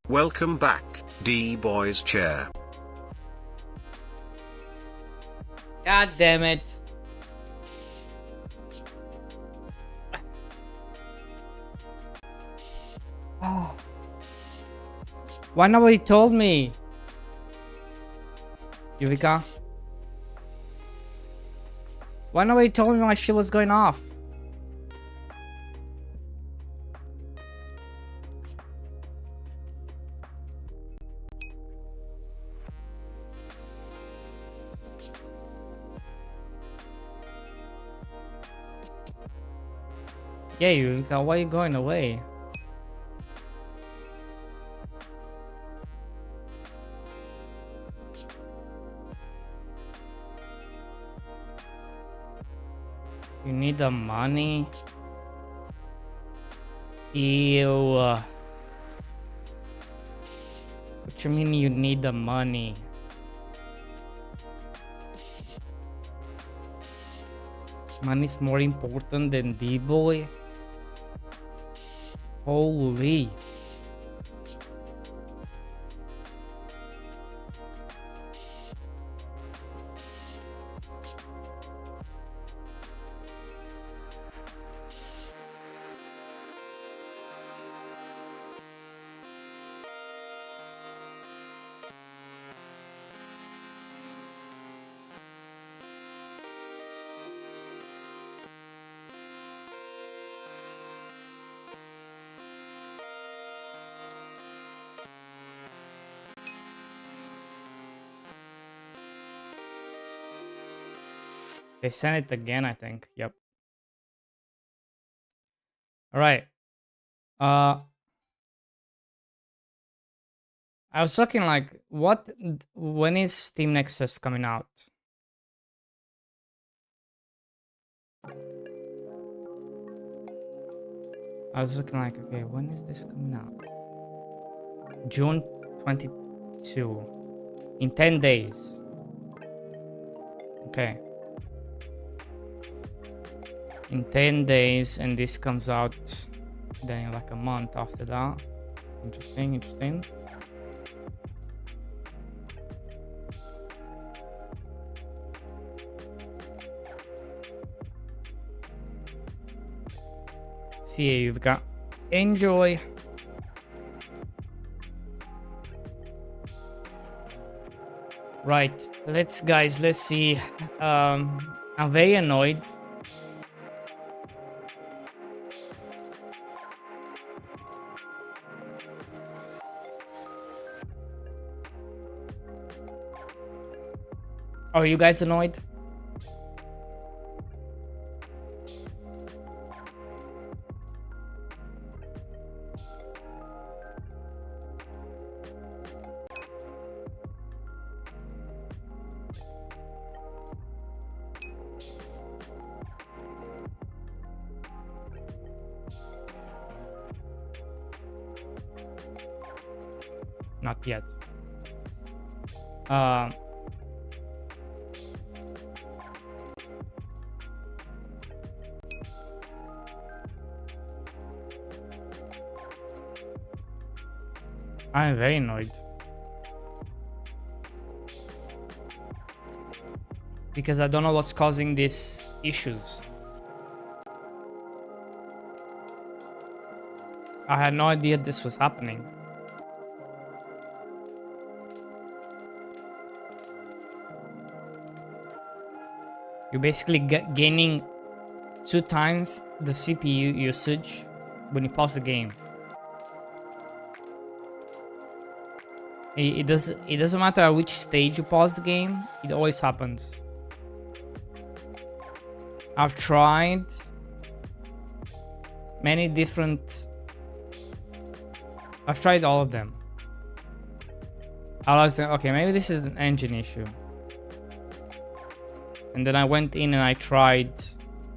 Welcome back, D-Boy's chair. God damn it. Oh. Why nobody told me? Yuvika? Why nobody told me my shit was going off? Yeah, Yuvika, why are you going away? You need the money? Ew. What you mean you need the money? Money's more important than D-Boy? Holy. They sent it again, I think. Yep. All right. I was talking like, when is Steam Next Fest coming out? I was looking like, okay, when is this coming out? June 22. In 10 days. Okay. In 10 days, and this comes out then in like a month after that. Interesting, interesting. See you, you've got enjoy. Right, let's see. I'm very annoyed. Are you guys annoyed? Not yet. I'm very annoyed. Because I don't know what's causing these issues. I had no idea this was happening. You're basically gaining 2 times the CPU usage when you pause the game. It doesn't matter at which stage you pause the game, it always happens. I've tried many different... I've tried all of them. I was thinking, okay, maybe this is an engine issue. And then I went in and I tried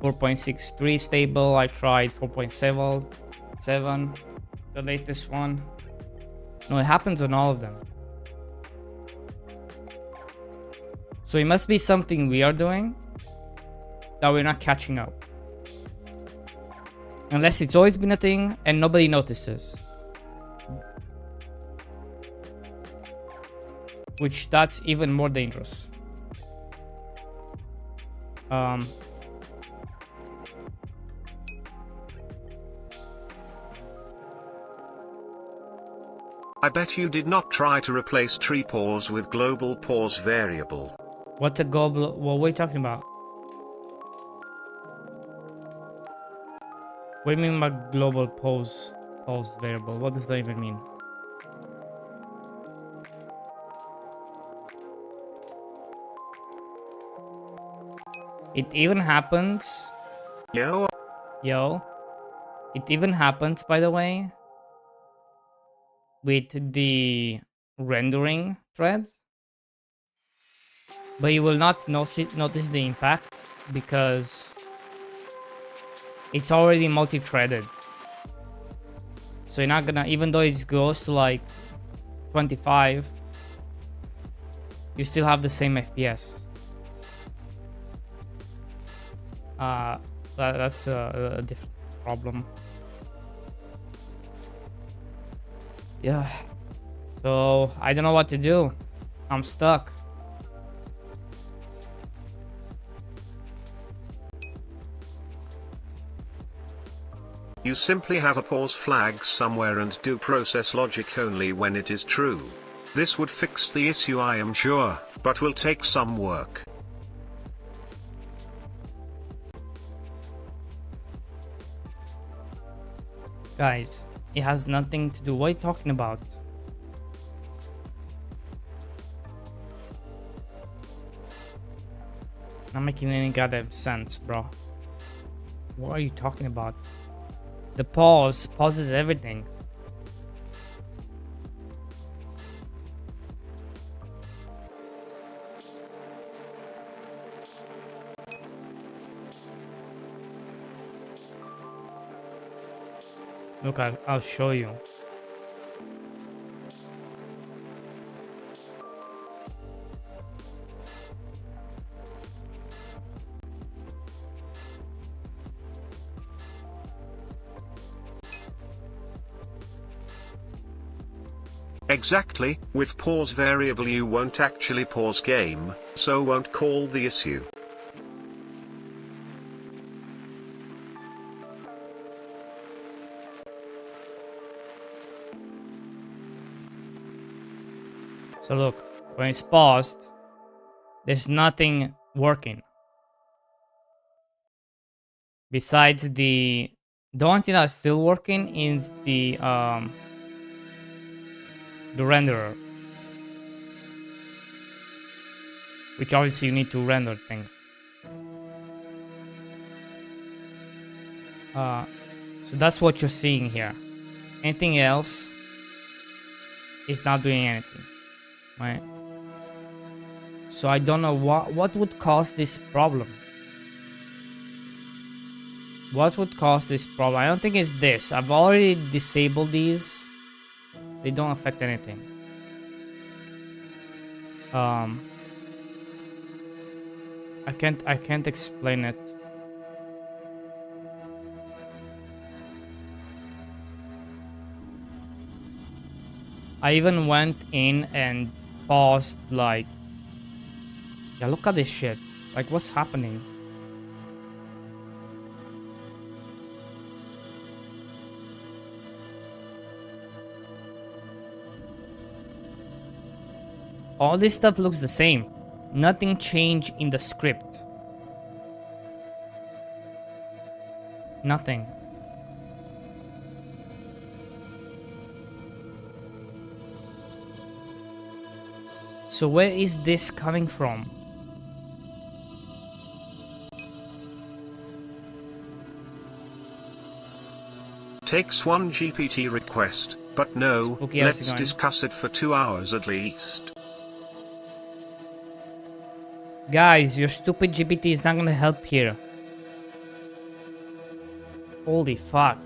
4.63 stable, I tried 4.7, the latest one. No, it happens on all of them. So it must be something we are doing that we're not catching up. Unless it's always been a thing and nobody notices. which that's even more dangerous. I bet you did not try to replace tree pause with global pause variable. What's a global? What are you talking about? What do you mean by global pause variable? What does that even mean? It even happens. Yo. It even happens, by the way, with the rendering thread. But you will not notice the impact because it's already multi-threaded. So you're not gonna, even though it goes to like 25, you still have the same FPS. That's a different problem. Yeah. So I don't know what to do. I'm stuck. You simply have a pause flag somewhere and do process logic only when it is true. This would fix the issue, I am sure, but will take some work. Guys, it has nothing to do. What are you talking about? Not making any goddamn sense, bro. What are you talking about? The pauses everything. Look, I'll show you. Exactly, with pause variable you won't actually pause game, so won't call the issue. So look, when it's paused, there's nothing working. Besides the only thing that's still working is the renderer. Which obviously you need to render things. So that's what you're seeing here. Anything else is not doing anything, right? So I don't know what would cause this problem. What would cause this problem? I don't think it's this. I've already disabled these. They don't affect anything. I can't explain it. I even went in and paused, like, yeah, look at this shit. Like, what's happening? All this stuff looks the same. Nothing changed in the script. Nothing. So where is this coming from? Takes one GPT request, but no, Spooky, let's discuss it for 2 hours at least. Guys, your stupid GPT is not gonna help here. Holy fuck.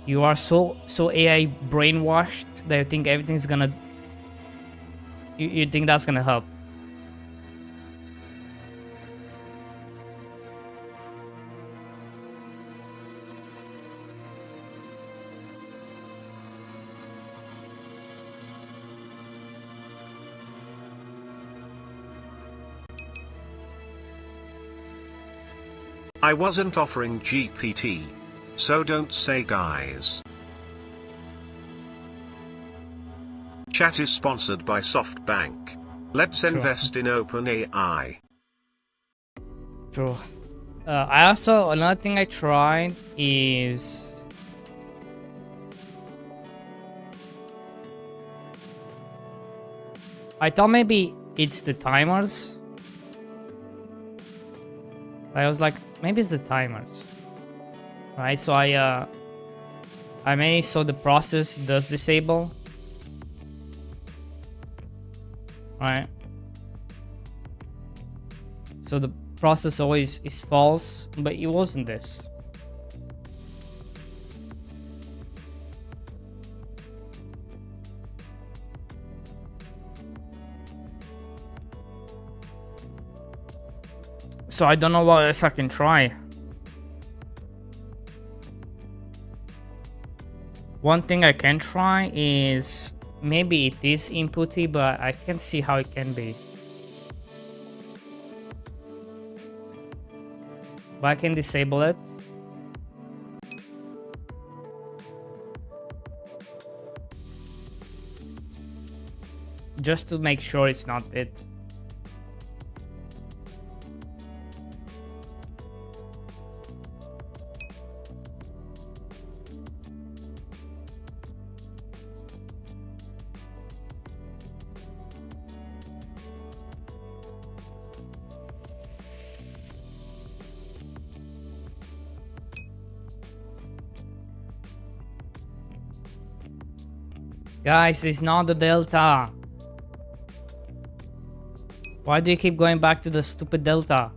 You are so AI brainwashed that you think everything's gonna... You think that's gonna help. I wasn't offering GPT. So don't say guys. Chat is sponsored by SoftBank. Let's invest in OpenAI. True. I also, another thing I tried is I thought maybe it's the timers. I was like, maybe it's the timers. Right, so I made so the process does disable. Right. So the process always is false, but it wasn't this. So I don't know what else I can try. One thing I can try is maybe it is inputty, but I can't see how it can be. But I can disable it. Just to make sure it's not it. Guys, it's not the delta. Why do you keep going back to the stupid delta?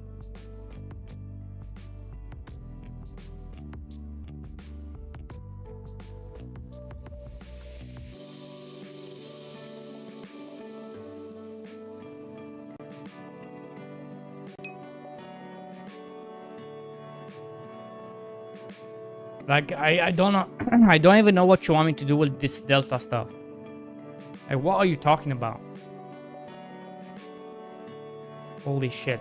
Like, I don't know. I don't even know what you want me to do with this delta stuff. Like, what are you talking about? Holy shit.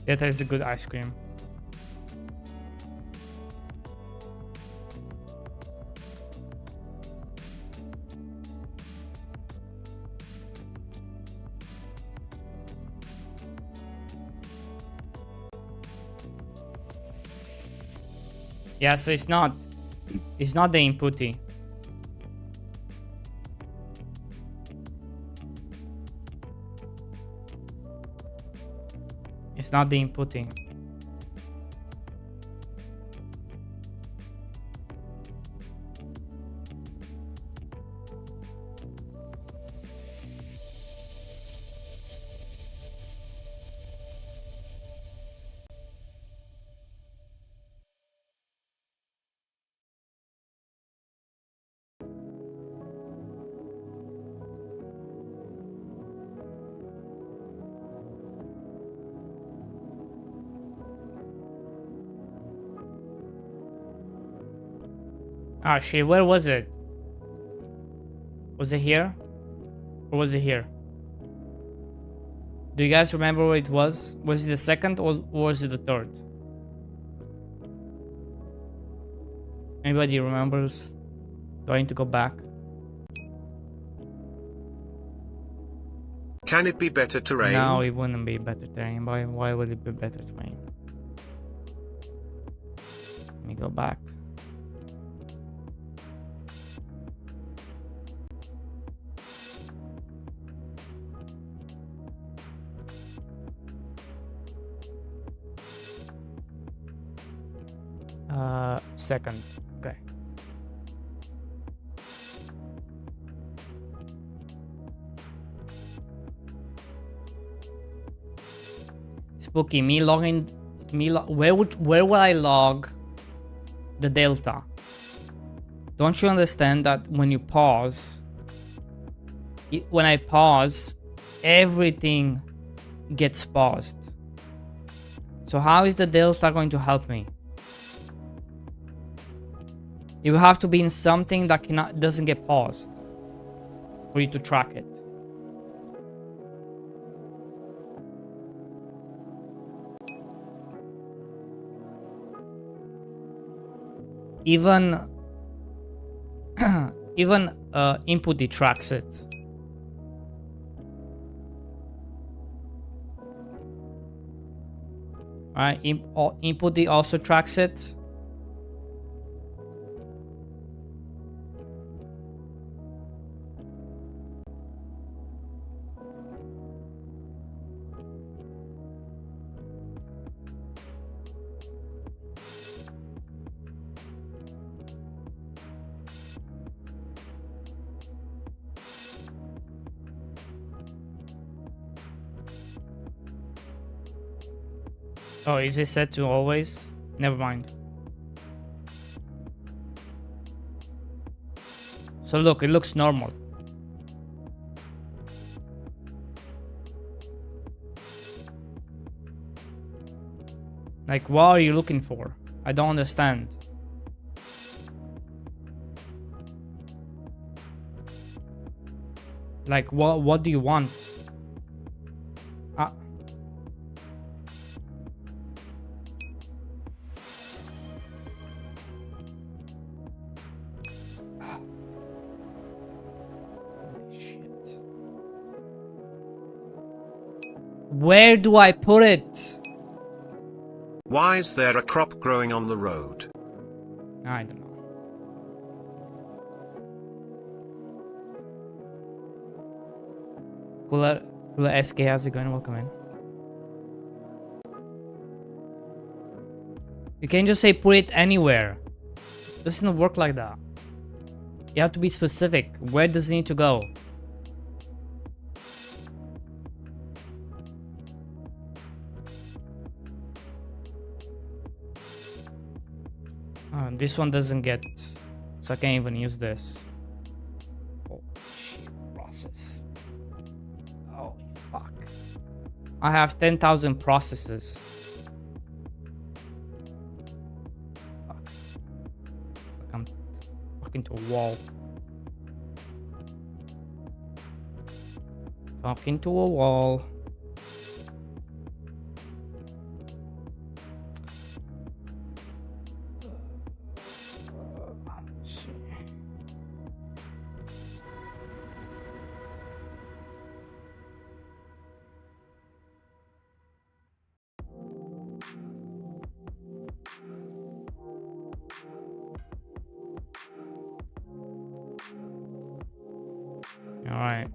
That is a good ice cream. Yeah, so it's not the inputty. It's not the inputting. Ah shit, where was it? Was it here? Or was it here? Do you guys remember where it was? Was it the second or was it the third? Anybody remembers? Do I need to go back? Can it be better terrain? No, it wouldn't be better terrain. Why would it be better terrain? Let me go back. Second. Okay. Spooky, where would I log the delta. Don't you understand that when you pause, when I pause, everything gets paused? So how is the delta going to help me? You have to be in something that doesn't get paused for you to track it. Even input tracks it. Right, input also tracks it. Oh, is it set to always? Never mind. So look, it looks normal. Like, what are you looking for? I don't understand. Like, what do you want? Where do I put it? Why is there a crop growing on the road? I don't know. Cooler SK, how's it going? Welcome in. You can't just say put it anywhere. It doesn't work like that. You have to be specific. Where does it need to go? This one doesn't get, so I can't even use this. Oh shit, process. Oh fuck. I have 10,000 processes. Fuck. Like I'm talking to a wall. Talking to a wall. Alright.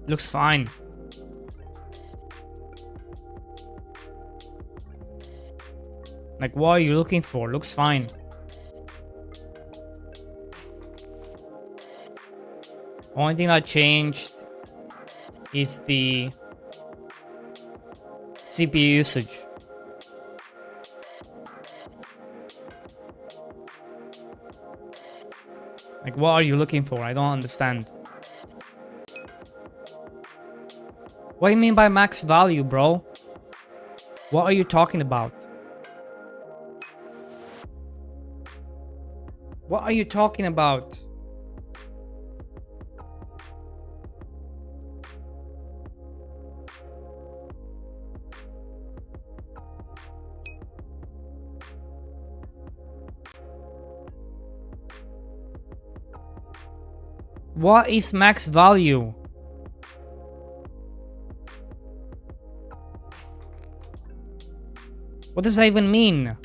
Looks fine. Like, what are you looking for? Looks fine. Only thing that changed is the CPU usage. Like, what are you looking for? I don't understand. What do you mean by max value, bro? What are you talking about? What are you talking about? What is max value? What does that even mean?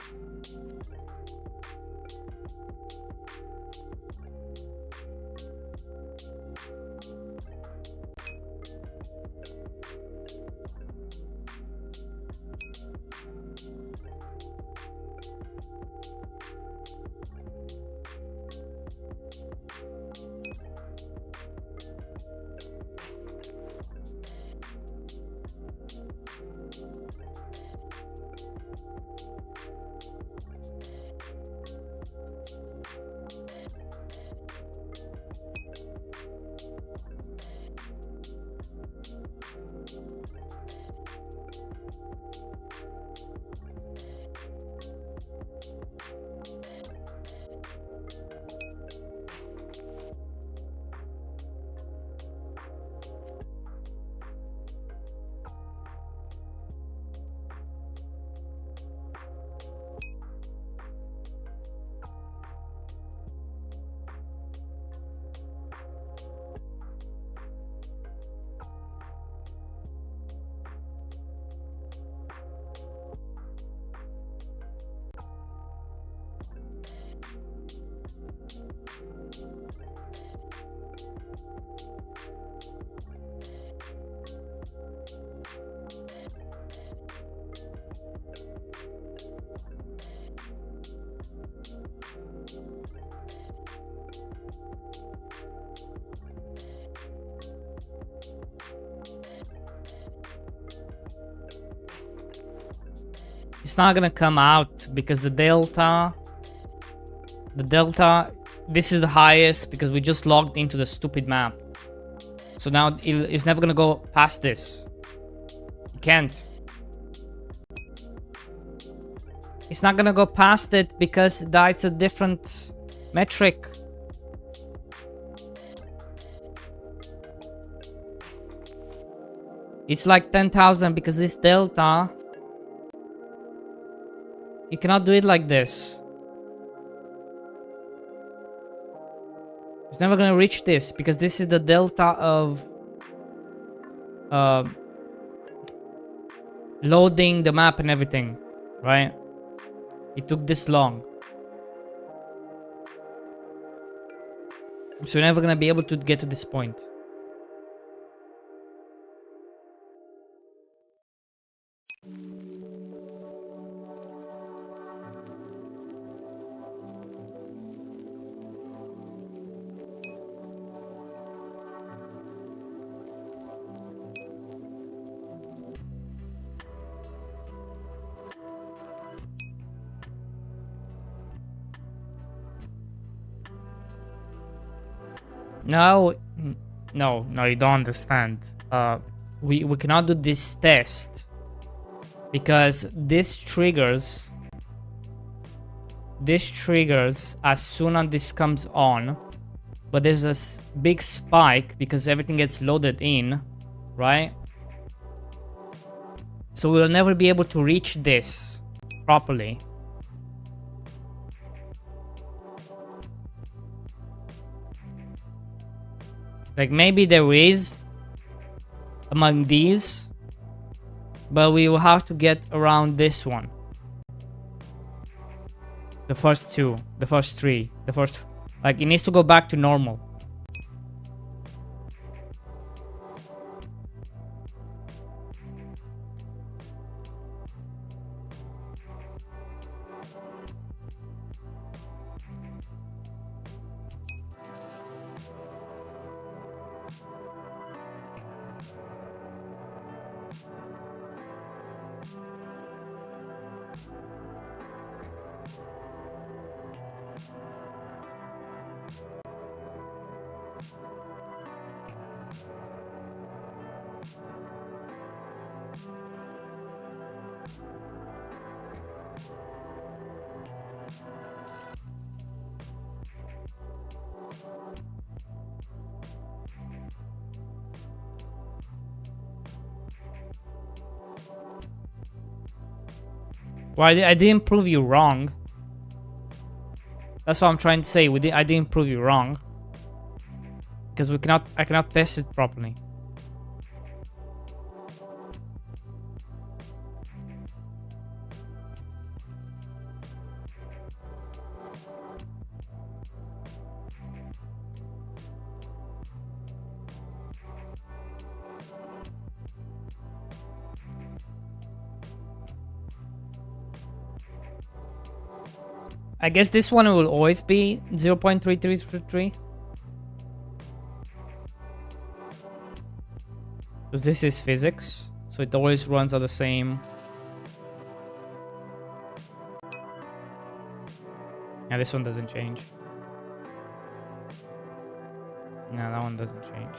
It's not gonna come out because the delta, this is the highest because we just logged into the stupid map. So now it's never gonna go past this. You can't. It's not gonna go past it because that's a different metric. It's like 10,000 because this delta, you cannot do it like this. It's never gonna reach this because this is the delta of loading the map and everything, right? It took this long. So you're never gonna be able to get to this point. No, no, you don't understand. We cannot do this test because this triggers as soon as this comes on, but there's a big spike because everything gets loaded in, right? So we'll never be able to reach this properly. Like maybe there is among these, but we will have to get around this one. The first two, the first three, the first, like it needs to go back to normal. Well, I didn't prove you wrong. That's what I'm trying to say. I didn't prove you wrong. Because I cannot test it properly. I guess this one will always be 0.3333. Because this is physics, so it always runs at the same. Yeah, this one doesn't change. No, that one doesn't change.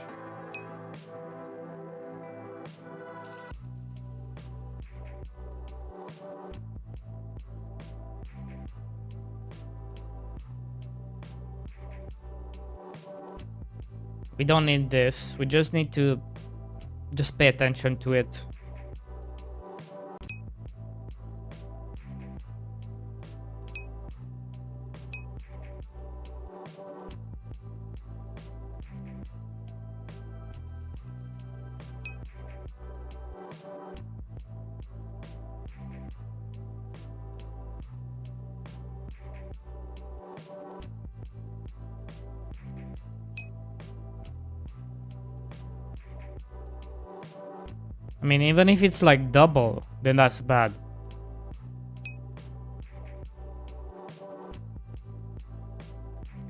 We don't need this. We just need to just pay attention to it. I mean, even if it's like double, then that's bad.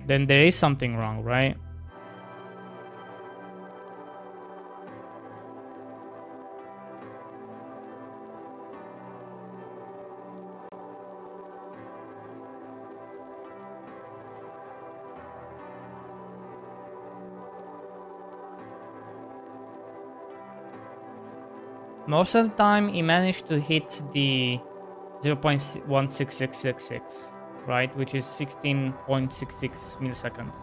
Then there is something wrong, right? Most of the time, he managed to hit the 0.16666, right? Which is 16.66 milliseconds.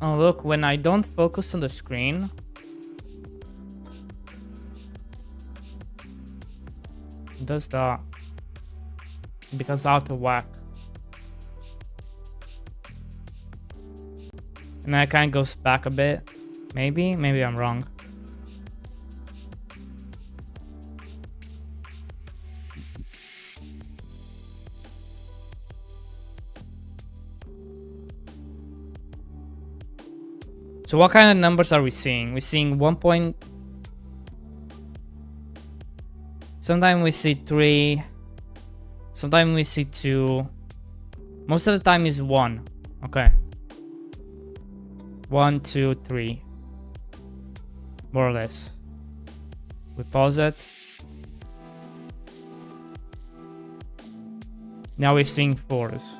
Oh, look, when I don't focus on the screen, it does that. It becomes out of whack. And then it kind of goes back a bit. Maybe I'm wrong. So what kind of numbers are we seeing? We're seeing 1 point... Sometimes we see 3. Sometimes we see 2. Most of the time is 1. Okay. 1, 2, 3. More or less. We pause it. Now we're seeing 4s.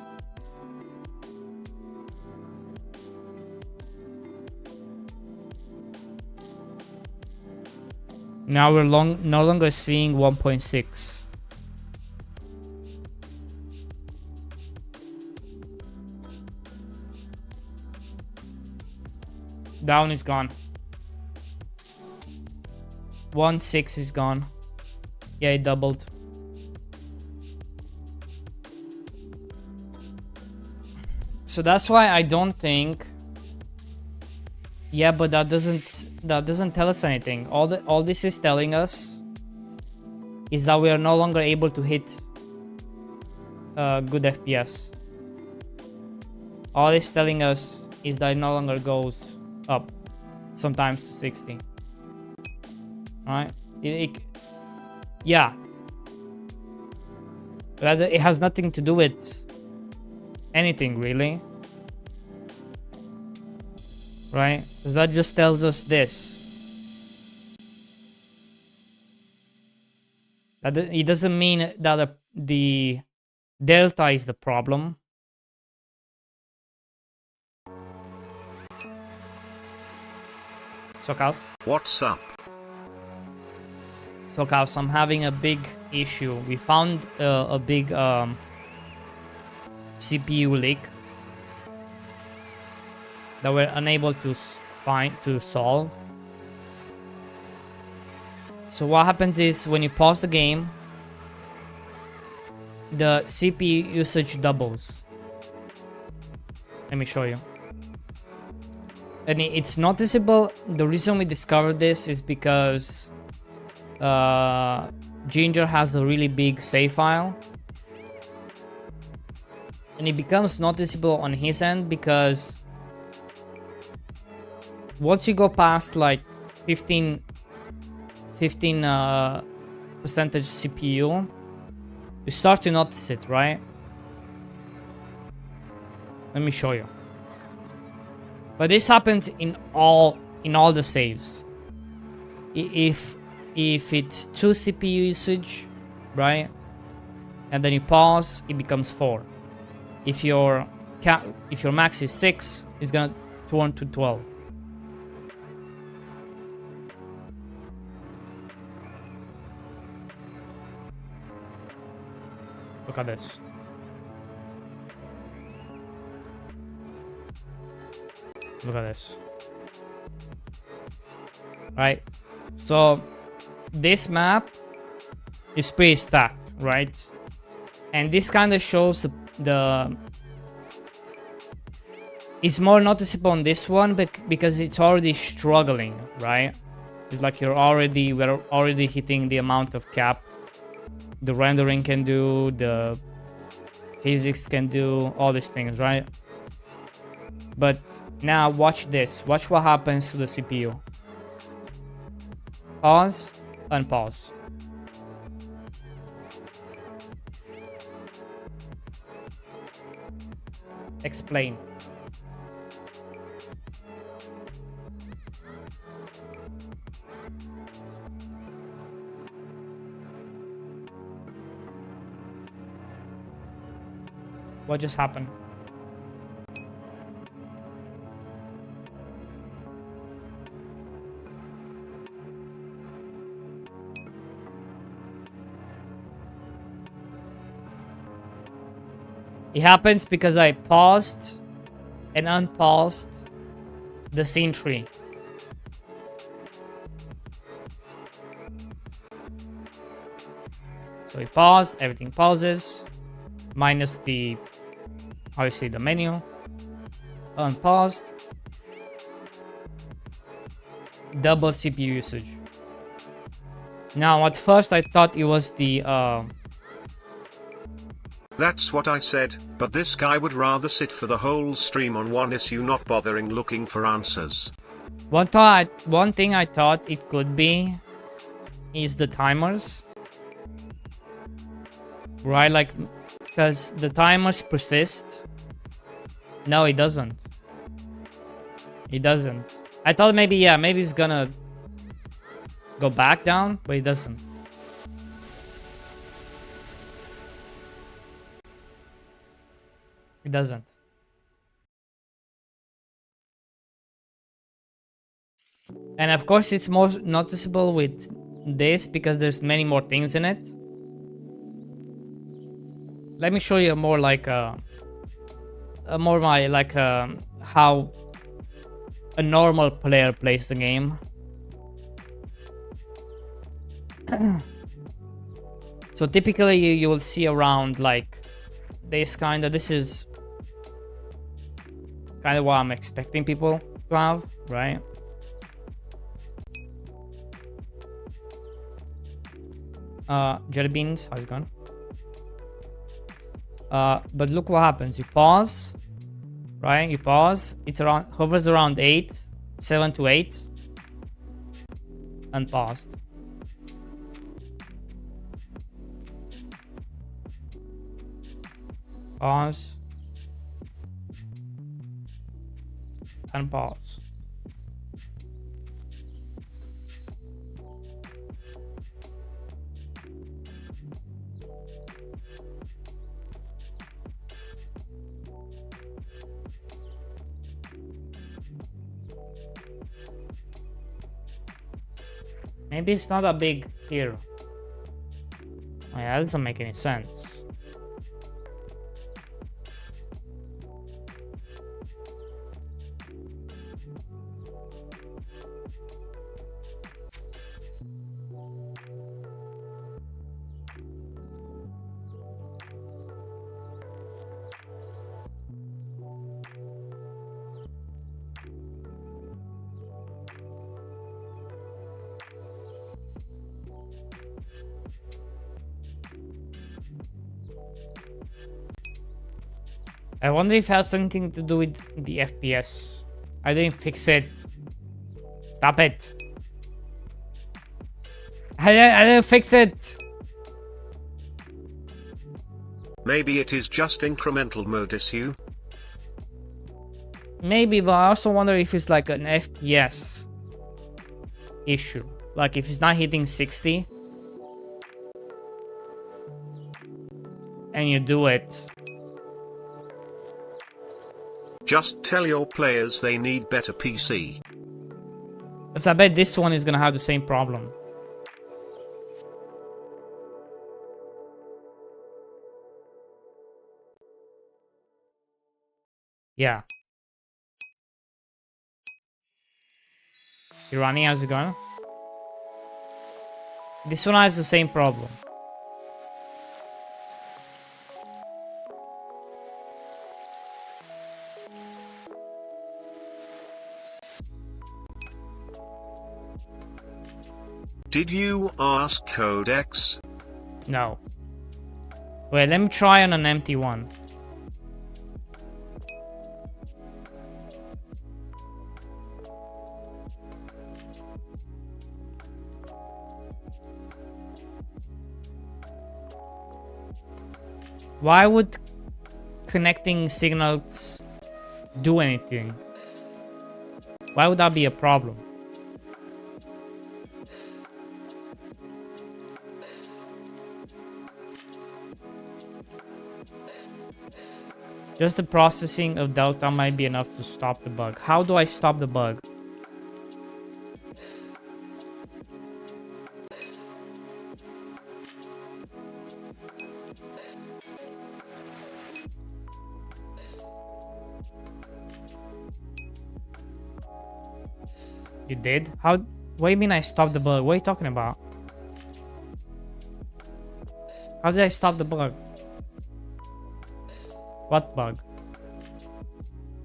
Now we're no longer seeing 1.6. Down is gone. 1.6 is gone. Yeah, it doubled. So that's why I don't think. Yeah, but that doesn't tell us anything. All this is telling us is that we are no longer able to hit good FPS. All it's telling us is that it no longer goes up, sometimes to 60. Right? Yeah. But it has nothing to do with anything, really. Right? Because that just tells us this. That it doesn't mean that the delta is the problem. Sockhouse. What's up? Sockhouse, I'm having a big issue. We found a big CPU leak that we're unable to solve. So what happens is when you pause the game, the CPU usage doubles. Let me show you. And it's noticeable. The reason we discovered this is because Ginger has a really big save file. And it becomes noticeable on his end because once you go past like 15 percentage CPU, you start to notice it, right? Let me show you. But this happens in all the saves. If it's 2 CPU usage, right, and then you pause, it becomes 4. If your max is 6, it's gonna turn to 12. Look at this. Look at this. Right? So this map is pretty stacked, right? And this kind of shows the it's more noticeable on this one because it's already struggling, right? It's like we're already hitting the amount of cap the rendering can do, the physics can do, all these things, right? But now watch this. Watch what happens to the CPU. Pause, unpause. Explain. What just happened? It happens because I paused and unpaused the scene tree. So we pause, everything pauses, minus the, obviously the menu, unpaused, double CPU usage. Now at first I thought it was the That's what I said, but this guy would rather sit for the whole stream on one issue, not bothering looking for answers. One thing I thought it could be is the timers. Right, like, because the timers persist. No, it doesn't. It doesn't. I thought maybe, yeah, maybe it's gonna go back down, but it doesn't. It doesn't. And of course it's more noticeable with this because there's many more things in it. Let me show you more like how a normal player plays the game. So typically you will see around like this is kind of what I'm expecting people to have, right? Jelly beans, how's it going? But look what happens. You pause, right? You pause. It's around, hovers around 8, 7 to 8, and paused. Pause. And pause. Maybe it's not a big here. Oh, yeah, that doesn't make any sense. I wonder if it has something to do with the FPS. I didn't fix it. Stop it. I didn't fix it. Maybe it is just incremental mode issue. Maybe, but I also wonder if it's like an FPS issue. Like if it's not hitting 60 and you do it. Just tell your players they need better PC. Because I bet this one is gonna have the same problem. Yeah. Irani, how's it going? This one has the same problem. Did you ask Codex? No. Wait, let me try on an empty one. Why would connecting signals do anything? Why would that be a problem? Just the processing of Delta might be enough to stop the bug. How do I stop the bug? You did? How? What do you mean I stopped the bug? What are you talking about? How did I stop the bug? What bug?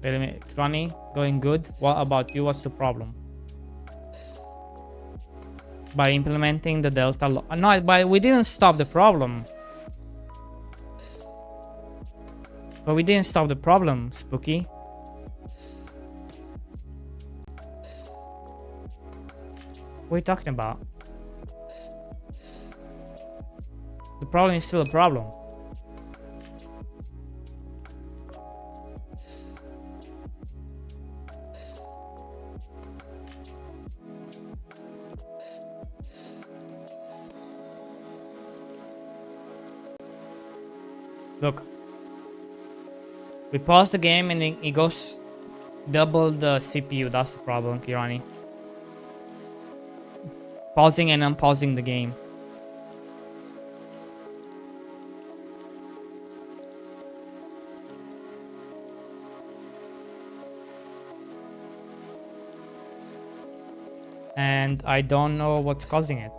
Wait a minute. Ronnie, going good? What about you? What's the problem? By implementing the Delta no, but we didn't stop the problem. But we didn't stop the problem, Spooky. What are you talking about? The problem is still a problem. Look. We pause the game and it goes double the CPU. That's the problem, Kirani. Pausing and unpausing the game. And I don't know what's causing it.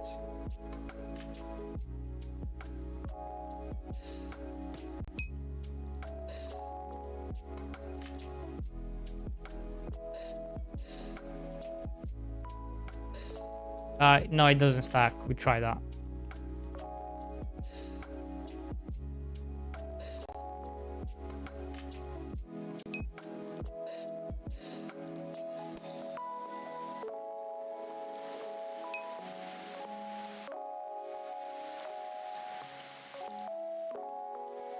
No, it doesn't stack. We tried that.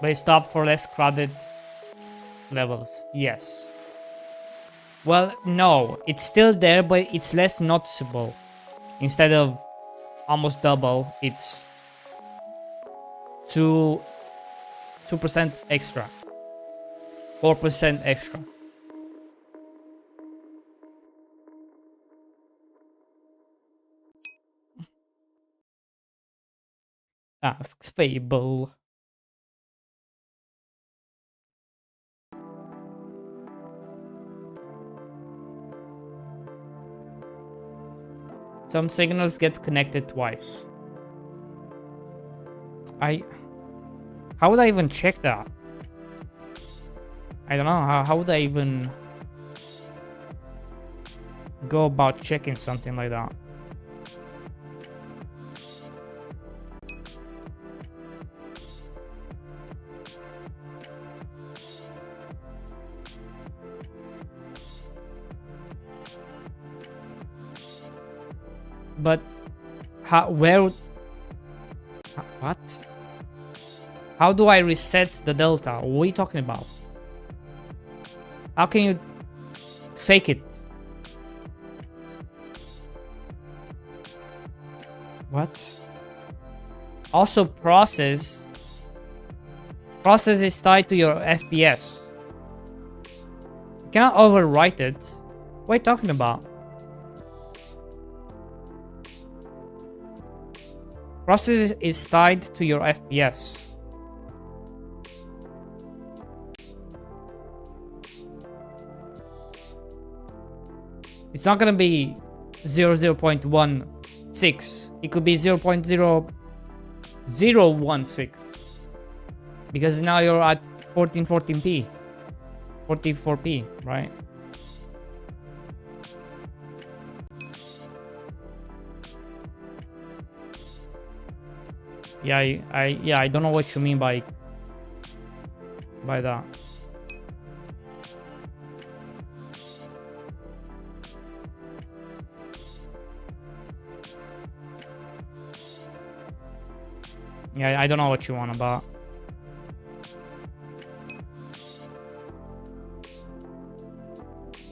But it stopped for less crowded levels. Yes. Well, no. It's still there, but it's less noticeable. Instead of almost double, it's 2% extra. 4% extra. Asks Fable. Some signals get connected twice. How would I even check that? I don't know. How would I even go about checking something like that? But what? How do I reset the delta? What are you talking about? How can you fake it? What? Also, process is tied to your FPS. You cannot overwrite it. What are you talking about? Process is tied to your FPS. It's not gonna be 0.16. It could be 0.0016. Because now you're at 1440p. 44p, right? Yeah, I don't know what you mean by that. Yeah, I don't know what you want about.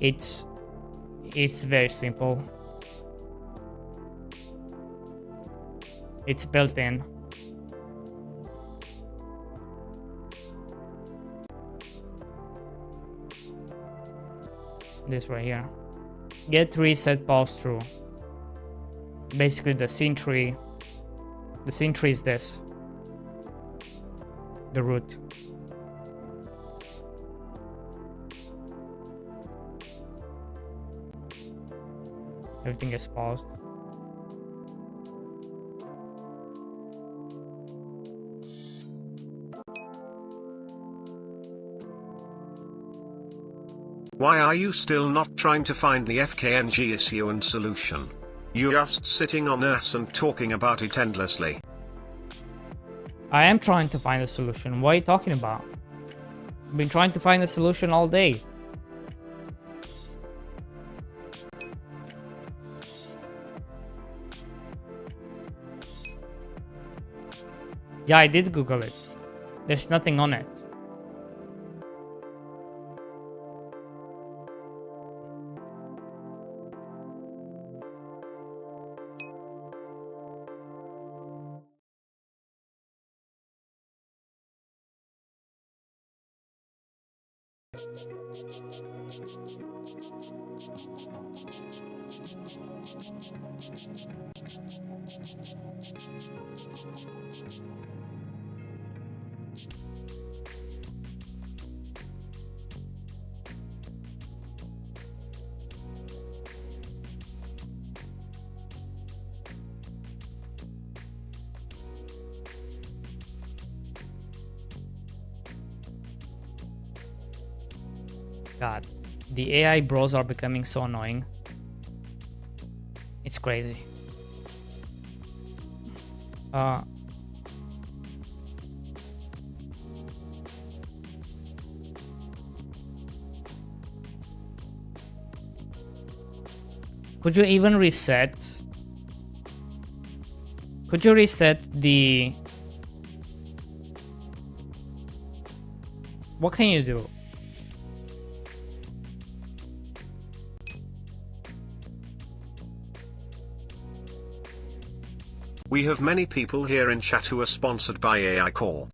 It's very simple. It's built in. This right here. Get reset pause true. Basically the scene tree. The scene tree is this. The root. Everything is paused. Why are you still not trying to find the FKNG issue and solution? You're just sitting on us and talking about it endlessly. I am trying to find a solution. What are you talking about? I've been trying to find a solution all day. Yeah, I did Google it. There's nothing on it. God, the AI bros are becoming so annoying. It's crazy. Could you even reset? Could you reset the... What can you do? We have many people here in chat who are sponsored by AI Core.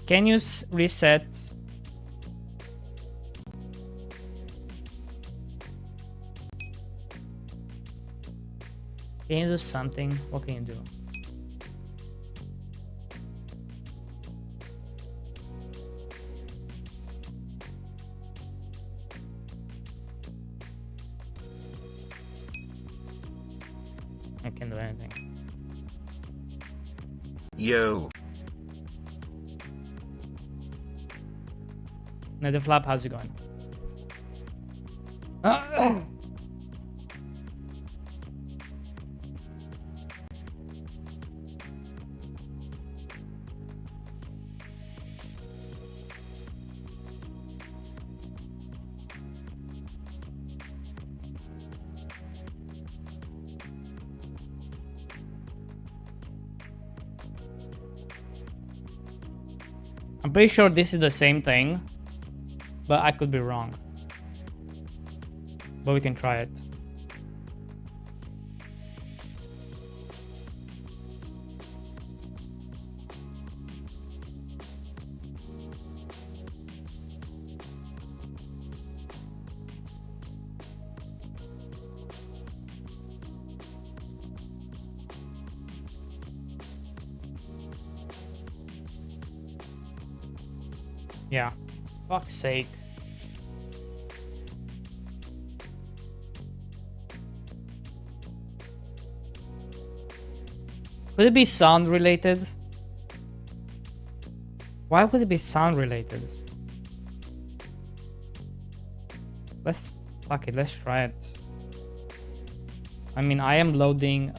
Can you reset? Can you do something? What can you do? I can't do anything. Yo. Nether Flap, how's it going? I'm pretty sure this is the same thing, but I could be wrong. But we can try it. Yeah. Fuck's sake. Could it be sound related? Why would it be sound related? Fuck it, let's try it. I mean, I am loading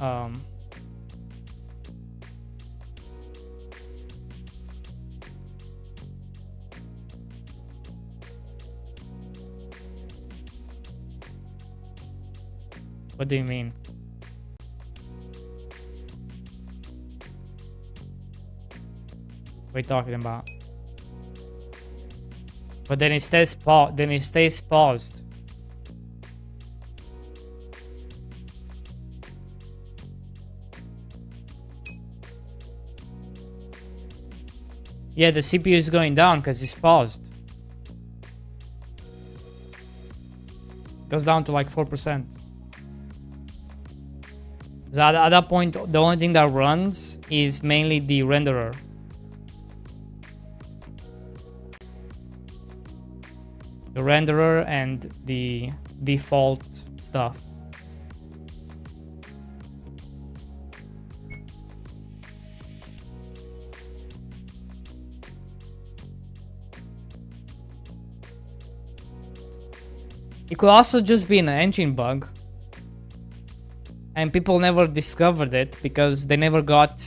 what do you mean? What are you talking about? But then it stays paused. Yeah, the CPU is going down because it's paused. Goes down to like 4%. So at that point, the only thing that runs is mainly the renderer. The renderer and the default stuff. It could also just be an engine bug. And people never discovered it because they never got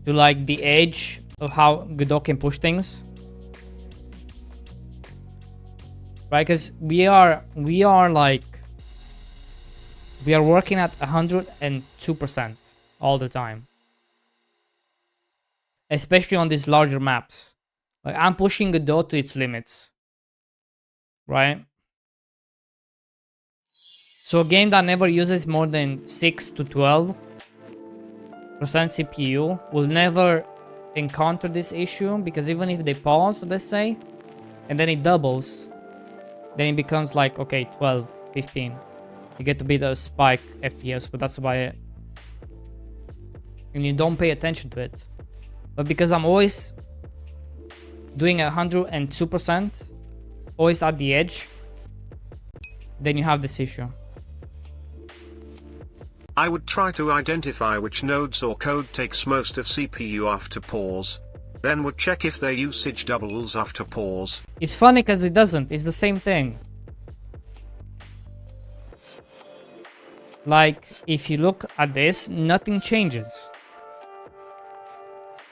to like the edge of how Godot can push things. Right, because we are working at 102% all the time. Especially on these larger maps. Like I'm pushing Godot to its limits. Right? So a game that never uses more than 6 to 12% CPU will never encounter this issue, because even if they pause, let's say, and then it doubles, then it becomes like, okay, 12, 15. You get to be the spike FPS, but that's about it. And you don't pay attention to it. But because I'm always doing 102%, always at the edge, then you have this issue. I would try to identify which nodes or code takes most of CPU after pause. Then would check if their usage doubles after pause. It's funny because it doesn't. It's the same thing. Like, if you look at this, nothing changes.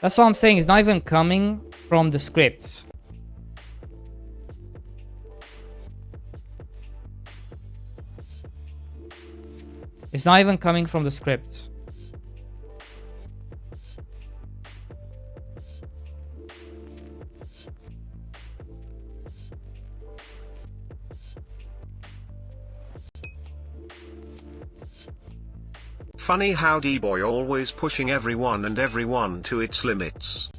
That's what I'm saying. It's not even coming from the scripts. It's not even coming from the scripts. Funny how D-Boy always pushing everyone and everyone to its limits.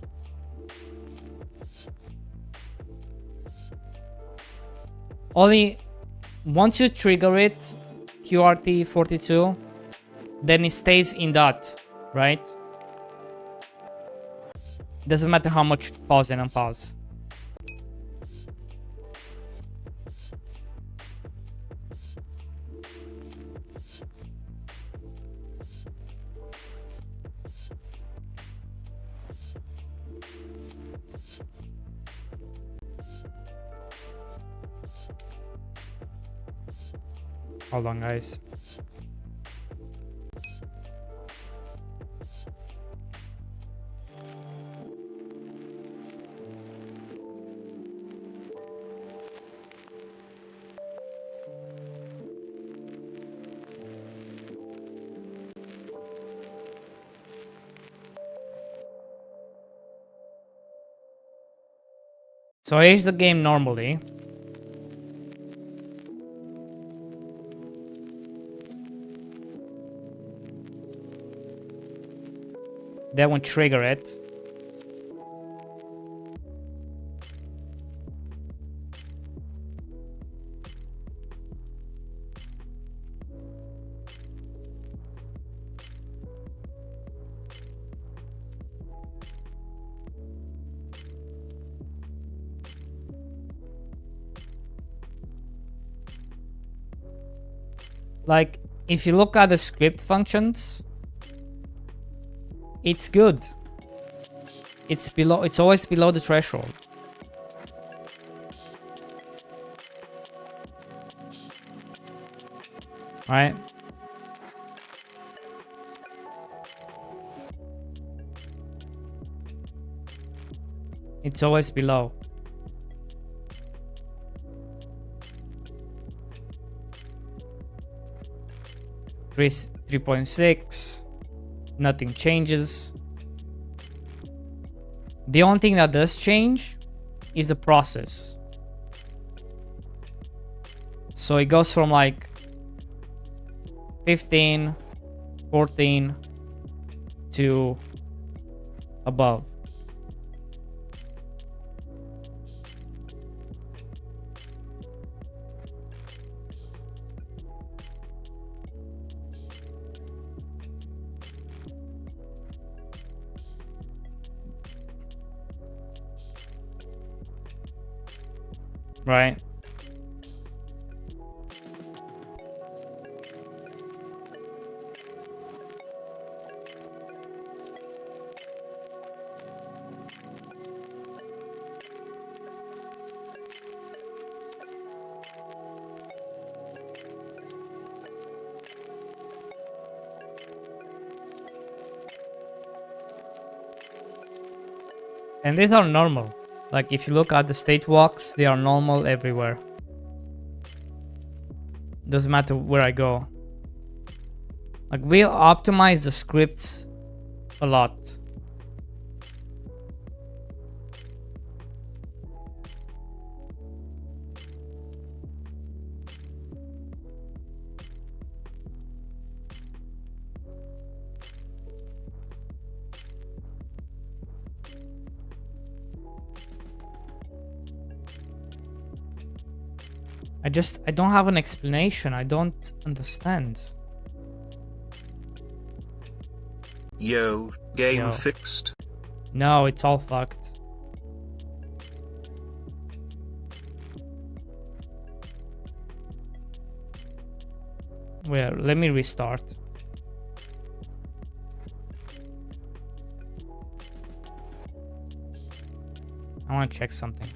Only once you trigger it, QRT 42, then it stays in that, right? Doesn't matter how much pause and unpause. Hold on, guys. So here's the game normally. That won't trigger it. Like, if you look at the script functions, it's good. It's always below the threshold. Right? It's always below. Three 3.6. Nothing changes. The only thing that does change is the process. So it goes from like 15, 14 to above. Right? And these are normal. Like if you look at the state walks, they are normal everywhere. Doesn't matter where I go. Like we optimize the scripts a lot. I don't have an explanation. I don't understand. Yo, game Yo. fixed. No, it's all fucked. Well, let me restart. I want to check something.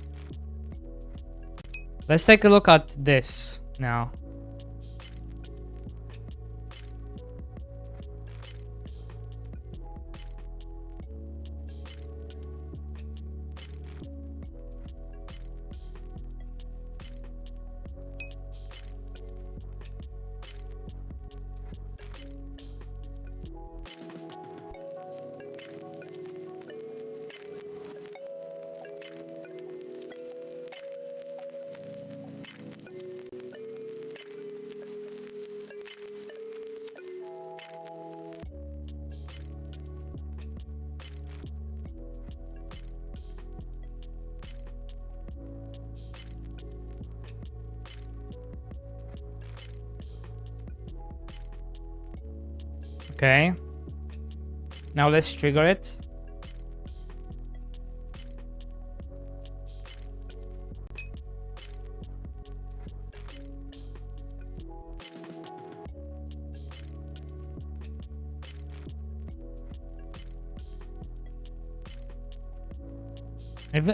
Let's take a look at this now. Okay. Now let's trigger it.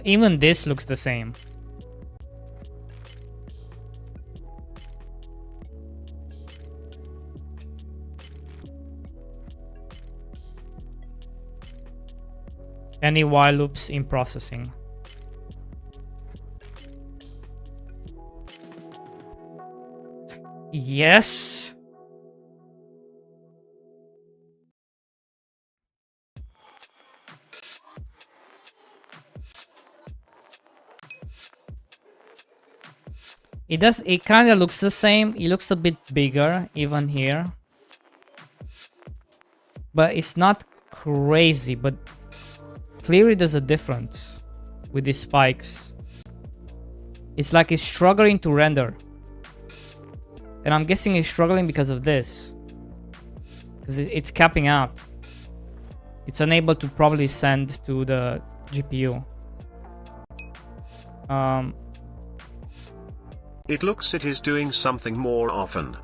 Even this looks the same. Any while loops in processing. Yes. It does, it kind of looks the same. It looks a bit bigger even here. But it's not crazy, but clearly there's a difference with these spikes. It's like it's struggling to render. And I'm guessing it's struggling because of this. Because it's capping out. It's unable to probably send to the GPU. It looks it is doing something more often.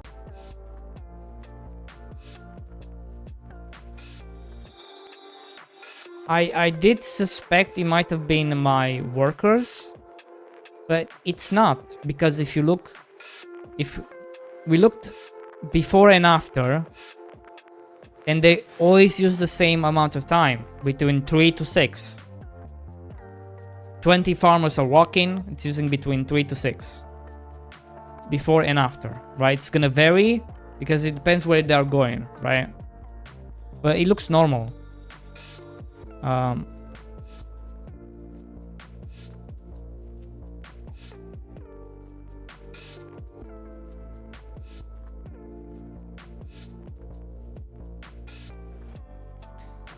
I did suspect it might have been my workers, but it's not, because if we looked before and after, and they always use the same amount of time, between 3 to 6. 20 farmers are walking, it's using between 3 to 6. Before and after, right? It's gonna vary because it depends where they are going, right? But it looks normal.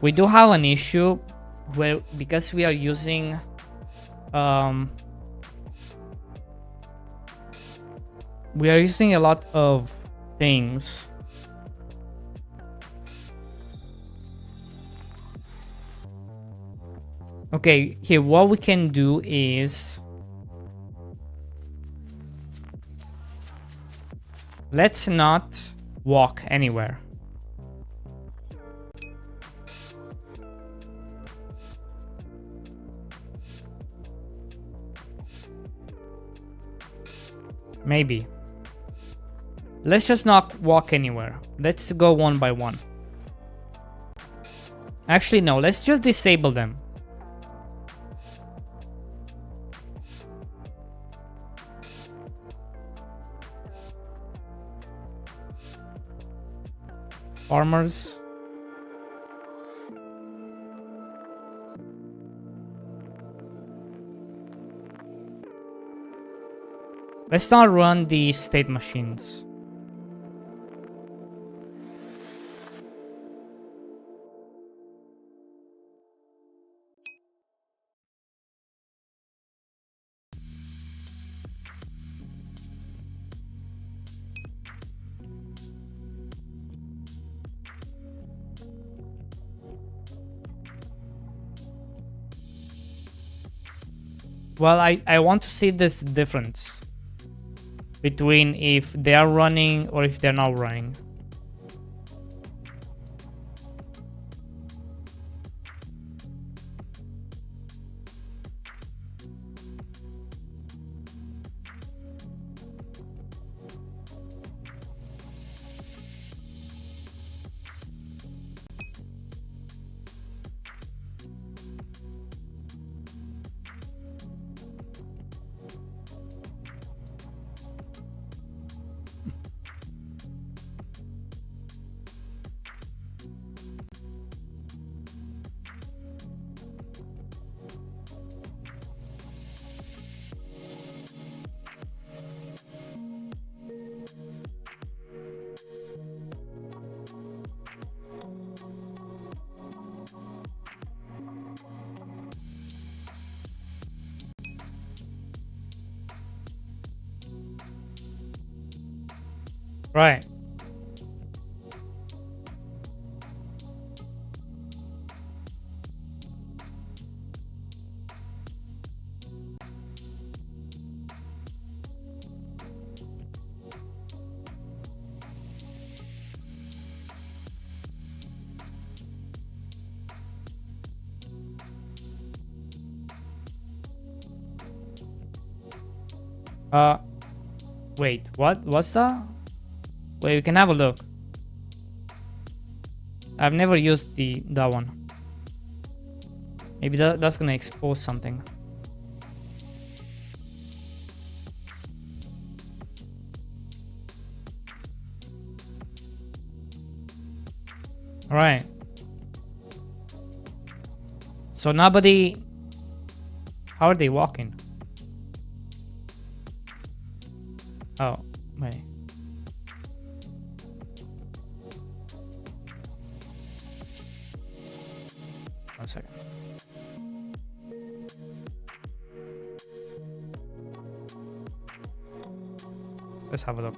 We do have an issue where, because we are using a lot of things. Okay, here what we can do is, let's not walk anywhere. Maybe. Let's just not walk anywhere. Let's go one by one. Actually, no. Let's just disable them. Farmers. Let's not run the state machines. Well, I want to see this difference between if they are running or if they're not running. Right. Uh, wait, what? What's that? Wait, we can have a look. I've never used that one. Maybe that's gonna expose something. All right. So nobody. How are they walking? Oh, wait. One second. Let's have a look.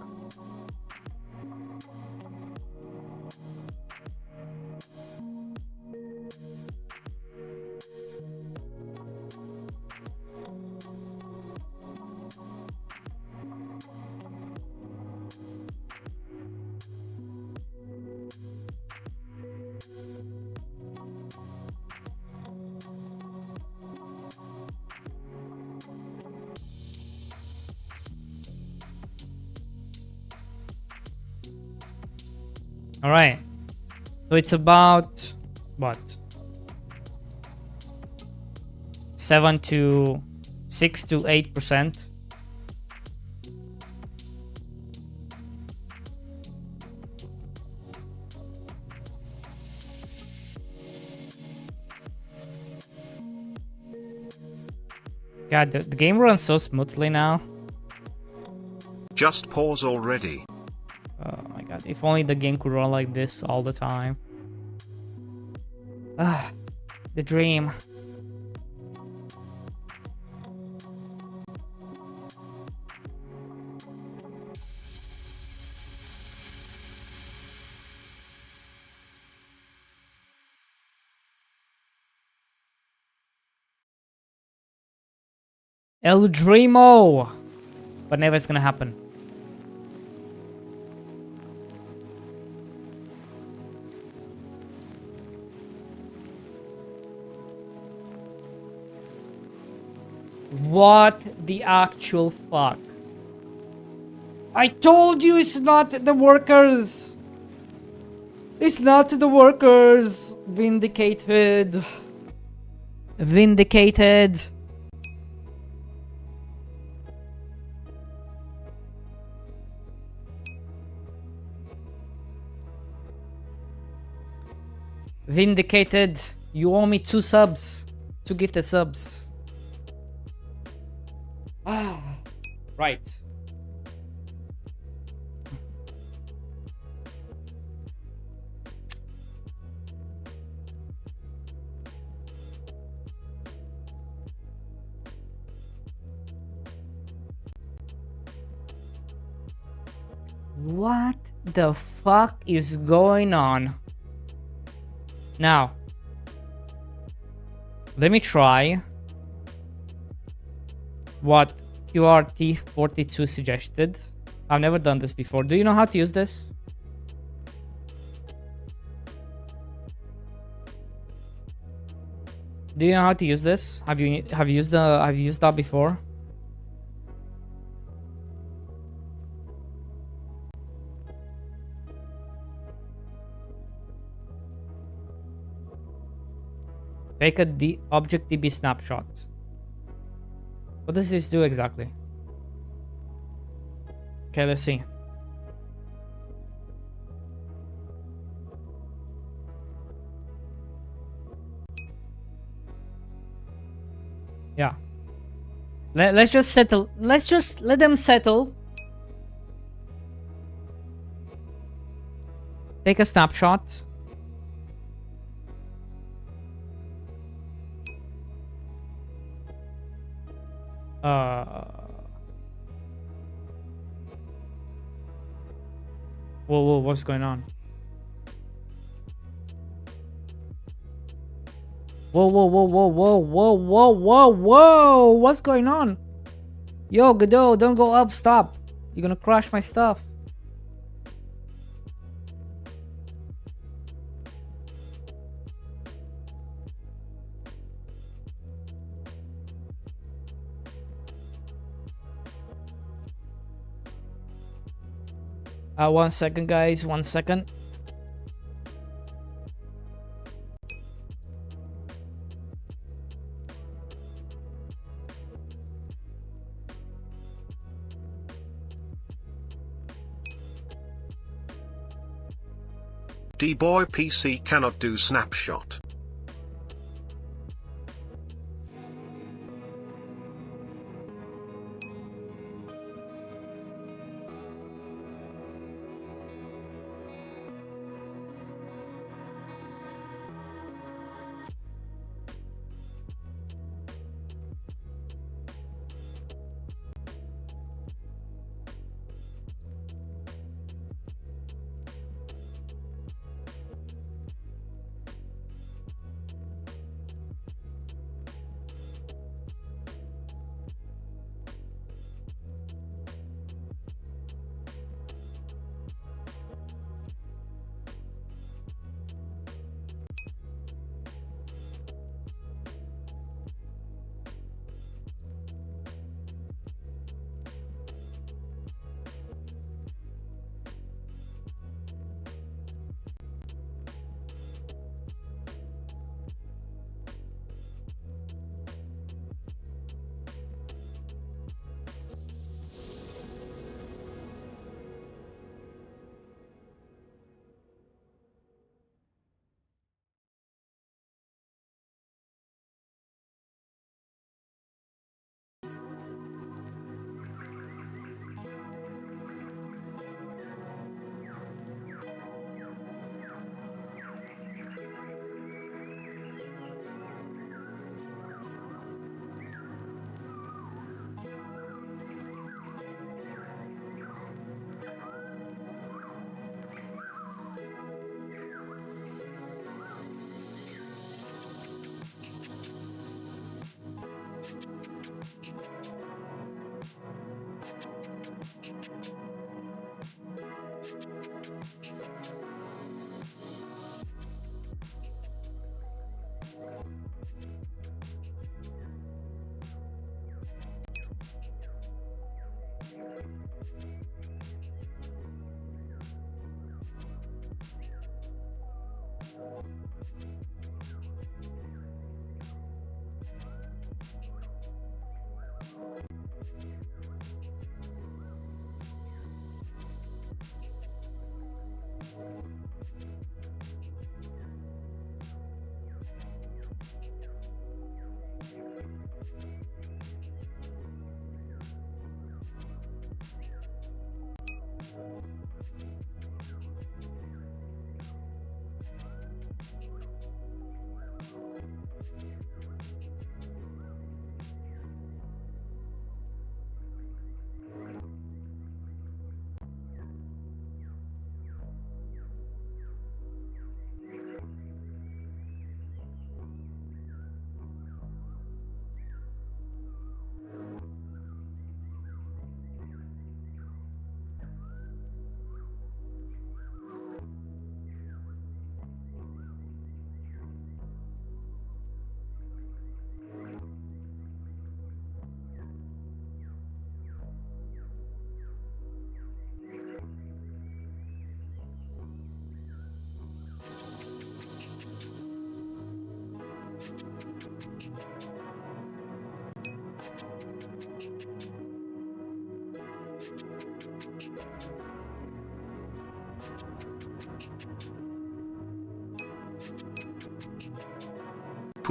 All right. So it's about what? 6 to 8%. God, the game runs so smoothly now. Just pause already. Oh my god, if only the game could run like this all the time. Ah, the dream. El Dreamo! But never is gonna happen. What the actual fuck? I told you it's not the workers! It's not the workers! Vindicated. Vindicated. Vindicated. You owe me 2 subs. 2 gifted subs. Ah, right. What the fuck is going on? Now, let me try what QRT42 suggested. I've never done this before. Do you know how to use this? Do you know how to use this? Have you used that before? Take a object DB snapshot. What does this do exactly? Okay, let's see. Yeah. Let's just settle. Let's just let them settle. Take a snapshot. Whoa, what's going on? Whoa, what's going on? Yo, Godot, don't go up, stop. You're gonna crush my stuff. 1 second, guys. 1 second. D-Boy PC cannot do snapshot.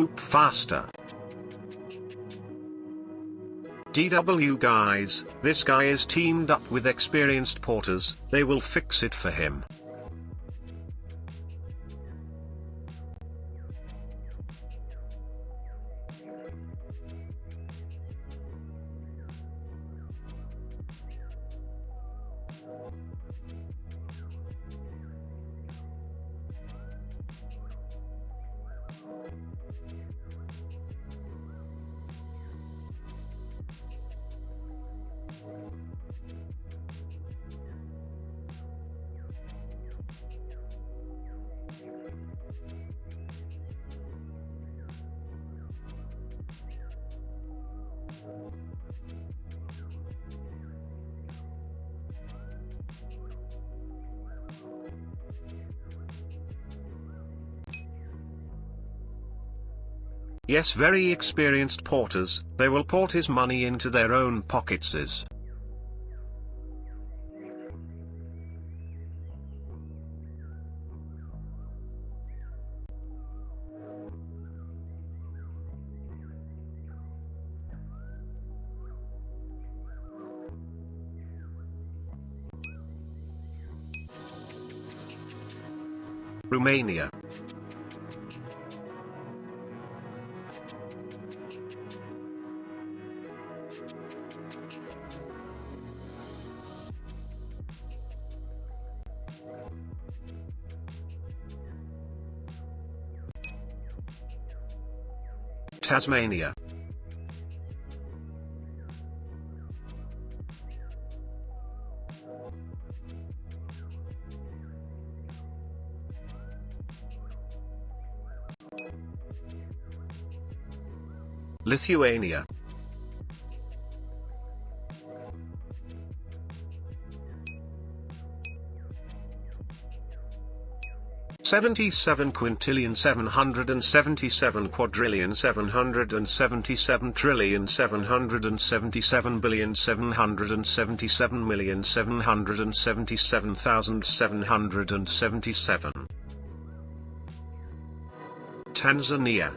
Poop faster. DW guys, this guy is teamed up with experienced porters, they will fix it for him. Yes, very experienced porters, they will port his money into their own pockets. Romania. Tasmania. Lithuania. $77 quintillion $777 quadrillion $777 trillion $777 billion $777 $777,777. Tanzania.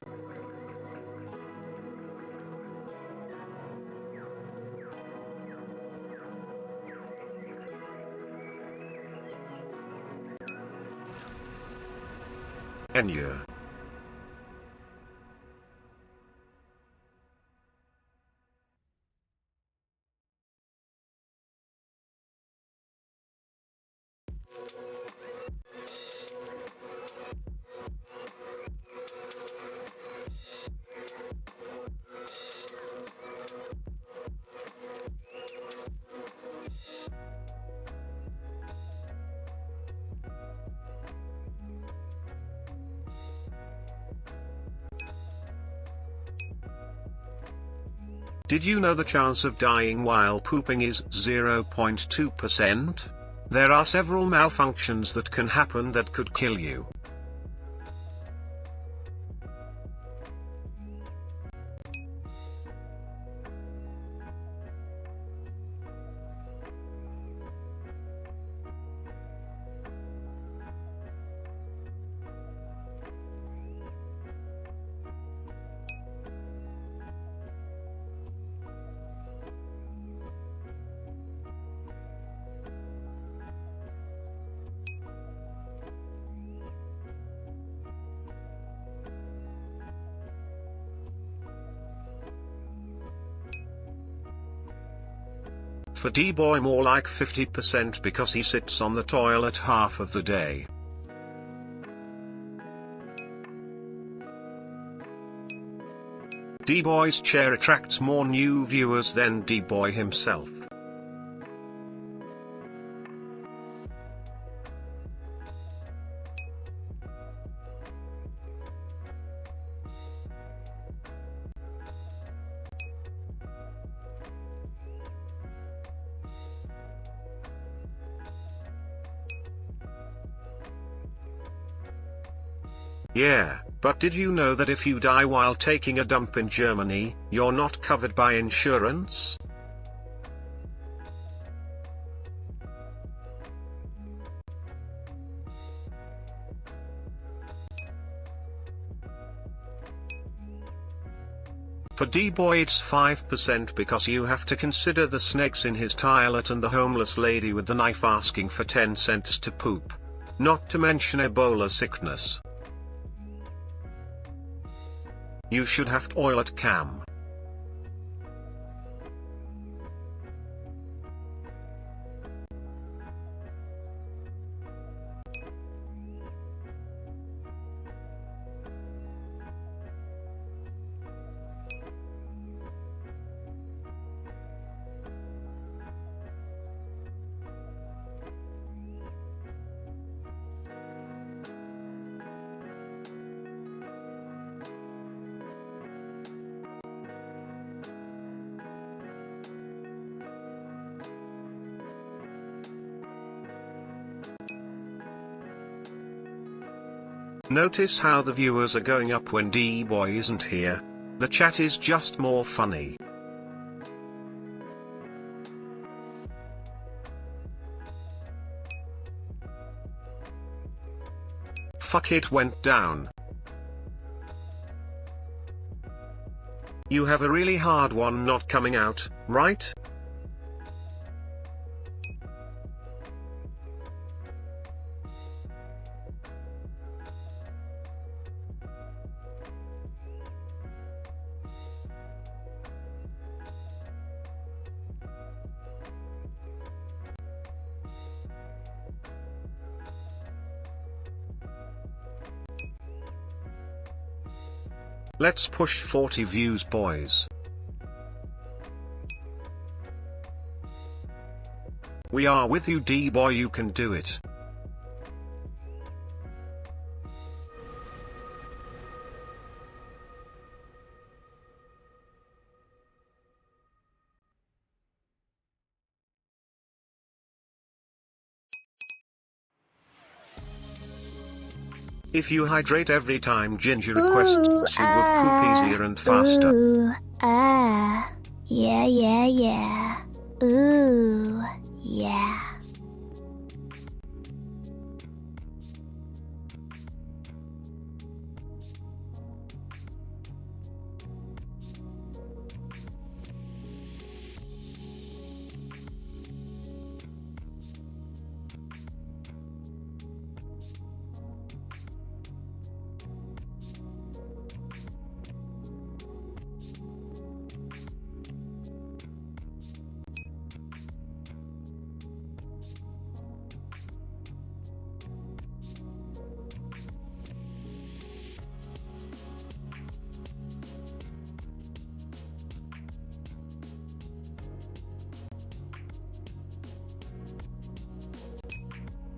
Kenya. Did you know the chance of dying while pooping is 0.2%? There are several malfunctions that can happen that could kill you. For D-boy more like 50% because he sits on the toilet half of the day. D-boy's chair attracts more new viewers than D-boy himself. Yeah, but did you know that if you die while taking a dump in Germany, you're not covered by insurance? For D-boy it's 5% because you have to consider the snakes in his toilet and the homeless lady with the knife asking for 10 cents to poop. Not to mention Ebola sickness. You should have toilet cam. Notice how the viewers are going up when D-Boy isn't here. The chat is just more funny. Fuck, it went down. You have a really hard one not coming out, right? Let's push 40 views, boys. We are with you, D-Boy, you can do it. If you hydrate every time Ginger requests, you would poop easier and faster. Ooh, ah, yeah, yeah, yeah. Ooh, yeah.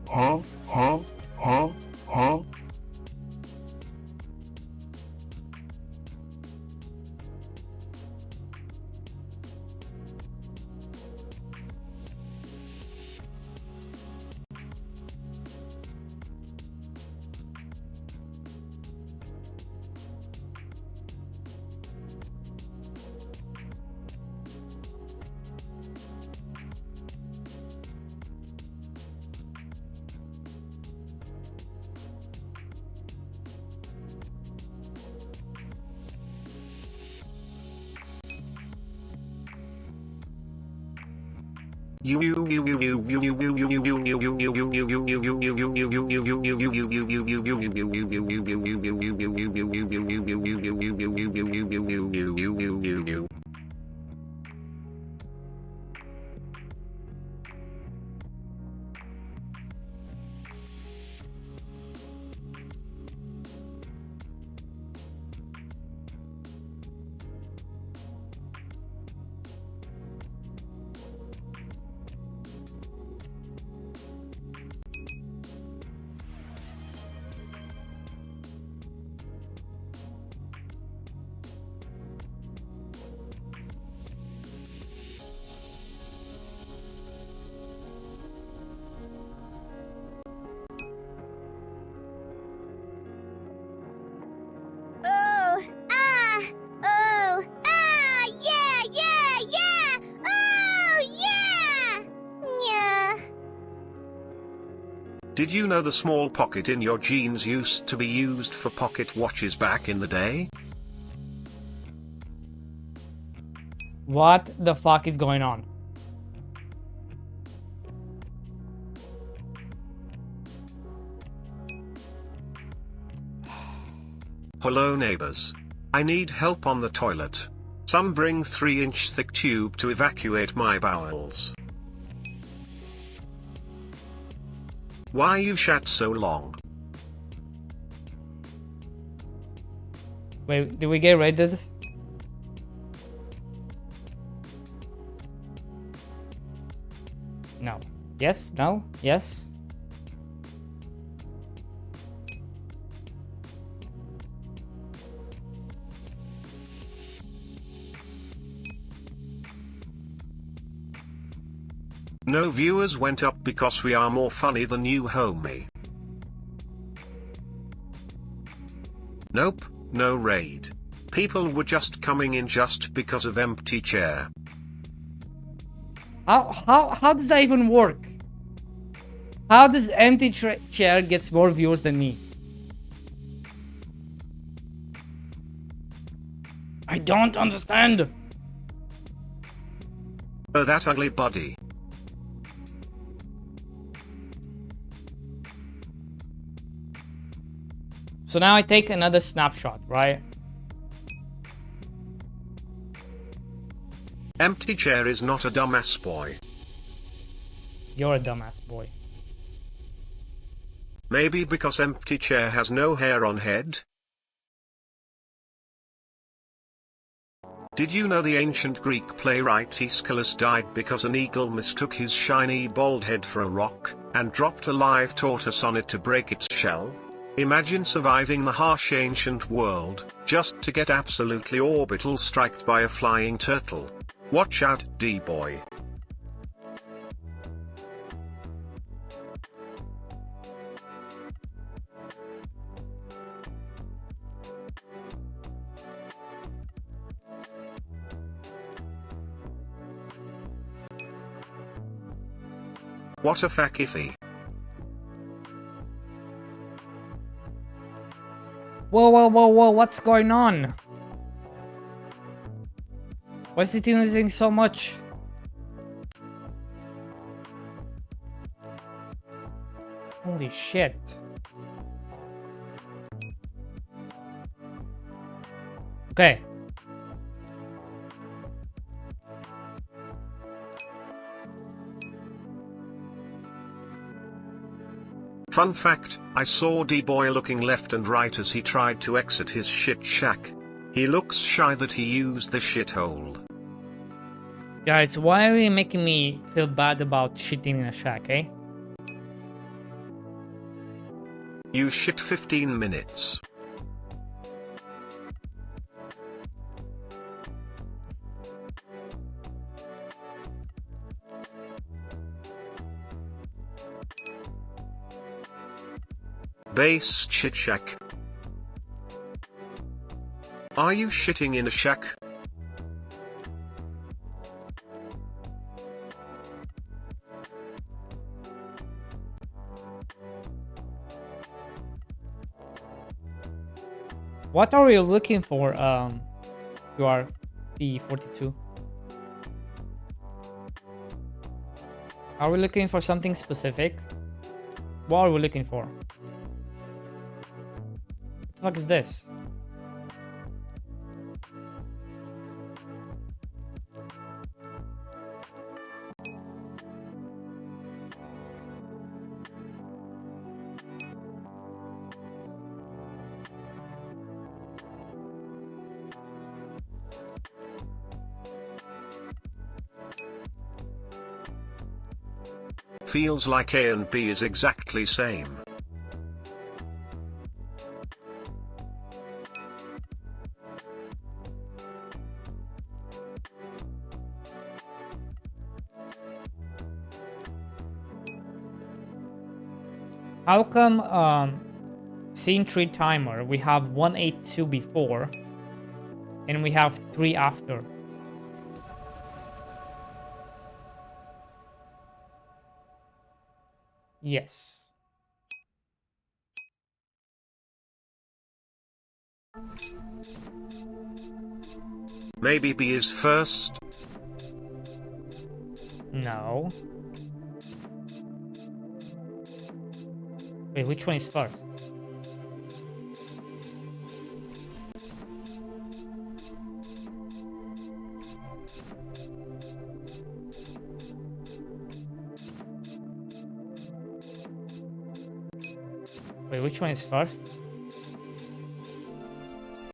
Huh? Huh? Huh? Huh? Did you know the small pocket in your jeans used to be used for pocket watches back in the day? What the fuck is going on? Hello neighbors. I need help on the toilet. Some bring 3-inch thick tube to evacuate my bowels. Why you shat so long? Wait, did we get raided? No. Yes? No? Yes? No, viewers went up because we are more funny than you, homie. Nope, no raid. People were just coming in just because of empty chair. How does that even work? How does empty chair gets more viewers than me? I don't understand. Oh, that ugly body. So now I take another snapshot, right? Empty chair is not a dumbass boy. You're a dumbass boy. Maybe because empty chair has no hair on head? Did you know the ancient Greek playwright Aeschylus died because an eagle mistook his shiny bald head for a rock, and dropped a live tortoise on it to break its shell? Imagine surviving the harsh ancient world, just to get absolutely orbital striked by a flying turtle. Watch out, D-boy. What a fakify. Whoa, what's going on? Why is it using so much? Holy shit. Okay. Fun fact, I saw D-boy looking left and right as he tried to exit his shit shack. He looks shy that he used the shithole. Guys, why are you making me feel bad about shitting in a shack, eh? You shit 15 minutes. Base shit shack. Are you shitting in a shack? What are we looking for, you are P42? Are we looking for something specific? What are we looking for? What the fuck is this? Feels like A and B is exactly same. How come scene 3 timer we have 182 before and we have 3 after? Yes. Maybe B is first? No. Wait, which one is first? Wait, which one is first?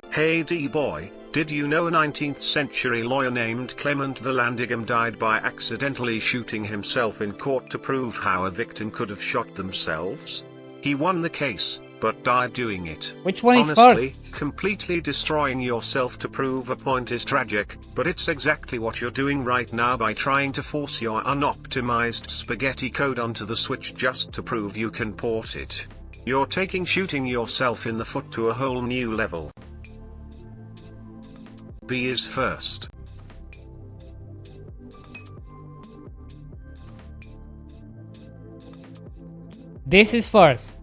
Hey D-boy, did you know a 19th century lawyer named Clement Vallandigham died by accidentally shooting himself in court to prove how a victim could have shot themselves? He won the case, but died doing it. Which one is Honestly, first? completely destroying yourself to prove a point is tragic, but it's exactly what you're doing right now by trying to force your unoptimized spaghetti code onto the Switch just to prove you can port it. You're taking shooting yourself in the foot to a whole new level. B is first. This is first.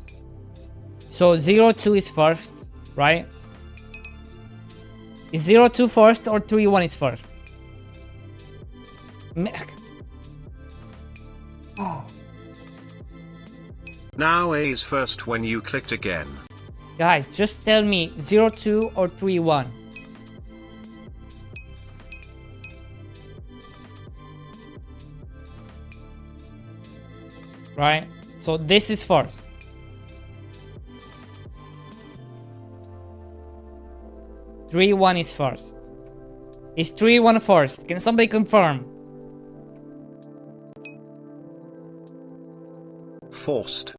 So 02 is first, right? Is 02 first or 31 is first? Now A is first when you clicked again. Guys, just tell me 02 or 31. Right? So this is first. Three one is first. Is 3-1 first? Can somebody confirm? Forced.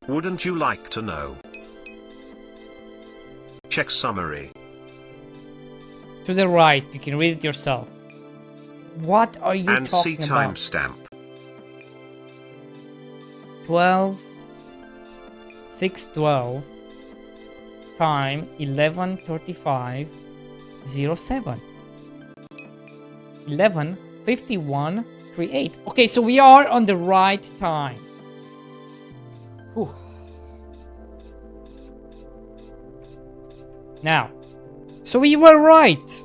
Wouldn't you like to know? Check summary. To the right, you can read it yourself. What are you and see talking about? timestamp. 12 612 time 11:35 07 11:51 38. Okay, so we are on the right time. Whew. Now, so we were right.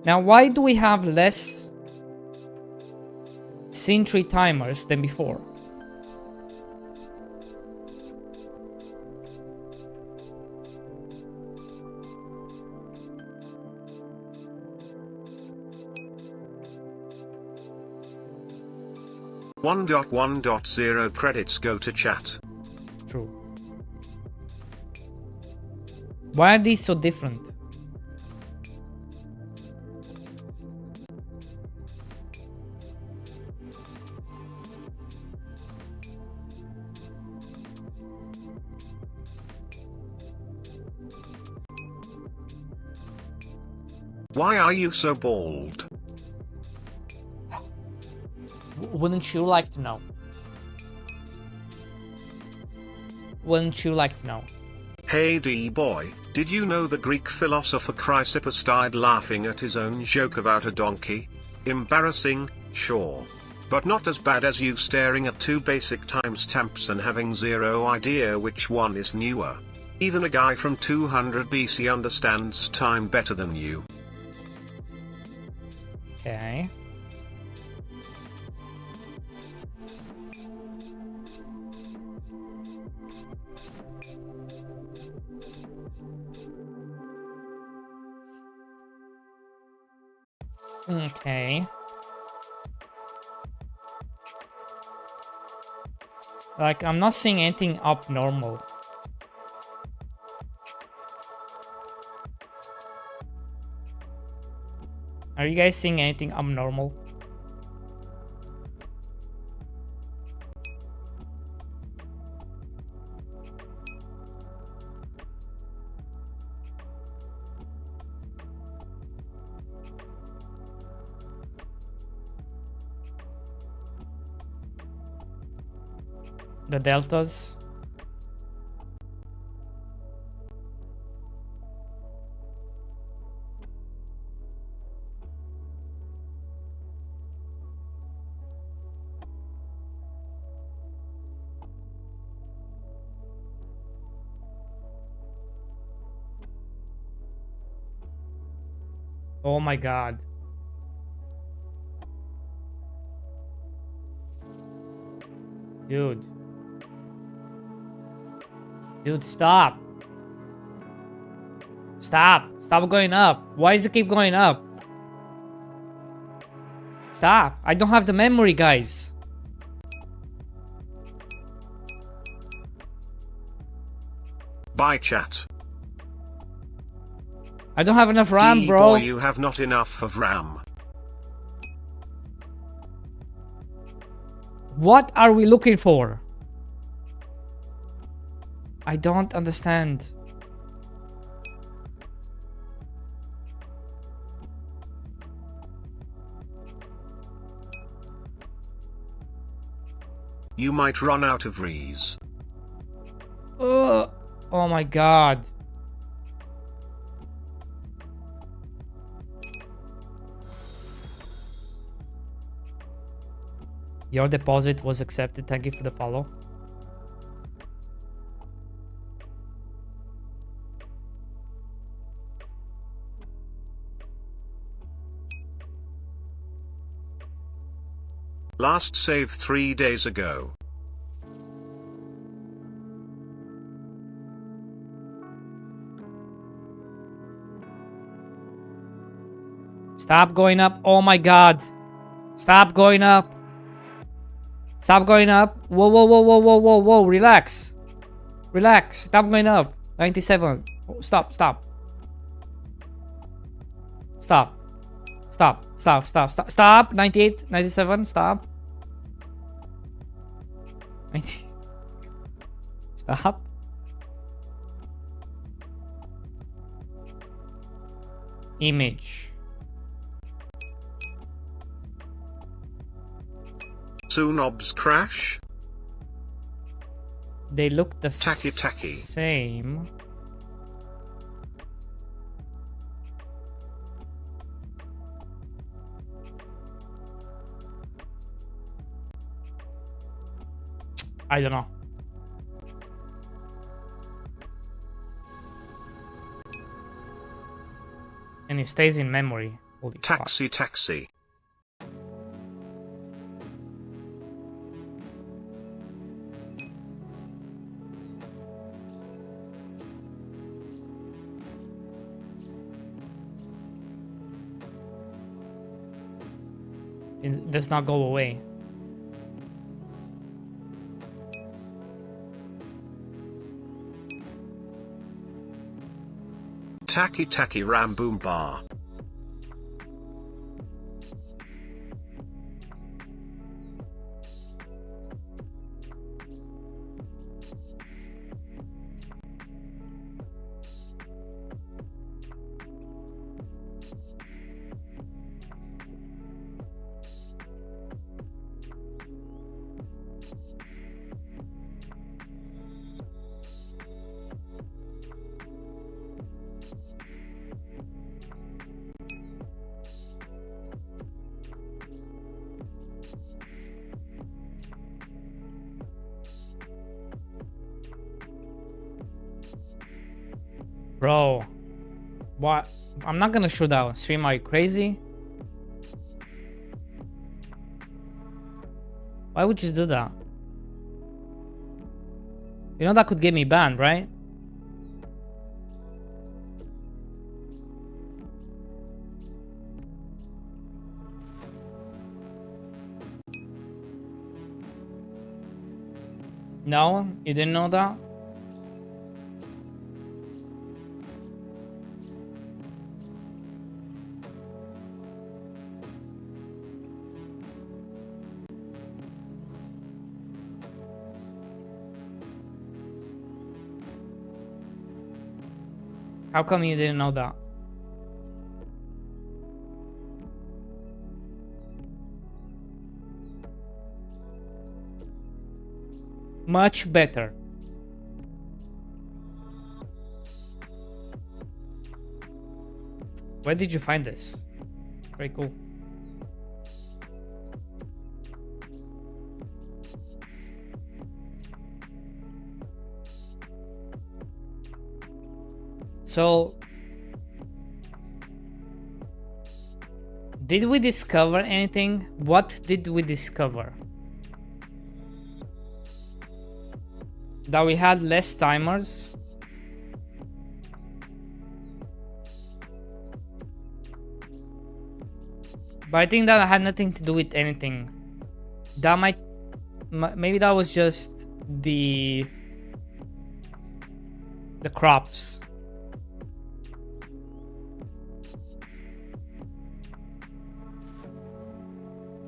Now, why do we have less scene tree timers than before? .1.1.0 credits go to chat. True. Why are these so different? Why are you so bald? Wouldn't you like to know? Wouldn't you like to know? Hey D-boy, did you know the Greek philosopher Chrysippus died laughing at his own joke about a donkey? Embarrassing, sure. But not as bad as you staring at two basic timestamps and having zero idea which one is newer. Even a guy from 200 BC understands time better than you. Okay. Okay. Like, I'm not seeing anything abnormal. Are you guys seeing anything abnormal? The deltas? Oh my god. Dude. Dude, stop. Stop. Stop going up. Why does it keep going up? Stop. I don't have the memory, guys. Bye chat. I don't have enough RAM, bro. D-boy, you have not enough of RAM. What are we looking for? I don't understand. You might run out of rees. Oh my god. Your deposit was accepted. Thank you for the follow. Last save 3 days ago. Stop going up. Oh my god. Stop going up. Stop going up. Whoa, whoa, whoa, whoa, whoa, whoa, whoa. Relax. Relax. Stop going up. 97. Stop, stop. Stop. Stop, stop, stop, stop, stop. 98, 97, stop. 90. Stop. Image. Soon obs crash. They look the Tacky. same. I don't know. And it stays in memory. Holy Taxi. It does not go away. Tacky ram boom bar. Bro. What? I'm not gonna shoot that on stream. Are you crazy? Why would you do that? You know that could get me banned, right? No? You didn't know that? How come you didn't know that? Much better. Where did you find this? Very cool. So, did we discover anything? What did we discover? That we had less timers? But I think that had nothing to do with anything. That maybe that was just the crops.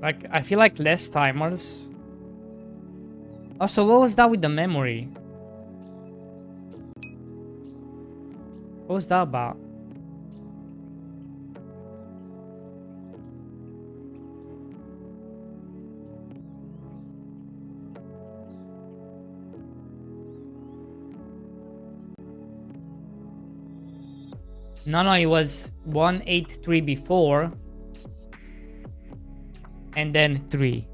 Like, I feel like less timers. Oh, so what was that with the memory? What was that about? No, it was 183 before. And then 3.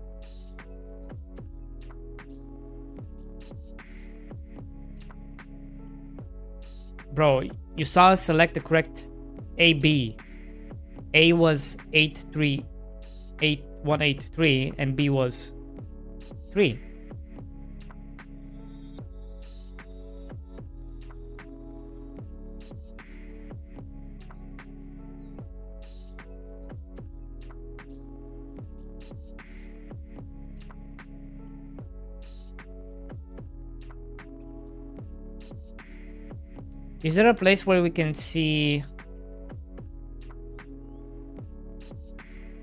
Bro, you saw us select the correct AB. A was 183 and B was 3. Is there a place where we can see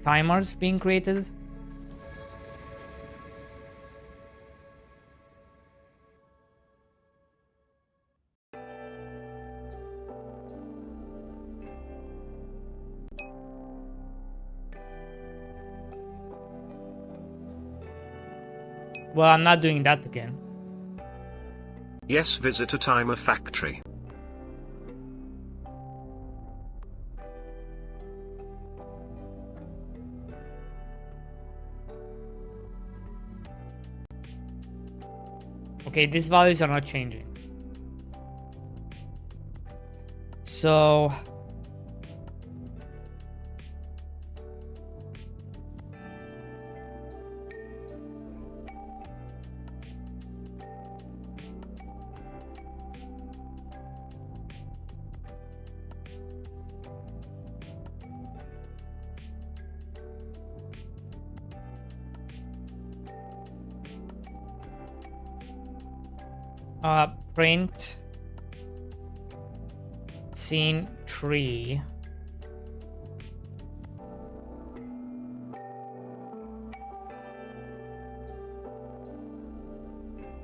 timers being created? Well, I'm not doing that again. Yes, visit a timer factory. Okay, these values are not changing. So print scene tree.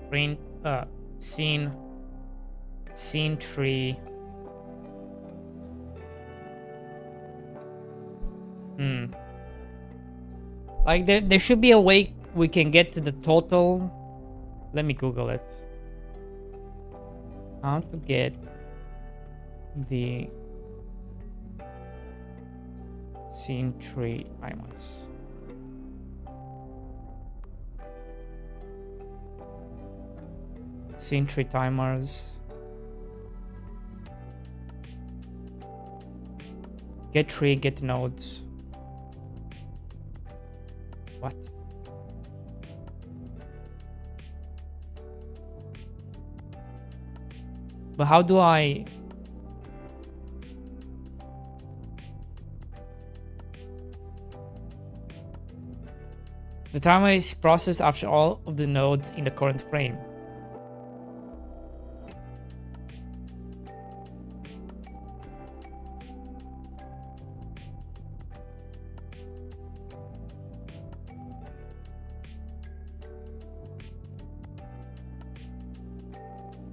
Print scene tree. Like there should be a way we can get to the total. Let me Google it. How to get the scene tree timers. Scene tree timers. Get tree, get nodes. What? But how do I... The timer is processed after all of the nodes in the current frame.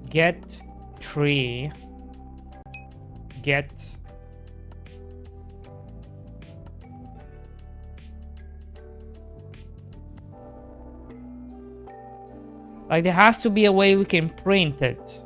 Get tree, get like there has to be a way we can print it.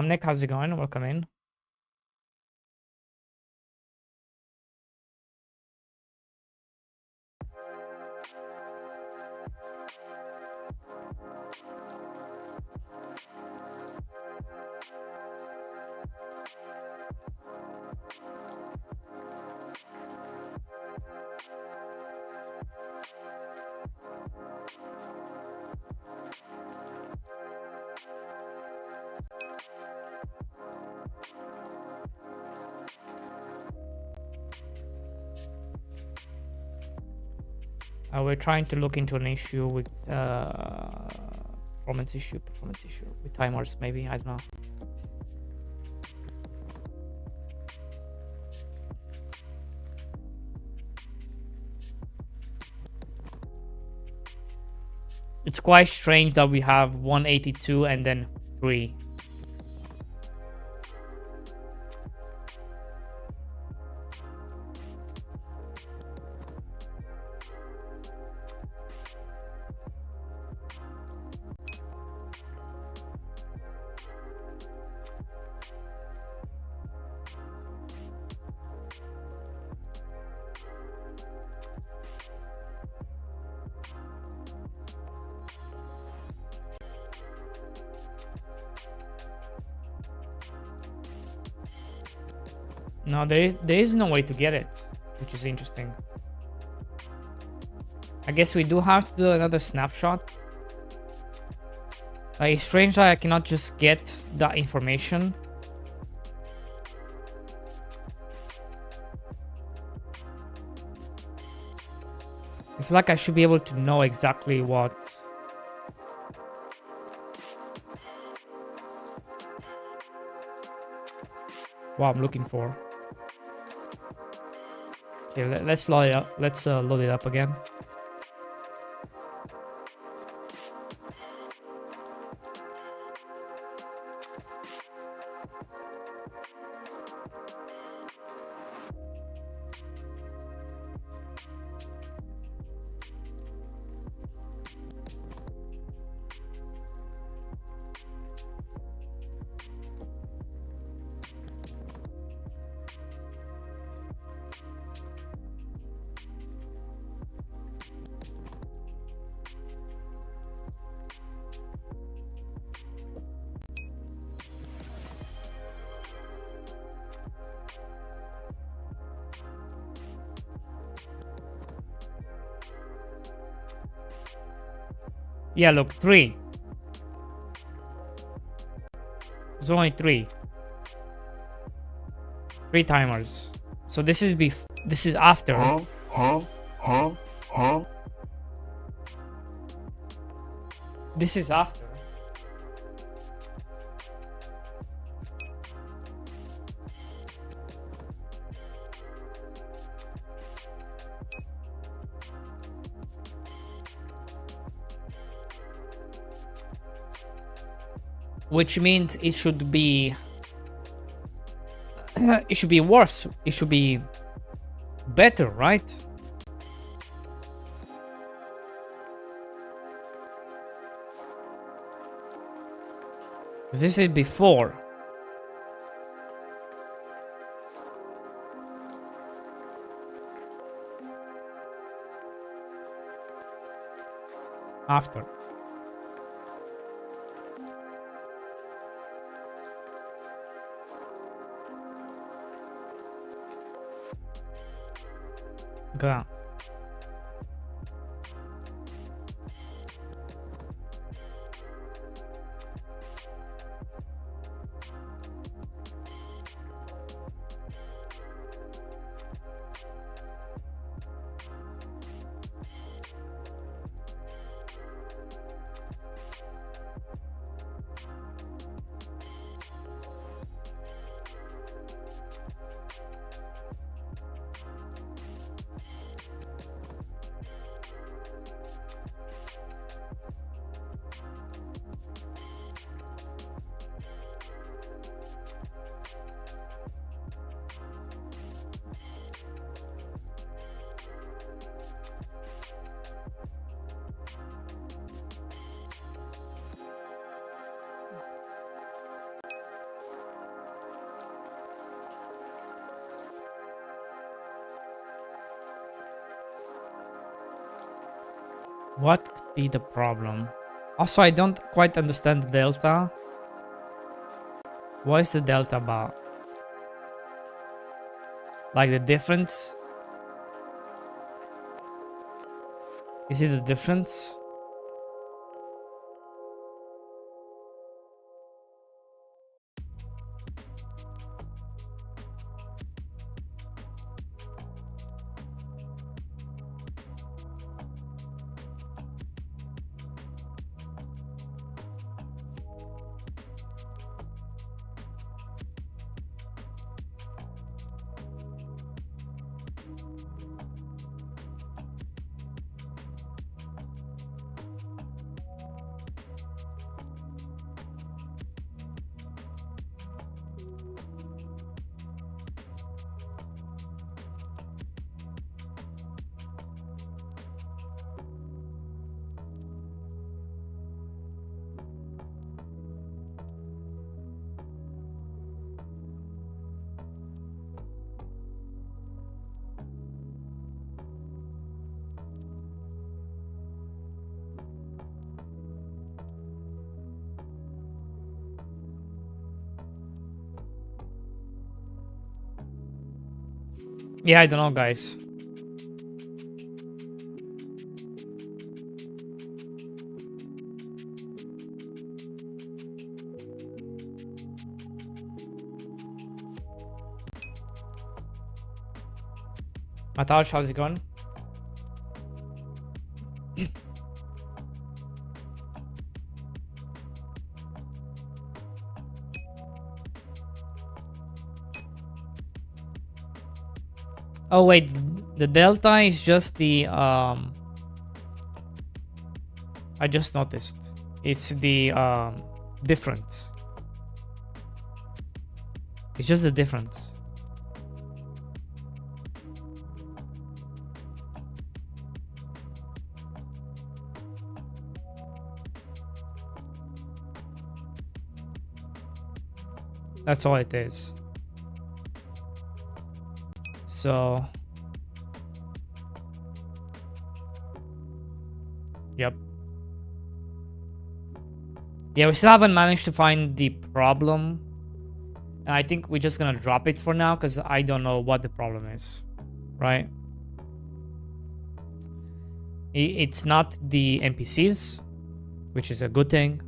Nick, how's it going? Welcome in. We're trying to look into an issue with performance issue with timers, maybe, I don't know. quite strange that we have 182 and then 3. No, there is no way to get it, which is interesting. I guess we do have to do another snapshot. Like, it's strange that I cannot just get that information. I feel like I should be able to know exactly what... I'm looking for. Okay, let's load it up. Let's load it up again. Yeah, look, 3. There's only 3. 3 timers. So this is this is after. This is after. Which means it should be it should be worse. It should be better, right? This is before. After. Go. What could be the problem? Also, I don't quite understand the delta. What is the delta about? Like the difference? Is it the difference? Yeah, I don't know, guys. Mataj, how's it going? Oh wait, the delta is just the I just noticed. It's the difference. It's just the difference. That's all it is. So, yep. Yeah, we still haven't managed to find the problem. And I think we're just gonna drop it for now because I don't know what the problem is. Right? It's not the NPCs, which is a good thing.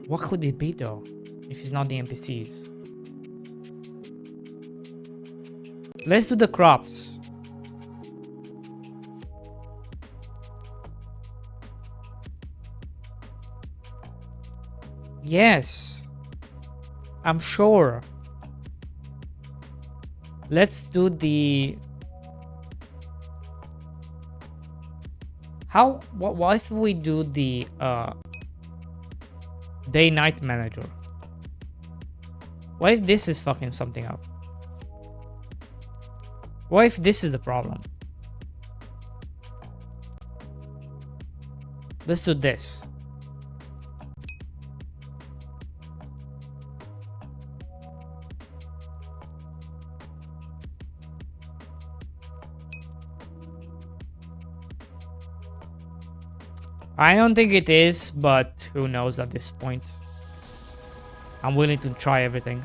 What could it be though, if it's not the NPCs? Let's do the crops. Yes, I'm sure. Let's do the... What if we do the day-night manager? What if this is fucking something up? What if this is the problem? Let's do this. I don't think it is, but who knows at this point. I'm willing to try everything.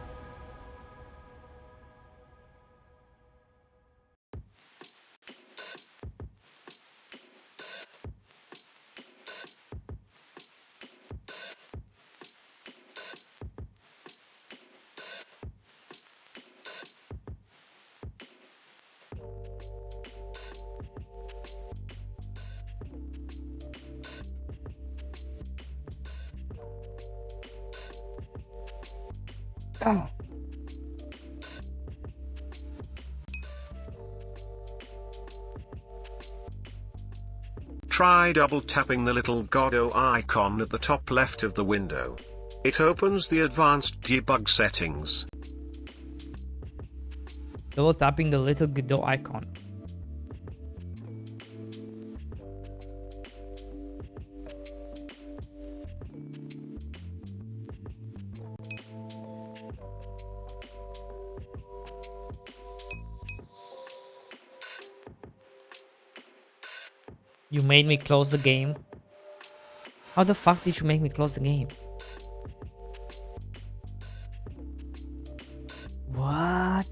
Oh. Try double tapping the little Godot icon at the top left of the window. It opens the advanced debug settings. Double tapping the little Godot icon. You made me close the game. How the fuck did you make me close the game? What?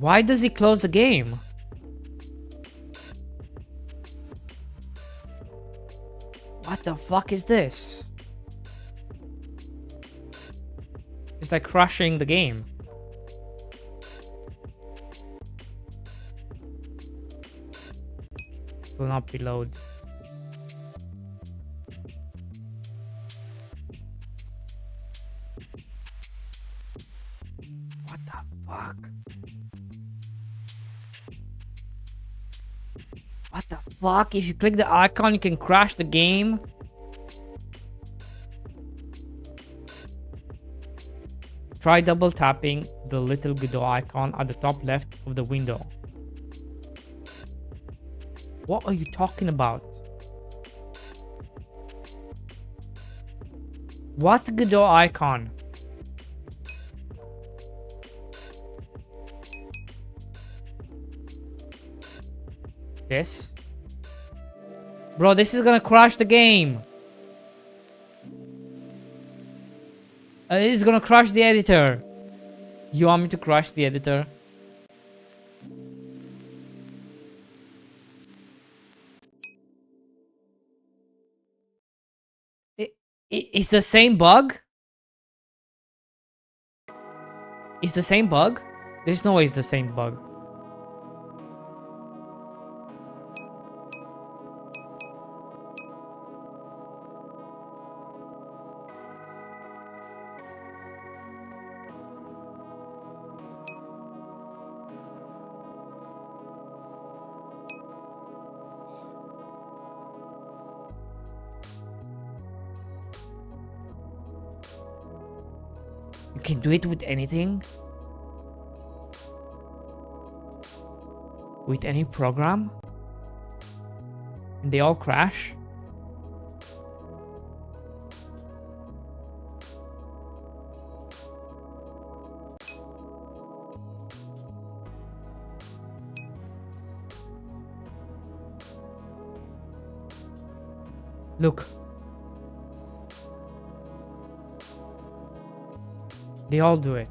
Why does he close the game? What the fuck is this? It's like crashing the game. Will not be load. What the fuck? What the fuck? If you click the icon, you can crash the game? Try double tapping the little Godot icon at the top left of the window. What are you talking about? What Godot icon? This? Bro, this is gonna crash the game. This is gonna crash the editor. You want me to crash the editor? It's the same bug? It's the same bug? There's no way it's the same bug. You can do it with anything? With any program? And they all crash? Look. They all do it.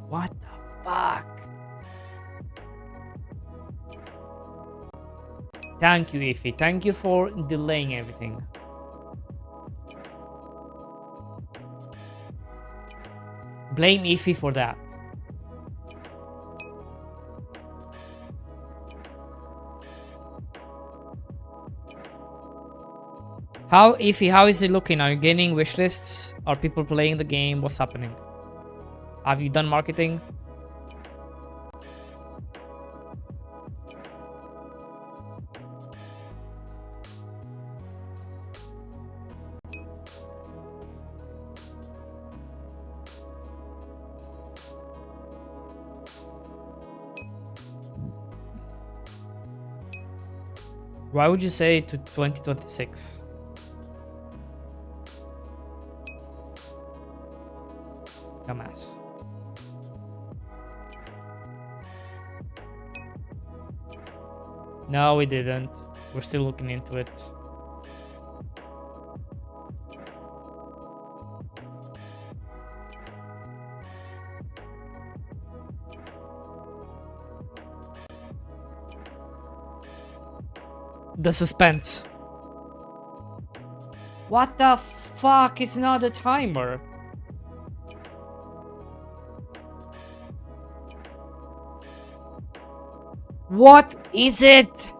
What the fuck? Thank you, Ify. Thank you for delaying everything. Blame Ify for that. How, Ify, how is it looking? Are you getting wish lists? Are people playing the game? What's happening? Have you done marketing? Why would you say to 2026? Dumbass. No, we didn't. We're still looking into it. The suspense. What the fuck? It's not a timer. What is it?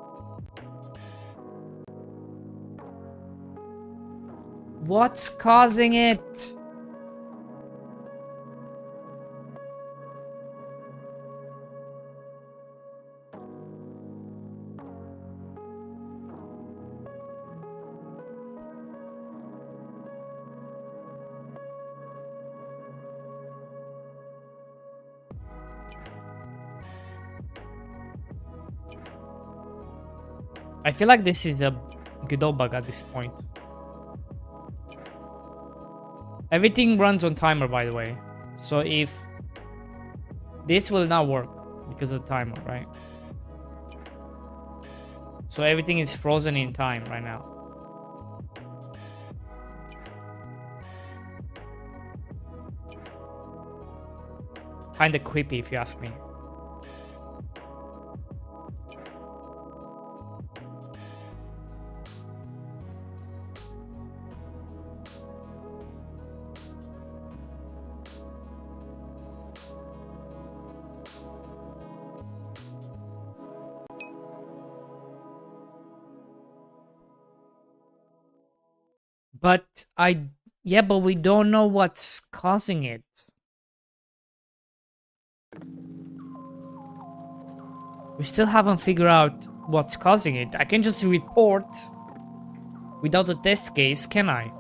What's causing it? I feel like this is a godot bug at this point. Everything runs on timer, by the way. So if this will not work because of the timer, right? So everything is frozen in time right now. Kinda creepy if you ask me. But yeah, but we don't know what's causing it. We still haven't figured out what's causing it. I can just report without a test case, can I?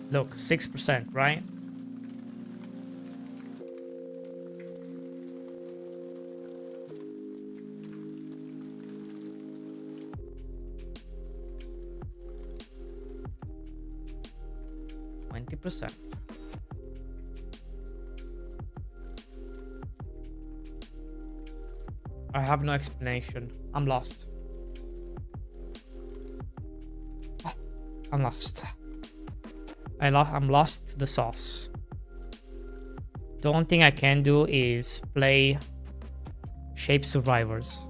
Look, 6%, right? %. I have no explanation. I'm lost. I'm lost. I'm lost to the sauce. The only thing I can do is play Shape Survivors.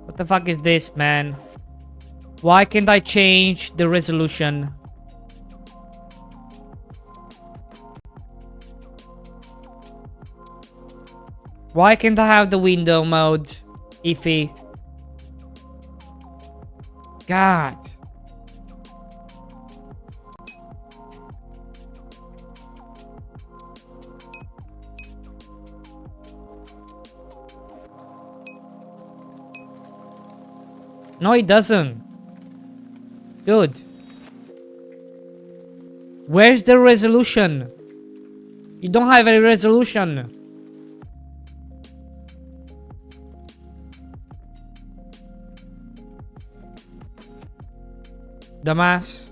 What the fuck is this, man? Why can't I change the resolution? Why can't I have the window mode? Iffy. God. No, it doesn't. Dude. Where's the resolution? You don't have any resolution. Dumbass.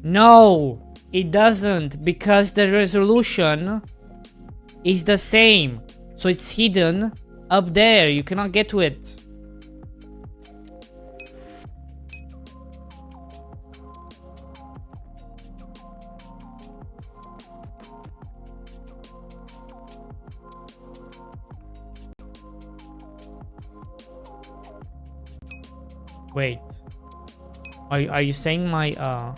No, it doesn't, because the resolution is the same. So it's hidden up there. You cannot get to it. Wait. Are you saying my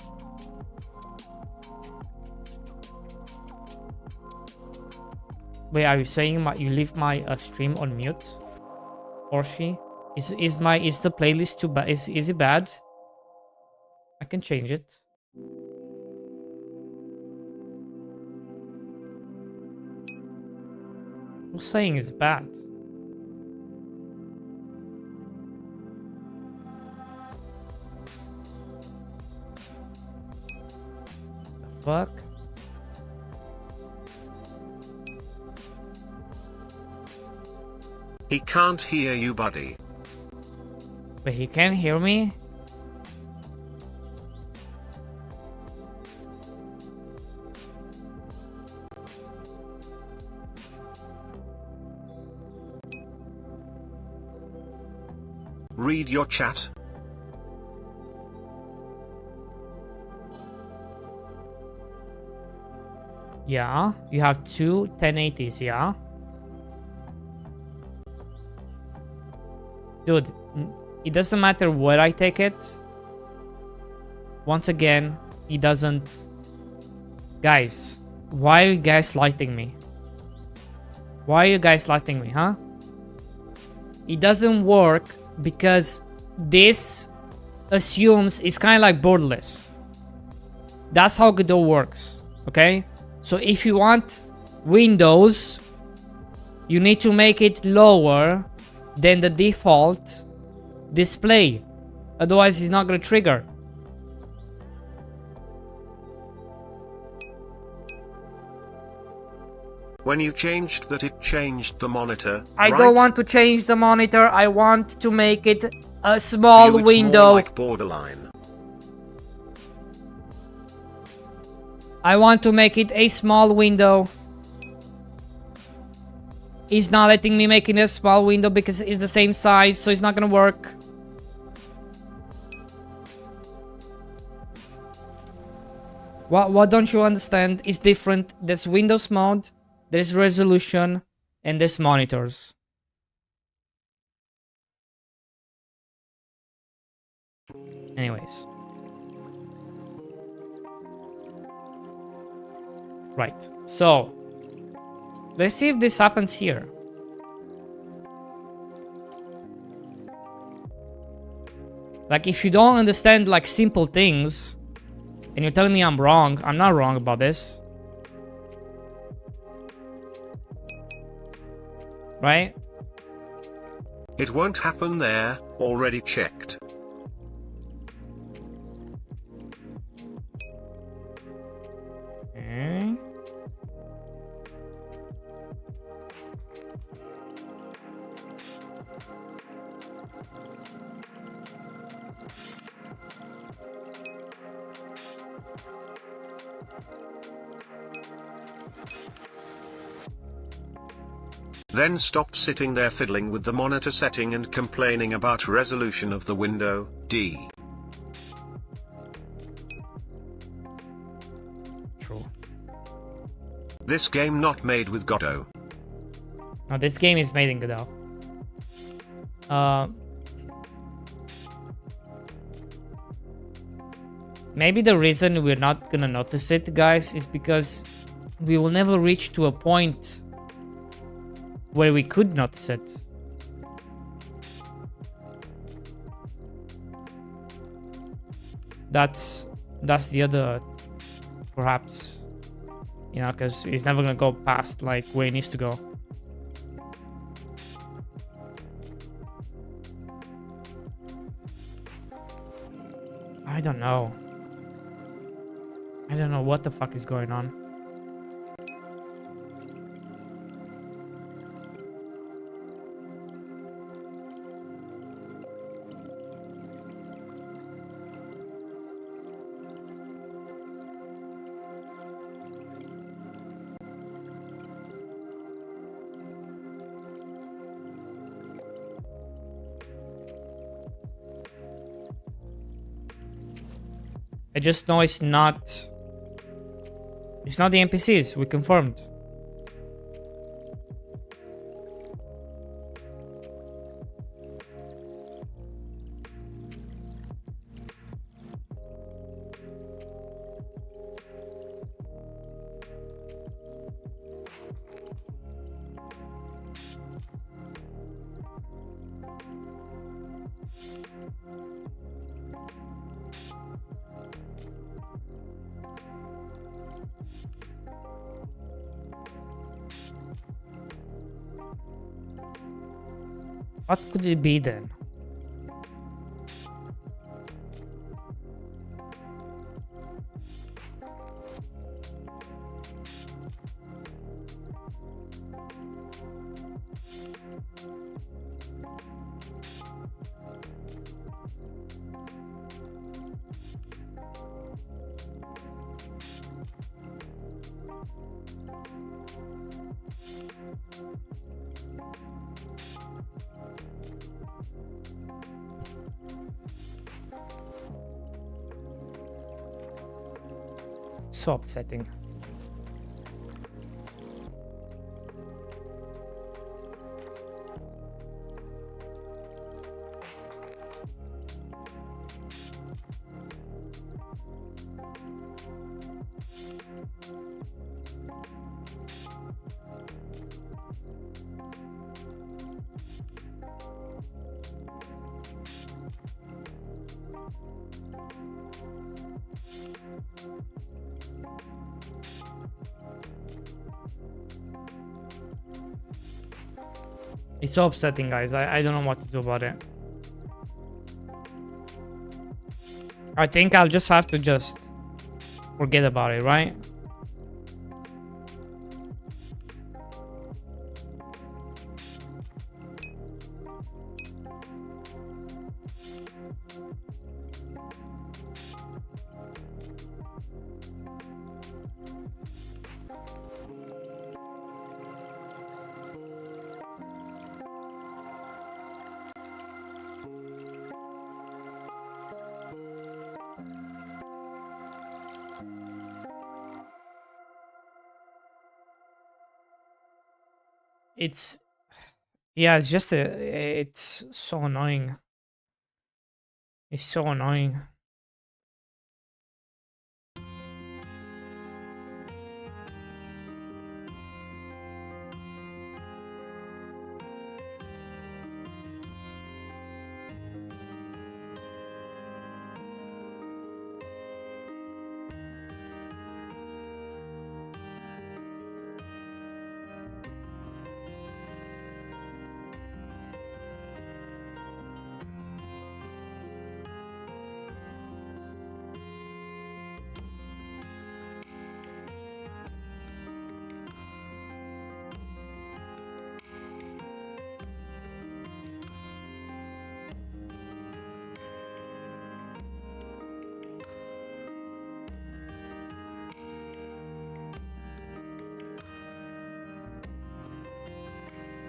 Wait, are you saying you leave my stream on mute? Or she? Is the playlist too bad? Is it bad? I can change it. Who's saying it's bad? The fuck? He can't hear you, buddy. But he can hear me? Read your chat. Yeah, you have two 1080s, yeah? Dude, it doesn't matter where I take it. Once again, it doesn't... Guys, why are you guys lighting me? Why are you guys letting me, huh? It doesn't work because this assumes it's kind of like borderless. That's how Godot works, okay? So if you want windows, you need to make it lower than the default display. Otherwise, it's not going to trigger. When you changed that, it changed the monitor. I right? don't want to change the monitor. I want to make it a small For you, it's window. more like borderline. I want to make it a small window. He's not letting me make it a small window because it's the same size, so it's not gonna work. What don't you understand? It's different. There's Windows mode, there's resolution, and there's monitors. Anyways. Right, so let's see if this happens here. Like, if you don't understand like simple things and you're telling me I'm wrong, I'm not wrong about this. Right? It won't happen there, already checked. Okay. Then stop sitting there fiddling with the monitor setting and complaining about resolution of the window, D. True. This game not made with Godot. No, this game is made in Godot. Maybe the reason we're not gonna notice it, guys, is because we will never reach to a point where we could notice it. That's the other, perhaps, you know, because it's never gonna go past like where it needs to go. I don't know. I don't know what the fuck is going on. I just know it's not the NPCs, we confirmed. What could it be then? So upsetting. It's so upsetting, guys. I don't know what to do about it. I think I'll just have to just forget about it, right? It's yeah, it's just it's so annoying. It's so annoying.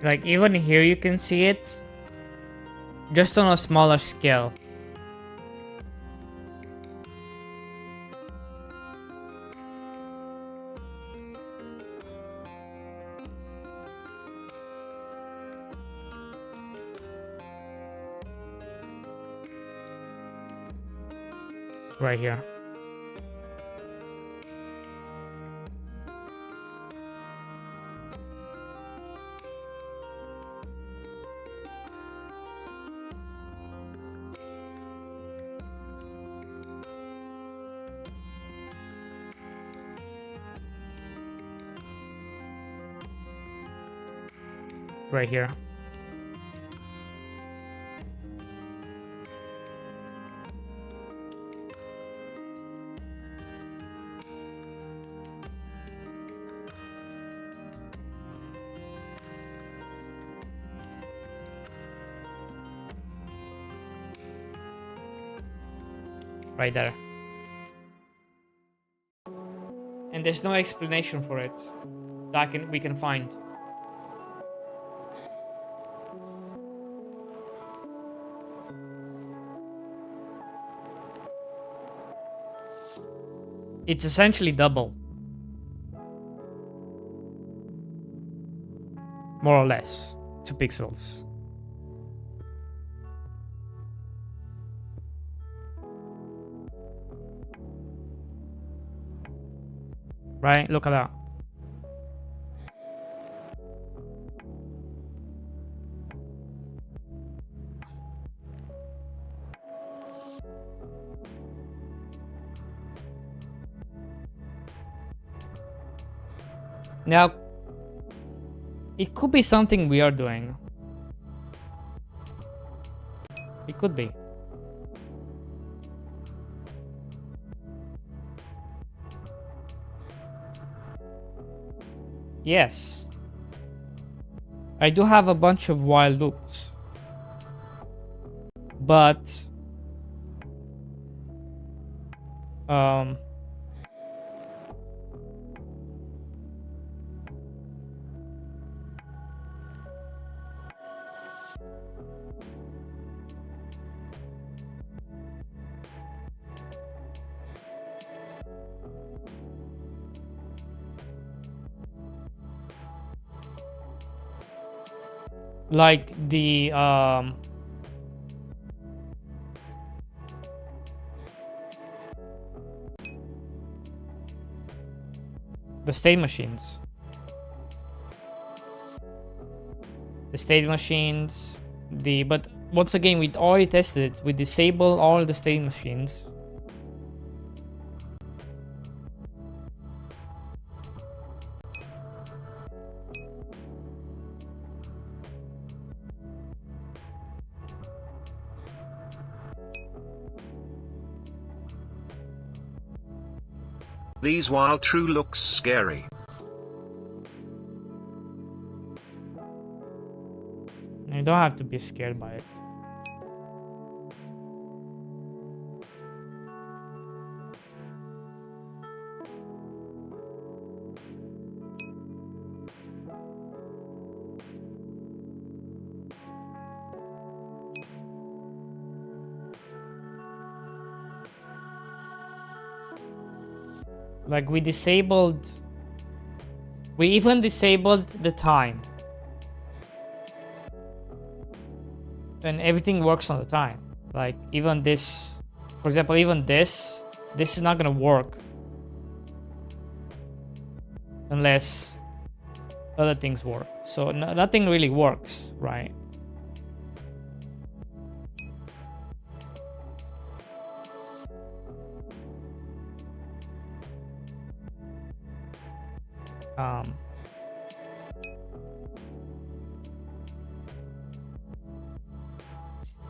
Like even here you can see it, just on a smaller scale. Right here. Right here. Right there. And there's no explanation for it that we can find. It's essentially double. More or less. 2 pixels. Right? Look at that. Now, it could be something we are doing. It could be. Yes. I do have a bunch of while loops. But like the state machines. The state machines, but once again, we already tested it. We disable all the state machines. These while true looks scary. You don't have to be scared by it. Like we even disabled the time. And everything works on the time. Like even this, for example, even this is not gonna work unless other things work. So nothing really works, right?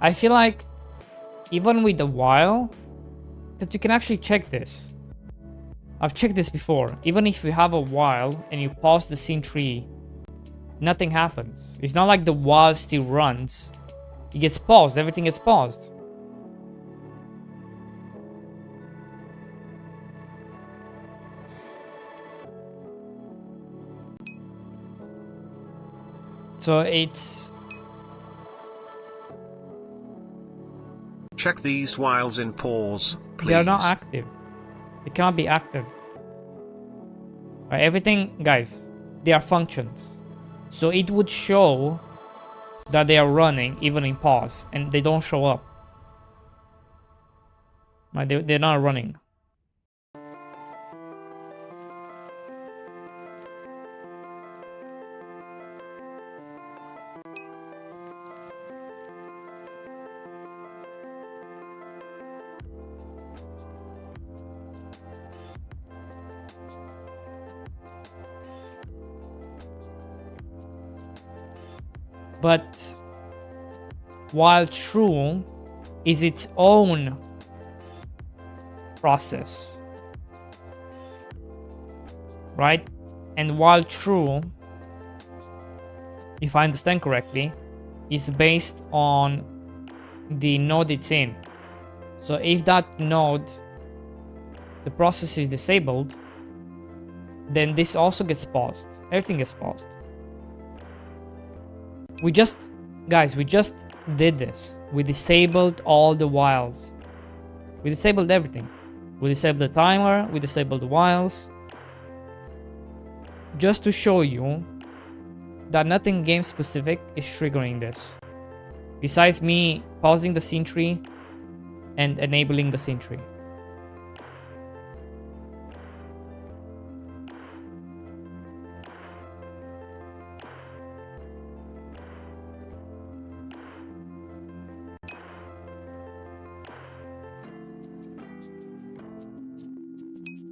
I feel like even with the while, because you can actually check this. I've checked this before. Even if you have a while and you pause the scene tree, nothing happens. It's not like the while still runs. It gets paused. Everything gets paused. So it's... Check these whiles in pause, please. They are not active. They cannot be active. Right, everything, guys, they are functions. So it would show that they are running even in pause, and they don't show up. Right, they're not running. But while true is its own process, right? And while true, if I understand correctly, is based on the node it's in. So if that node, the process is disabled, then this also gets paused. Everything gets paused. We just did this. We disabled all the whiles. We disabled everything. We disabled the timer, we disabled the whiles. Just to show you that nothing game specific is triggering this. Besides me pausing the scene tree and enabling the scene tree.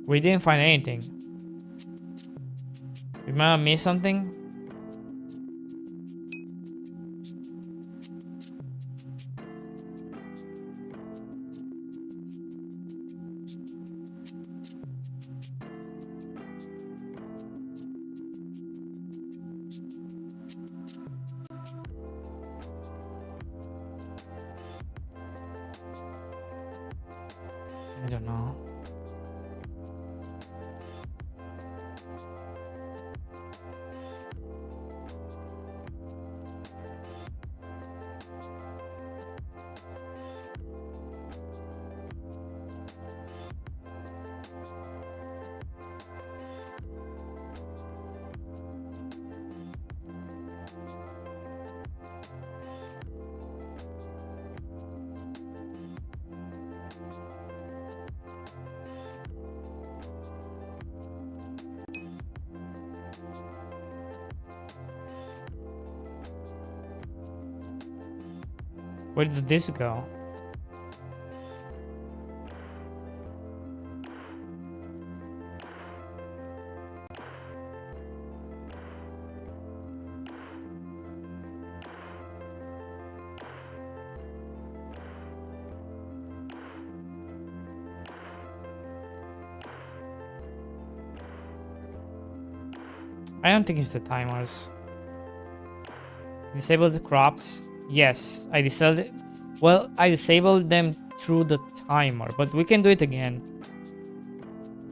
We didn't find anything. We might have missed something. I don't know. Where did this go? I don't think it's the timers. Disable the crops. Yes, I disabled it. Well, I disabled them through the timer, but we can do it again.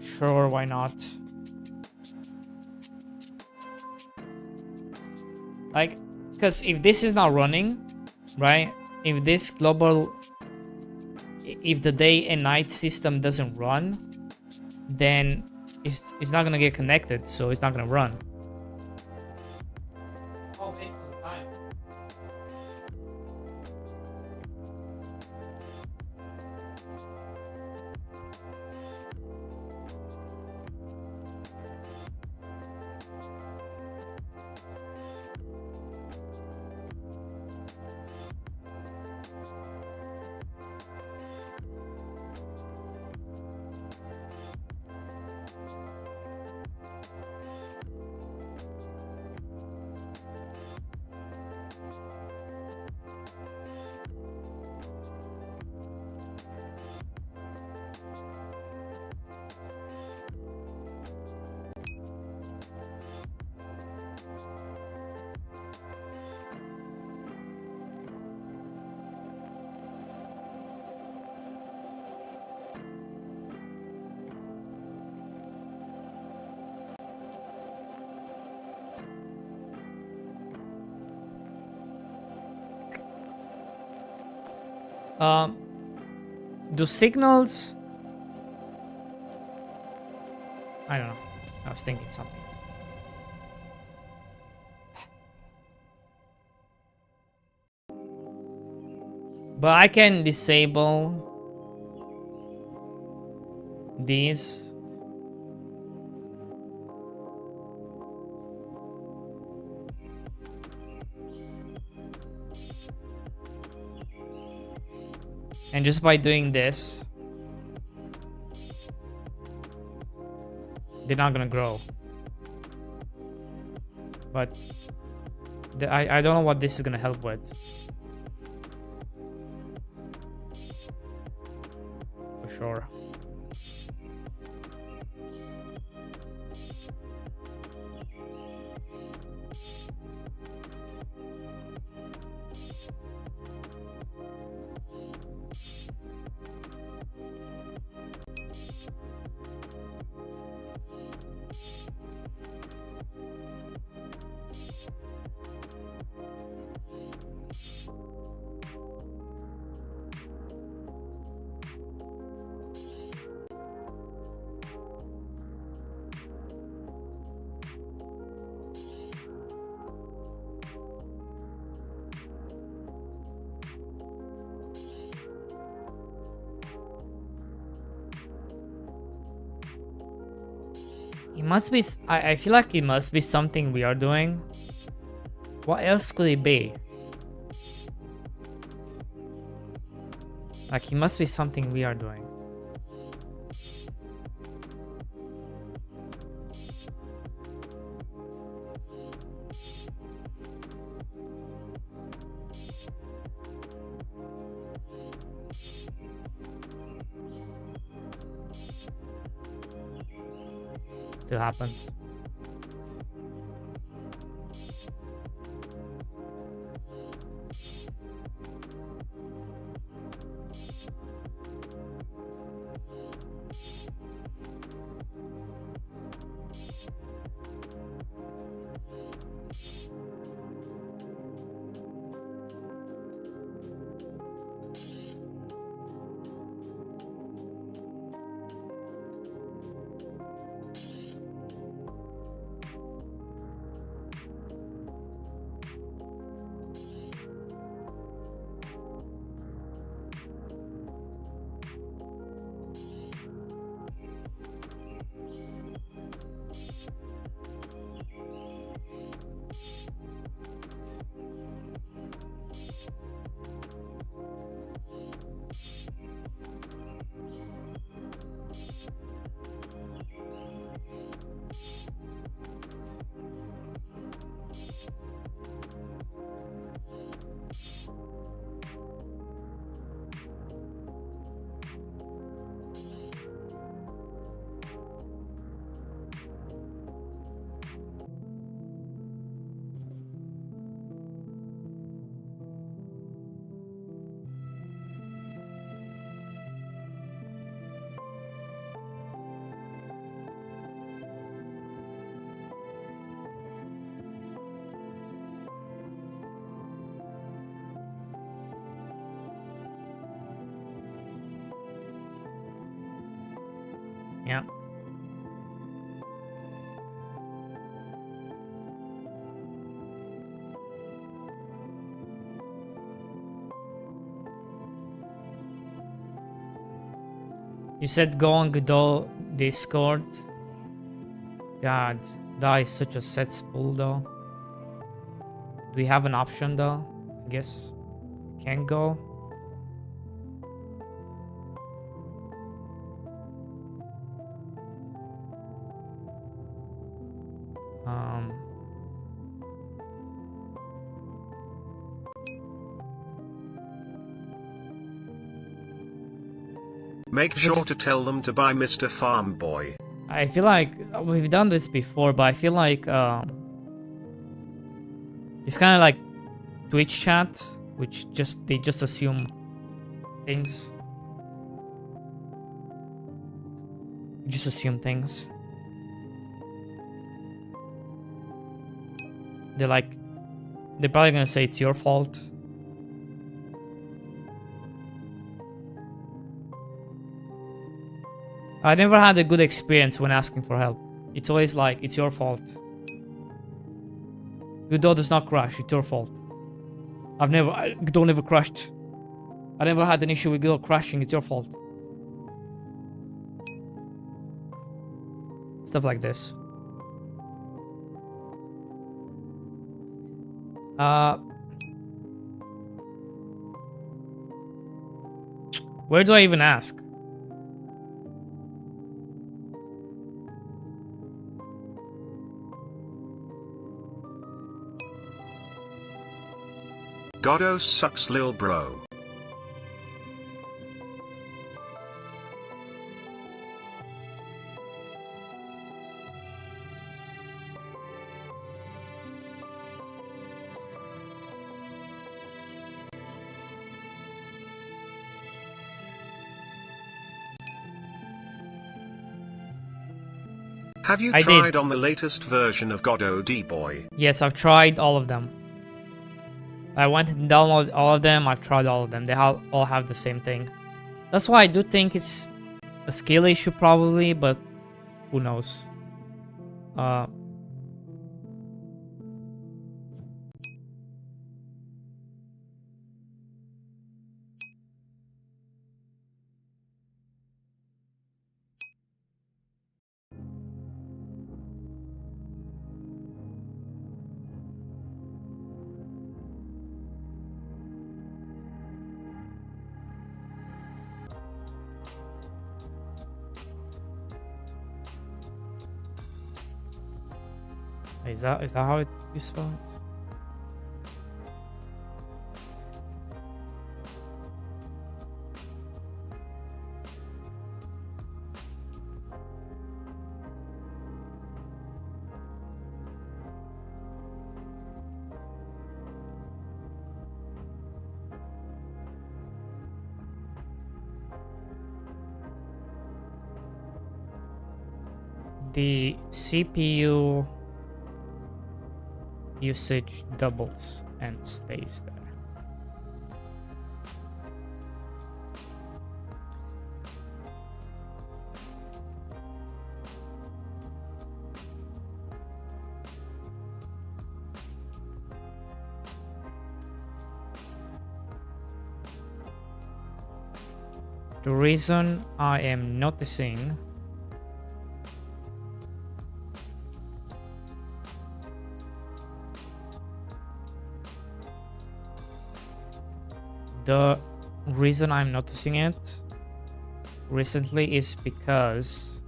Sure, why not? Like, because if this is not running, right? If this global, if the day and night system doesn't run, then it's not gonna get connected, so it's not gonna run. Oh, thanks for the time. Do signals? I don't know. I was thinking something. But I can disable these. And just by doing this, they're not gonna grow. But I don't know what this is gonna help with. For sure. It must be, I feel like it must be something we are doing. What else could it be? Like, it must be something we are doing. Still happens. Yeah. You said go on Godot Discord. God, that is such a set spool though. Do we have an option though? I guess we can go. Make sure to tell them to buy Mr. Farm Boy. I feel like we've done this before, but I feel like it's kind of like Twitch chat, which they just assume things. Just assume things. They're probably gonna say it's your fault. I never had a good experience when asking for help. It's always like, it's your fault. Godot does not crash, it's your fault. Godot never crashed. I never had an issue with Godot crashing, it's your fault. Stuff like this. Where do I even ask? Godot sucks lil bro. Have you tried on the latest version of Godot D-Boy? Yes, I've tried all of them. I went and downloaded all of them. I've tried all of them. They all have the same thing. That's why I do think it's a skill issue probably, but who knows. Is that how you spell it? The CPU usage doubles and stays there. The reason I am noticing I'm noticing it recently is because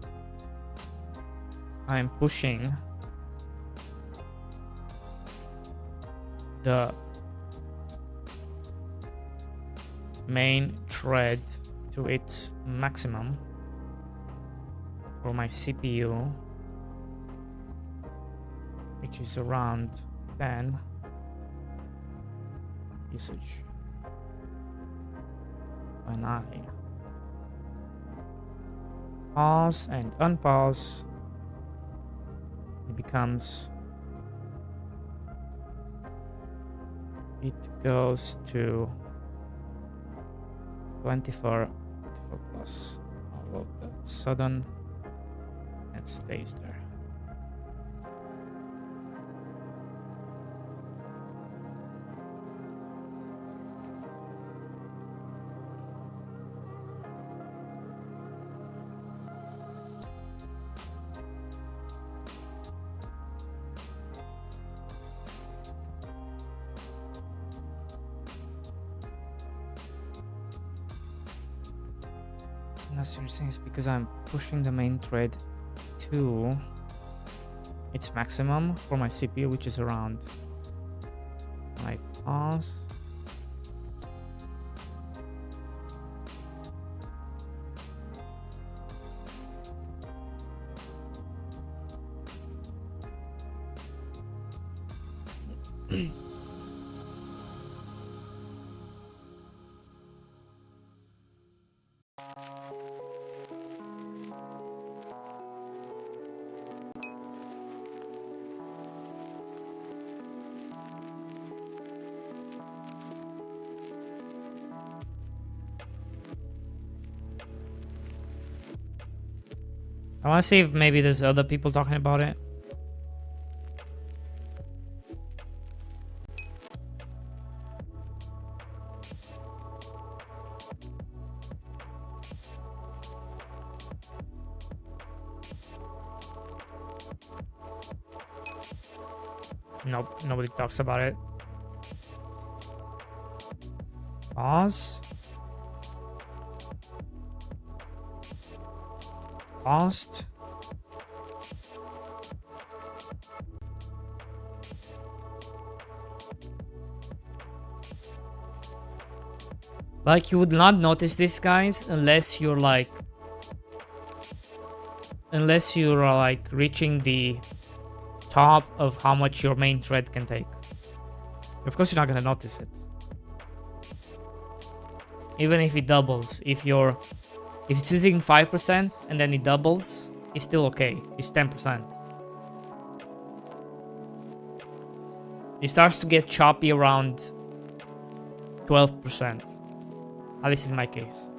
I'm pushing the main thread to its maximum for my CPU, which is around 10 usage. When I pause and unpause, it goes to 24 plus. All of that sudden it stays there. No, seriously, it's because I'm pushing the main thread to its maximum for my CPU, which is around. I pause. I want to see if maybe there's other people talking about it. Nope, nobody talks about it. Pause. Paused. Like, you would not notice this, guys, unless you're like reaching the top of how much your main thread can take. Of course you're not gonna notice it. Even if it doubles, if it's using 5% and then it doubles, it's still okay. It's 10%. It starts to get choppy around 12%. At least in my case.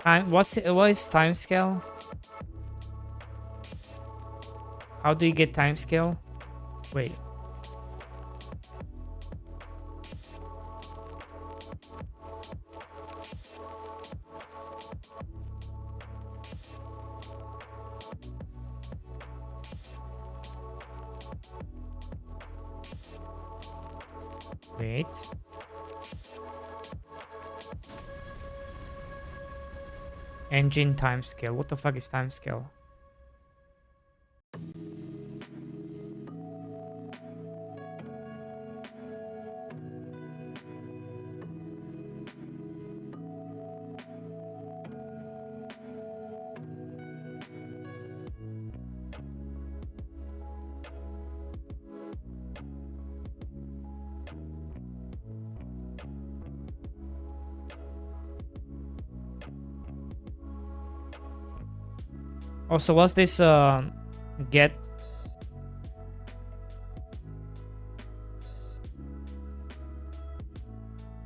What is time scale? How do you get time scale? Wait. Wait. Engine timescale. What the fuck is timescale? Also, what's this get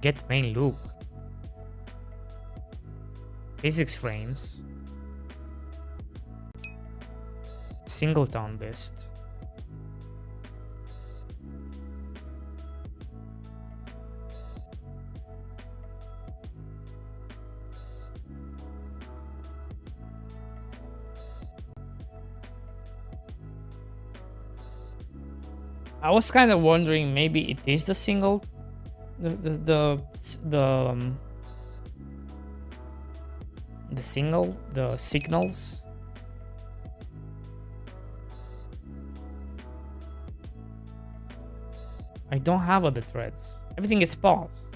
Get main loop. Physics frames. Singleton list. I was kind of wondering maybe it is the single, the signals. I don't have other threads. Everything is paused.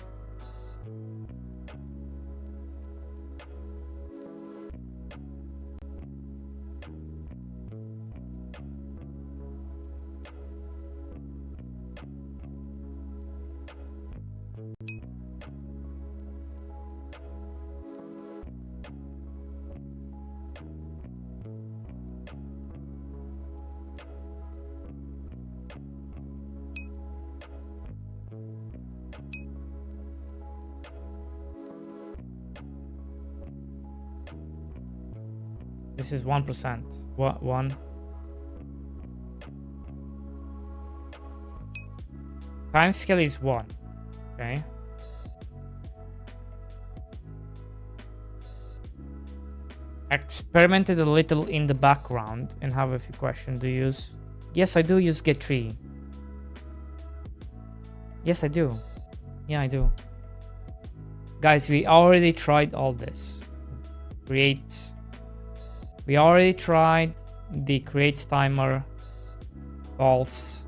This is 1%. What one? Time scale is 1. Okay. Experimented a little in the background and have a few questions. Do you use? Yes, I do use get tree. Yes, I do. Yeah, I do. Guys, we already tried all this. We already tried the create timer false.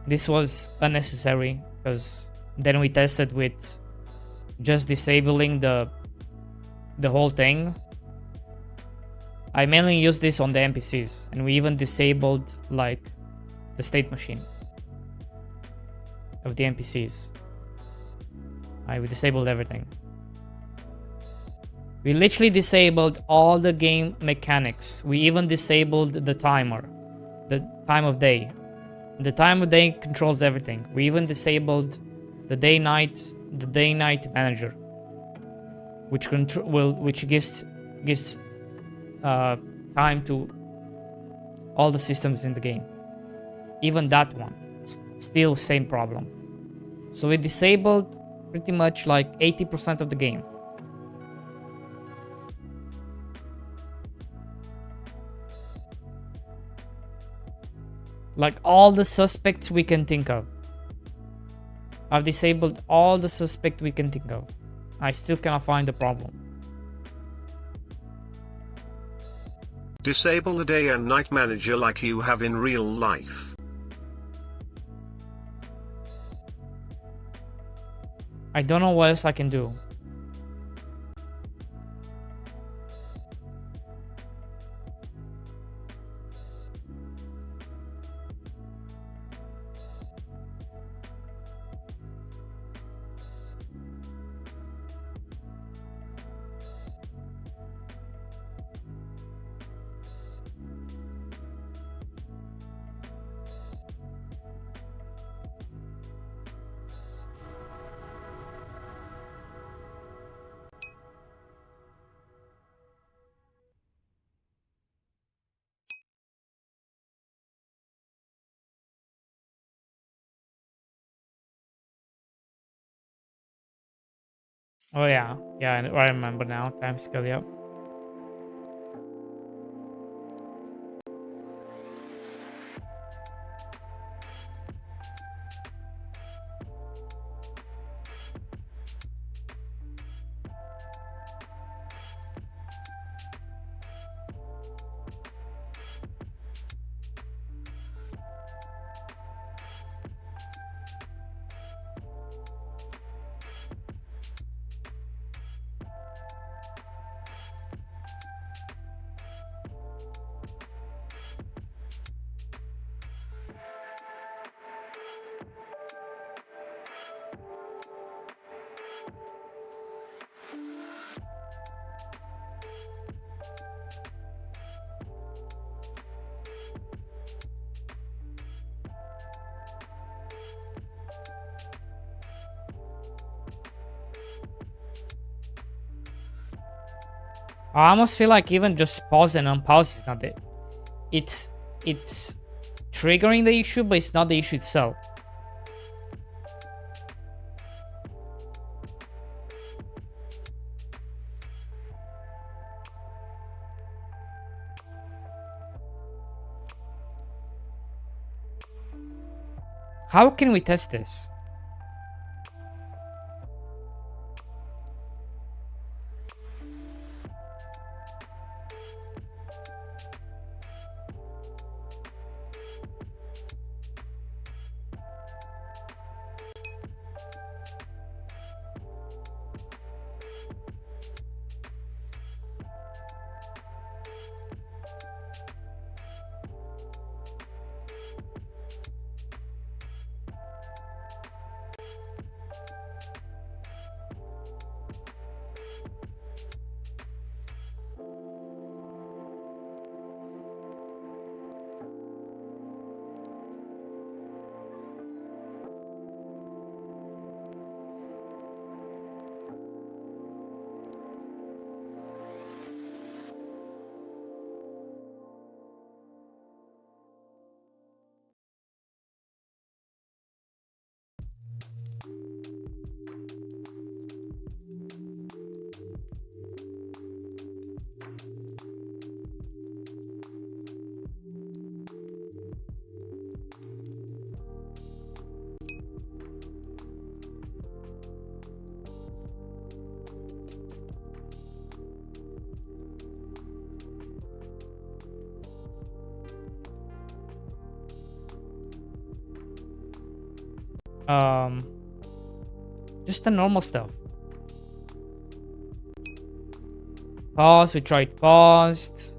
This was unnecessary because then we tested with just disabling the whole thing. I mainly use this on the NPCs, and we even disabled like the state machine of the NPCs. We disabled everything. We literally disabled all the game mechanics. We even disabled the timer, the time of day. The time of day controls everything. We even disabled the day-night manager, which gives time to all the systems in the game. Even that one, still same problem. So we disabled pretty much like 80% of the game. Like all the suspects we can think of. I've disabled all the suspects we can think of. I still cannot find the problem. Disable the day and night manager like you have in real life. I don't know what else I can do. Oh yeah, I remember now. Time scale, yep. I almost feel like even just pause and unpause is not it. It's triggering the issue, but it's not the issue itself. How can we test this? Just the normal stuff. Pause, we tried paused.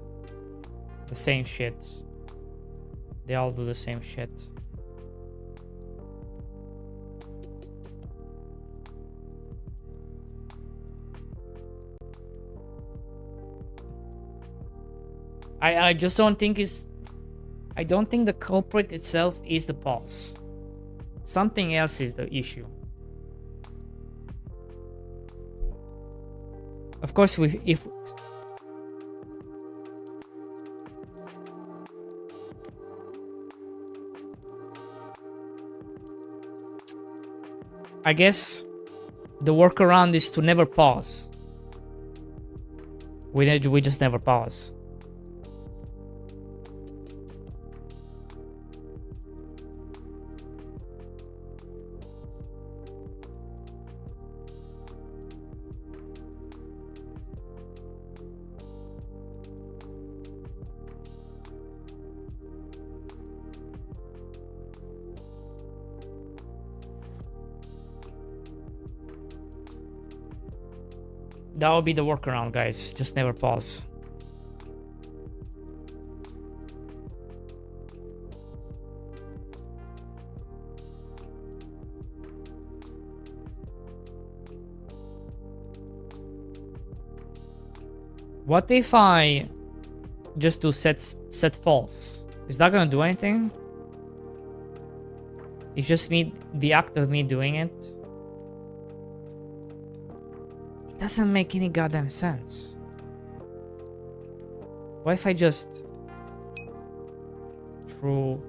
The same shit. They all do the same shit. I just don't think I don't think the culprit itself is the pause. Something else is the issue. Of course, if I guess the workaround is to never pause. We just never pause. That would be the workaround, guys. Just never pause. What if I just do set false? Is that gonna do anything? It's just me, the act of me doing it. It doesn't make any goddamn sense. What if I just true?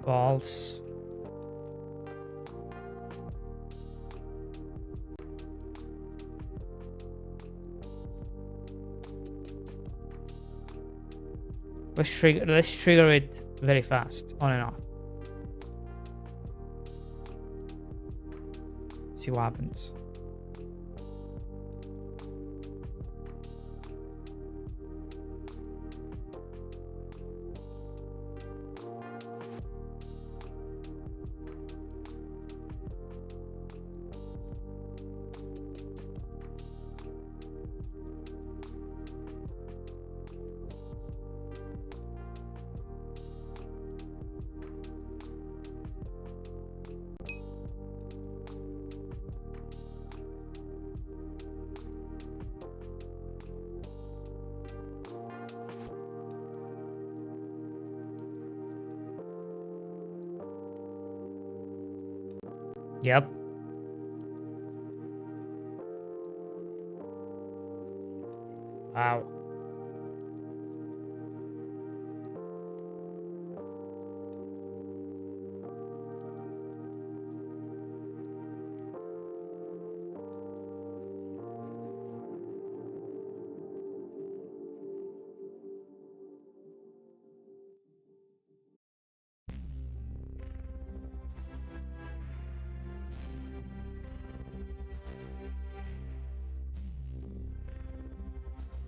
False. Let's trigger it very fast, on and off. See what happens. Yep. Wow.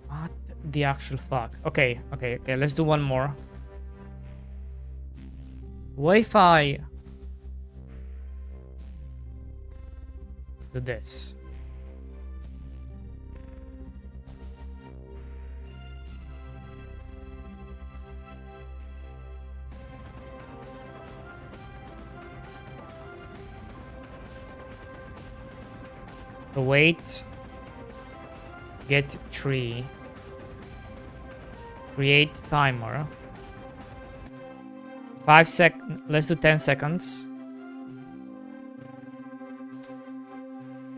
What the actual fuck? Okay, let's do one more. Wi-Fi. Do this. Wait. Get tree. Create timer. 5 seconds. Let's do 10 seconds.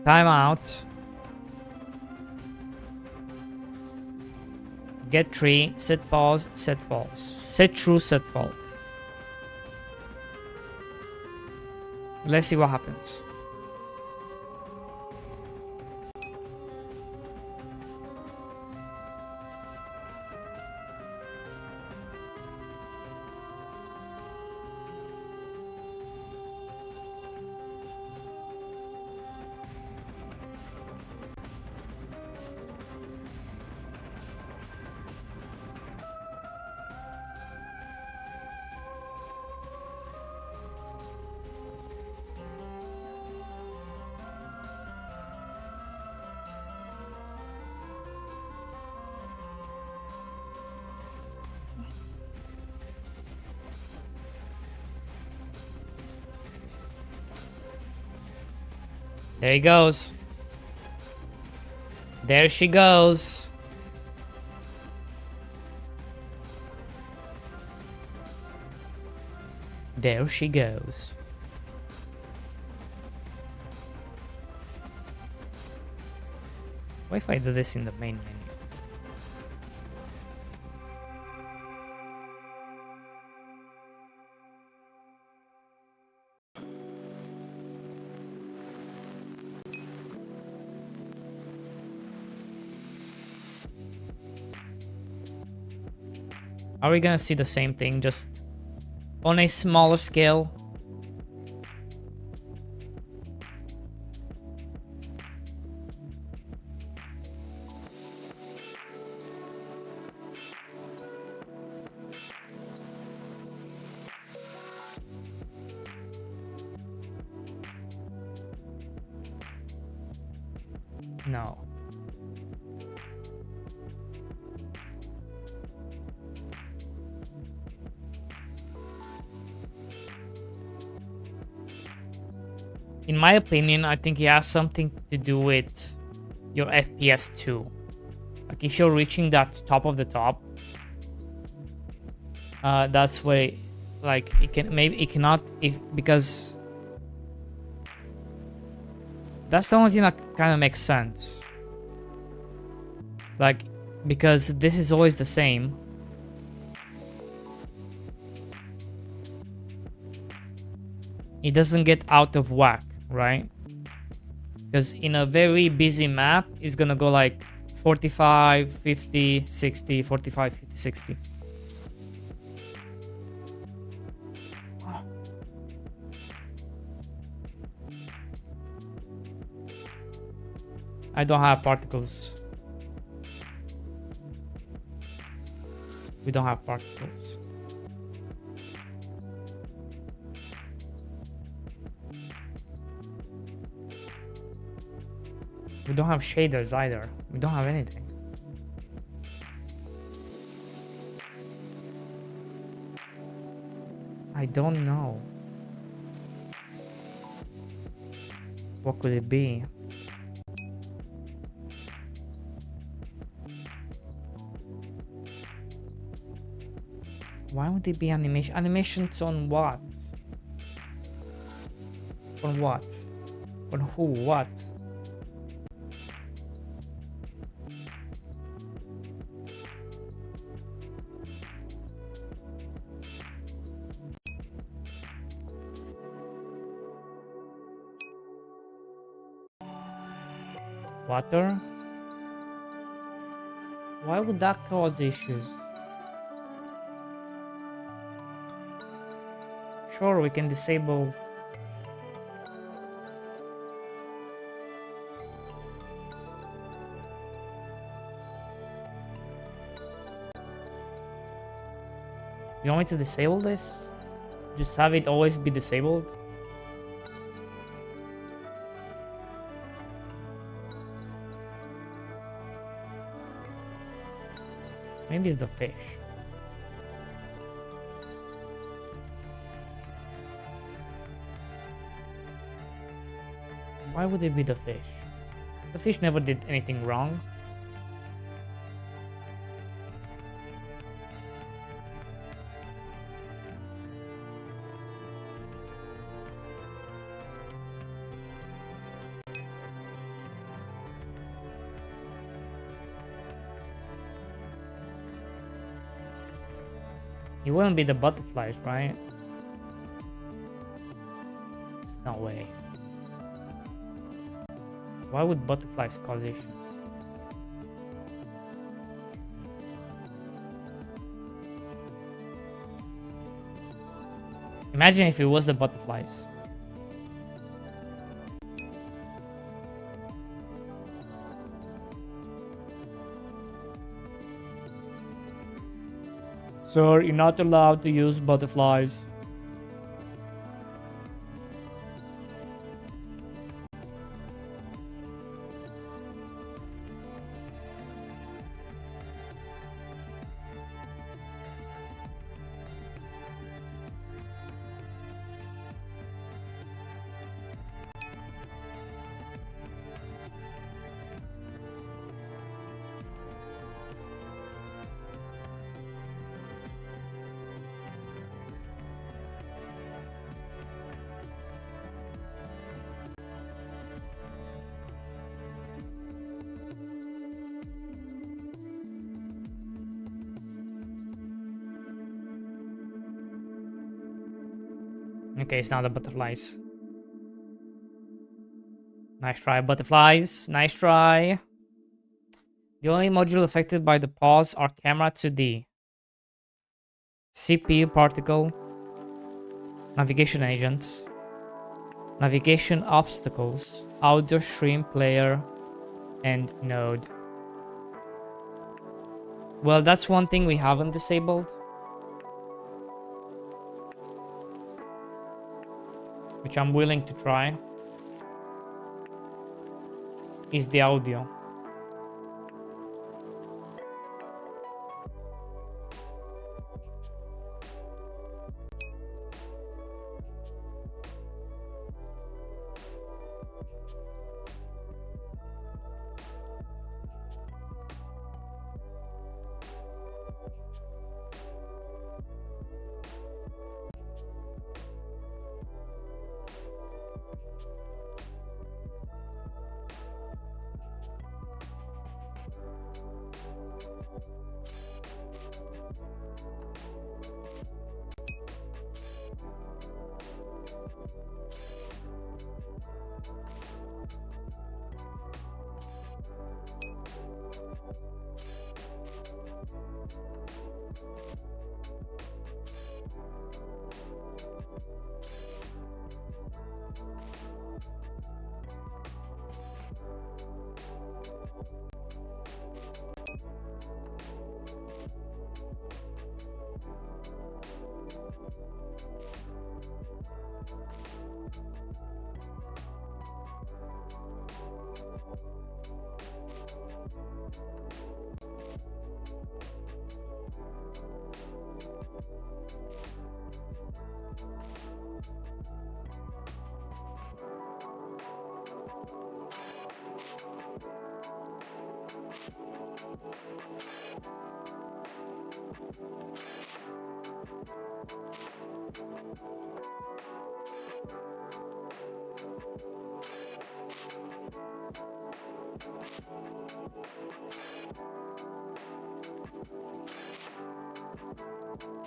Timeout. Get tree. Set pause. Set false. Set true. Set false. Let's see what happens. There he goes. There she goes. There she goes. What if I do this in the main menu? Are we gonna see the same thing, just on a smaller scale? No. In my opinion, I think it has something to do with your FPS too. Like if you're reaching that top of the top, that's where, like, it can, maybe it cannot, if, because that's the only thing that kind of makes sense. Like, because this is always the same. It doesn't get out of whack, right? Because in a very busy map, it's gonna go like 45, 50, 60, 45, 50, 60. I don't have particles. We don't have particles. We don't have shaders either. We don't have anything. I don't know. What could it be? Why would it be animation? Animations on what? On what? On who? What? Water? Why would that cause issues? Sure, we can disable. You want me to disable this? Just have it always be disabled? Maybe it's the fish. Why would it be the fish? The fish never did anything wrong. It wouldn't be the butterflies, right? There's no way. Why would butterflies cause issues? Imagine if it was the butterflies. Sir, you're not allowed to use butterflies. Okay, it's not the butterflies. Nice try, butterflies. Nice try. The only module affected by the pause are camera 2D, CPU particle, navigation agents, navigation obstacles, audio stream player, and node. Well, that's one thing we haven't disabled, which I'm willing to try, is the audio.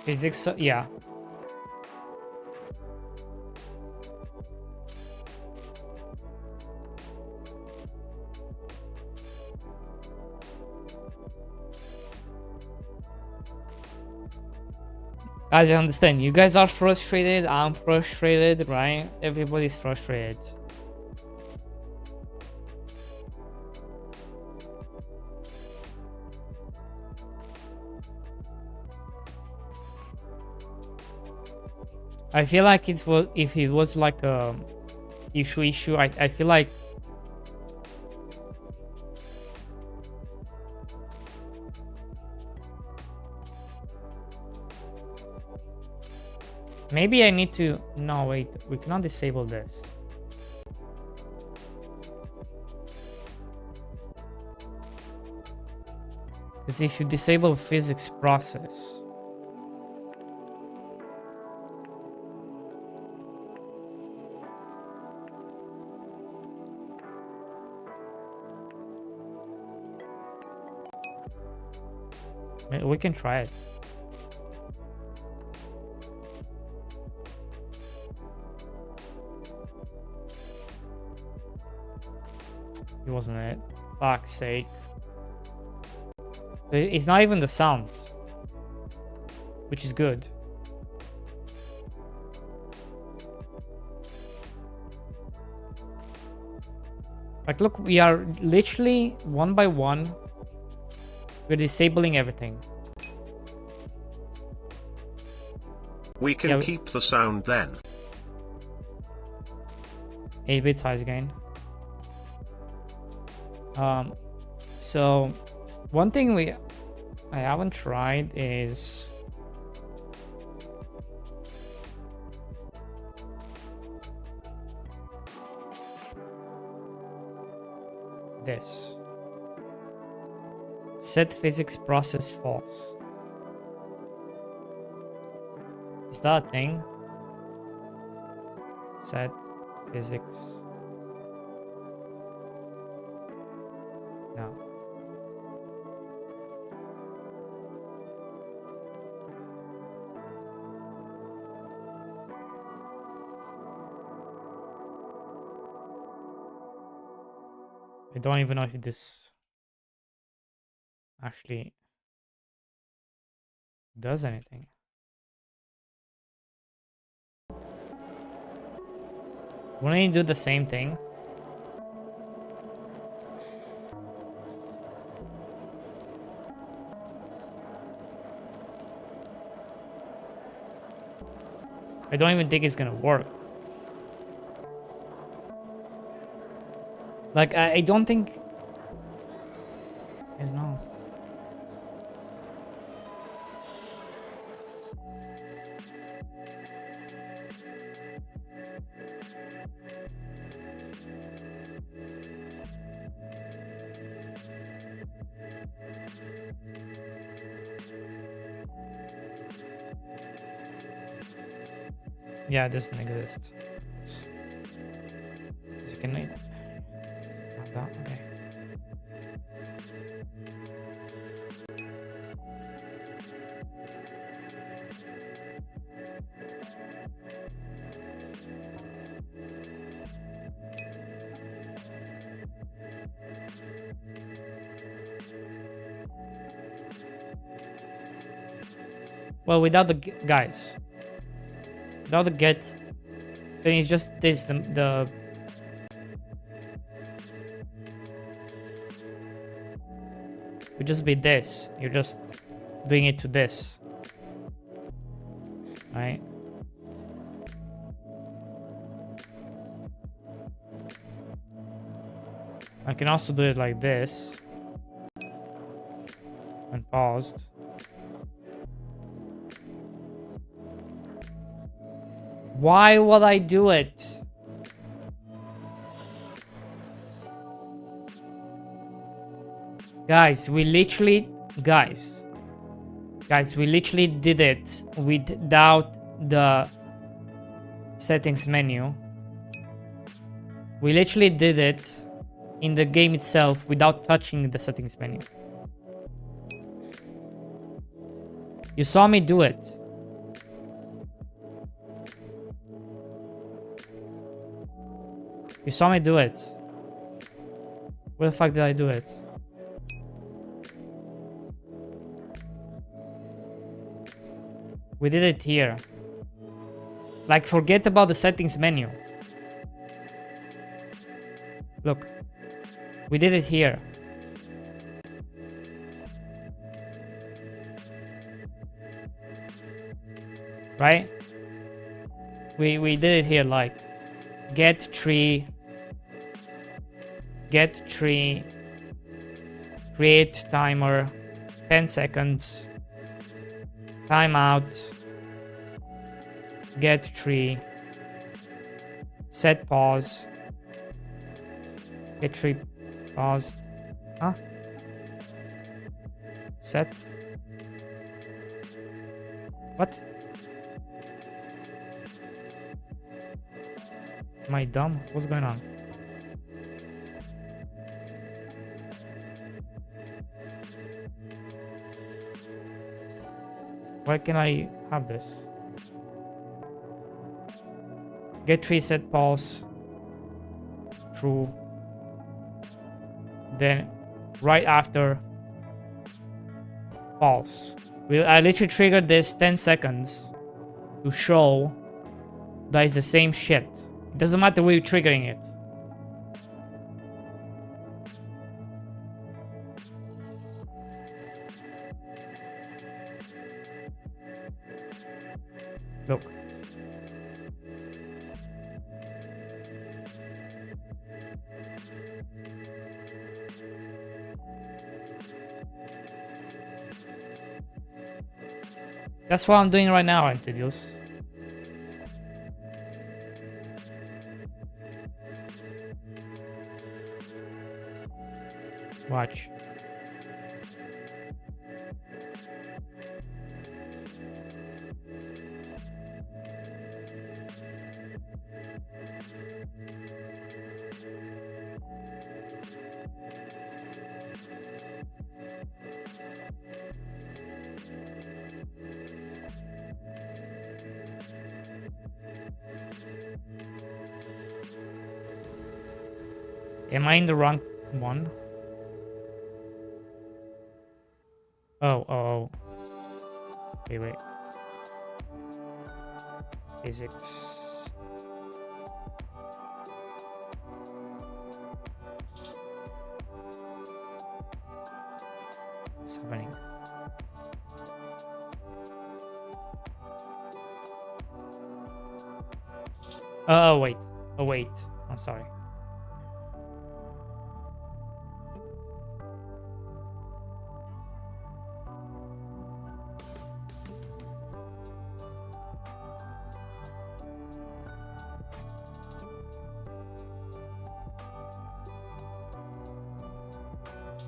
Physics, yeah. Guys, I understand. You guys are frustrated. I'm frustrated, right? Everybody's frustrated. I feel like it was, if it was like a issue, I feel like maybe I need to, no wait, we cannot disable this. Because if you disable physics process, we can try it. It wasn't it. Fuck's sake. It's not even the sounds, which is good. Like, look, we are literally one by one. We're disabling everything. We can keep the sound then. 8-bit size gain. So one thing I haven't tried is this. Set physics process false. Is that a thing? Set physics. No. I don't even know if this actually does anything. Wouldn't you do the same thing? I don't even think it's gonna work. Like, I don't think... I don't know. Yeah, it doesn't exist. So you can make that. Okay. Well, without the guys. Without the get, then it's just this, the would just be this. You're just doing it to this, right? I can also do it like this and paused. Why would I do it? Guys, we literally... Guys, we literally did it without the settings menu. We literally did it in the game itself without touching the settings menu. You saw me do it. You saw me do it. Where the fuck did I do it? We did it here. Like, forget about the settings menu. Look. We did it here. Right? We did it here, like get tree, create timer, 10 seconds, timeout, get tree, set pause, get tree paused, huh? Set. What? Am I dumb? What's going on? Why can I have this? Get tree set pulse. True. Then right after pulse. I literally triggered this 10 seconds to show that it's the same shit. It doesn't matter where you're triggering it. Look. That's what I'm doing right now, Antidios. Watch. Am I in the wrong one? Oh. Wait. Physics. What's happening? Oh, wait. I'm sorry.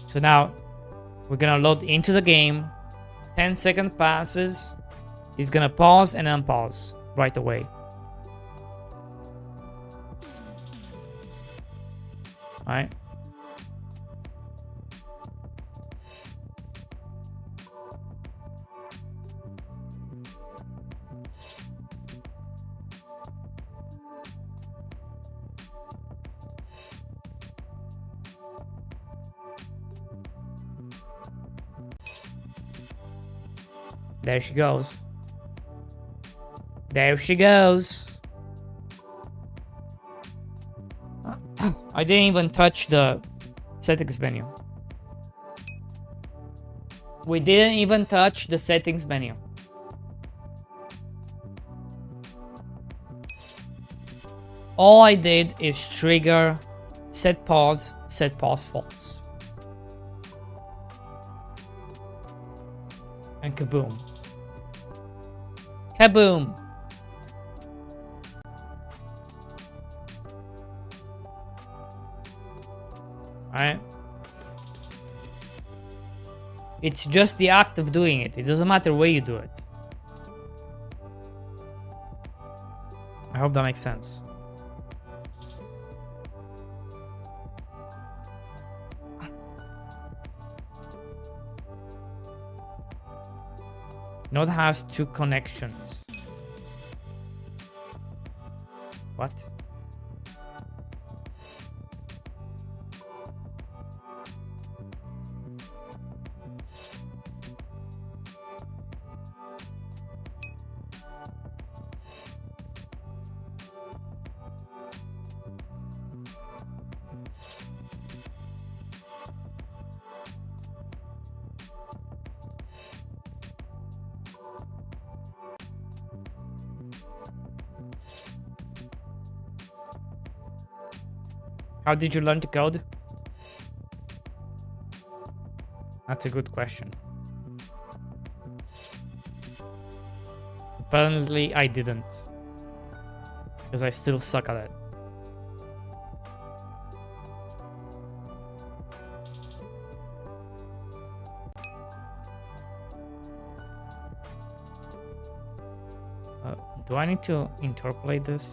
So now we're gonna load into the game. 10-second passes. He's gonna pause and unpause right away. Alright. There she goes. There she goes. I didn't even touch the settings menu. We didn't even touch the settings menu. All I did is trigger set pause false. And kaboom. Kaboom! Alright? It's just the act of doing it. It doesn't matter where you do it. I hope that makes sense. Node has 2 connections. What? How did you learn to code? That's a good question. Apparently I didn't. Because I still suck at it. Do I need to interpolate this?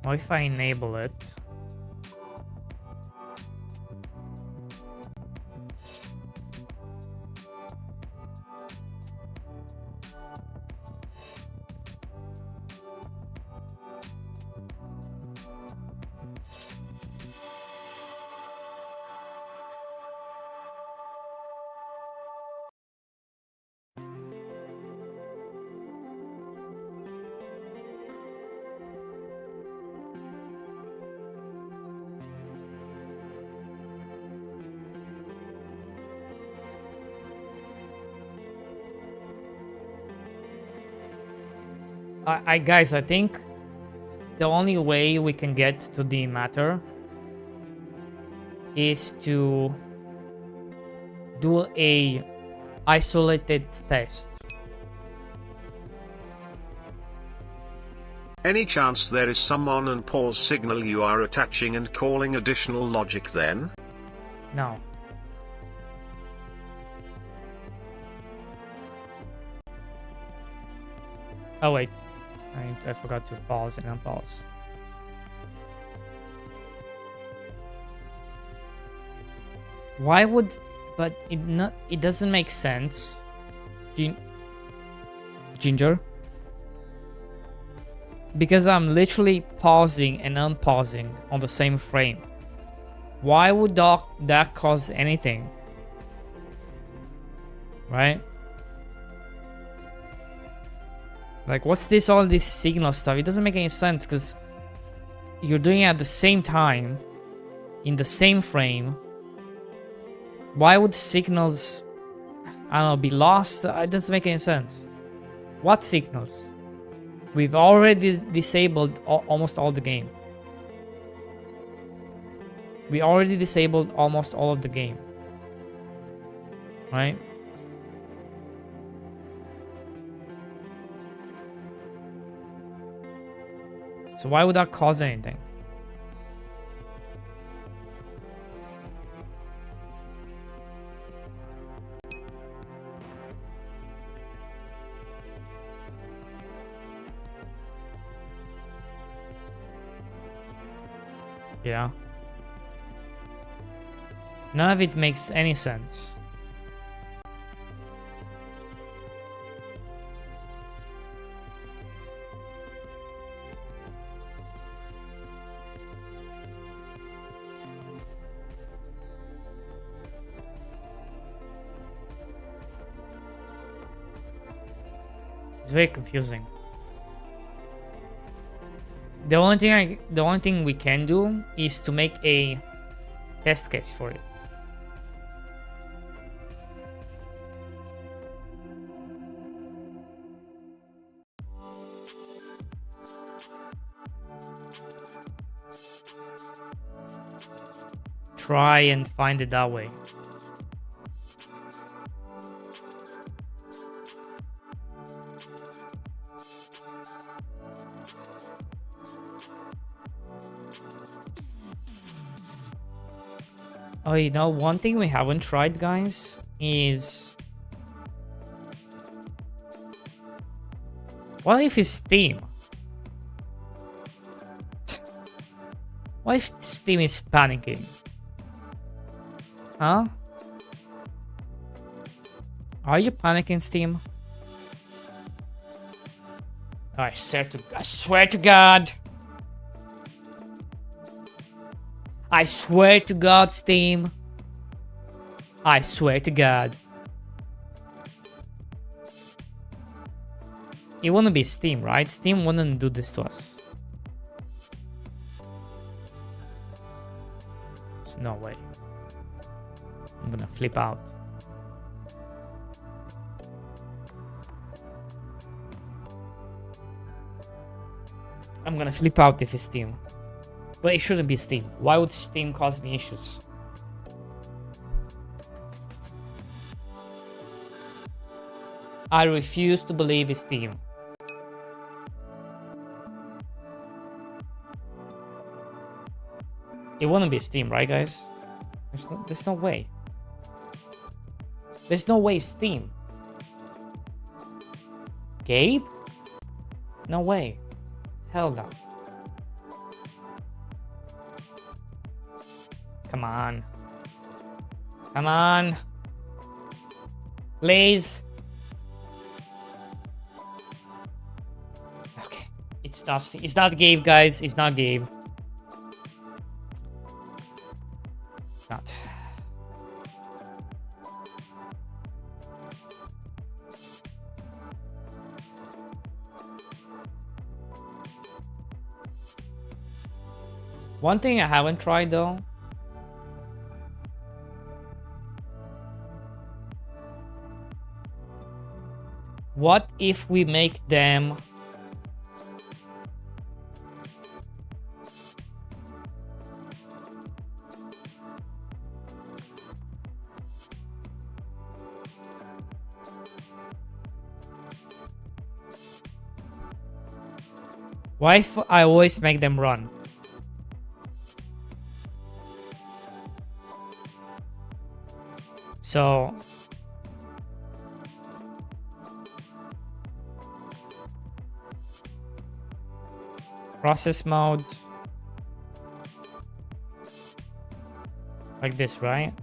What if I enable it? Guys, I think the only way we can get to the matter is to do a isolated test. Any chance there is some on and pause signal you are attaching and calling additional logic then? No. Oh wait, I forgot to pause and unpause. Why would, but it doesn't make sense. Ginger? Because I'm literally pausing and unpausing on the same frame. Why would that cause anything? Right? Like, what's this, all this signal stuff? It doesn't make any sense because you're doing it at the same time, in the same frame. Why would signals, I don't know, be lost? It doesn't make any sense. What signals? We've already disabled almost all the game. We already disabled almost all of the game. Right? So why would that cause anything? Yeah. None of it makes any sense. It's very confusing. The only thing we can do is to make a test case for it. Try and find it that way. Oh, you know, one thing we haven't tried, guys, is... What if it's Steam? What if Steam is panicking? Huh? Are you panicking, Steam? I swear to God. I swear to God, Steam. I swear to God. It wouldn't be Steam, right? Steam wouldn't do this to us. There's no way. I'm gonna flip out. I'm gonna flip out if it's Steam. But it shouldn't be Steam. Why would Steam cause me issues? I refuse to believe it's Steam. It wouldn't be Steam, right, guys? There's no way. There's no way Steam. Gabe? No way. Hell no. Come on. Come on. Please. Okay. It's not Gabe, guys. It's not Gabe. It's not. One thing I haven't tried though. What if we make them Why if I always make them run? So process mode like this, right?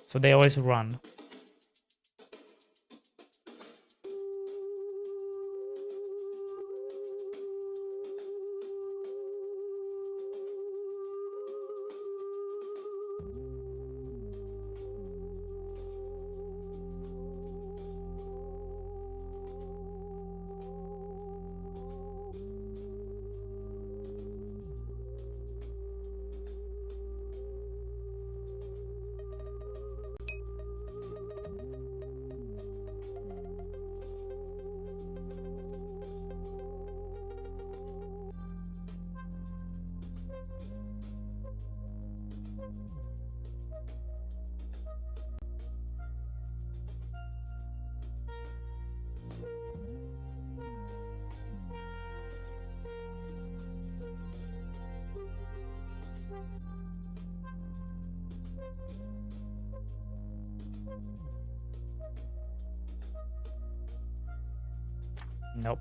So they always run. Nope.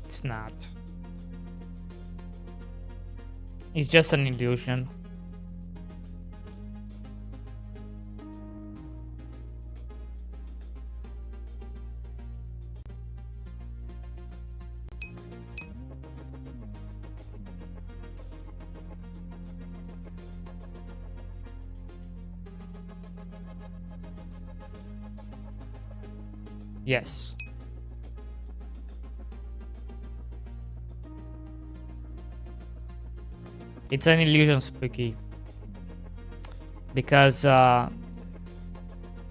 It's not. It's just an illusion. Yes. It's an illusion, Spooky. because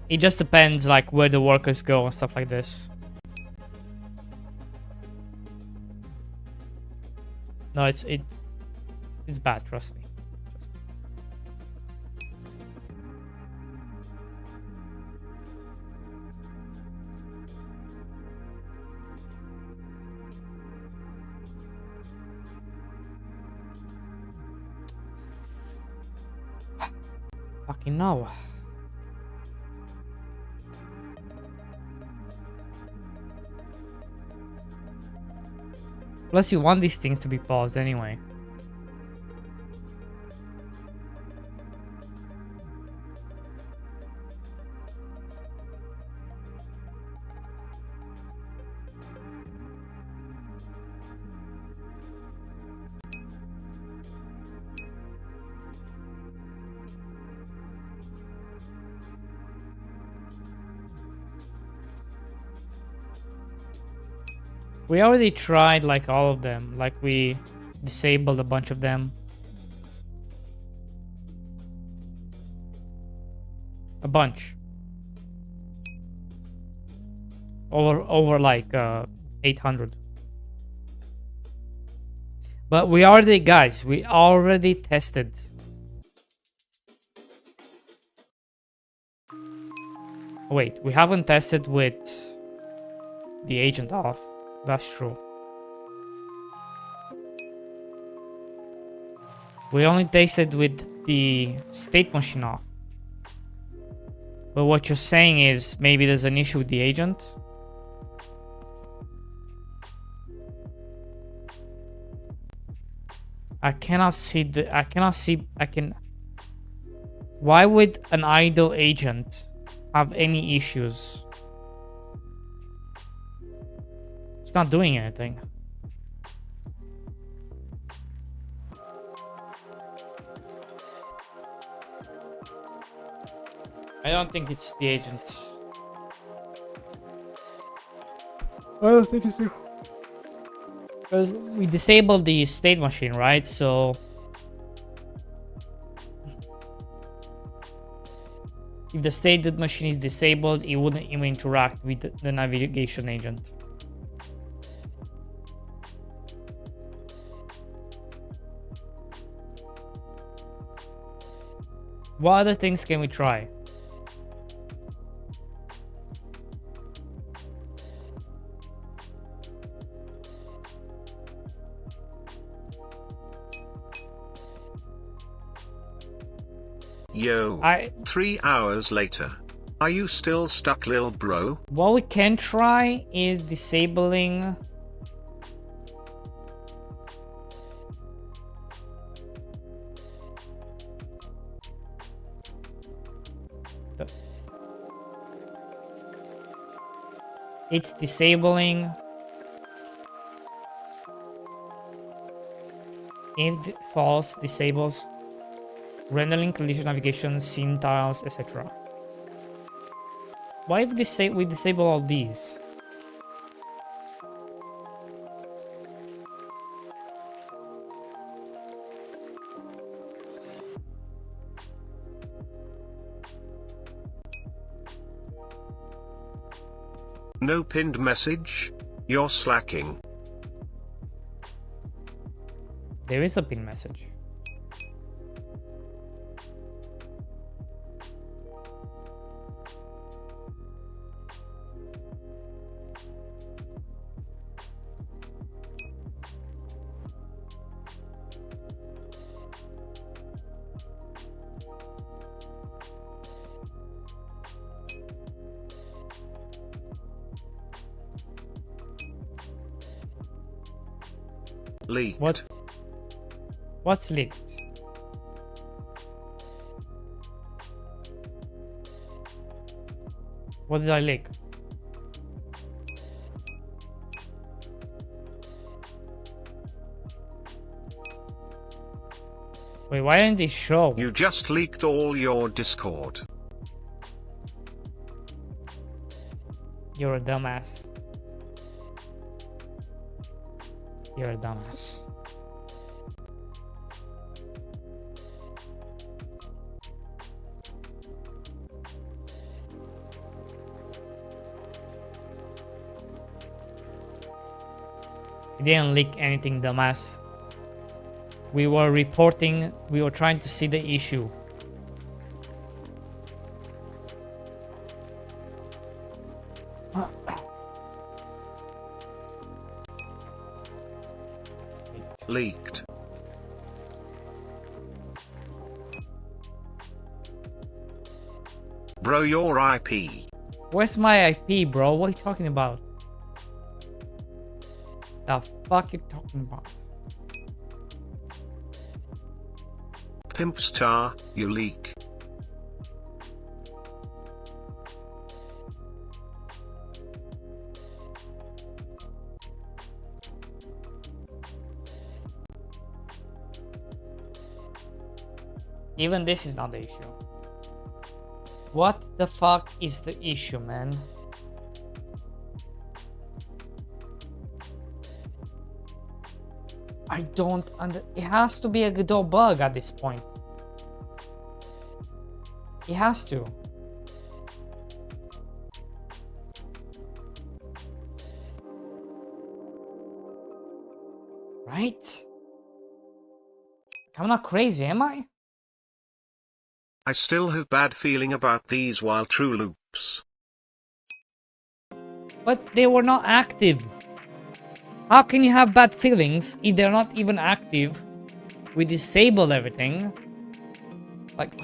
it just depends like where the workers go and stuff like this. No, it's bad, trust me. Fucking no. Plus you want these things to be paused anyway. We already tried like all of them, like we disabled a bunch of them. A bunch. Over like 800. But we already, guys, we already tested. Wait, we haven't tested with the agent off. That's true. We only tested with the state machine off. But what you're saying is maybe there's an issue with the agent. I cannot see. Why would an idle agent have any issues? It's not doing anything. I don't think it's the agent. I don't think it's the... Because we disabled the state machine, right? So... if the state machine is disabled, it wouldn't even interact with the navigation agent. What other things can we try? Yo, 3 hours later. Are you still stuck, lil bro? What we can try is disabling... It's disabling if false disables rendering, collision, navigation, scene tiles, etc. Why would we disable all these? No pinned message? You're slacking. There is a pin message. Leaked. What? What's leaked? What did I leak? Wait, why didn't it show? You just leaked all your Discord. You're a dumbass. You're a dumbass. We didn't leak anything, dumbass. We were reporting, we were trying to see the issue. Leaked. Bro, your IP. Where's my IP, bro? What are you talking about? The fuck you talking about? Pimp star, you leak. Even this is not the issue. What the fuck is the issue, man? I don't it has to be a Godot bug at this point. It has to. Right? I'm not crazy, am I? I still have bad feeling about these while true loops. But they were not active. How can you have bad feelings if they're not even active? We disabled everything. Like...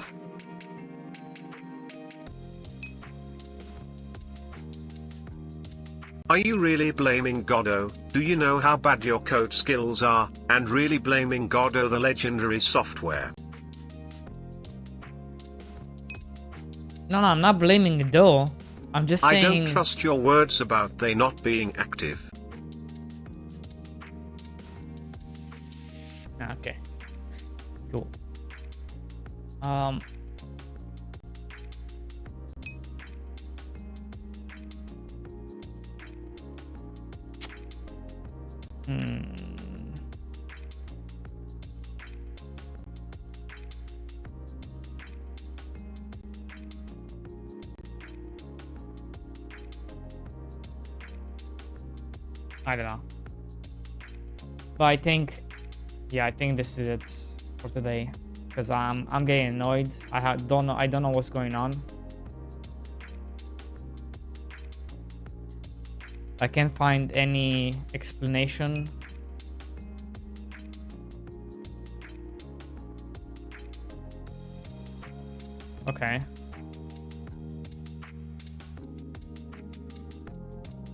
Are you really blaming Godot? Do you know how bad your code skills are, and really blaming Godot the legendary software? No, I'm not blaming Godot. I'm just saying... I don't trust your words about they not being active. Okay. Cool. I don't know. But I think, yeah, I think this is it for today, because I'm getting annoyed. I don't know what's going on. I can't find any explanation. Okay.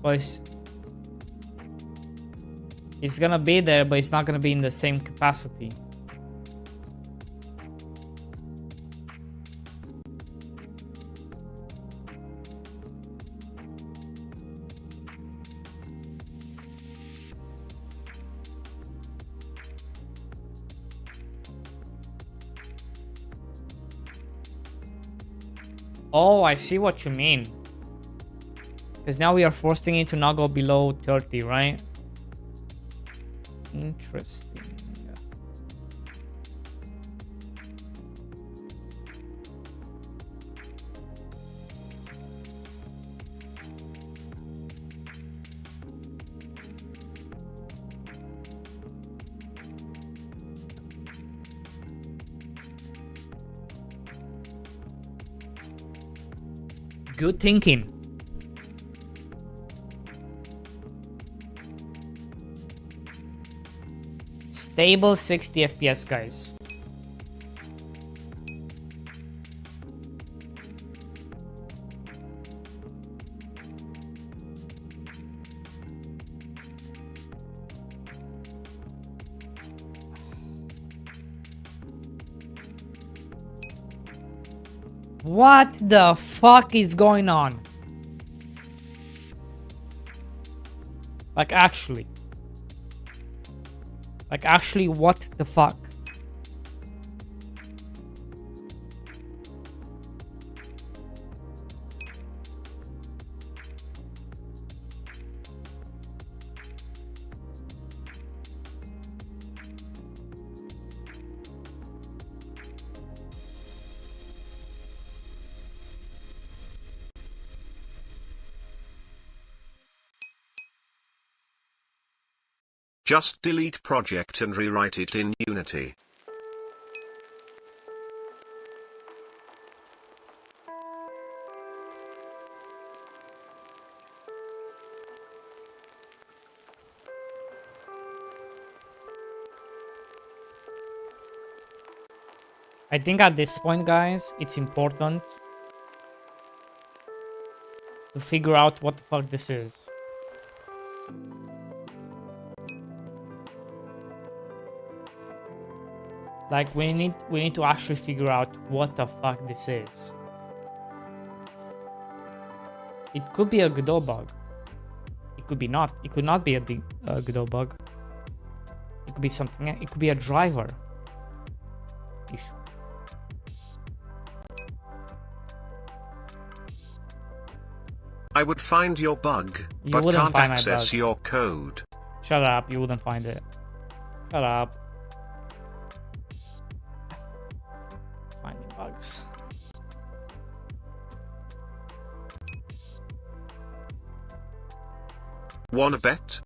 But it's gonna be there, but it's not gonna be in the same capacity. Oh, I see what you mean. Because now we are forcing it to not go below 30, right? Interesting. Good thinking. Stable 60 FPS, guys. What the fuck is going on? Like actually, what the fuck? Just delete project and rewrite it in Unity. I think at this point, guys, it's important to figure out what the fuck this is. Like, we need to actually figure out what the fuck this is. It could be a Godot bug. It could be not. It could not be a Godot bug. It could be something. It could be a driver issue. I would find your bug, You but wouldn't can't find my access bug. your code. Shut up. You wouldn't find it. Shut up. Finding bugs. Wanna bet?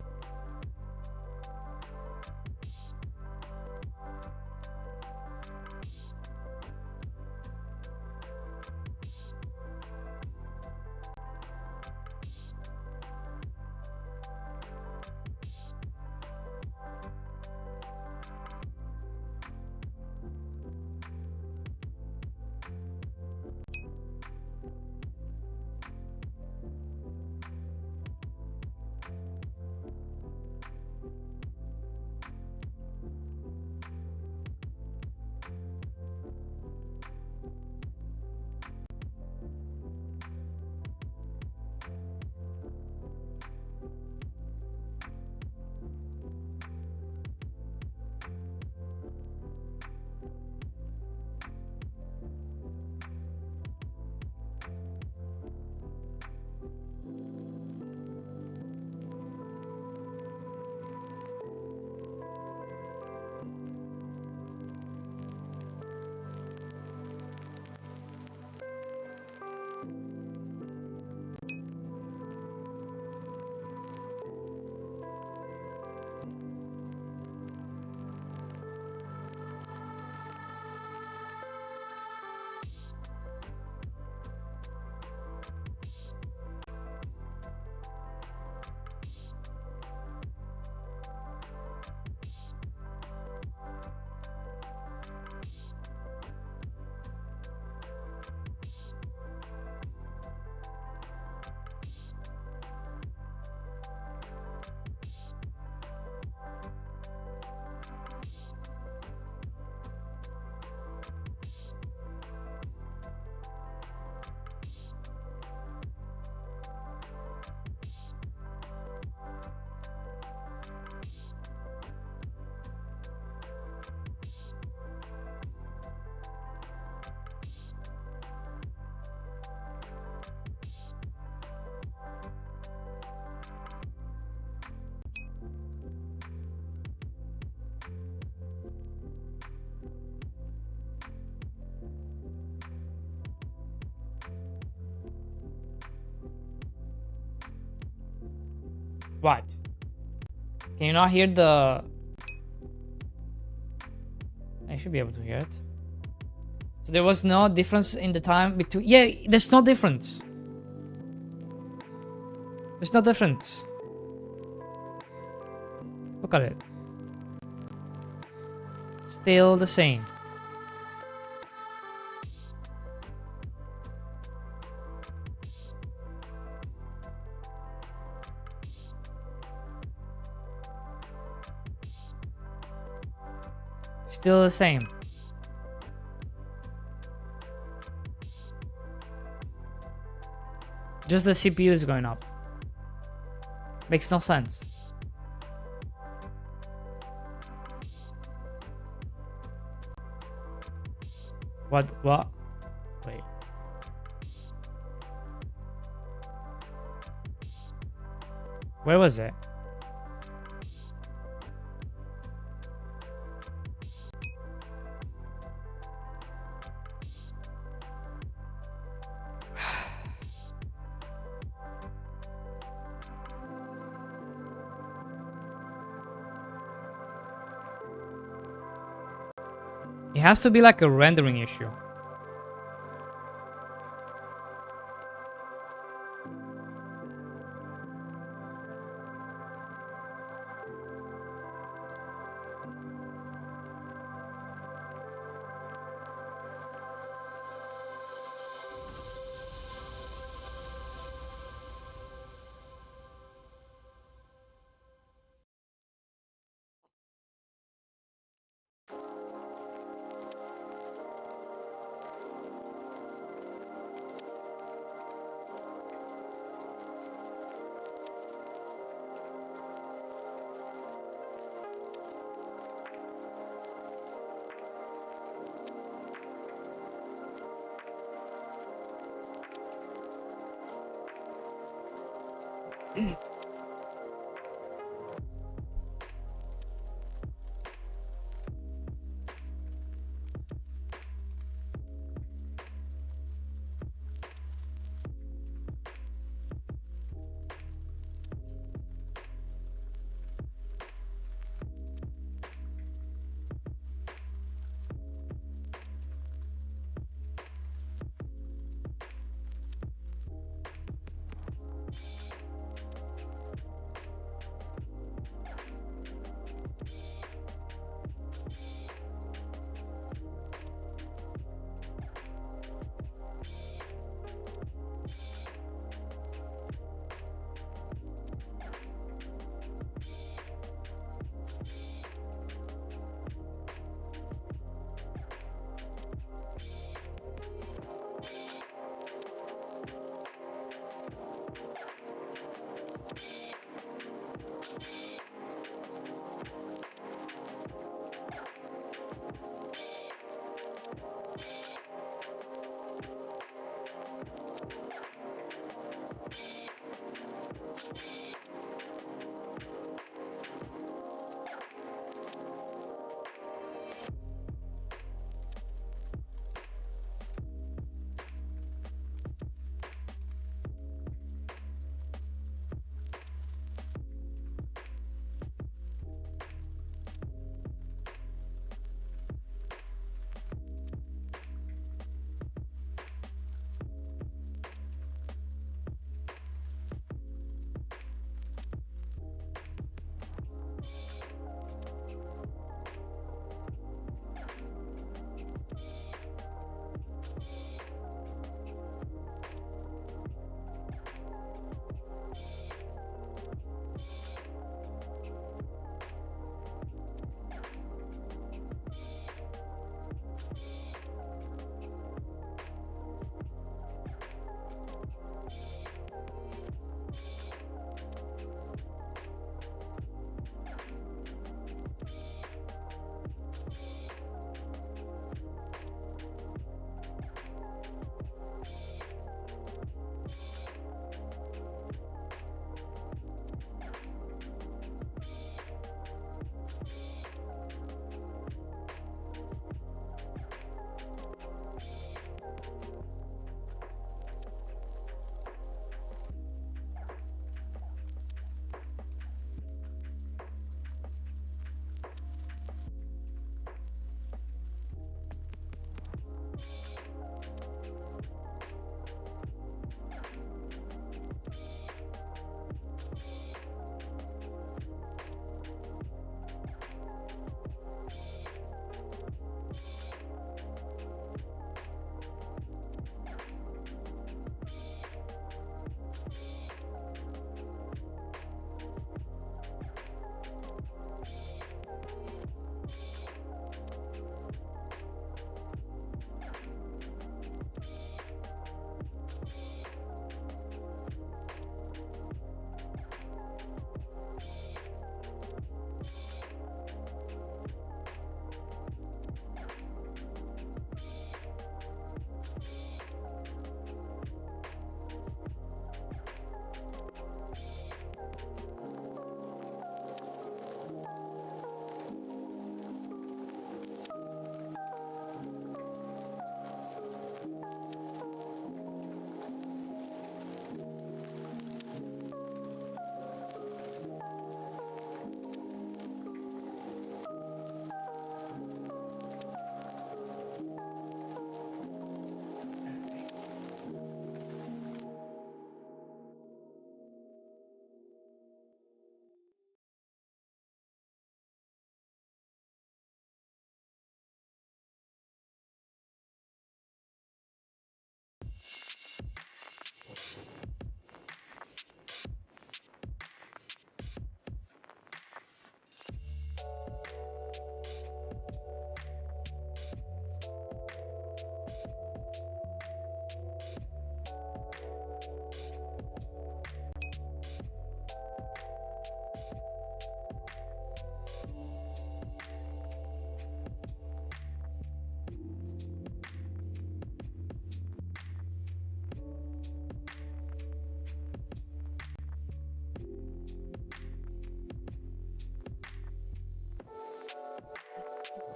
What? Can you not hear the... I should be able to hear it. So there was no difference in the time between... Yeah, there's no difference. There's no difference. Look at it. Still the same. Still the same. Just the CPU is going up. Makes no sense. What? Wait. Where was it? It has to be like a rendering issue.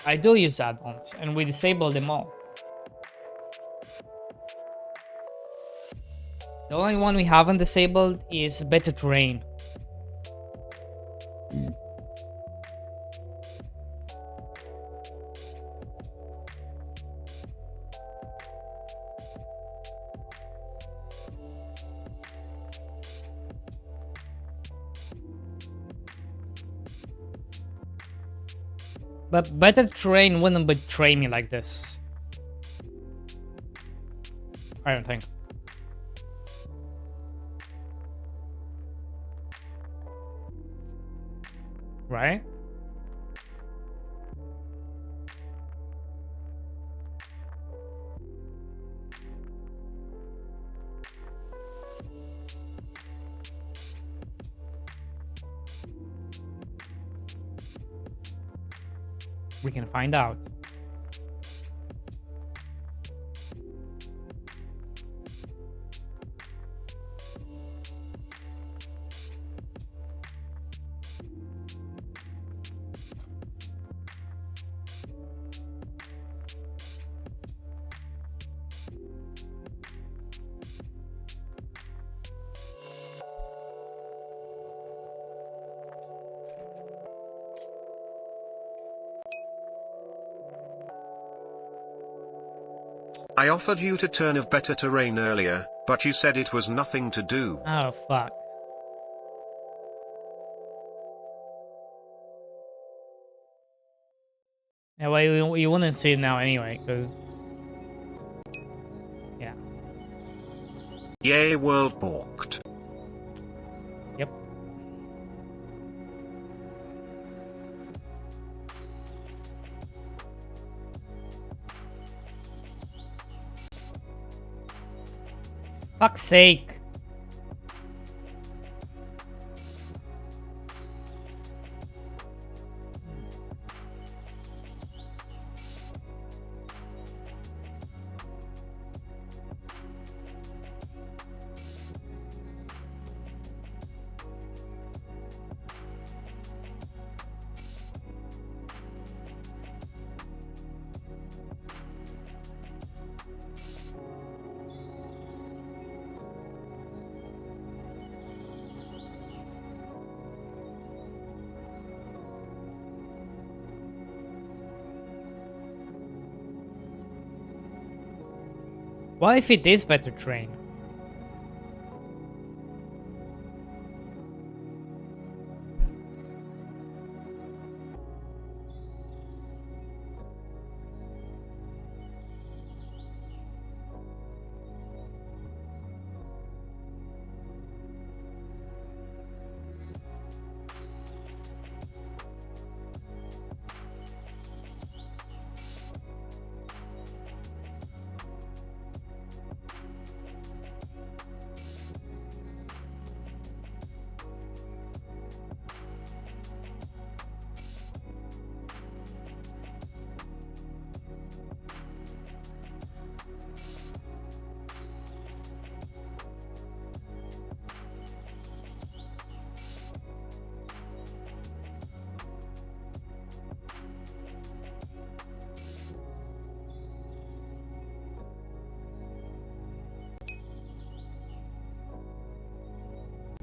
I do use add-ons, and we disable them all. The only one we haven't disabled is better terrain. But better terrain wouldn't betray me like this. I don't think. Right? We can find out. I offered you to turn of better terrain earlier, but you said it was nothing to do. Oh, fuck. Yeah, well, you wouldn't see it now anyway, because... Yeah. Yay, world balked. Yep. Fuck's sake. What if it is better terrain?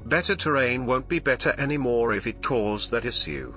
Better terrain won't be better anymore if it caused that issue.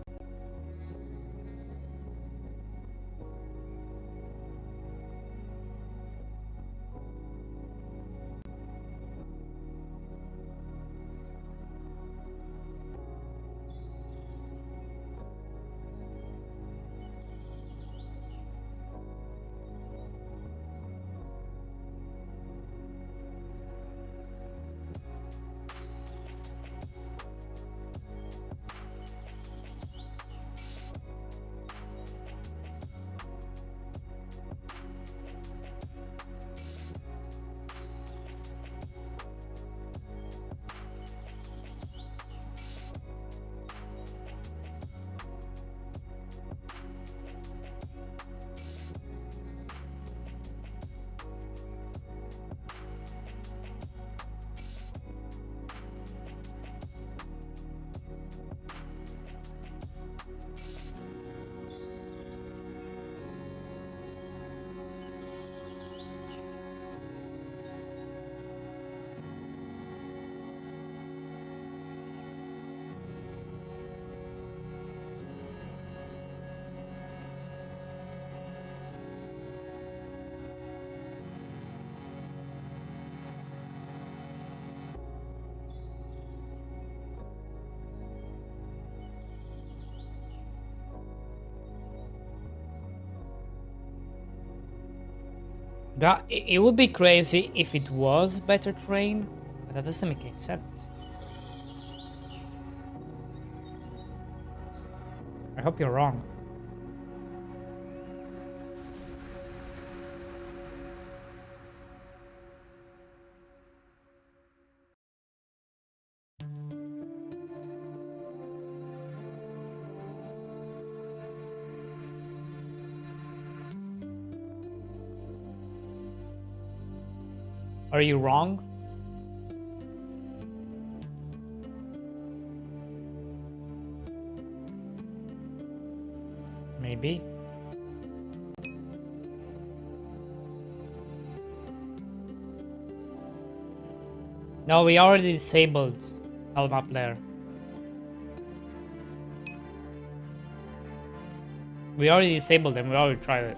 That it would be crazy if it was better trained, but that doesn't make any sense. I hope you're wrong. Are you wrong? Maybe. No, we already disabled Alma player. We already disabled them, we already tried it.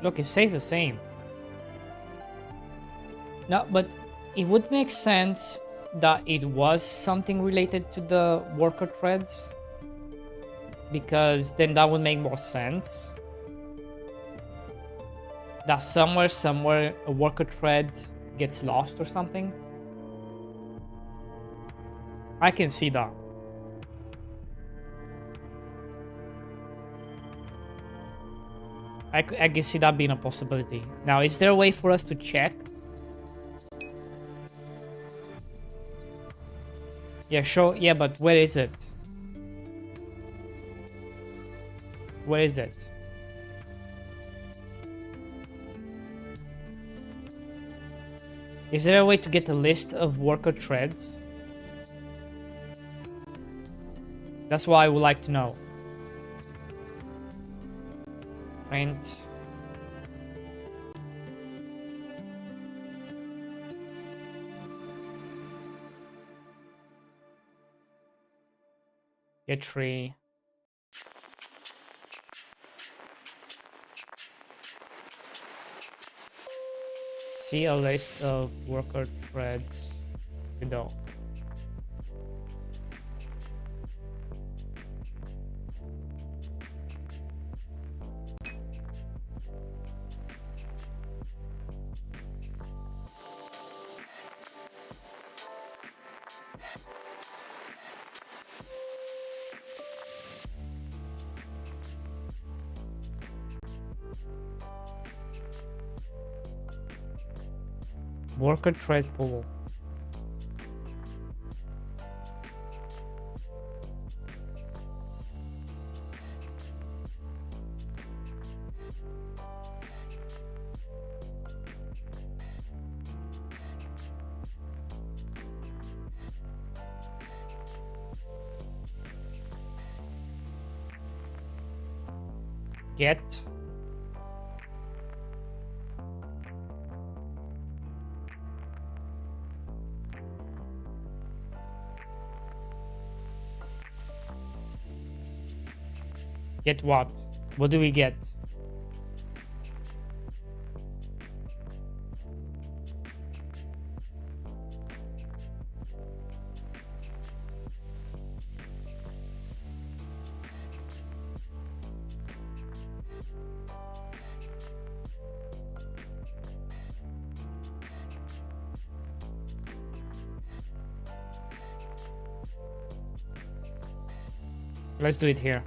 Look, it stays the same. No, but it would make sense that it was something related to the worker threads, because then that would make more sense. That somewhere a worker thread gets lost or something. I can see that. I can see that being a possibility. Now, is there a way for us to check? Yeah, sure. Yeah, but where is it? Where is it? Is there a way to get a list of worker threads? That's what I would like to know. Print. Get tree. See a list of worker threads below. Worker thread pool. Get. Get what? What do we get? Let's do it here.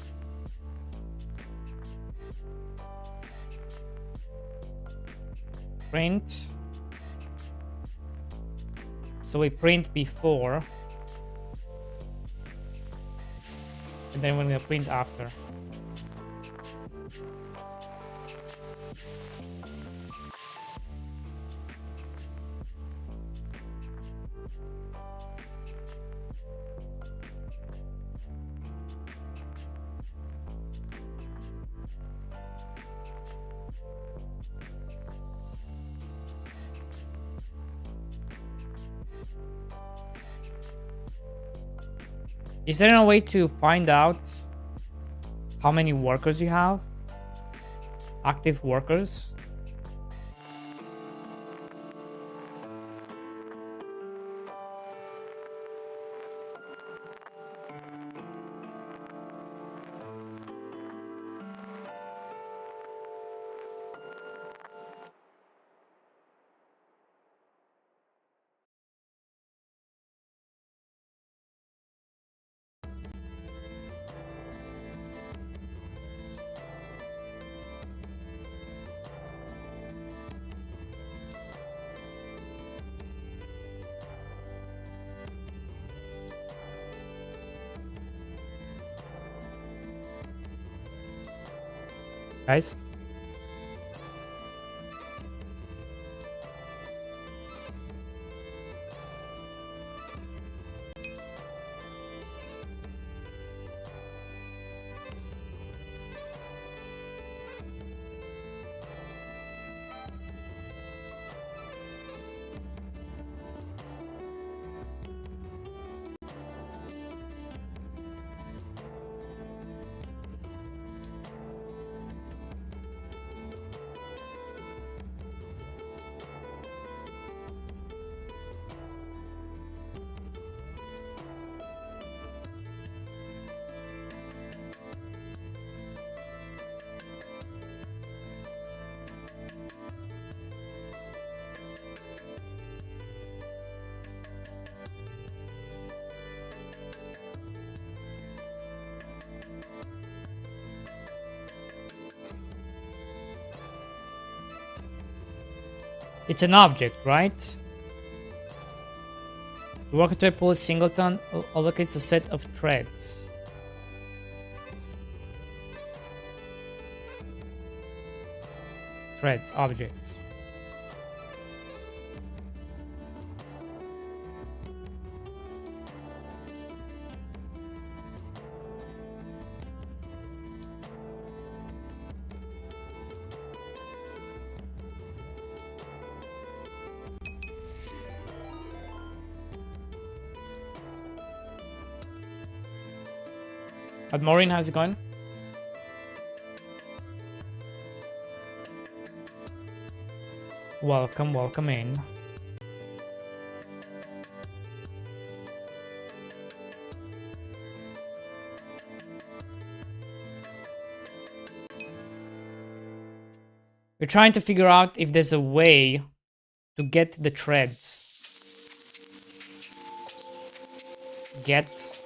Print. So we print before, and then we're gonna print after. Is there a way to find out how many workers you have? Active workers? Guys? It's an object, right? The worker thread pool singleton allocates a set of threads. Threads, objects. But Maureen, how's it going? Welcome, welcome in. We're trying to figure out if there's a way to get the threads. Get.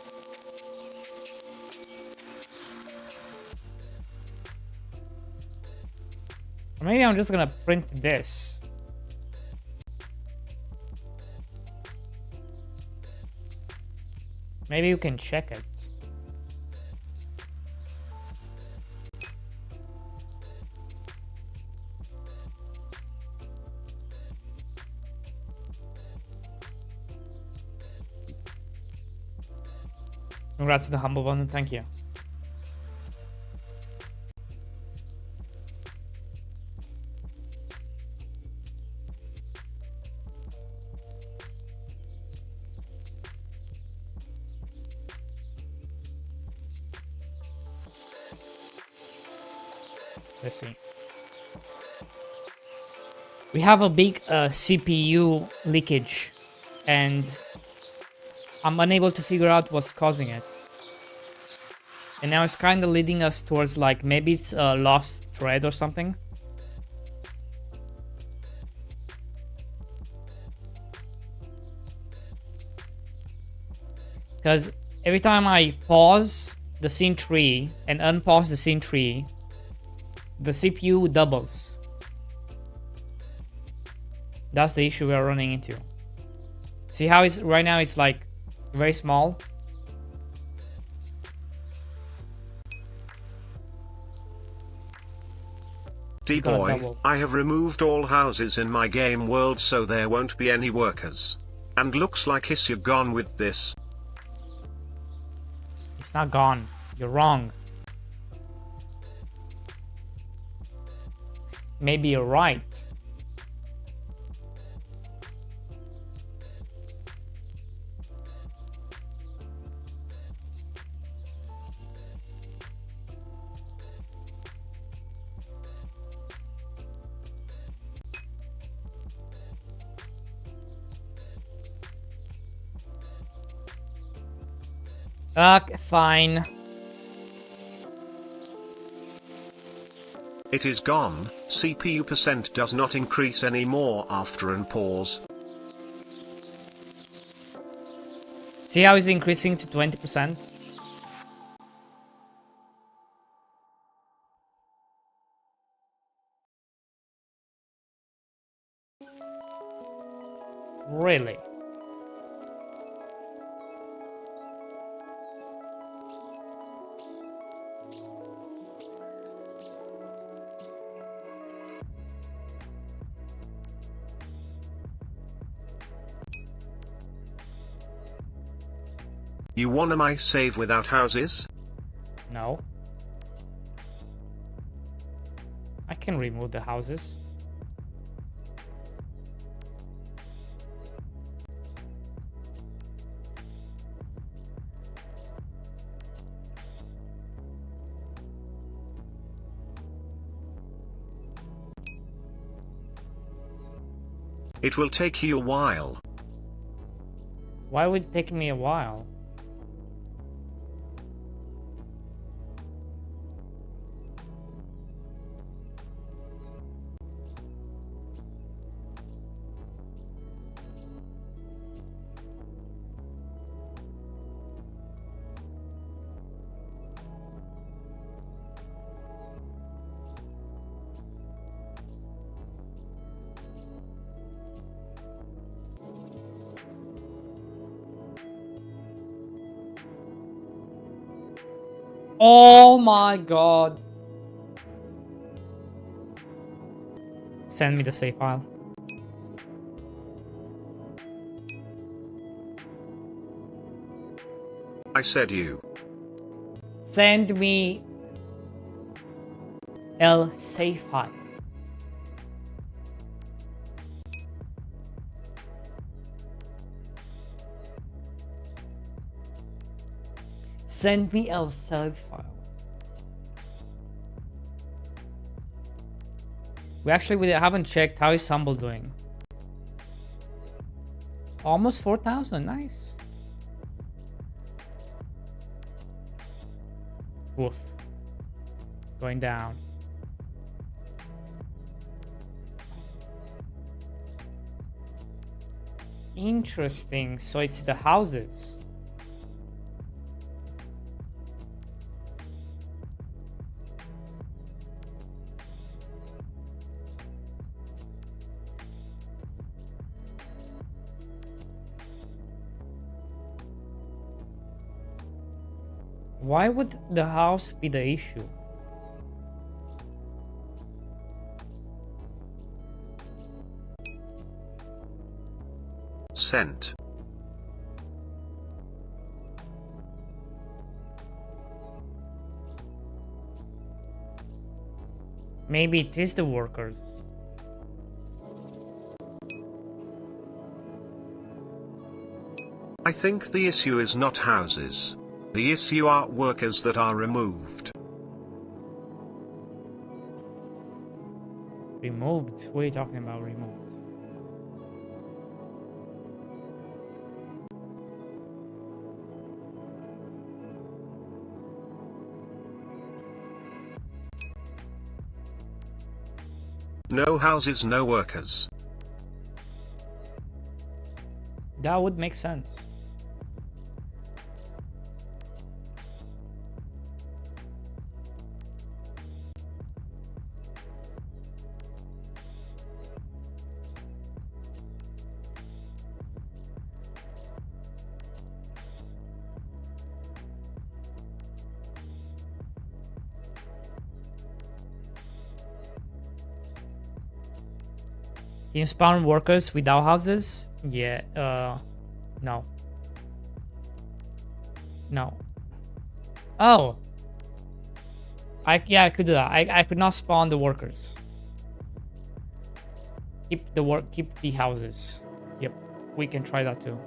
Or maybe I'm just gonna print this. Maybe you can check it. Congrats to the humble one, thank you. Let's see. We have a big CPU leakage, and I'm unable to figure out what's causing it. And now it's kind of leading us towards like maybe it's a lost thread or something. Because every time I pause the scene tree and unpause the scene tree, the CPU doubles. That's the issue we're running into. See how it's right now, it's like very small. D-boy, I have removed all houses in my game world so there won't be any workers. And looks like you're gone with this. It's not gone. You're wrong. Maybe you're right. Okay, fine. It is gone. CPU percent does not increase anymore after an pause. See how it's increasing to 20%? Really? You wanna my save without houses? No. I can remove the houses. It will take you a while. Why would it take me a while? Oh my god. Send me the save file. I said you. Send me el save file. Send me el save file. We haven't checked how is Humble doing. Almost 4,000, nice. Woof. Going down. Interesting, so it's the houses. Why would the house be the issue? Sent. Maybe it is the workers. I think the issue is not houses. The issue are workers that are removed. Removed? What are you talking about removed? No houses, no workers. That would make sense. Can you spawn workers without houses? Yeah, no. No. Oh. Yeah, I could do that. I could not spawn the workers. Keep the houses. Yep. We can try that too.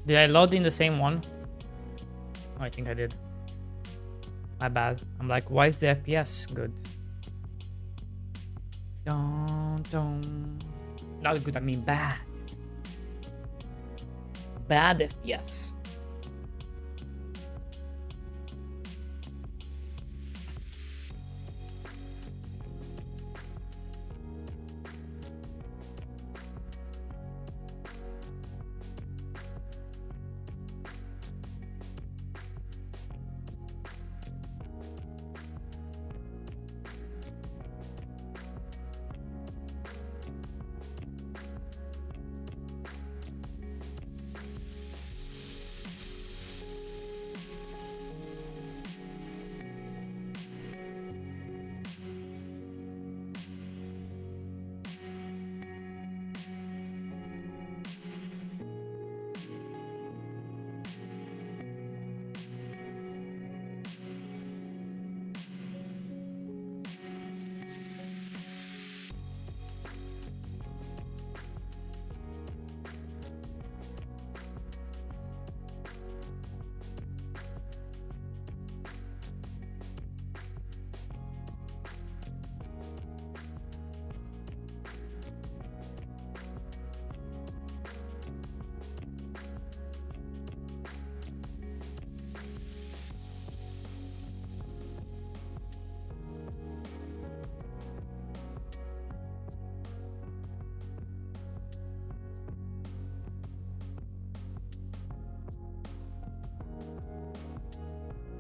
Did I load in the same one? Oh, I think I did. My bad. I'm like, why is the FPS good? Not good, I mean bad. Bad FPS.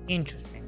Interesting.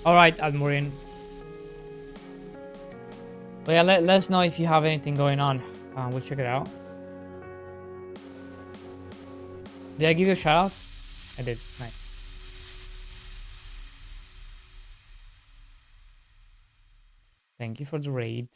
All right, Admorin. But yeah, let us know if you have anything going on. We'll check it out. Did I give you a shout out? I did. Nice. Thank you for the raid.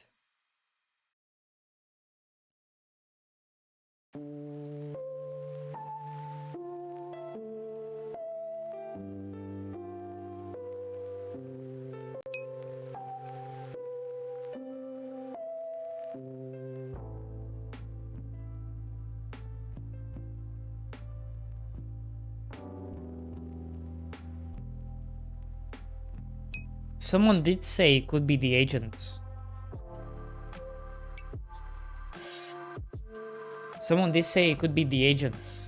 Someone did say it could be the agents. Someone did say it could be the agents.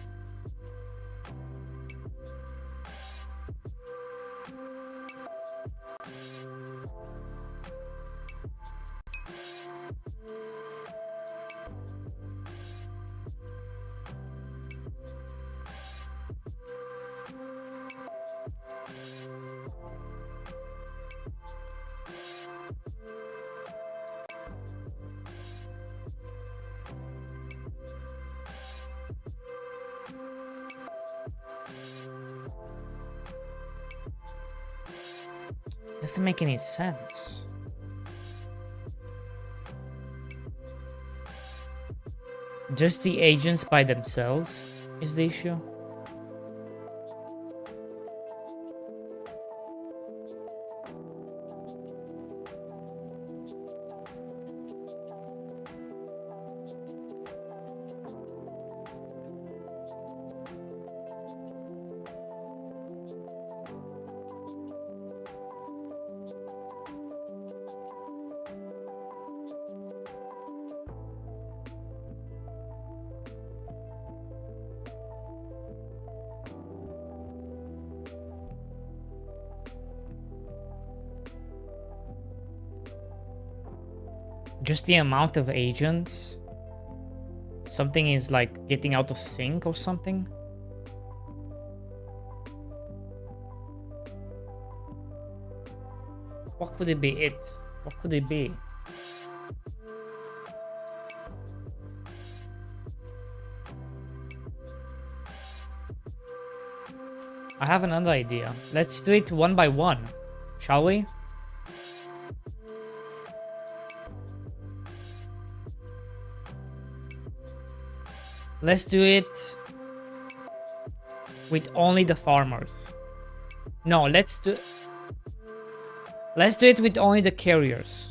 Doesn't make any sense. Just the agents by themselves is the issue. Just the amount of agents. Something is like getting out of sync or something. What could it be? What could it be? I have another idea. Let's do it one by one, shall we? Let's do it with only the farmers. No, let's do it with only the carriers.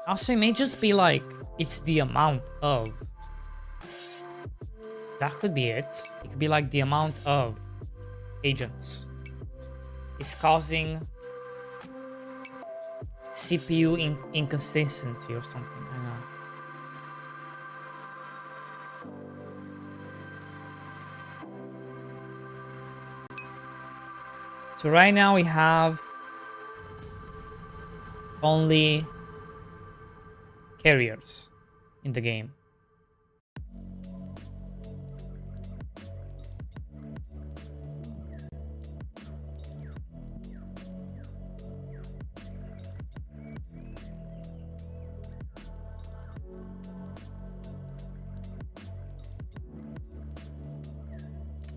Also, it may just be like, it's the amount of. That could be it. It could be like the amount of agents is causing CPU inconsistency or something. I don't know. So right now we have only carriers in the game.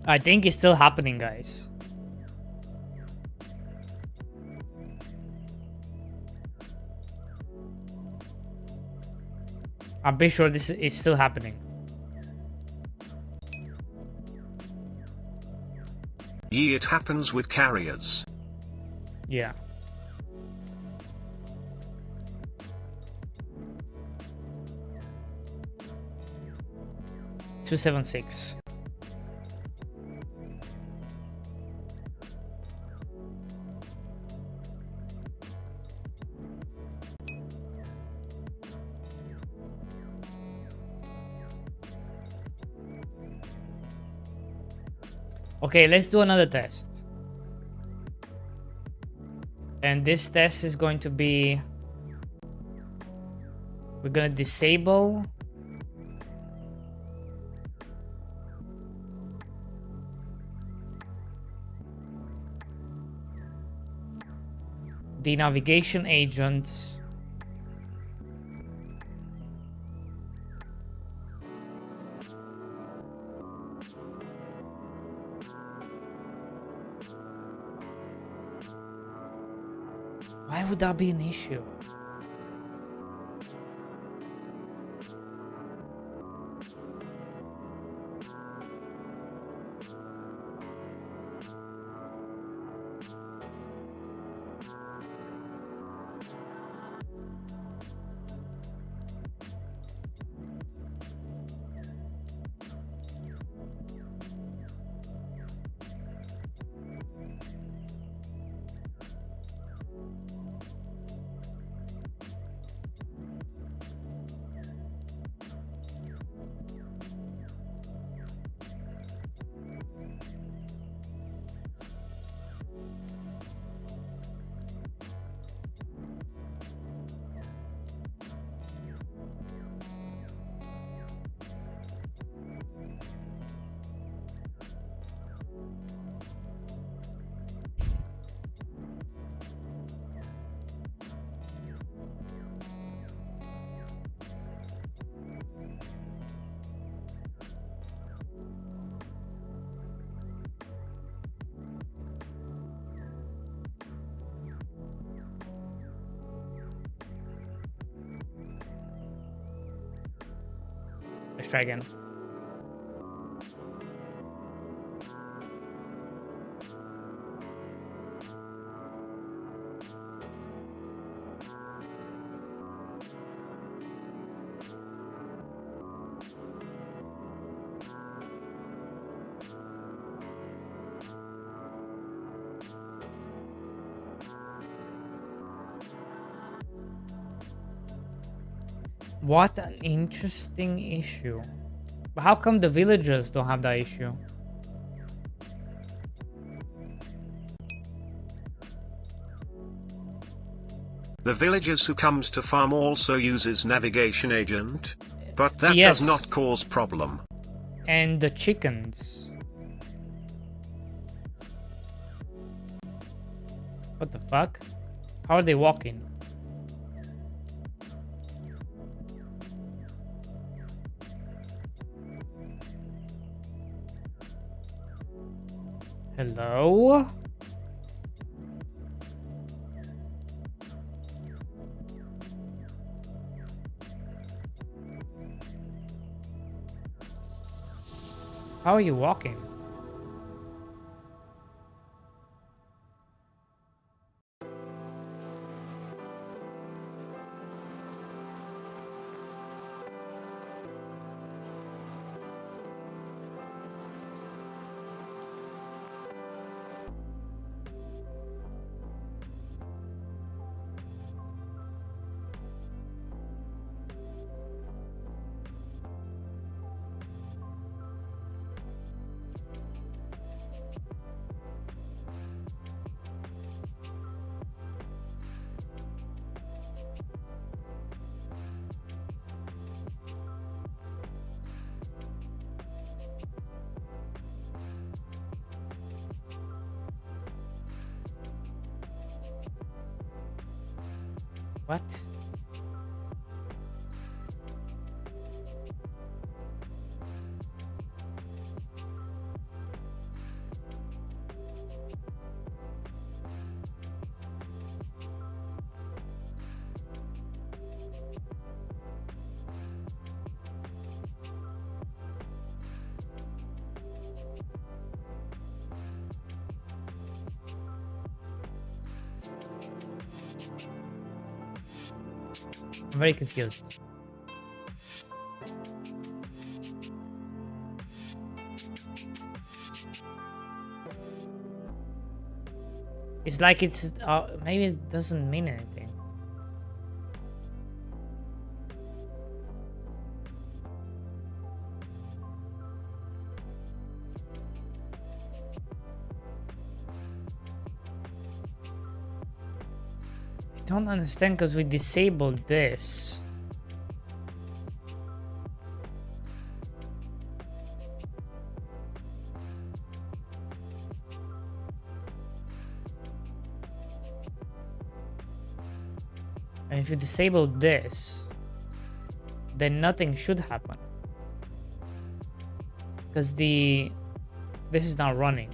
I think it's still happening, guys. I'm pretty sure this is still happening. Yeah, it happens with carriers. Yeah. $276. Okay, let's do another test. And this test is going to be... We're gonna disable... the navigation agent. Why would that be an issue? Let's try again. What an interesting issue. But how come the villagers don't have that issue? The villagers who comes to farm also uses navigation agent, but that Yes. does not cause problem. And the chickens. What the fuck? How are they walking? Hello? How are you walking? What? I'm very confused. It's like it's maybe it doesn't mean anything. I don't understand because we disabled this. And if you disable this, then nothing should happen. Because this is not running.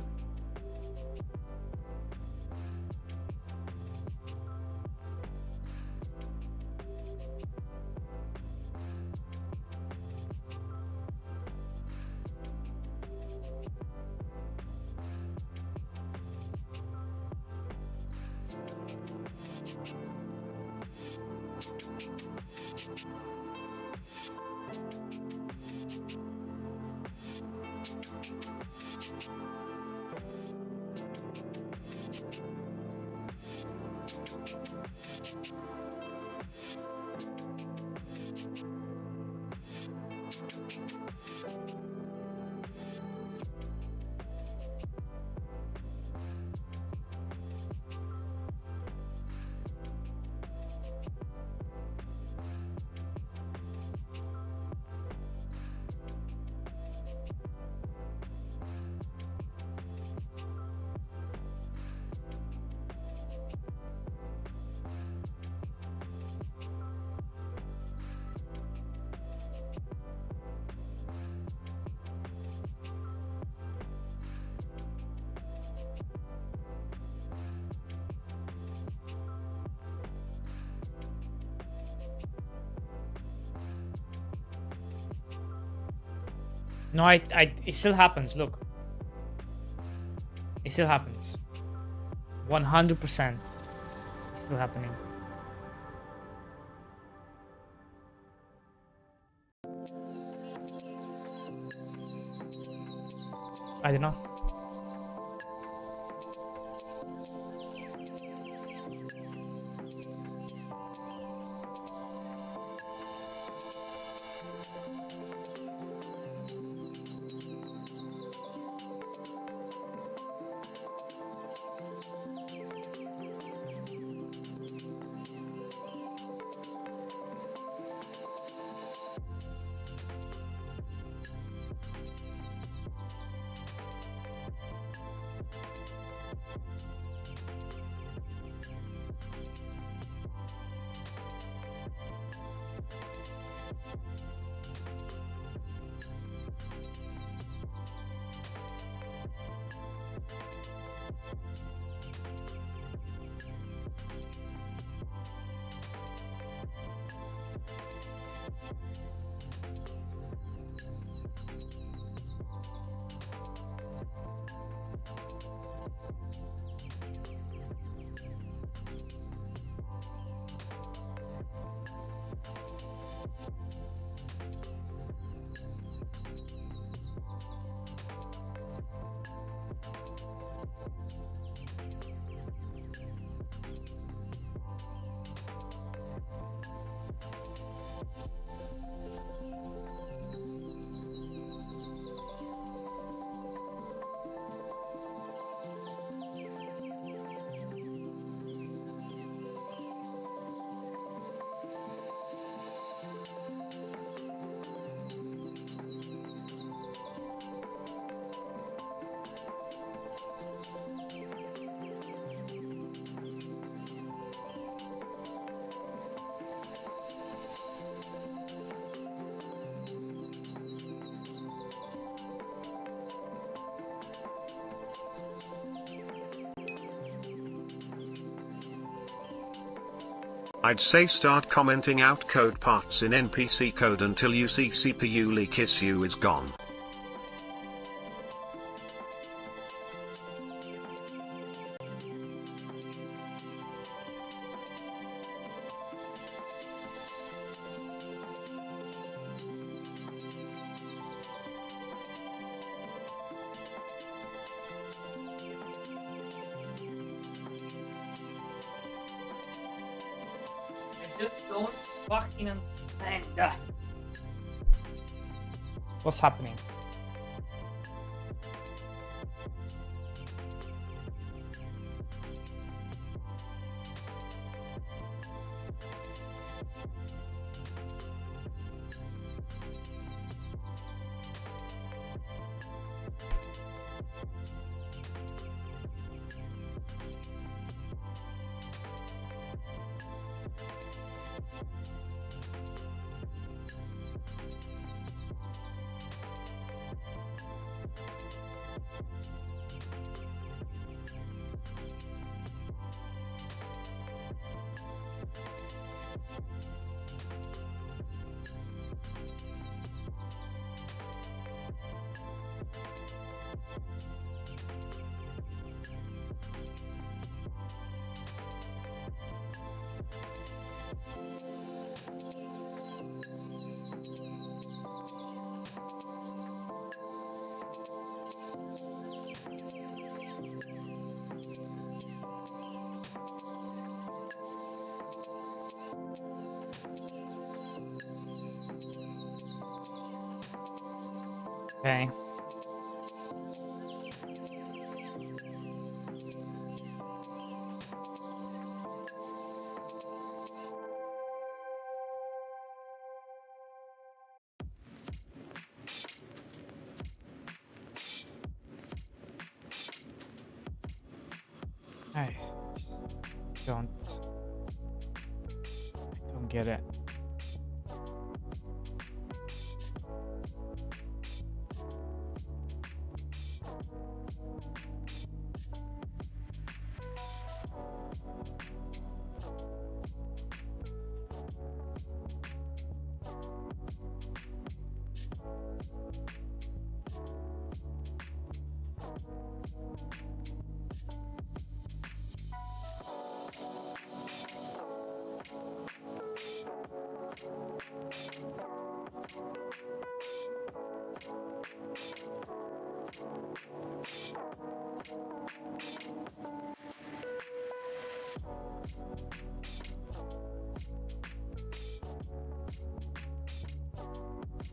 No, it still happens. Look, it still happens. 100%. It's still happening. I don't know. I'd say start commenting out code parts in NPC code until you see CPU leak issue is gone. I just don't fucking understand. What's happening? Okay. I just don't get it.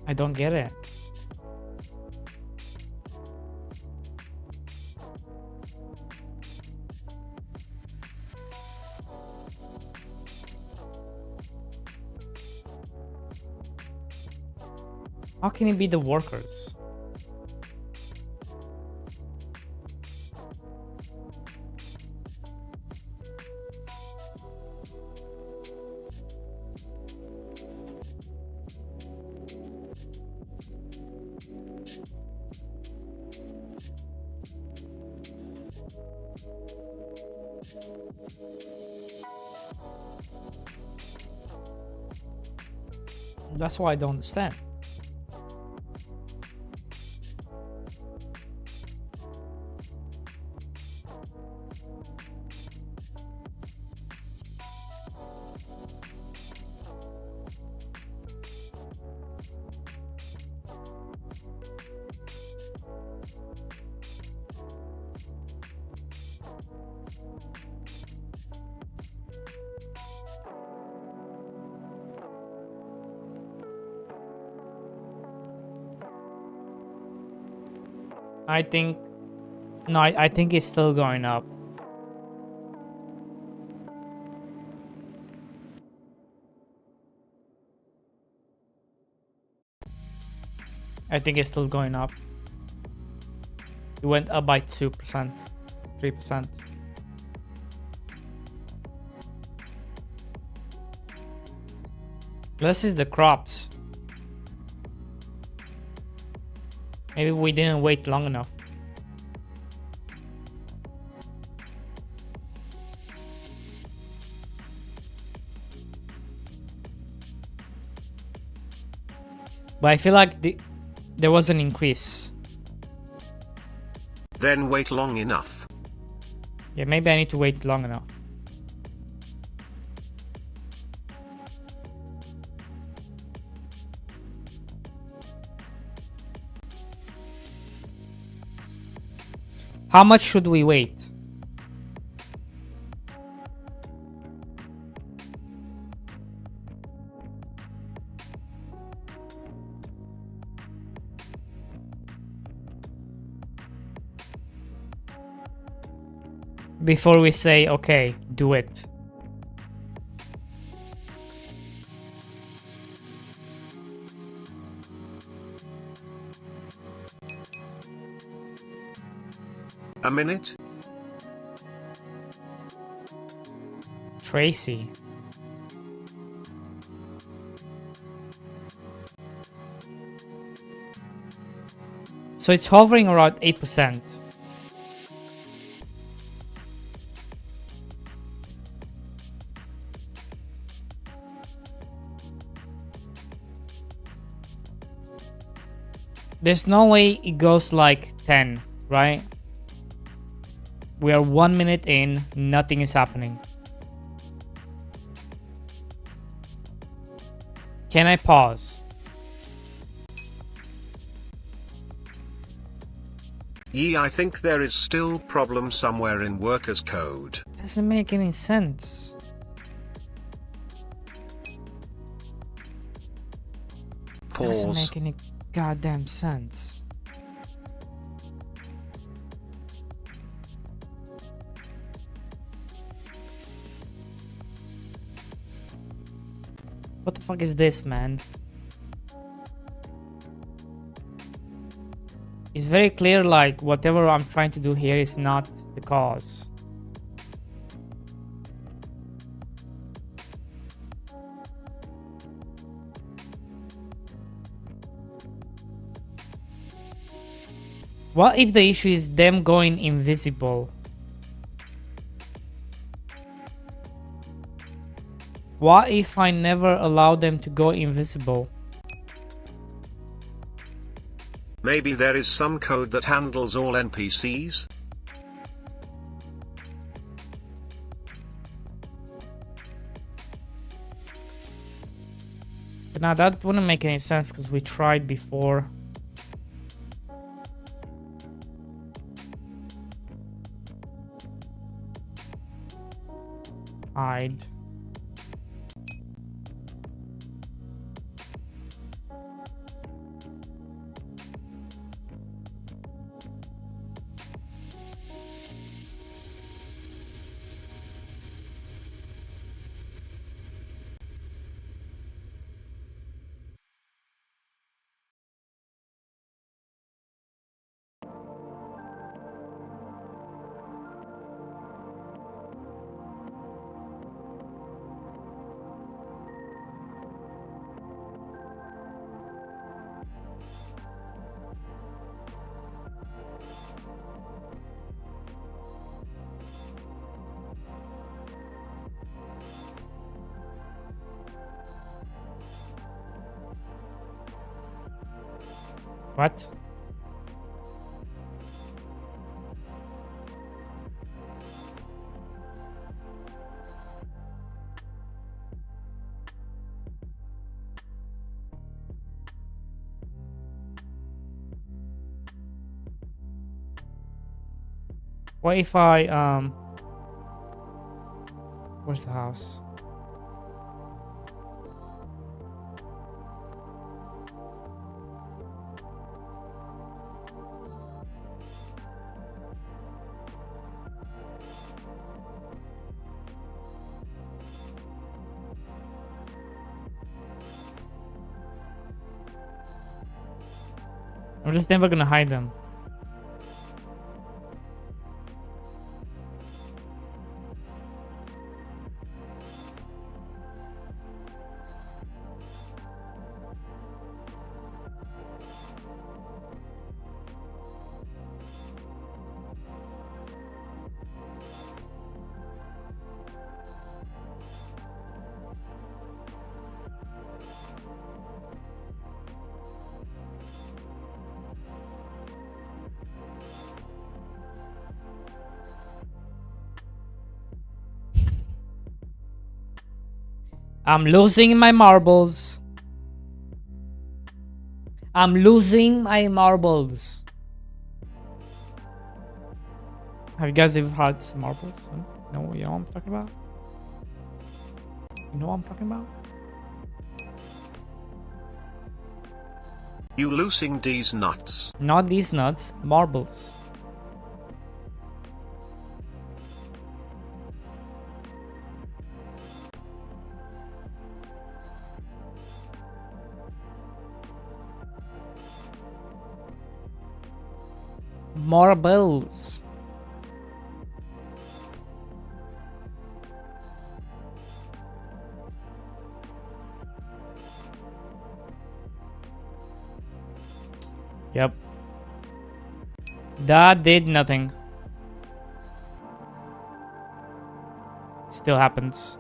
I don't get it. How can it be the workers? That's why I don't understand. I think no, I think it's still going up. I think it's still going up. It went up by 2%, 3%. This is the crops. Maybe we didn't wait long enough. But I feel like there was an increase. Then wait long enough. Yeah, maybe I need to wait long enough. How much should we wait? Before we say, okay, do it. A minute? Tracy. So it's hovering around 8%. There's no way it goes like 10, right? We are 1 minute in, nothing is happening. Can I pause? Yeah, I think there is still problem somewhere in workers' code. Doesn't make any sense. Doesn't Pause. make any goddamn sense. What the fuck is this, man? It's very clear, like, whatever I'm trying to do here is not the cause. What if the issue is them going invisible? What if I never allow them to go invisible? Maybe there is some code that handles all NPCs? But now that wouldn't make any sense because we tried before. Hide. What? What if I where's the house? I'm just never gonna hide them. I'm losing my marbles. I'm losing my marbles. Have you guys ever had some marbles? You know what I'm talking about? You know what I'm talking about? You losing these nuts? Not these nuts, marbles. Marbles. Yep. That did nothing. Still happens.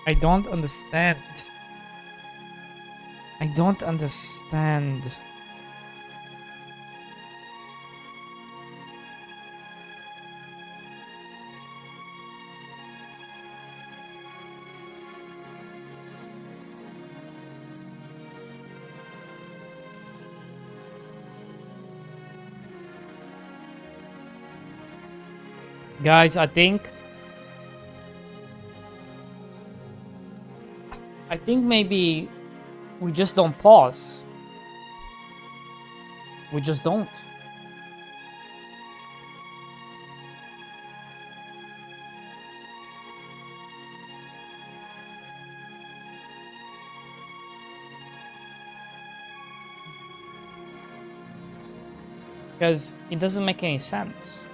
I don't understand. I don't understand. Guys, I think maybe we just don't pause. We just don't. Because it doesn't make any sense.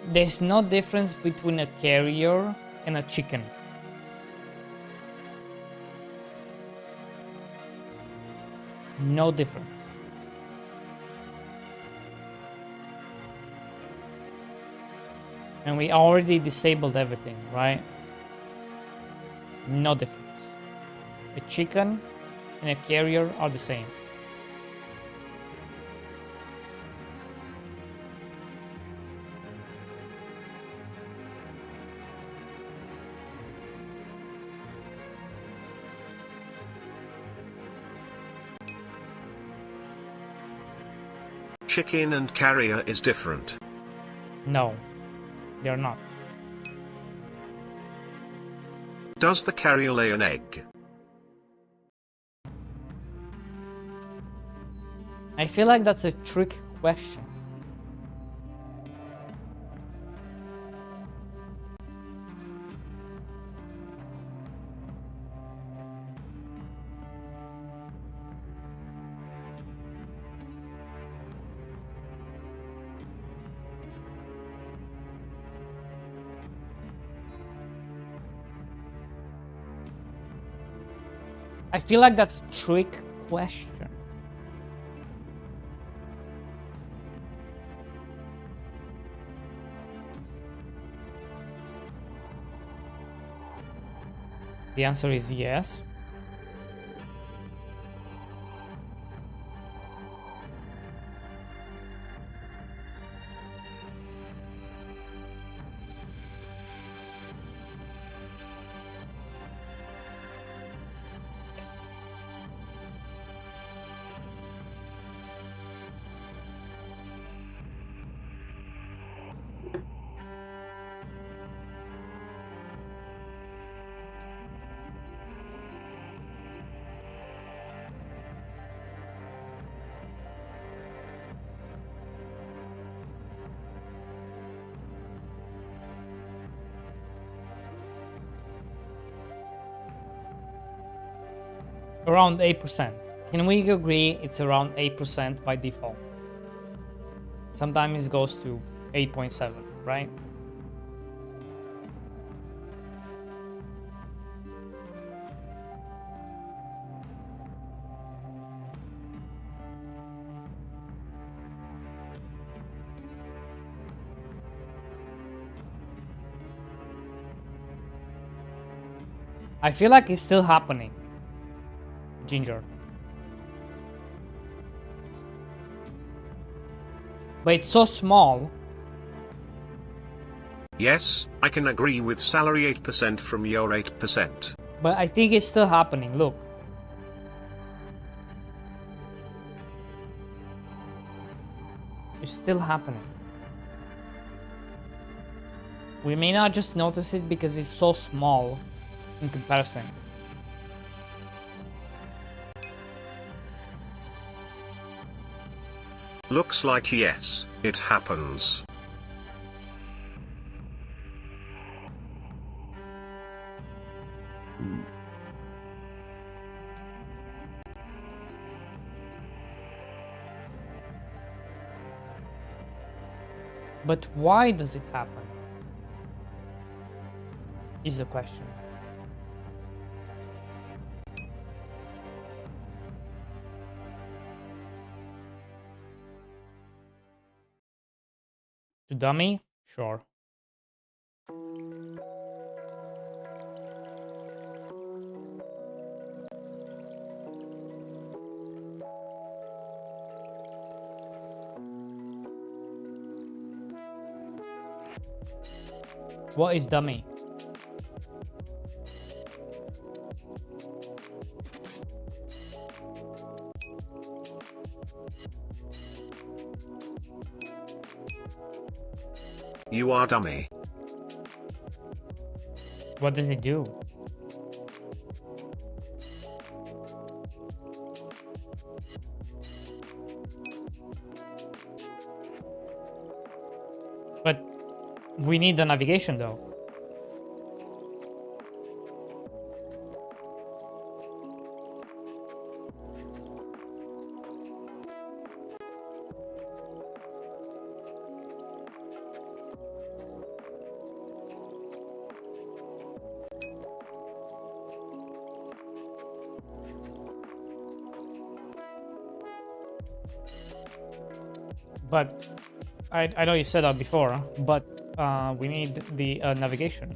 There's no difference between a carrier and a chicken. No difference. And we already disabled everything, right? No difference. A chicken and a carrier are the same. chicken and carrier is different. No, they're not. Does the carrier lay an egg? I feel like that's a trick question. I feel like that's a trick question. The answer is yes. Around 8%. Can we agree it's around 8% by default? Sometimes it goes to 8.7, right? I feel like it's still happening. Ginger. But it's so small. Yes, I can agree with salary 8% from your 8%. But I think it's still happening. Look. It's still happening. We may not just notice it because it's so small in comparison. Looks like yes, it happens. But why does it happen? Is the question. To dummy? Sure. What is dummy? You are dummy. What does it do? But we need the navigation though. But I know you said that before, but we need the navigation.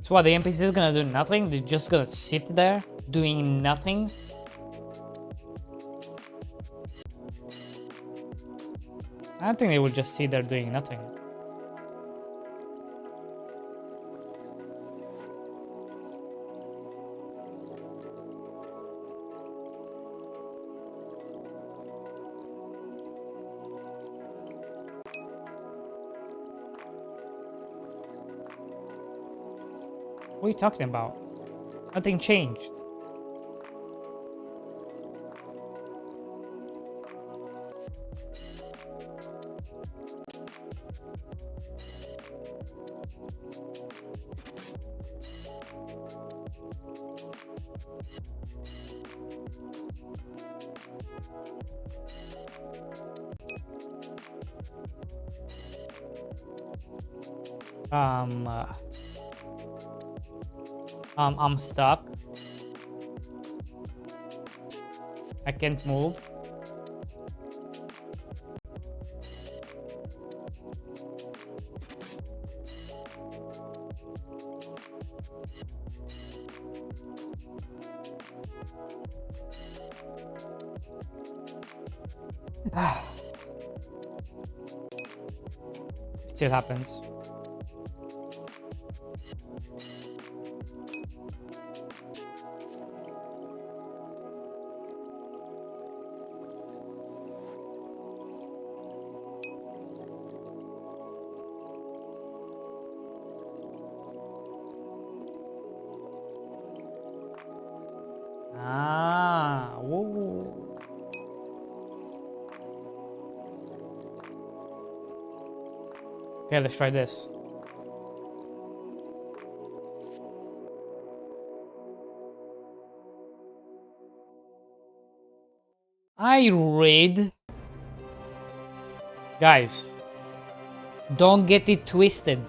So what, the NPC is gonna do nothing? They're just gonna sit there doing nothing? I don't think they will just sit there doing nothing. What are you talking about? Nothing changed. I'm stuck. I can't move. Still happens. Ah, whoa. Okay, let's try this. I read. Guys, don't get it twisted.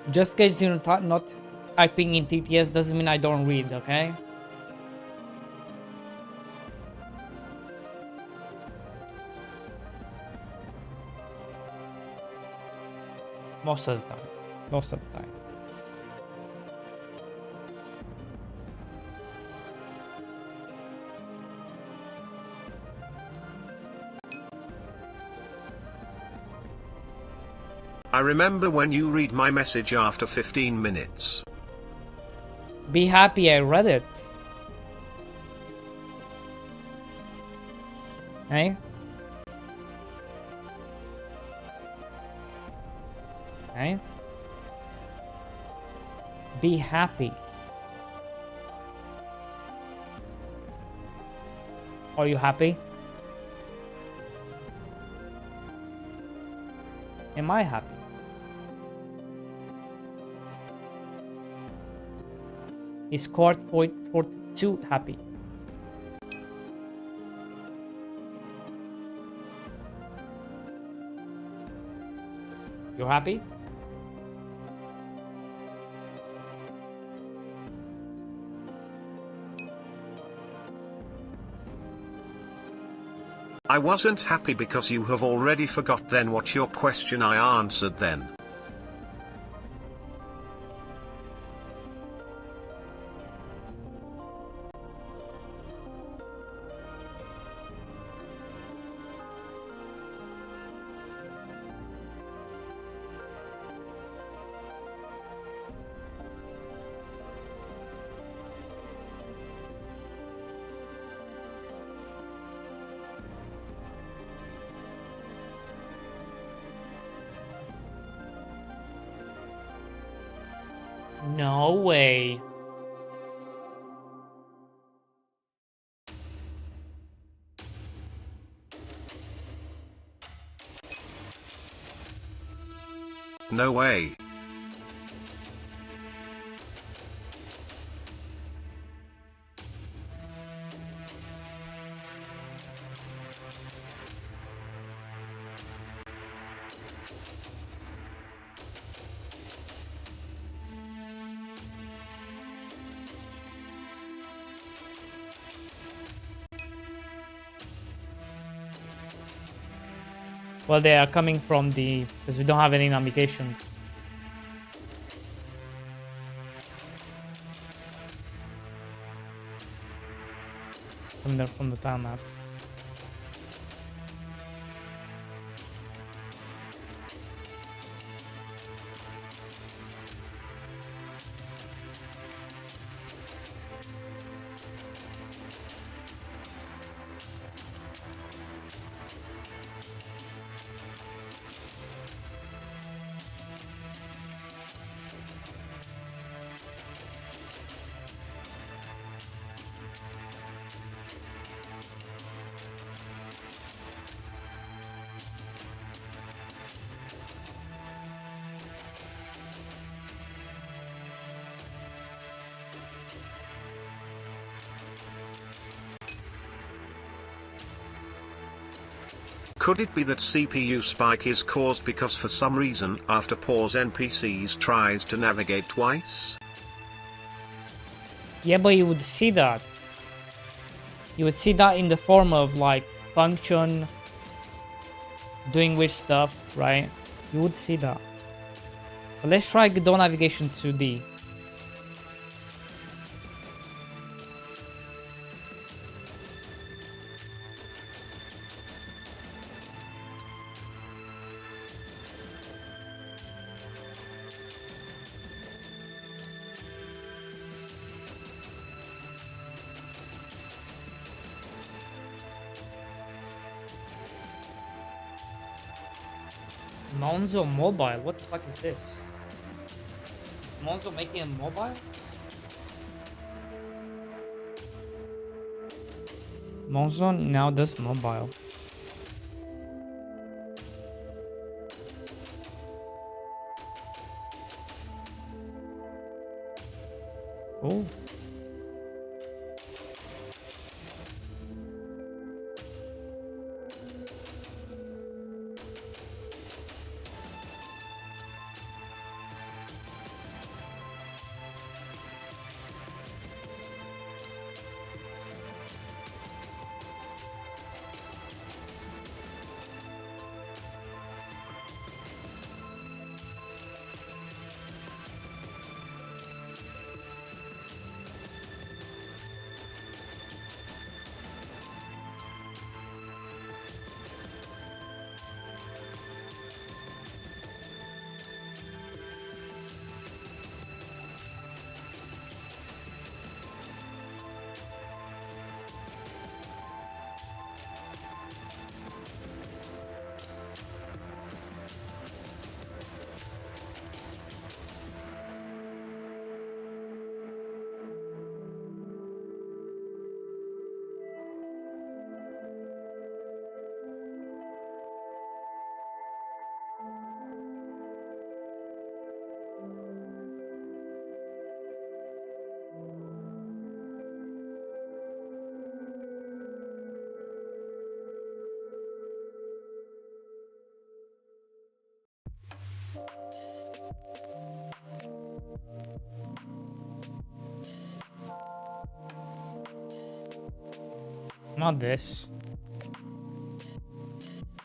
Just because you're not typing in TTS doesn't mean I don't read, okay? Most of the time. Most of the time. I remember when you read my message after 15 minutes. Be happy I read it. Hey? Hey? Be happy. Are you happy? Am I happy? Is Court 42 happy? You're happy? I wasn't happy because you have already forgot then what your question I answered then. No way. No way. Well, they are coming from the... because we don't have any navigations. from the tile map. Could it be that CPU spike is caused because for some reason after pause NPCs tries to navigate twice? Yeah, but you would see that. You would see that in the form of like function doing weird stuff, right? You would see that. But let's try Godot navigation 2D. Monzo mobile, what the fuck is this? Is Monzo making a mobile? Monzo now does mobile. Oh. Not this.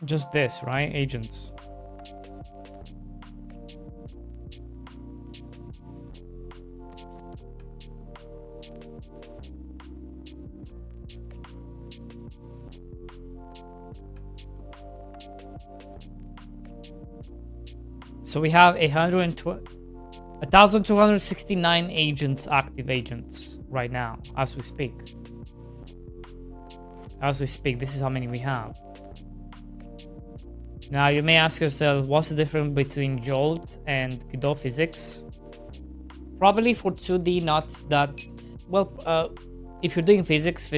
Just this, right? Agents. So we have 1,269 agents, active agents, right now, as we speak. As we speak, this is how many we have. Now, you may ask yourself, what's the difference between Jolt and Godot physics? Probably for 2D, not that... Well, if you're doing physics...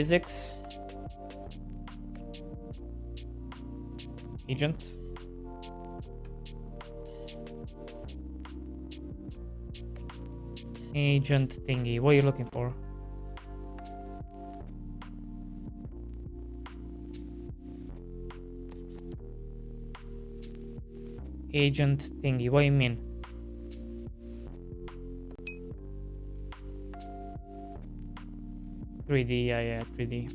Agent. Agent thingy. What are you looking for? Agent thingy. What do you mean? .3D. Yeah, 3D.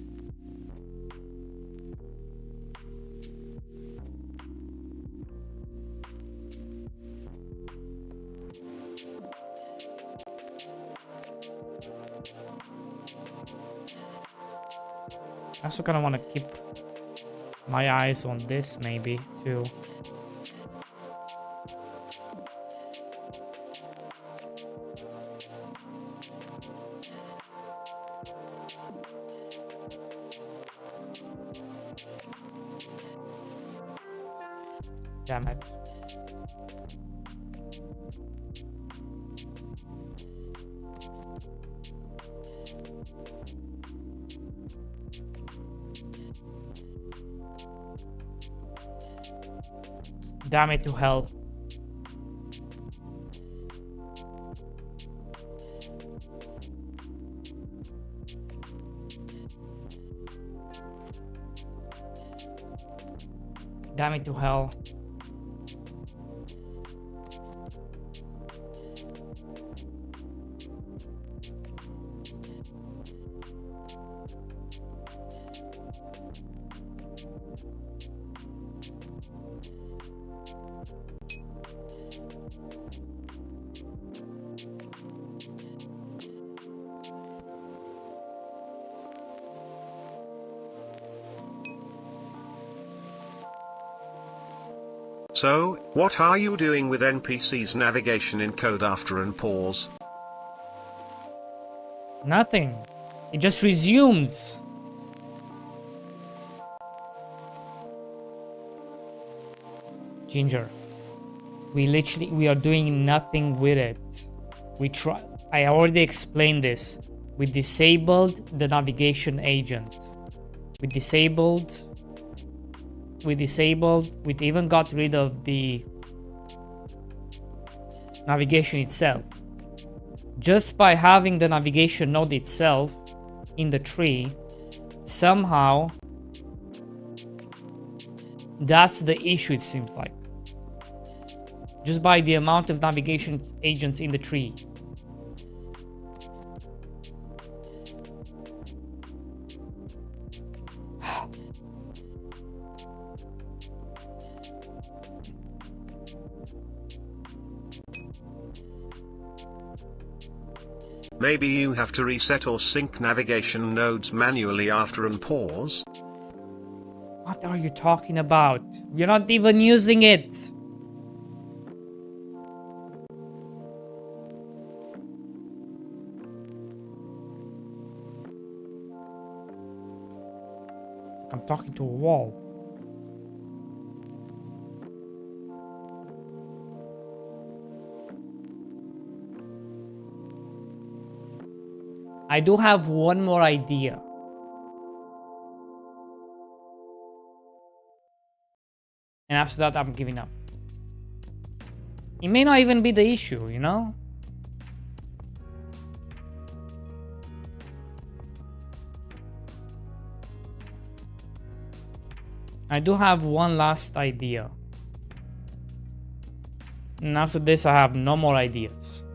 I also kind of want to keep my eyes on this maybe too. Damn it. Damn it to hell. Damn it to hell. So, what are you doing with NPC's navigation in code after an pause? Nothing. It just resumes. Ginger. We are doing nothing with it. I already explained this. We disabled the navigation agent. We even got rid of the navigation itself. Just by having the navigation node itself in the tree, somehow that's the issue, it seems like. Just by the amount of navigation agents in the tree. Maybe you have to reset or sync navigation nodes manually after an pause? What are you talking about? You're not even using it. I'm talking to a wall. I do have one more idea. And after that, I'm giving up. It may not even be the issue, you know? I do have one last idea. And after this, I have no more ideas.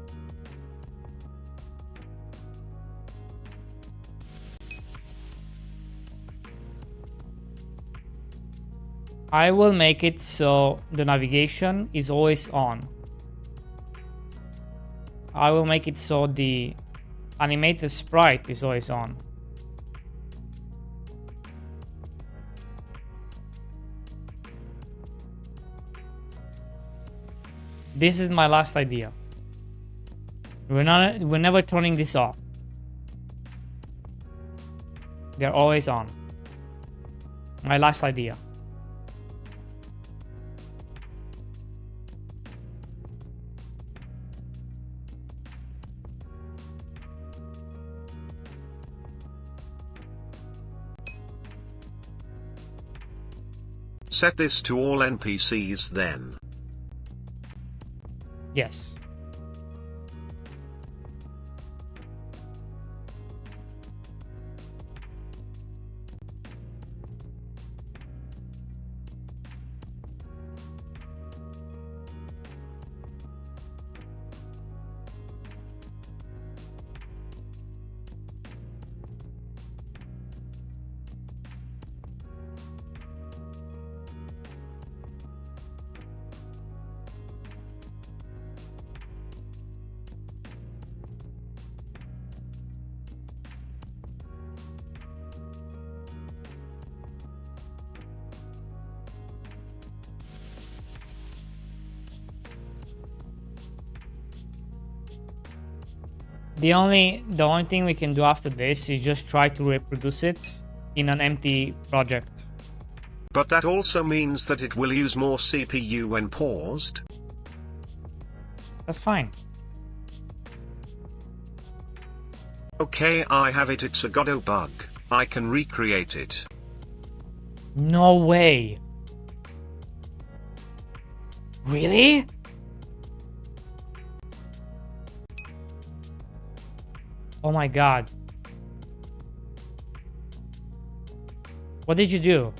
I will make it so the navigation is always on. I will make it so the animated sprite is always on. This is my last idea. We're never turning this off. They're always on. My last idea. Set this to all NPCs then. Yes. The only thing we can do after this is just try to reproduce it in an empty project. But that also means that it will use more CPU when paused. That's fine. Okay, I have it. It's a Godot bug. I can recreate it. No way. Really? Oh my god. What did you do?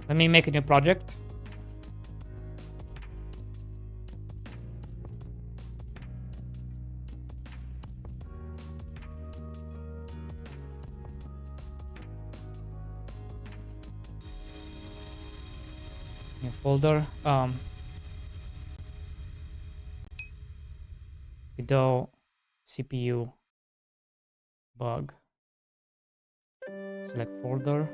Let me make a new project. New folder. Godot CPU bug. Select folder.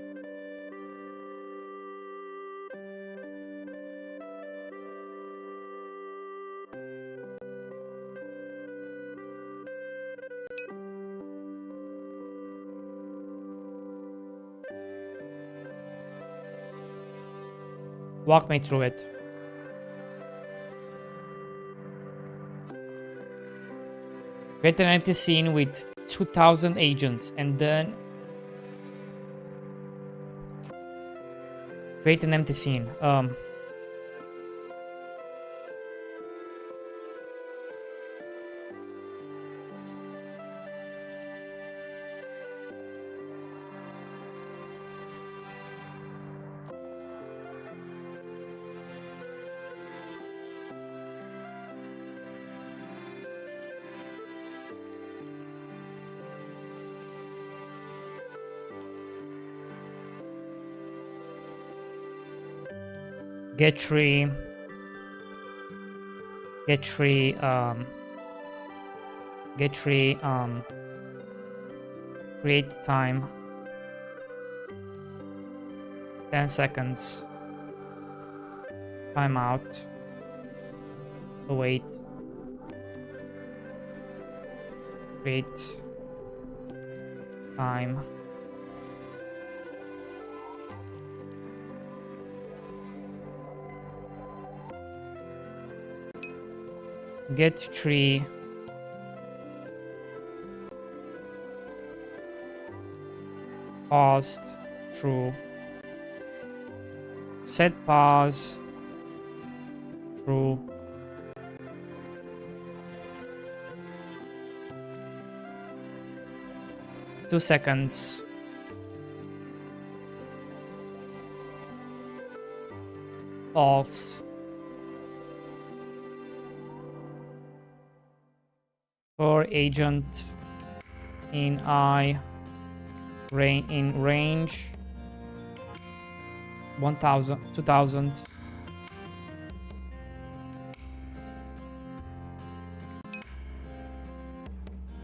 Walk me through it. Create an empty scene with 2000 agents and then create an empty scene. Get tree, create time, 10 seconds, timeout, await, create time. Get tree, paused, true, set pause, true, two seconds, false, for agent in in range 1000 2000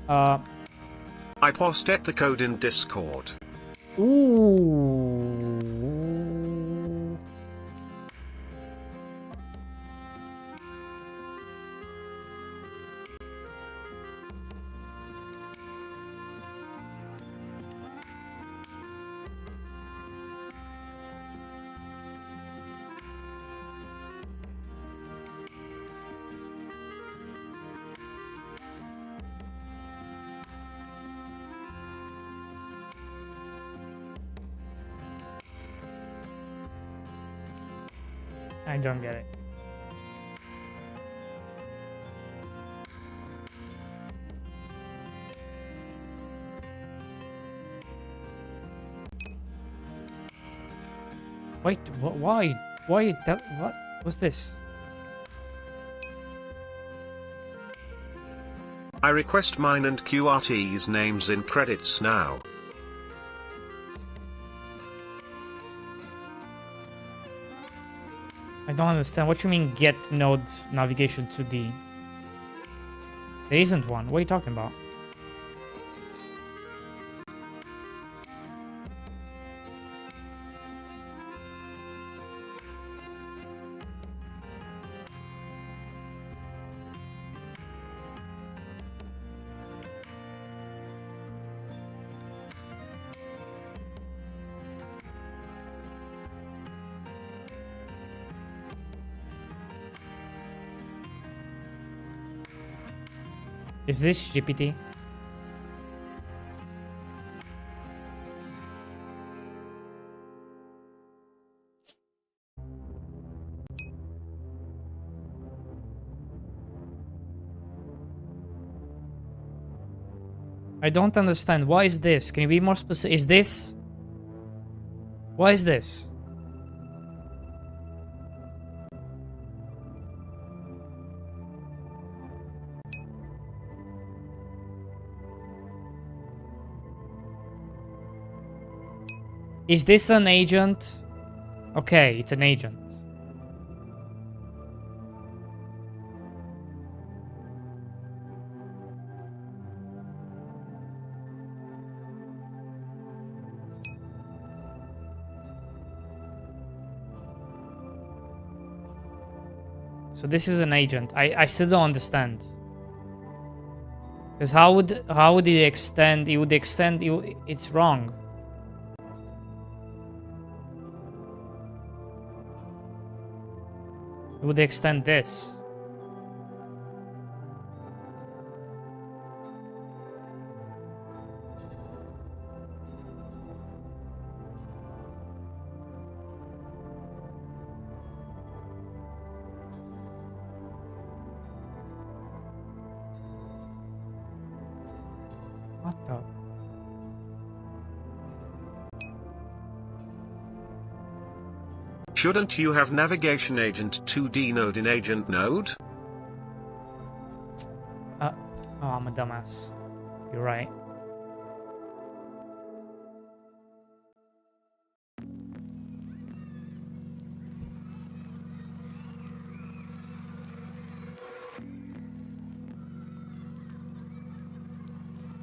I posted the code in Discord. Ooh. I don't get it. Wait, why? Why that? What was this? I request mine and QRT's names in credits now. I don't understand. What you mean get node navigation to the... There isn't one. What are you talking about? Is this GPT? I don't understand. What is this? Can you be more specific? Is this? What is this? Is this an agent? Okay, it's an agent. So this is an agent. I still don't understand. Because how would it extend? It would extend. It's wrong. It would extend this. What the? Shouldn't you have navigation agent 2D node in agent node? Oh, I'm a dumbass. You're right.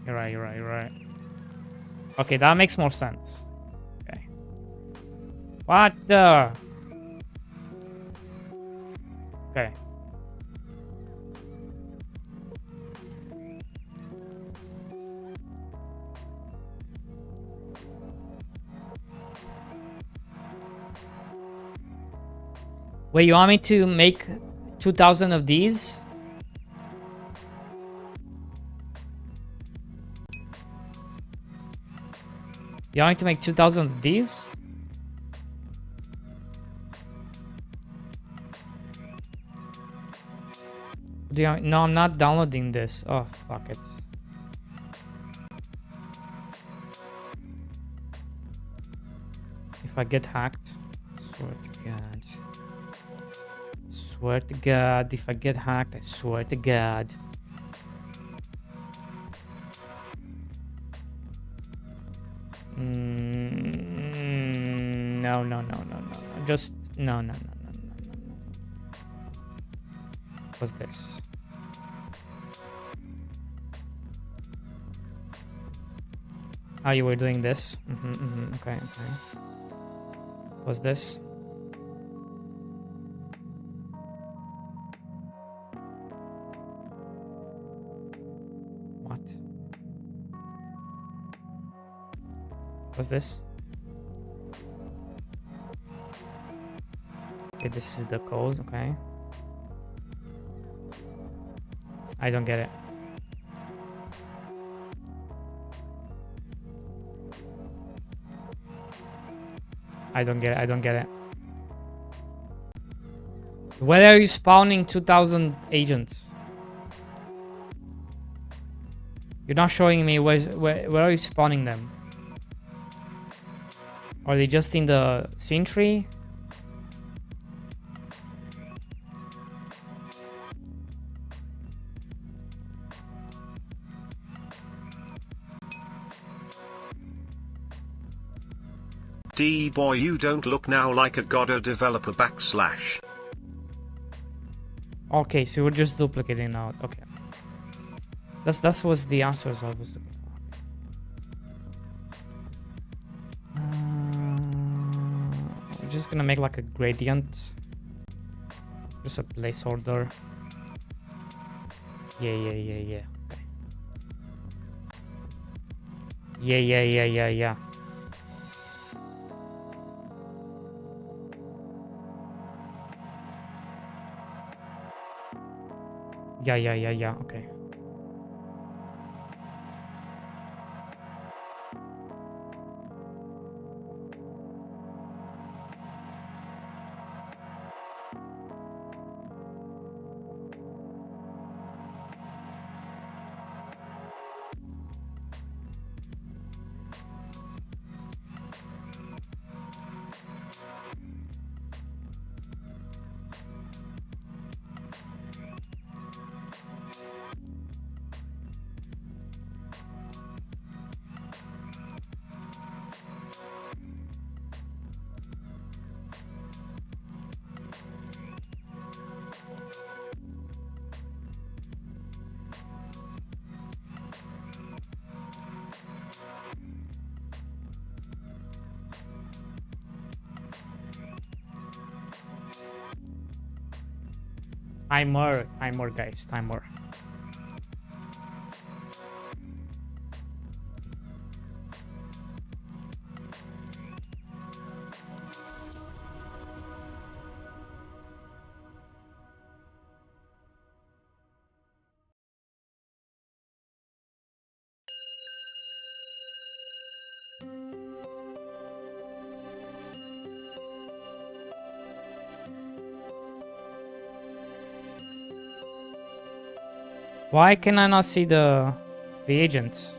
You're right. Okay, that makes more sense. Okay. What the? Okay. Wait, you want me to make 2,000 of these? You want me to make 2,000 of these? No, I'm not downloading this. Oh, fuck it. If I get hacked, swear to God. Swear to God, if I get hacked, I swear to God. No. Just no. What's this? Oh, you were doing this? Okay. What's this? What? What's this? Okay, this is the code, okay. I don't get it. I don't get it. Where are you spawning 2,000 agents? You're not showing me where are you spawning them? Are they just in the scene tree? D-boy, you don't look now like a Godot developer /. Okay, so we're just duplicating now. Okay. That was the answers I was looking for. We're just gonna make like a gradient. Just a placeholder. Yeah. Okay. Yeah. Yeah. Okay. Timer, guys, timer. Why can I not see the agents?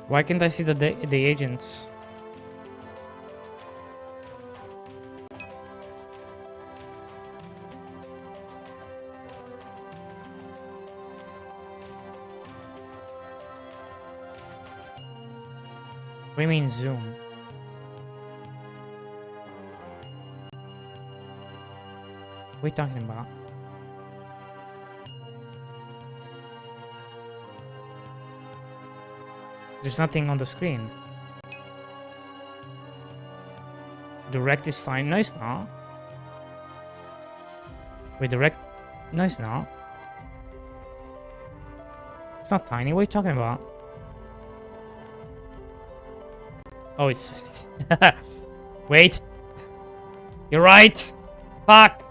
Why can't I see the agents? What do you mean zoom? What are you talking about? There's nothing on the screen. Direct is fine. No, it's not. Wait, direct? No, it's not. It's not tiny. What are you talking about? Oh, it's... Wait. You're right. Fuck.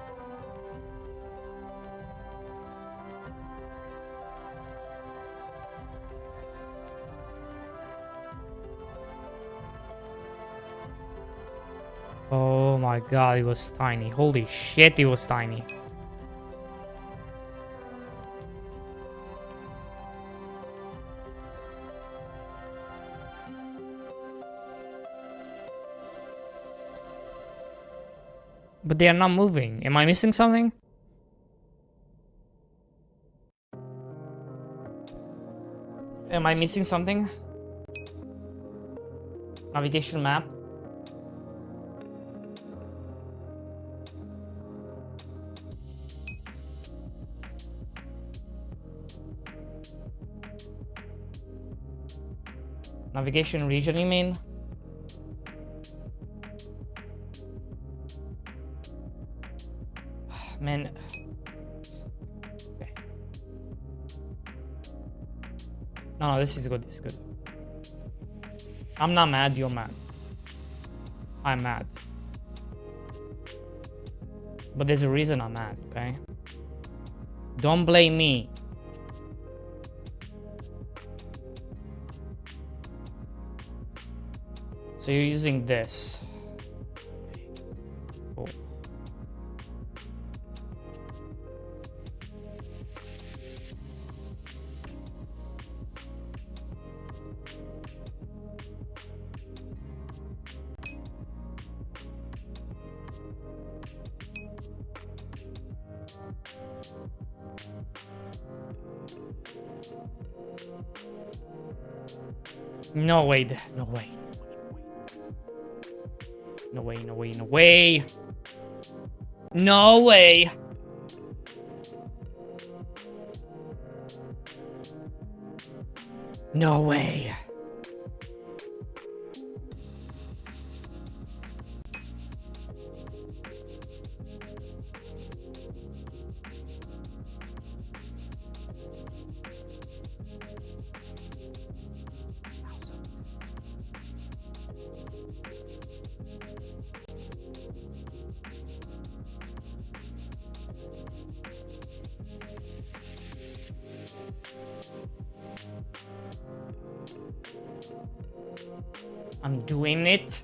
Oh my god, it was tiny. Holy shit, it was tiny. But they are not moving. Am I missing something? Am I missing something? Navigation map. Navigation region, you mean? Man. Okay. No, this is good. This is good. I'm not mad. You're mad. I'm mad. But there's a reason I'm mad, okay? Don't blame me. So you're using this. Cool. No way. No way. No way, no way, no way. No way. No way. I'm doing it.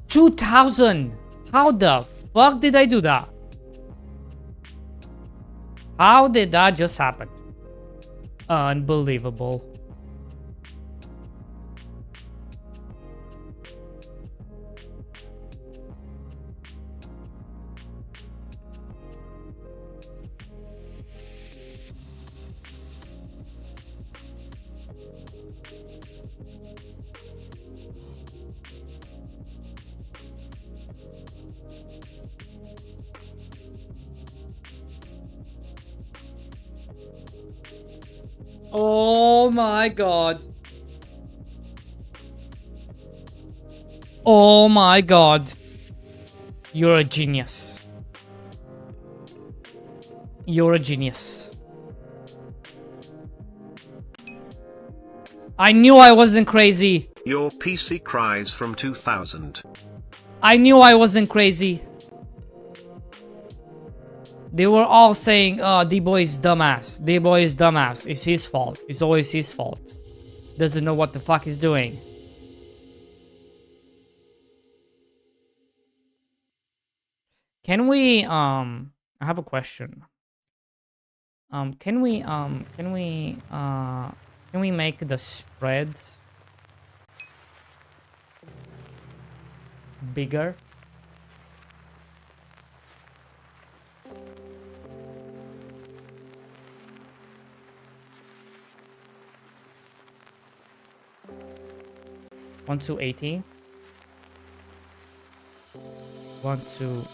$2,000. How the fuck did I do that? How did that just happen? Unbelievable. Oh my god. Oh my god. You're a genius. You're a genius. I knew I wasn't crazy. Your PC cries from 2000. I knew I wasn't crazy. They were all saying, oh, D-Boy is dumbass. D-Boy is dumbass. It's his fault. It's always his fault. Doesn't know what the fuck he's doing. Can we, I have a question. Can we make the spread bigger? One to 80. 1 to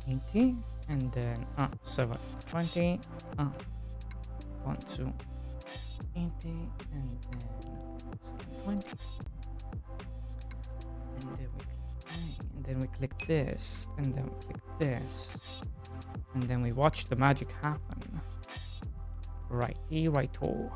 80, and then 720. 1 to 80, and then 720. And then we click this, and then we click this, and then we watch the magic happen. Righty, righto.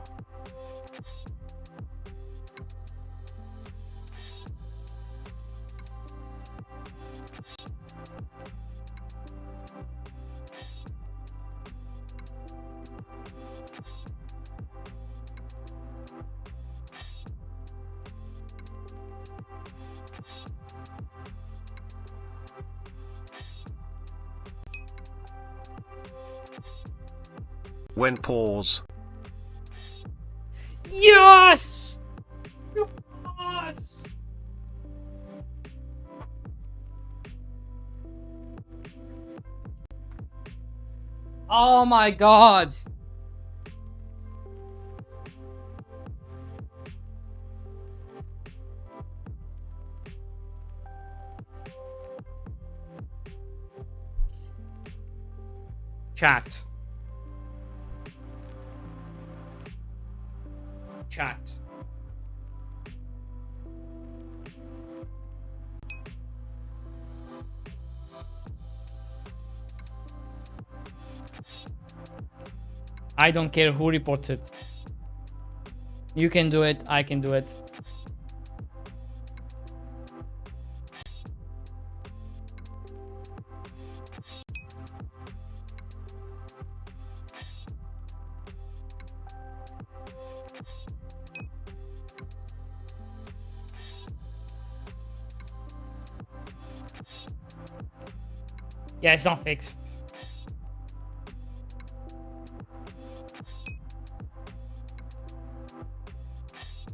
When pause. Yes! Yes! Oh my god! Chat. Chat. I don't care who reports it. You can do it, I can do it. Yeah, it's not fixed.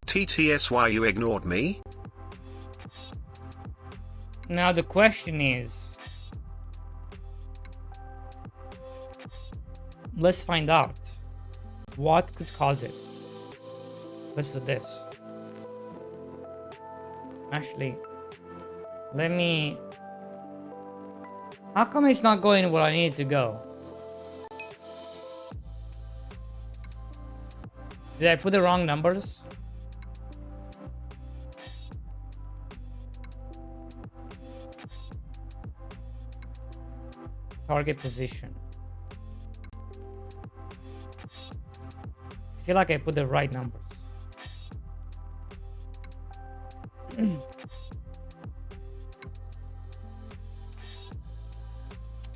TTS, why you ignored me? Now the question is, let's find out what could cause it. Let's do this. Actually, let me... How come it's not going where I need it to go? Did I put the wrong numbers? Target position. I feel like I put the right numbers.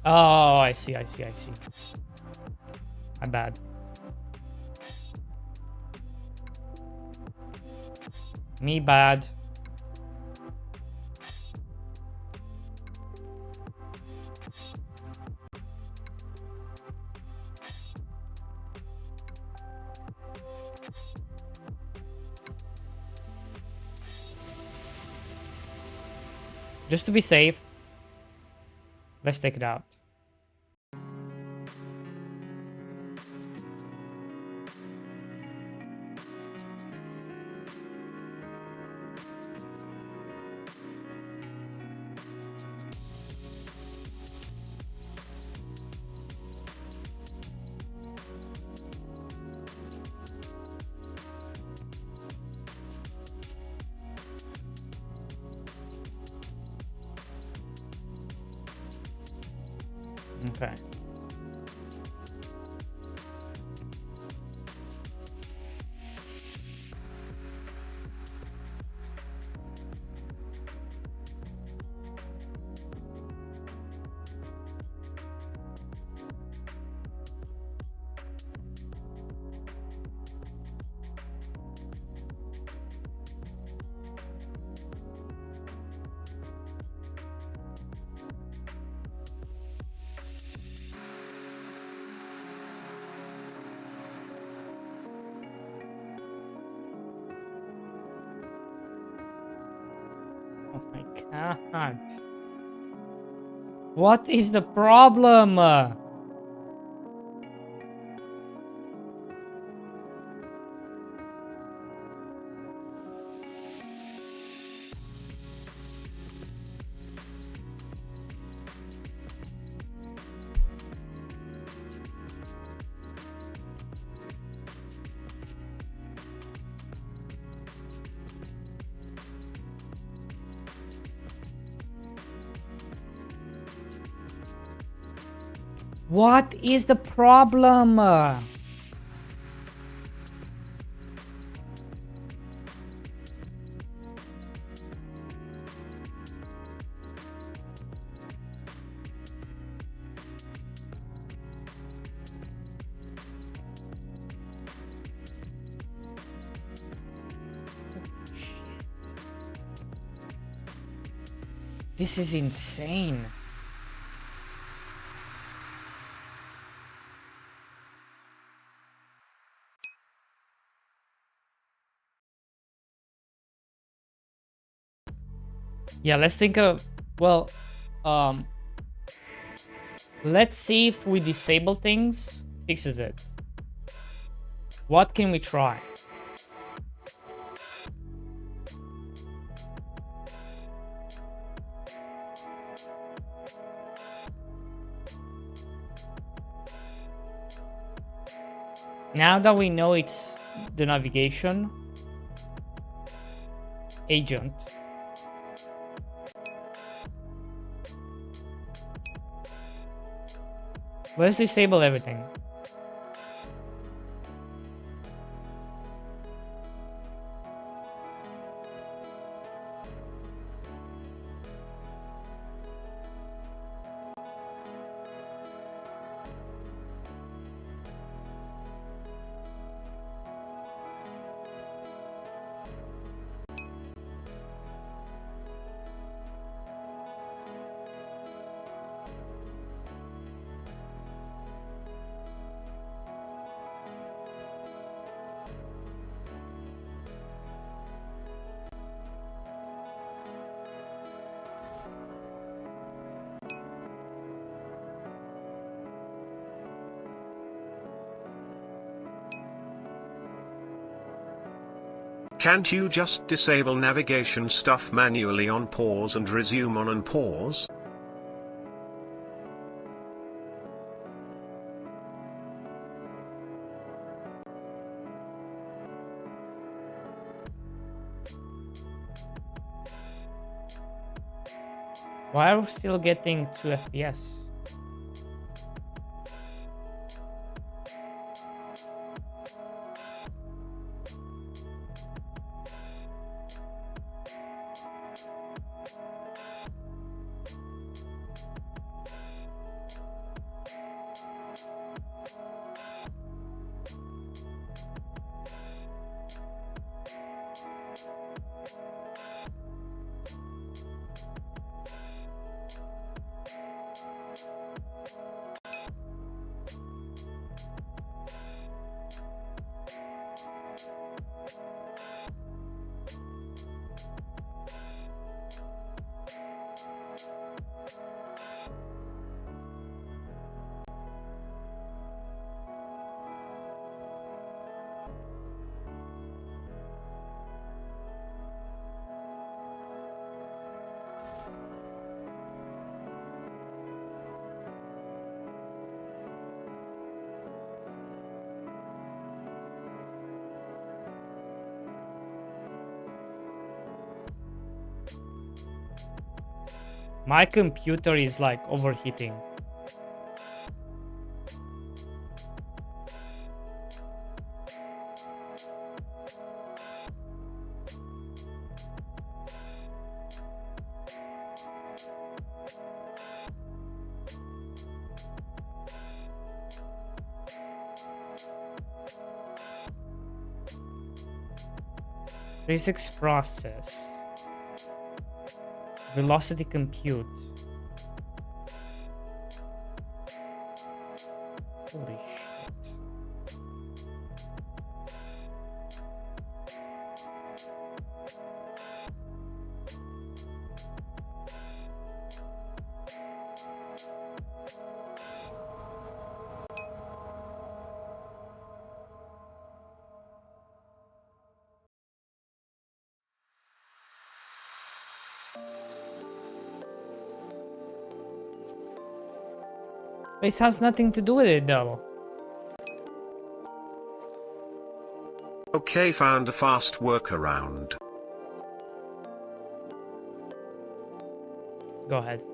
Oh, I see. My bad. Me bad. Just to be safe, let's take it out. Okay. Oh my god. What is the problem? What is the problem? This is insane. Yeah, let's think of, well, let's see if we disable things, fixes it. What can we try? Now that we know it's the navigation agent, let's disable everything. Can't you just disable navigation stuff manually on pause and resume on unpause? Why are we still getting 2 FPS? My computer is like overheating. Physics process. Velocity compute. Holy shit. This has nothing to do with it though. Okay, found a fast workaround. Go ahead.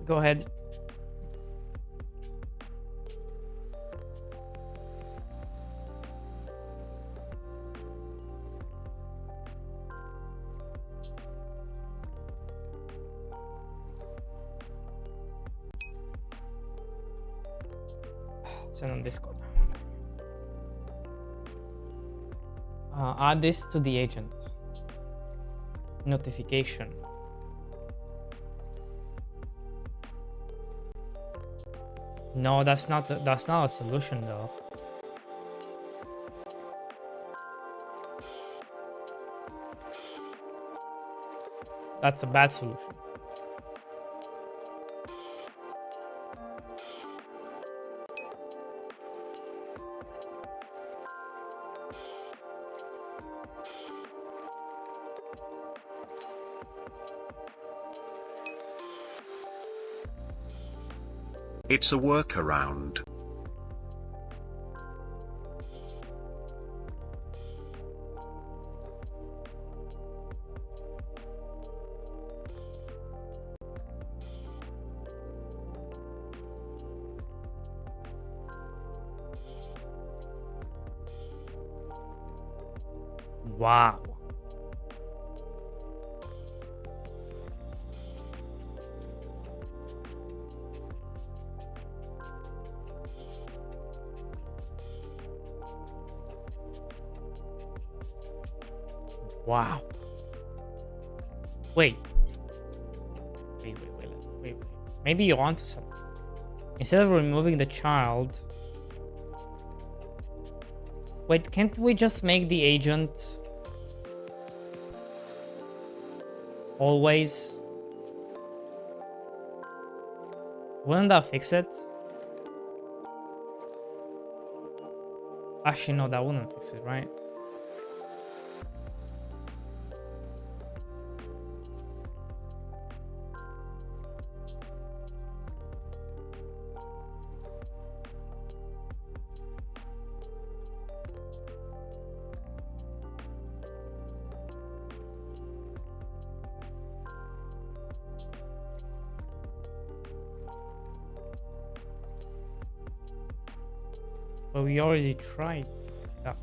Go ahead. Send on Discord. Add this to the agent. Notification. No, that's not a solution though. That's a bad solution. It's a workaround. Wow. Wow. Wait. Wait. Maybe you're onto something. Instead of removing the child... Wait, can't we just make the agent... always? Wouldn't that fix it? Actually, no, that wouldn't fix it, right? But we already tried that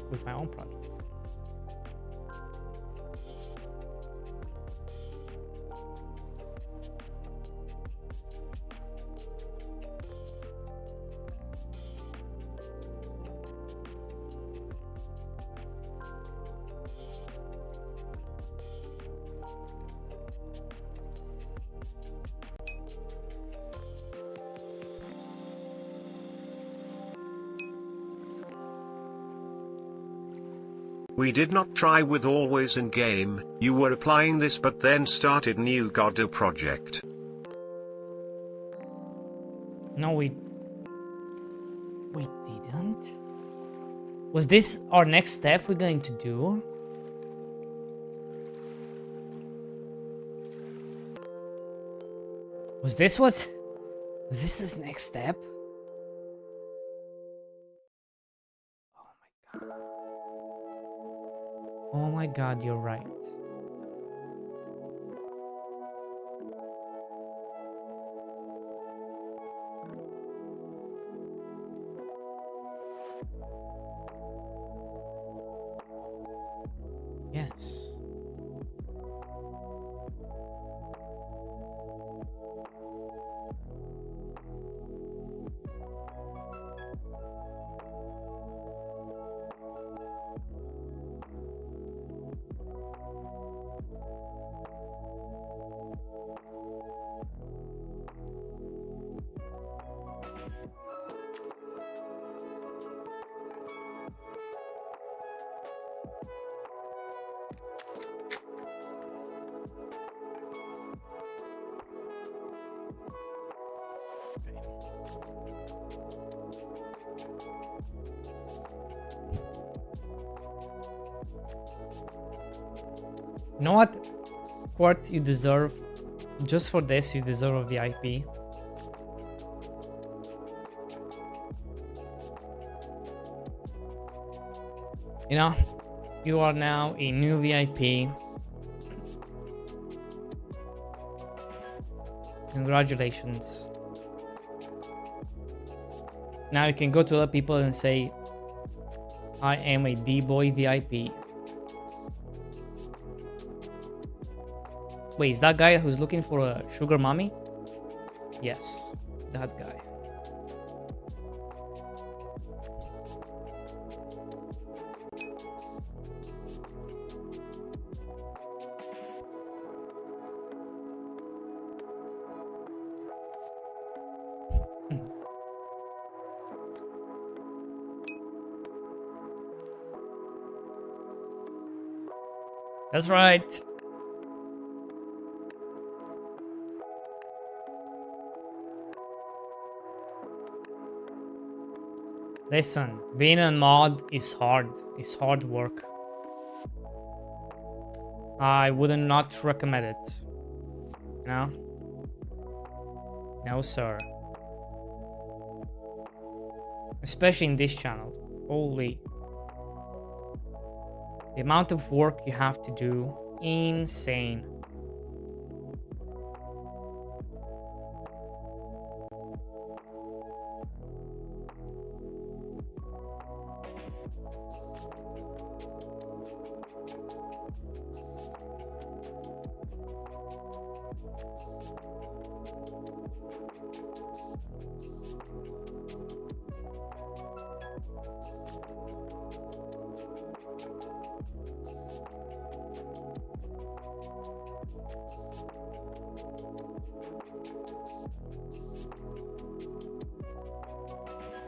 with my own project. We did not try with always in game, you were applying this but then started new Godot project. No, we didn't. Was this our next step we're going to do? Was this this next step? Oh my god, you're right. Yes. You know what, Court, you deserve, just for this, you deserve a VIP. You know, you are now a new VIP. Congratulations. Now you can go to other people and say, I am a D-Boy VIP. Wait, is that guy who's looking for a sugar mommy? Yes, that guy. That's right. Listen, being a mod is hard. It's hard work. I would not recommend it. No? No, sir. Especially in this channel. Holy. The amount of work you have to do, insane.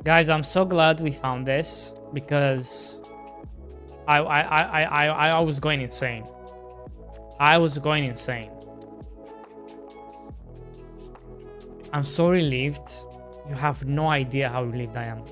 Guys, I'm so glad we found this because I was going insane. I was going insane. I'm so relieved. You have no idea how relieved I am.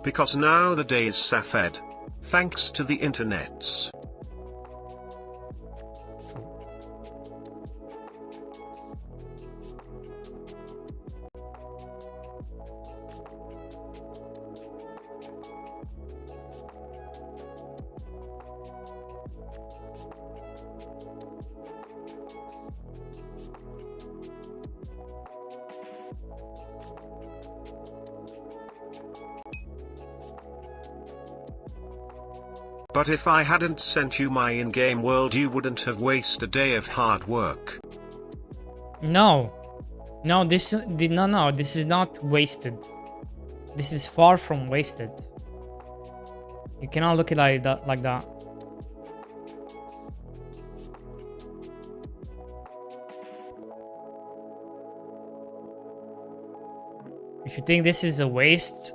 Because now the day is Safed. Thanks to the internets. But if I hadn't sent you my in-game world, you wouldn't have wasted a day of hard work. No. No, this is not wasted. This is far from wasted. You cannot look at it like that. If you think this is a waste,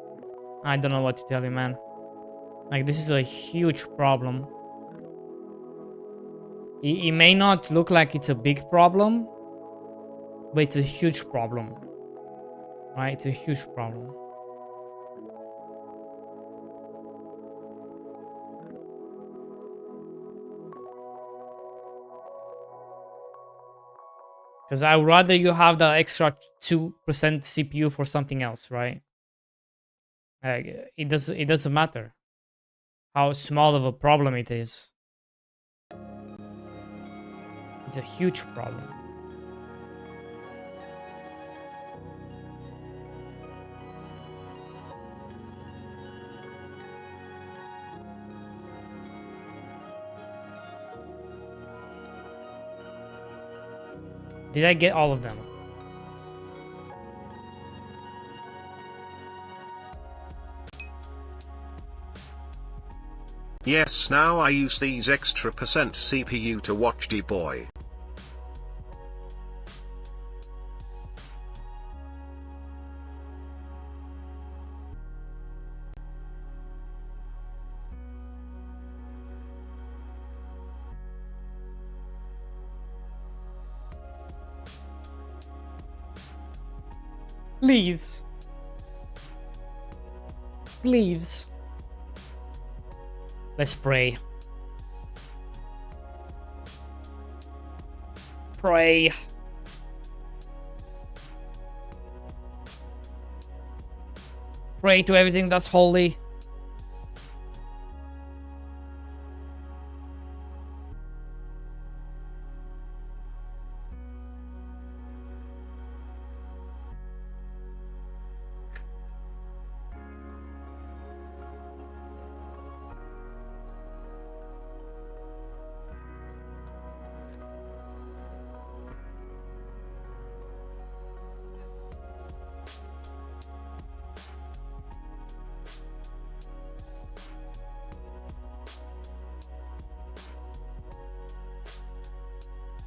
I don't know what to tell you, man. Like, this is a huge problem. It may not look like it's a big problem, but it's a huge problem. Right? It's a huge problem. Because I would rather you have the extra 2% CPU for something else, right? Like, it doesn't matter how small of a problem it is. It's a huge problem. Did I get all of them? Yes, now I use these extra percent CPU to watch D-Boy. Please. Please. Let's pray. Pray. Pray to everything that's holy.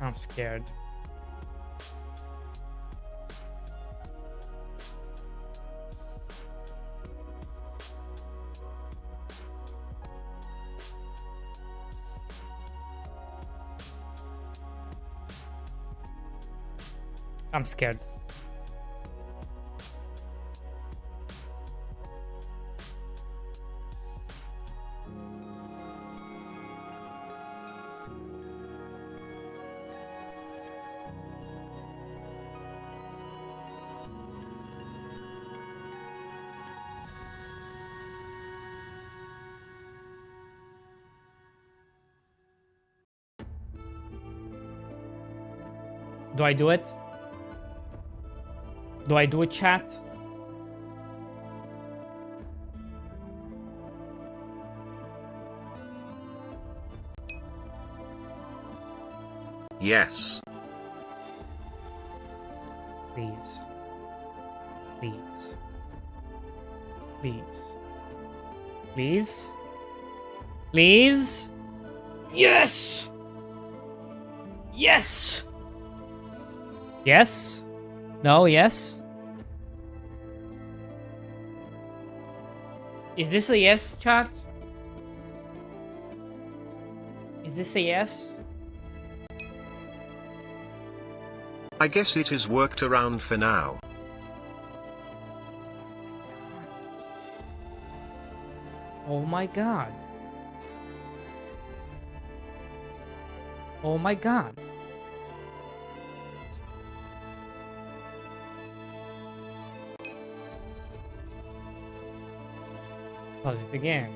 I'm scared. I'm scared. Do I do it? Do I do it, chat? Yes. Please. Please. Please. Please. Please. Yes! Yes! Yes? No, yes? Is this a yes, chat? Is this a yes? I guess it is worked around for now. Oh my god. Oh my god. Pause it again.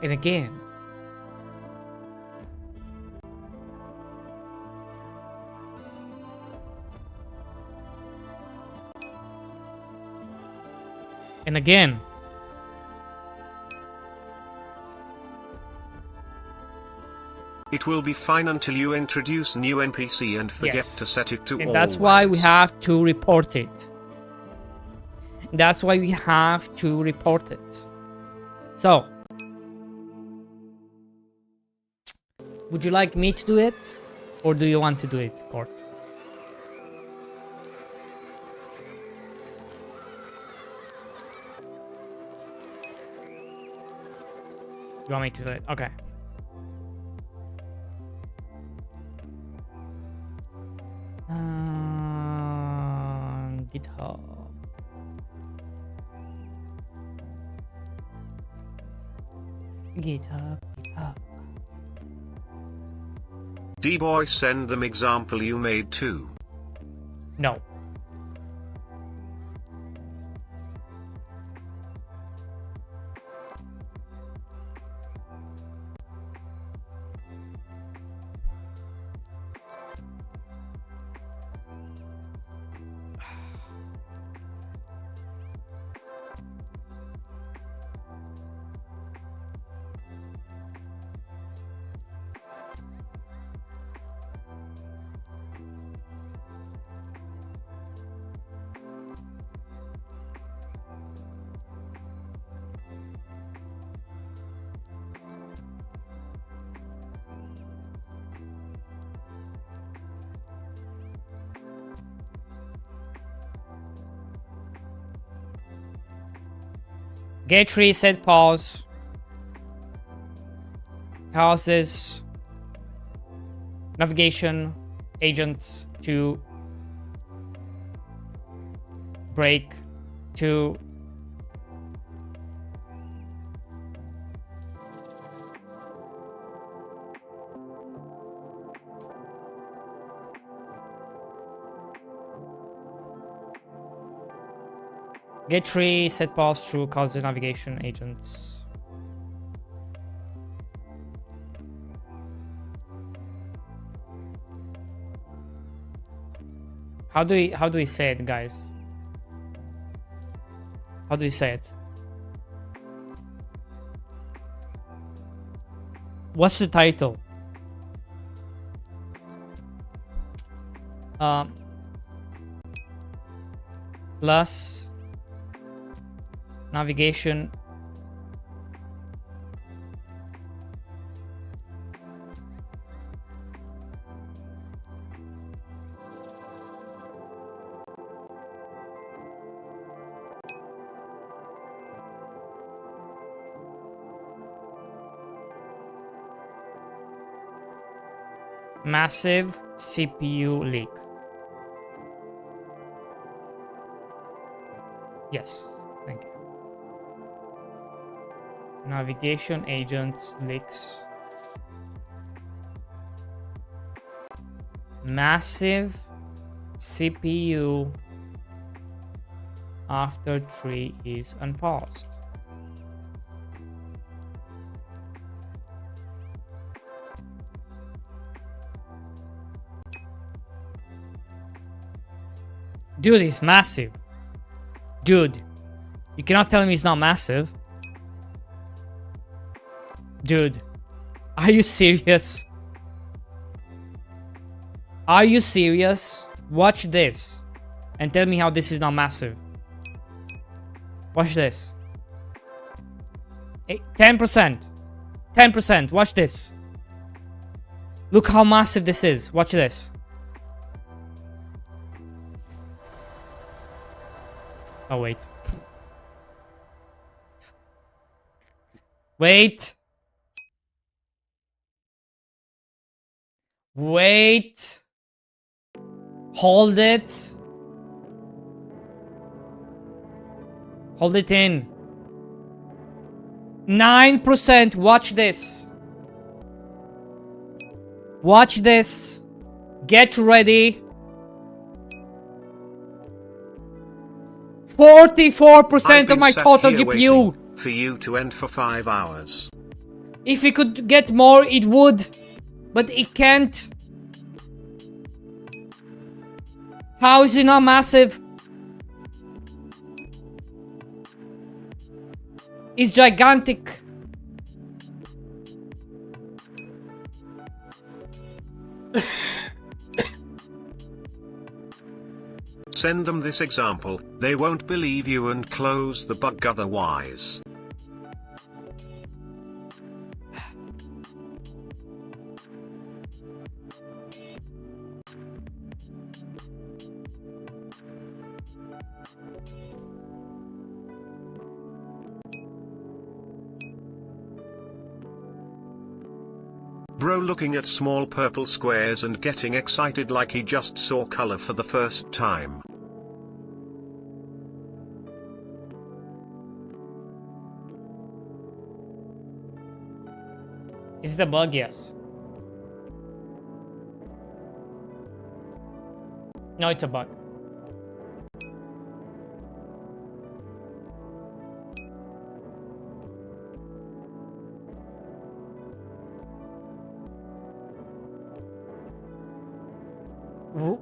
And again. And again. It will be fine until you introduce new NPC and forget Yes. to set it to And always. that's why we have to report it. That's why we have to report it. So, would you like me to do it? Or do you want to do it, Court? You want me to do it? Okay. GitHub. GitHub. D-boy, send them example you made too. No. Get tree, set pause. Causes navigation agents to break to get tree, set pause through causes navigation agents. How do we say it, guys? How do we say it? What's the title? Plus navigation massive CPU leak. Yes, thank you. Navigation agents leaks. Massive CPU after tree is unpaused. Dude, it's massive. Dude, you cannot tell me it's not massive. Dude, are you serious? Are you serious? Watch this and tell me how this is not massive. Watch this. 10%. 10%. Watch this. Look how massive this is. Watch this. Oh, wait. Wait. Wait. Hold it. Hold it in. 9%. Watch this. Watch this. Get ready. 44% of my total GPU. For you to end for 5 hours. If it could get more, it would. But it can't. How is it not massive? It's gigantic. Send them this example, they won't believe you and close the bug otherwise. Bro looking at small purple squares and getting excited like he just saw color for the first time. Is the bug? Yes. No, it's a bug.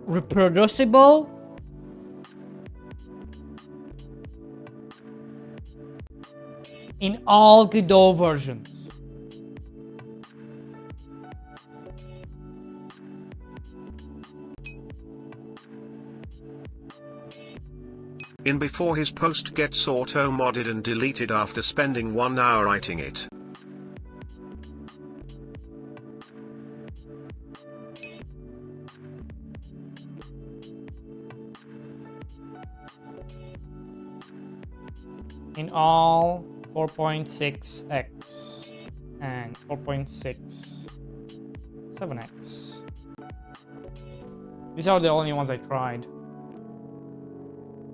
Reproducible? In all Godot versions. In before his post gets auto-modded and deleted after spending 1 hour writing it. In all 4.6x and 4.67x. These are the only ones I tried.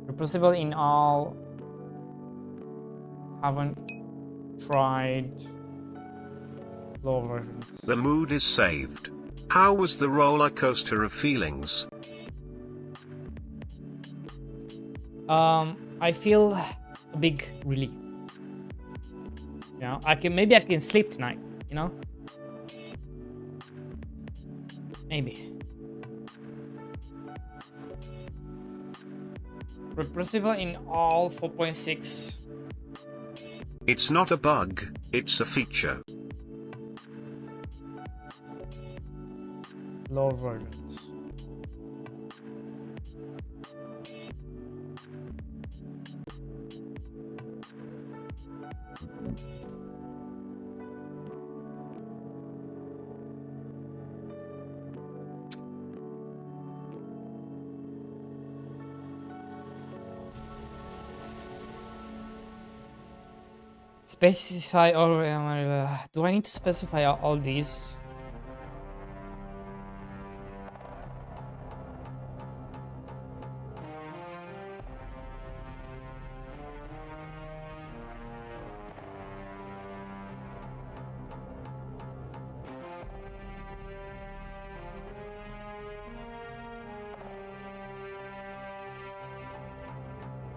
Reproducible in all. Haven't tried low versions. The mood is saved. How was the roller coaster of feelings? I feel a big relief. You know, maybe I can sleep tonight, you know? Maybe. Reproducible in all 4.6. It's not a bug, it's a feature. Low versions. Specify or do I need to specify all these?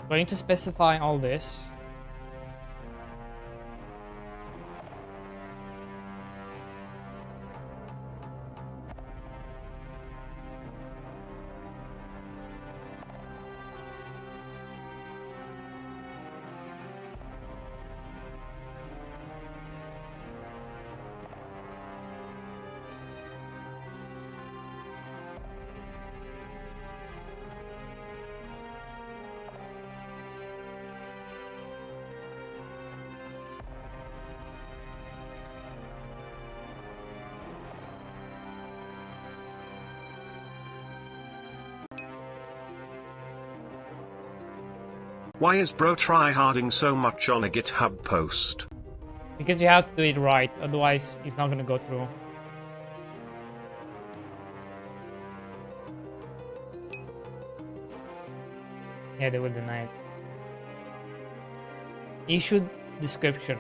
Do I need to specify all this? Why is bro tryharding so much on a GitHub post? Because you have to do it right, otherwise it's not gonna go through. Yeah, they will deny it. Issued description.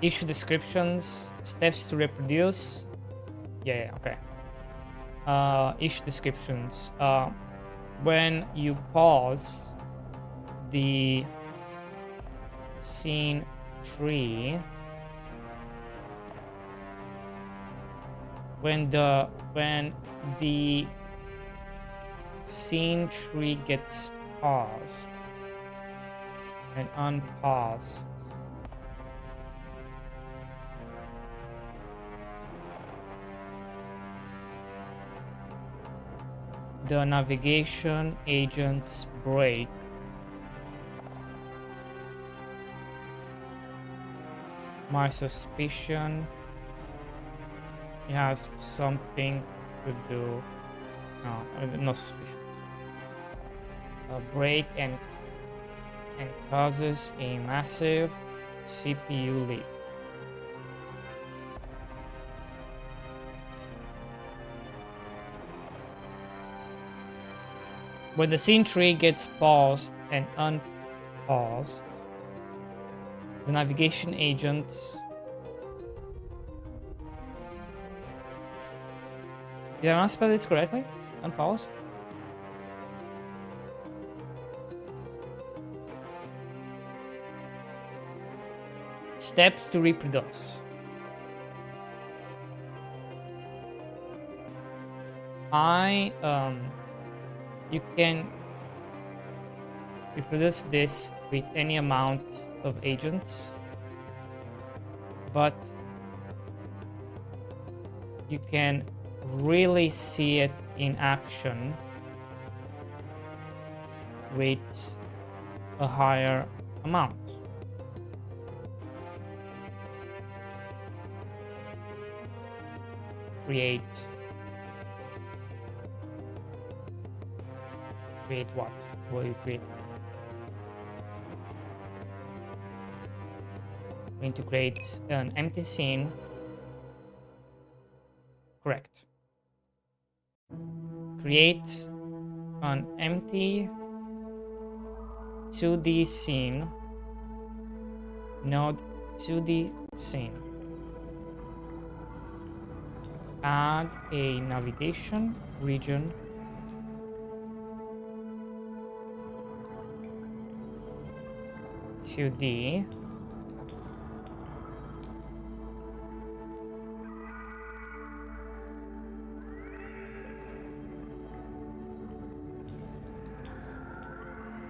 issue descriptions, steps to reproduce. Yeah, okay. Issue descriptions. When you pause the scene tree, when the scene tree gets paused and unpaused, the navigation agents break. My suspicion it has something to do. No, no suspicions. A break and causes a massive CPU leak. When the scene tree gets paused and unpaused, the navigation agent. Did I not spell this correctly? Unpaused? Steps to reproduce. You can reproduce this with any amount of agents, but you can really see it in action with a higher amount. Create what? What do you create? We need to create an empty scene. Correct. Create an empty 2D scene. Node 2D scene. Add a navigation region. To D.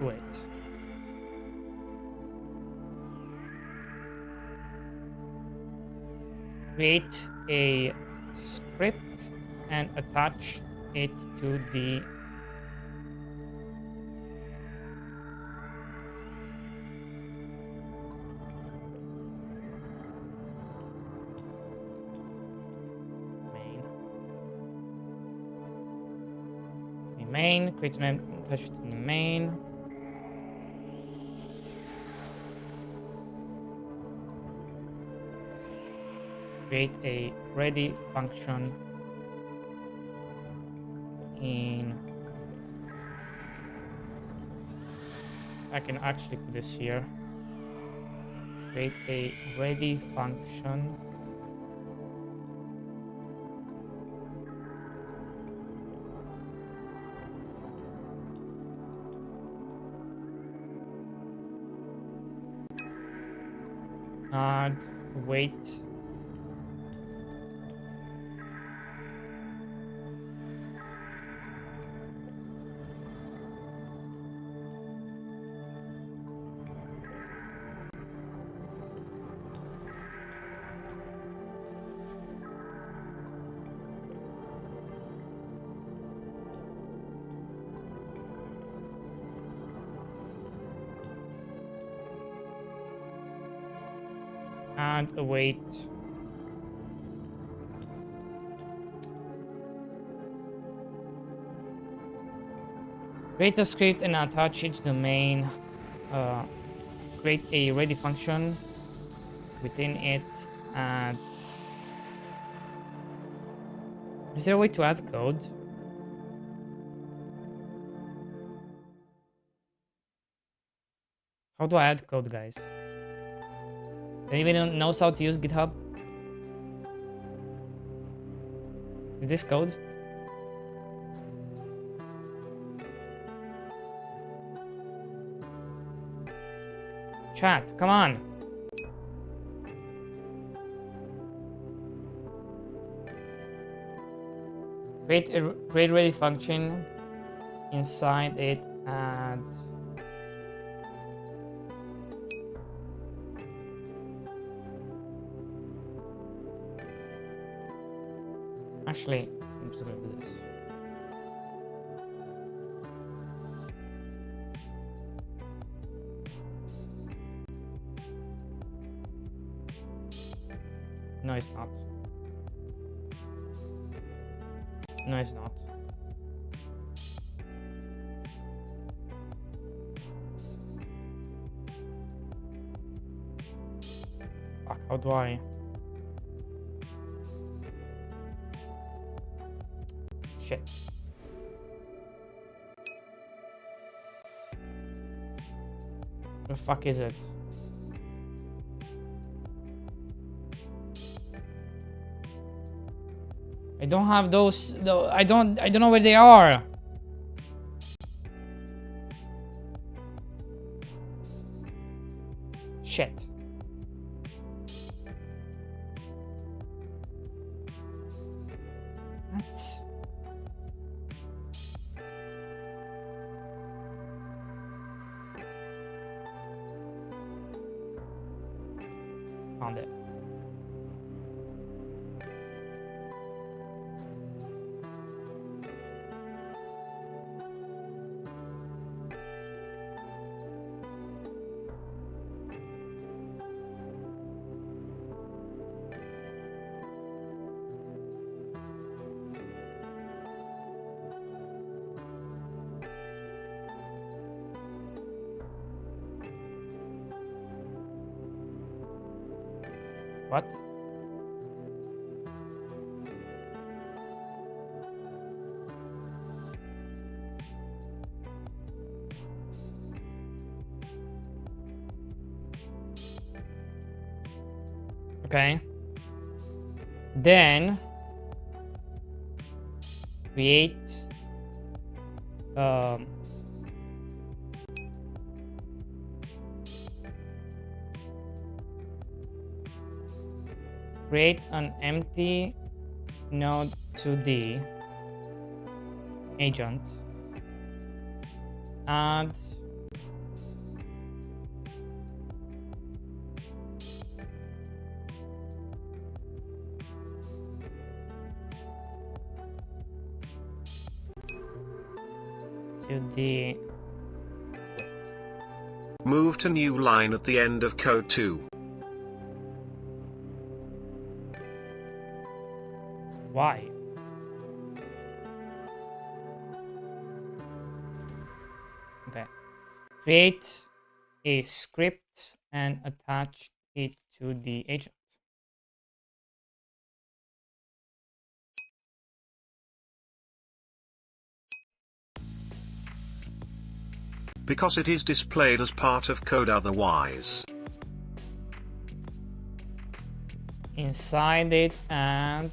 Wait. Create a script and attach it to the main. Create an attach it to the main. Create a ready function in. I can actually put this here. Create a ready function. Add wait. And await. Create a script and attach it to the main. Create a ready function within it. And is there a way to add code? How do I add code, guys? Anybody knows how to use GitHub? Is this code? Chat, come on. Create a create ready function. Inside it, add actually, I'm just gonna do this. No, it's not. No, it's not. Fuck, how do I? Shit. The fuck is it? I don't have those. I don't know where they are. Shit. What? Found it. What? Okay. Then create create an empty node to the agent, add to the Move to new line at the end of code 2. why? Okay. Create a script and attach it to the agent. Because it is displayed as part of code otherwise. Inside it and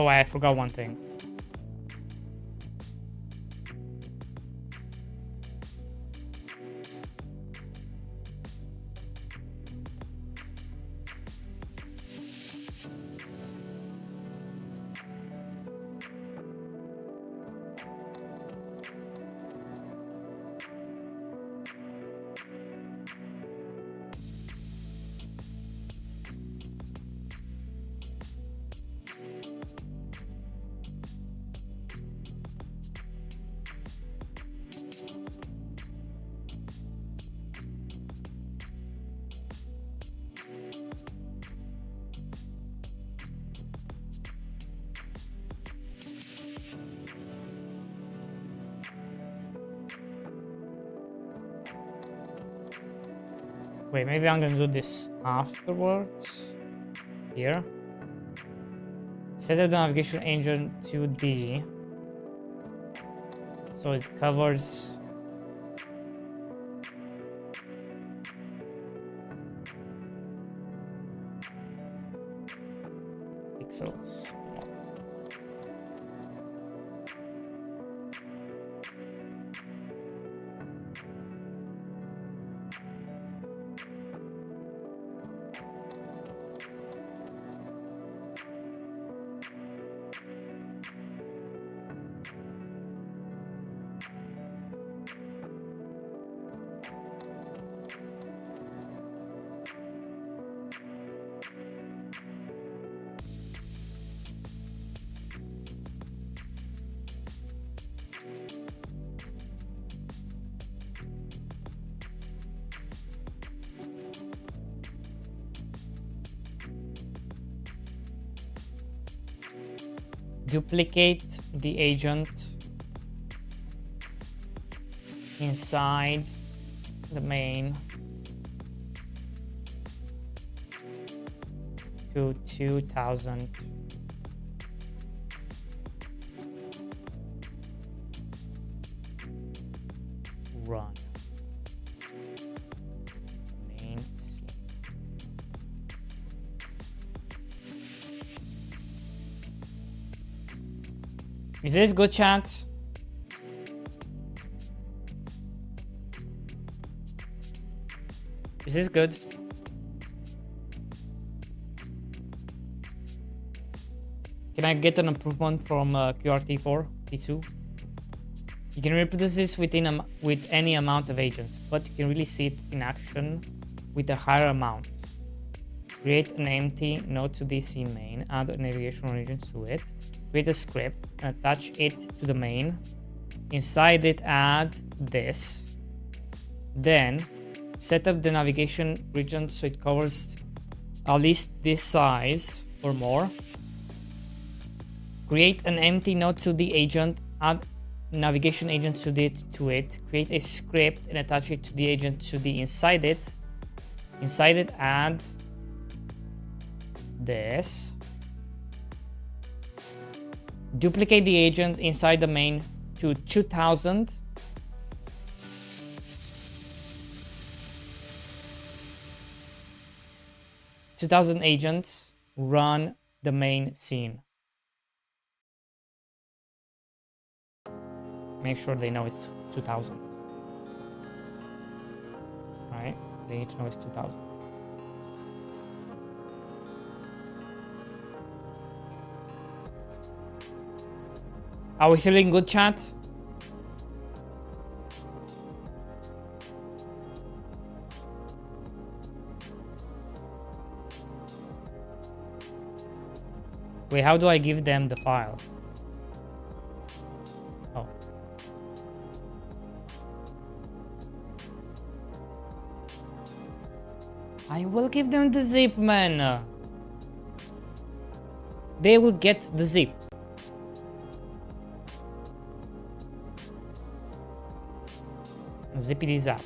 oh, I forgot one thing. Wait, maybe I'm gonna do this afterwards. Here. Set the navigation engine to D. So it covers pixels. Duplicate the agent inside the main to 2000. Run. Main scene. Is this good, chat? Is this good? Can I get an improvement from QRT4 P2? You can reproduce this with any amount of agents, but you can really see it in action with a higher amount. Create an empty node to the scene main, add a navigation agent to it, create a script and attach it to the main. Inside it, add this. Then set up the navigation region so it covers at least this size or more. Create an empty node to the agent, add navigation agent to it, create a script and attach it to the agent to the inside it. Inside it, add this. Duplicate the agent inside the main to 2000. Agents, run the main scene. Make sure they know it's 2000. Right? They need to know it's 2000. Are we feeling good, chat? Wait, how do I give them the file? Oh. I will give them the zip, man. They will get the zip. Zippity zap.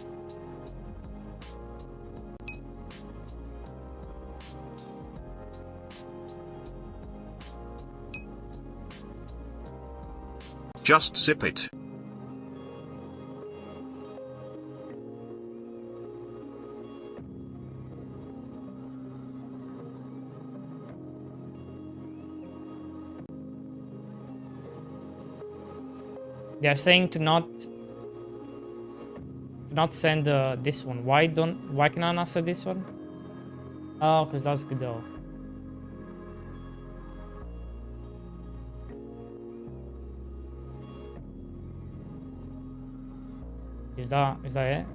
Just zip it. They are saying to not send this one. Why can I not send this one? Oh, because that's godot. Is that it?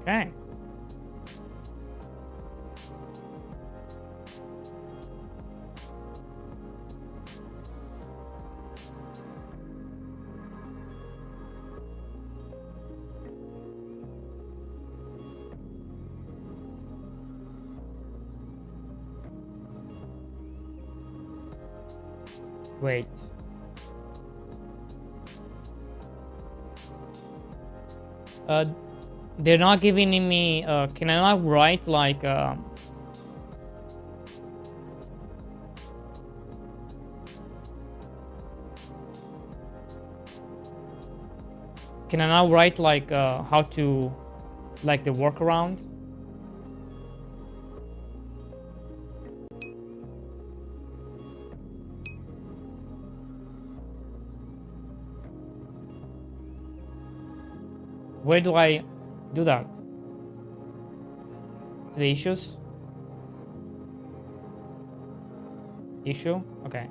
Okay. Wait. They're not giving me, can I not write like, can I now write like how to, like the workaround? Where do I do that? The issues? Issue? Okay.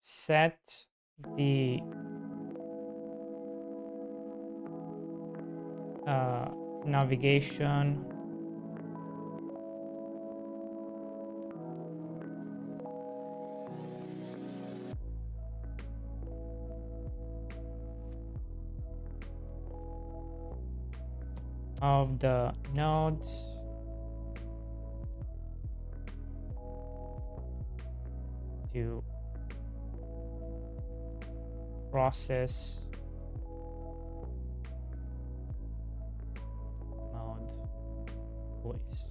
Set the navigation of the nodes to process mode voice.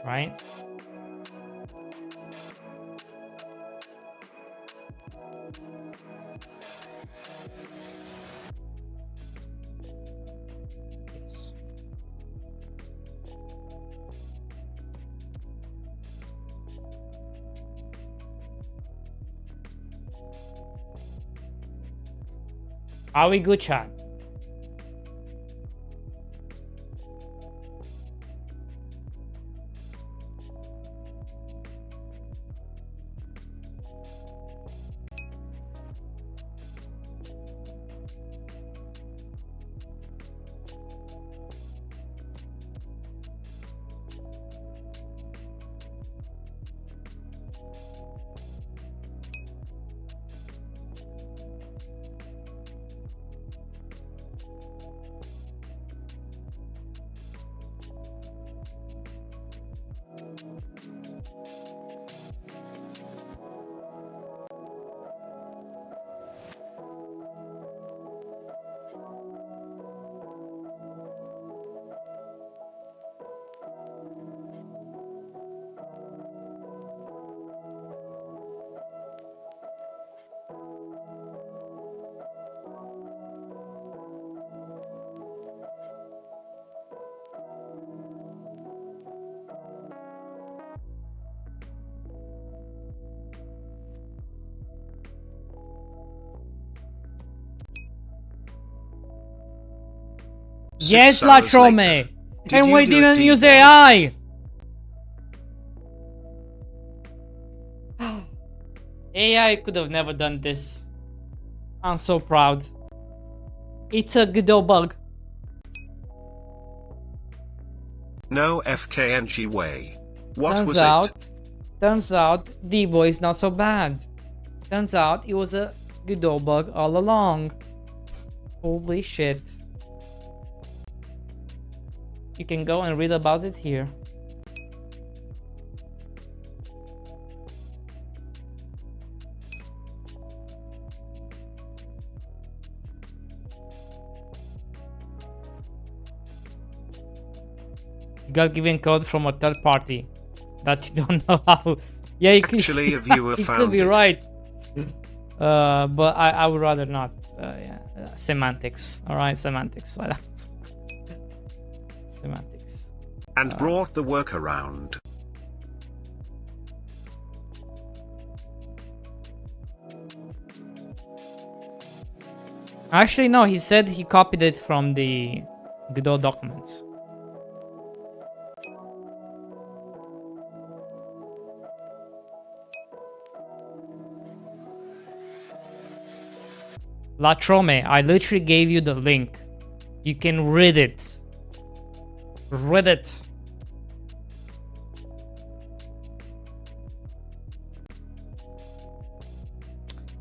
Right? Yes. Are we good, chat? Yes, 6 hours Latrome! later. And you we do a didn't use debug? AI! AI could have never done this. I'm so proud. It's a godot bug. No FKNG way. What was it? Turns out, Debo is not so bad. Turns out, it was a godot bug all along. Holy shit. You can go and read about it here. You got given code from a third party that you don't know how. Yeah, you could, Actually, a viewer you found could be it. right. But I would rather not. Yeah, semantics. All right, semantics like that. Semantics. And brought the workaround. Actually, no. He said he copied it from the Godot documents. Latrome, I literally gave you the link. You can read it. Read it.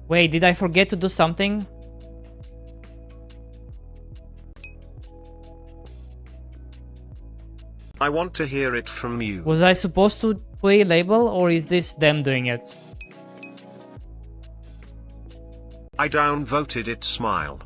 Wait, did I forget to do something? I want to hear it from you. Was I supposed to put a label, or is this them doing it? I downvoted it, smile.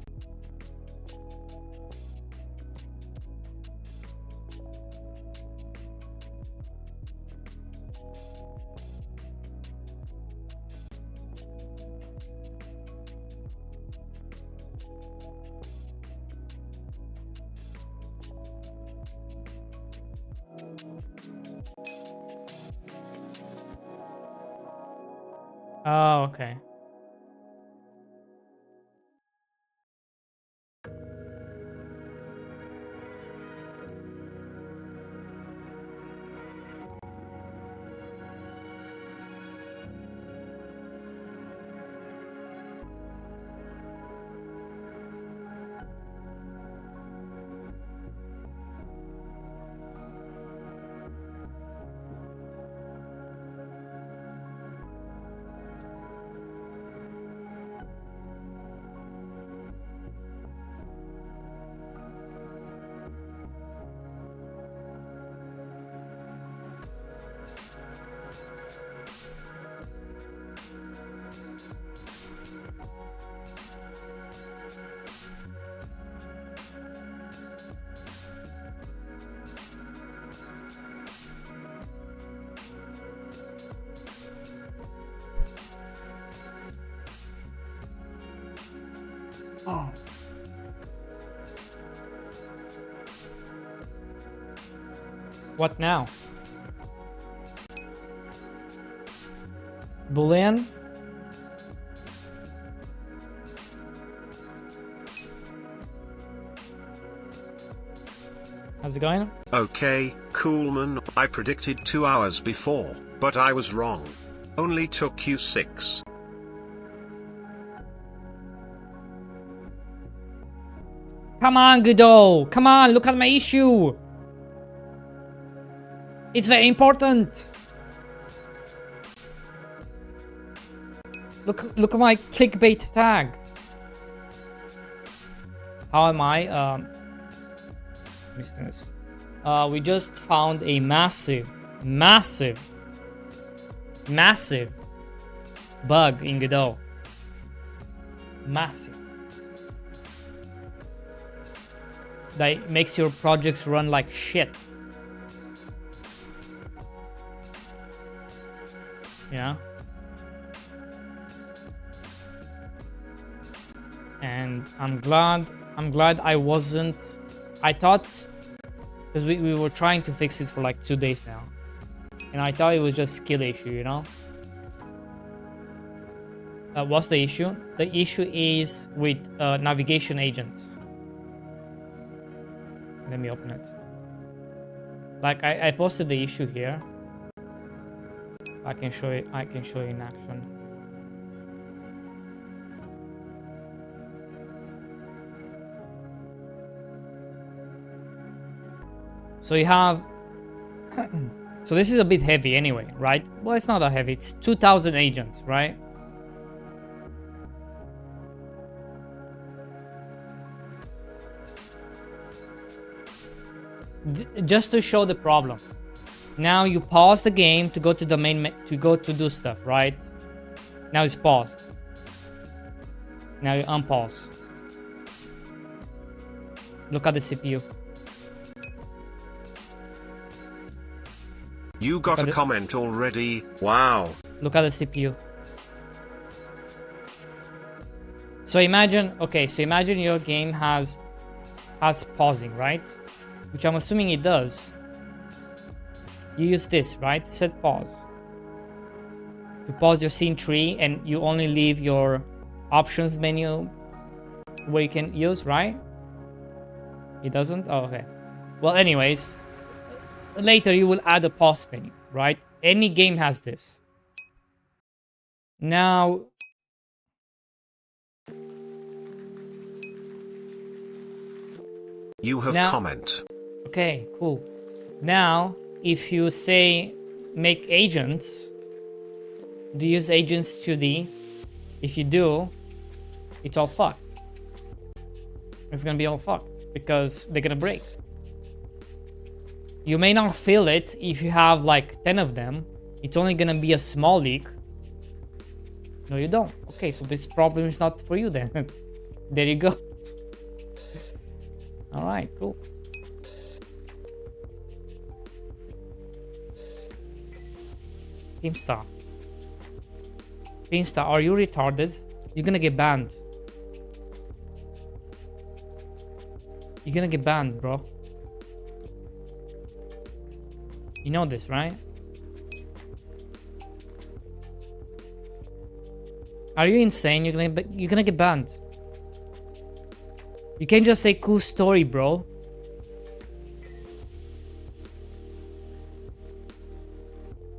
Oh, okay. Oh. What now? Boolean? How's it going? Okay, Coolman, I predicted 2 hours before, but I was wrong. Only took you 6. Come on, Godot! Come on, look at my issue! It's very important! Look at my clickbait tag. How am I? Missing this. We just found a massive bug in Godot. Massive. That makes your projects run like shit. Yeah. And I'm glad I wasn't. I thought, because we were trying to fix it for like 2 days now, and I thought it was just skill issue, you know. What's the issue? The issue is with navigation agents. Let me open it. Like I posted the issue here. I can show you. I can show you in action. So you have. So this is a bit heavy anyway, right? Well, it's not that heavy. It's 2,000 agents, right? Just to show the problem. Now you pause the game to go to the main to go to do stuff, right? Now it's paused. Now you unpause. Look at the CPU. You got a comment already. Wow. Look at the CPU. So imagine, okay, so imagine your game has pausing, right? Which I'm assuming it does. You use this, right? Set pause. To pause your scene tree, and you only leave your options menu where you can use, right? It doesn't? Oh, okay. Well, anyways, later you will add a pause menu, right? Any game has this. Now, you have comment. Okay, cool. Now, if you say make agents, do you use agents 2D? If you do, it's all fucked. It's gonna be all fucked because they're gonna break. You may not feel it if you have like 10 of them. It's only gonna be a small leak. No, you don't. Okay, so this problem is not for you then. There you go. All right, cool. Teamstar. Teamstar, are you retarded? You're gonna get banned. You're gonna get banned, bro. You know this, right? Are you insane? You're gonna get banned. You can't just say cool story, bro.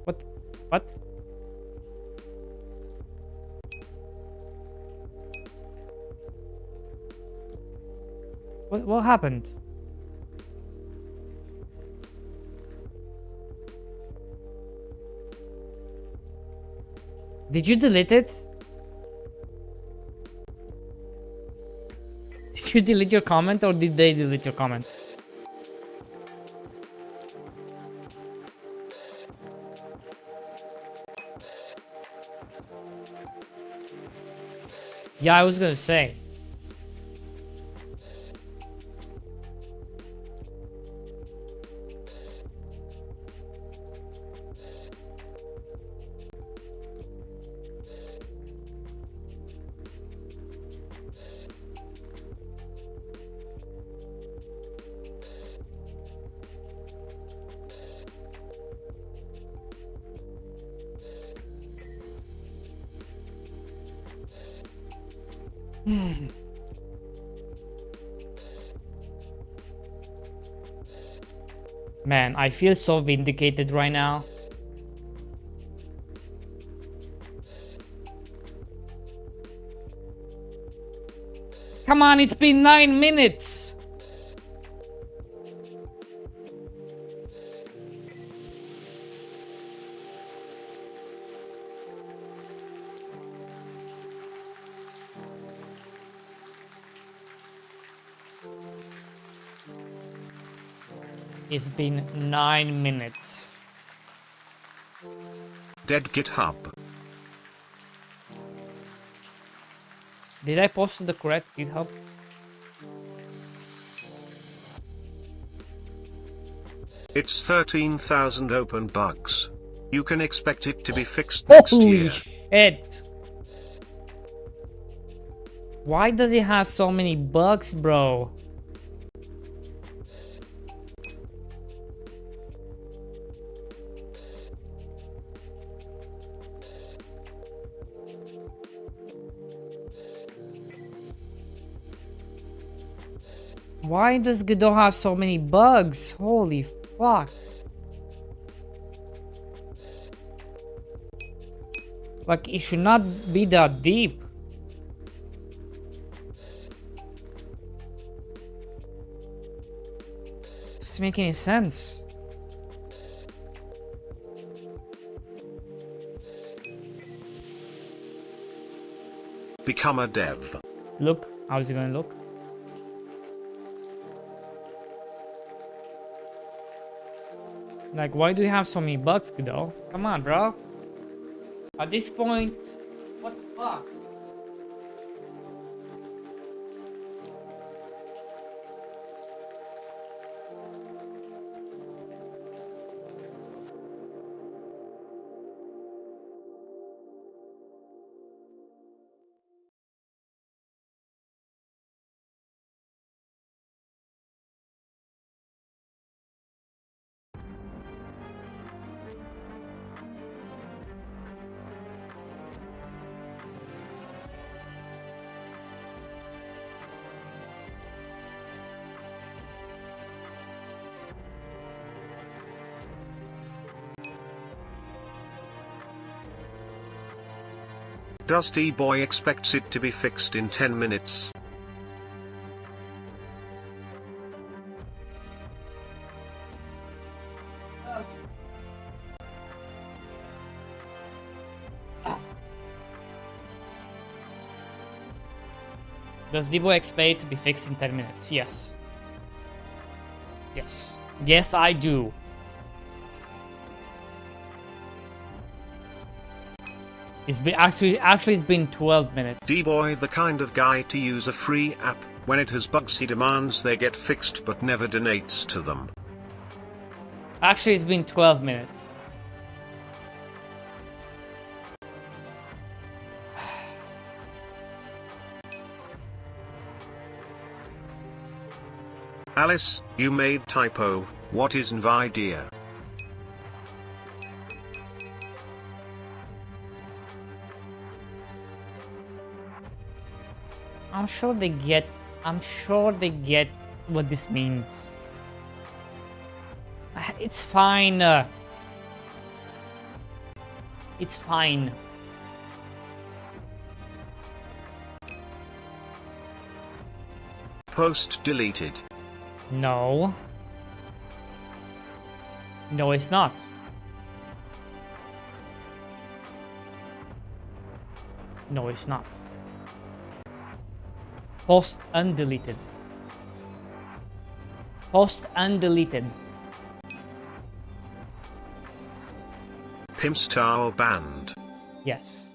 What? What? What happened? Did you delete it? Did you delete your comment or did they delete your comment? Yeah, I was gonna say. Man, I feel so vindicated right now. Come on, it's been 9 minutes. It's been 9 minutes. Dead GitHub. Did I post to the correct GitHub? It's 13,000 open bugs. You can expect it to be fixed next year. Holy shit! Why does it have so many bugs, bro? Why does Godot have so many bugs? Holy fuck. Like, it should not be that deep. Doesn't make any sense. Become a dev. Look, how's it gonna look? Like, why do you have so many bugs, Godot? Come on, bro. At this point, what the fuck? Dusty Boy expects it to be fixed in 10 minutes. Does Debo expect to be fixed in 10 minutes? Yes. Yes. Yes, I do. It's been actually it's been 12 minutes. D-Boy the kind of guy to use a free app. When it has bugs he demands they get fixed but never donates to them. Actually, it's been 12 minutes. Alice, you made typo. What is NVIDIA? I'm sure they get what this means. It's fine. It's fine. Post deleted. No. No, it's not. No, it's not. Post undeleted. Post undeleted. Pimstar banned. Yes.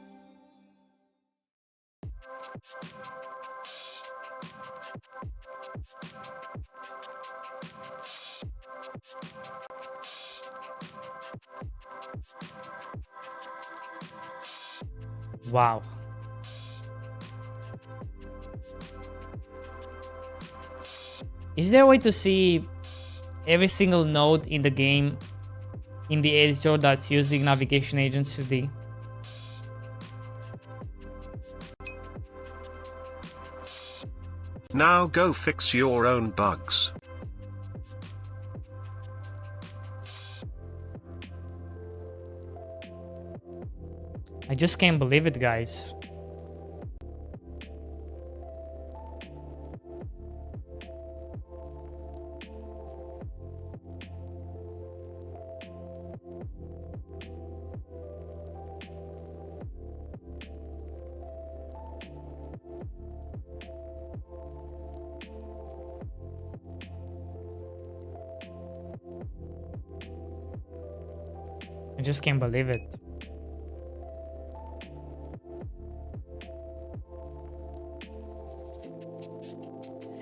Wow. Is there a way to see every single node in the game in the editor that's using navigation agent 2D? Now go fix your own bugs. I just can't believe it, guys. I just can't believe it.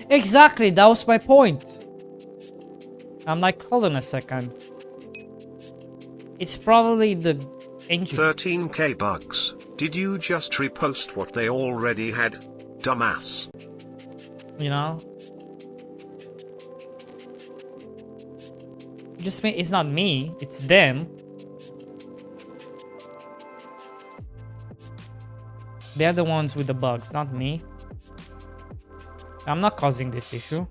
Exactly, that was my point. I'm like, hold on a second. It's probably the engine. 13k bugs. Did you just repost what they already had? Dumbass. You know? Just me, it's not me, it's them. They're the ones with the bugs, not me. I'm not causing this issue.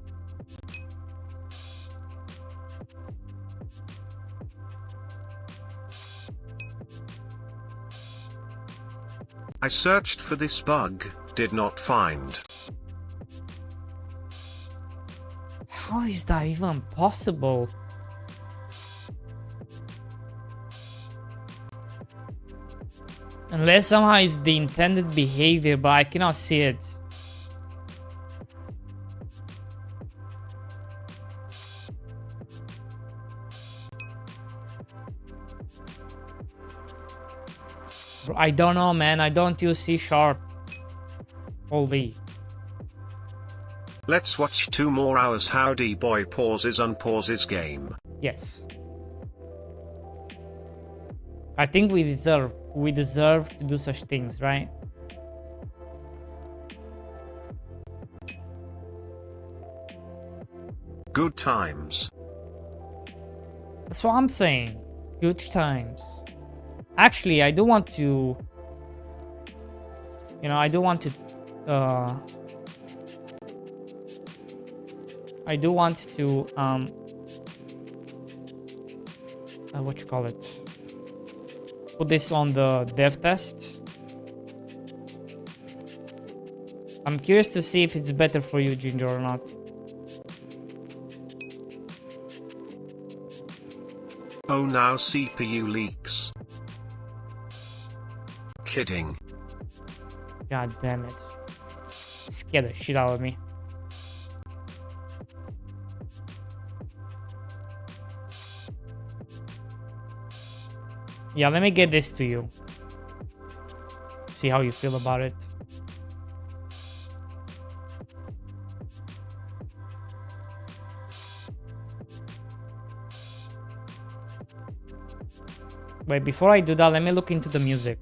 I searched for this bug, did not find. How is that even possible? Unless somehow it's the intended behavior, but I cannot see it. I don't know, man. I don't use C# only. Let's watch 2 more hours how D-Boy pauses unpauses game. Yes. I think we deserve to do such things, right? Good times. That's what I'm saying. Good times. Actually, I do want to, you know, I do want to what you call it? Put this on the dev test. I'm curious to see if it's better for you, Ginger, or not. Oh, now CPU leaks. Kidding. God damn it. Scare the shit out of me. Yeah, let me get this to you. See how you feel about it. Wait, before I do that, let me look into the music.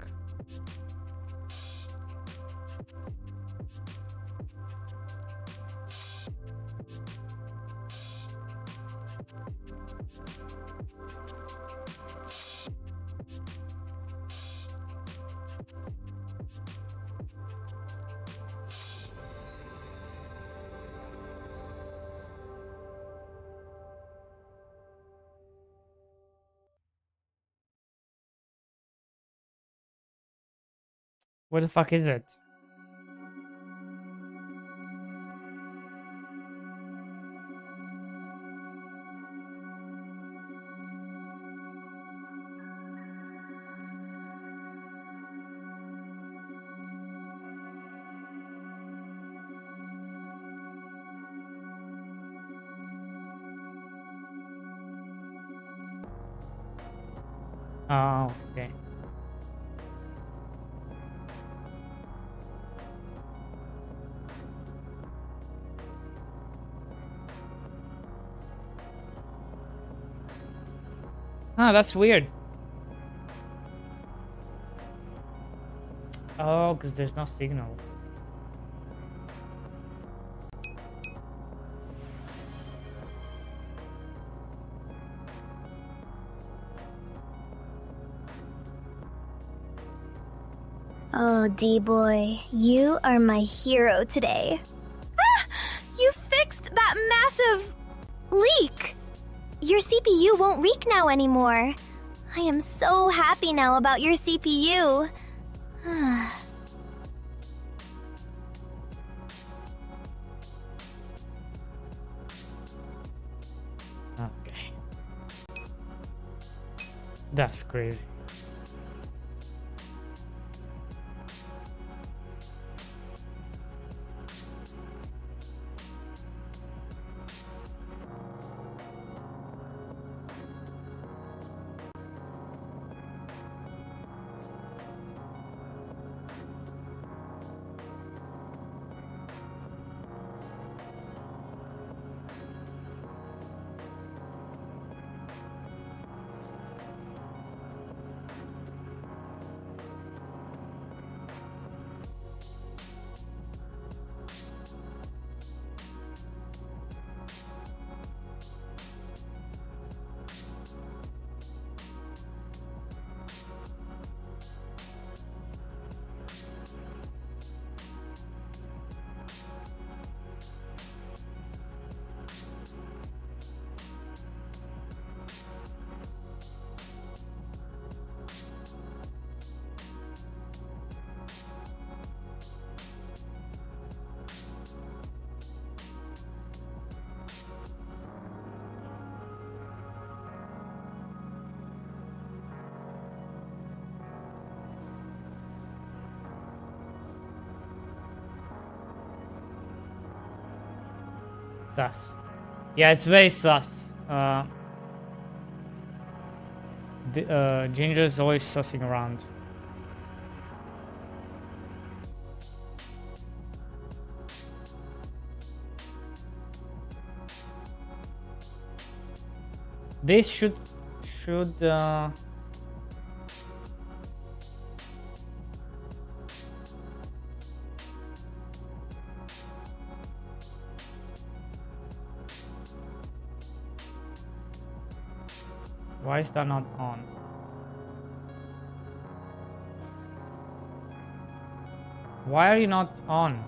What the fuck is it? Oh, okay. Ah, that's weird. Oh, because there's no signal. Oh, D-boy, you are my hero today. Ah! You fixed that massive leak! Your CPU won't leak now anymore. I am so happy now about your CPU. Okay. That's crazy. Sus. Yeah, it's very sus. Ginger is always sussing around. This should why is that not on? Why are you not on?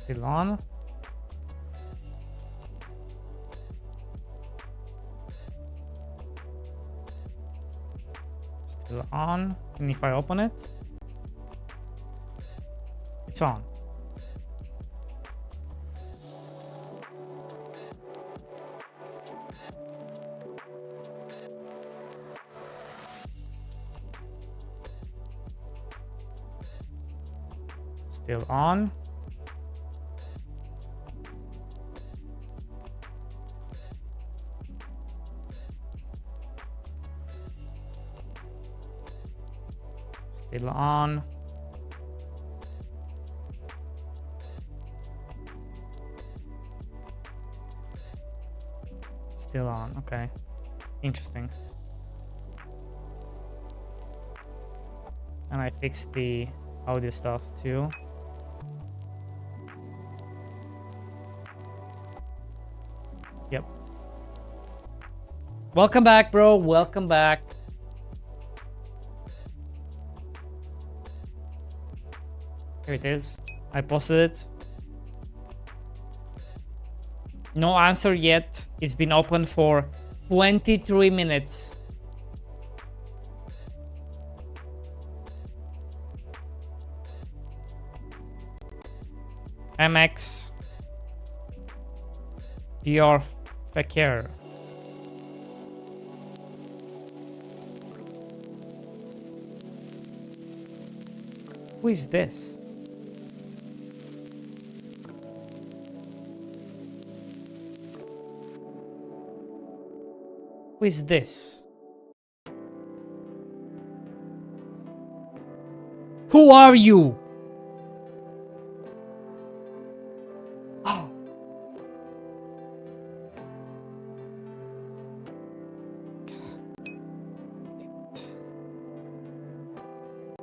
Still on. Still on. And if I open it, it's on. Still on. Still on. Still on. Okay. Interesting. And I fixed the audio stuff too. Yep. Welcome back, bro. Welcome back. Here it is. I posted it. No answer yet. It's been open for 23 minutes. MX Dior Fakir. Who is this? Who is this? Who are you? Oh.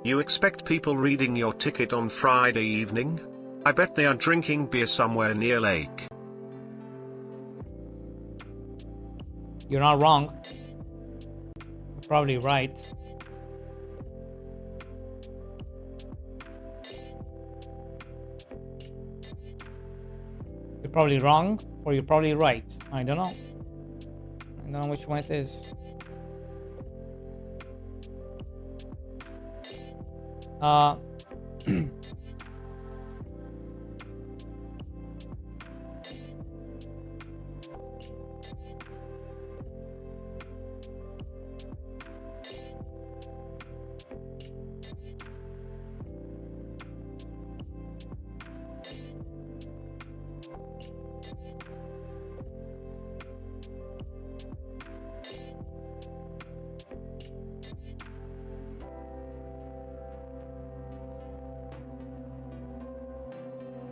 You expect people reading your ticket on Friday evening? I bet they are drinking beer somewhere near lake. You're not wrong. You're probably right. You're probably wrong, or you're probably right. I don't know. I don't know which one it is.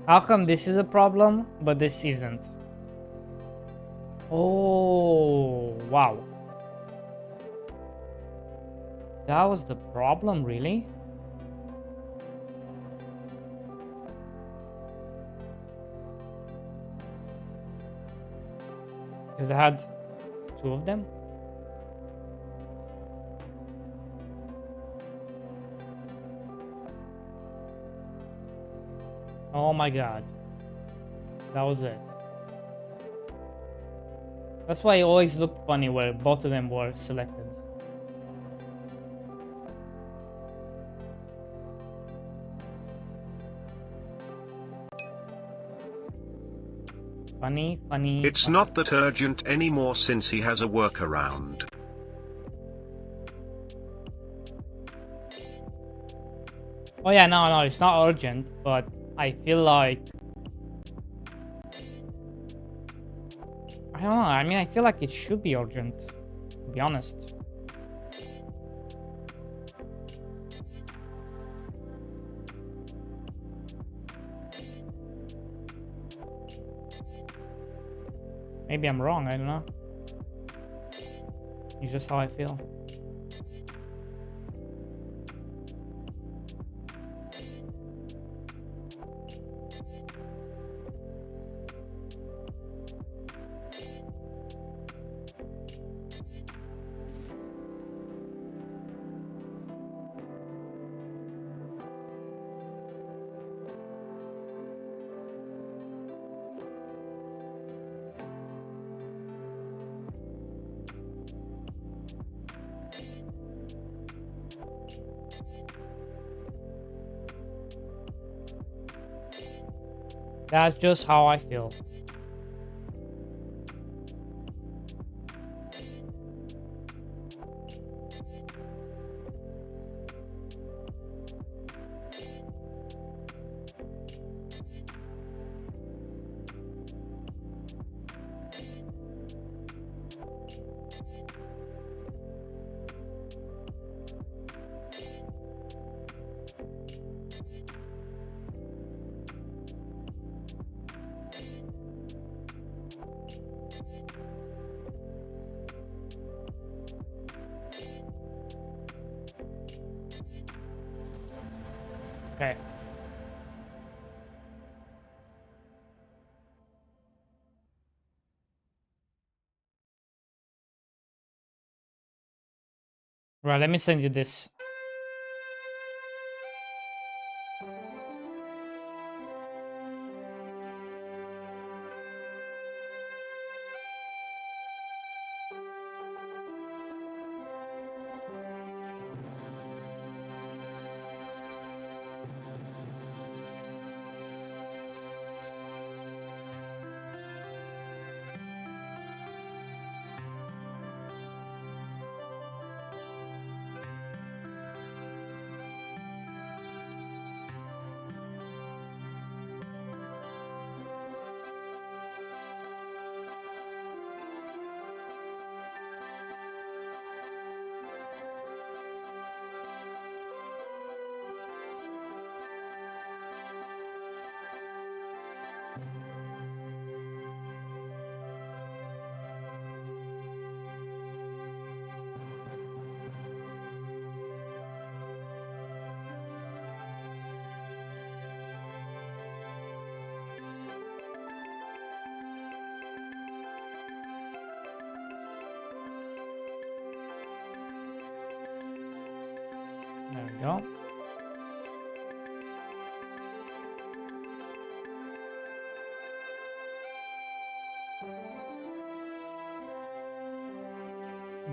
How come this is a problem, but this isn't? Oh, wow. That was the problem, really? Because I had two of them? Oh my god. That was it. That's why it always looked funny where both of them were selected. Funny. It's funny. not that urgent anymore since he has a workaround. Oh yeah, no, it's not urgent, but I feel like... I don't know, I mean, I feel like it should be urgent, to be honest. Maybe I'm wrong, I don't know. It's just how I feel. That's just how I feel. Okay. Right, let me send you this. There we go.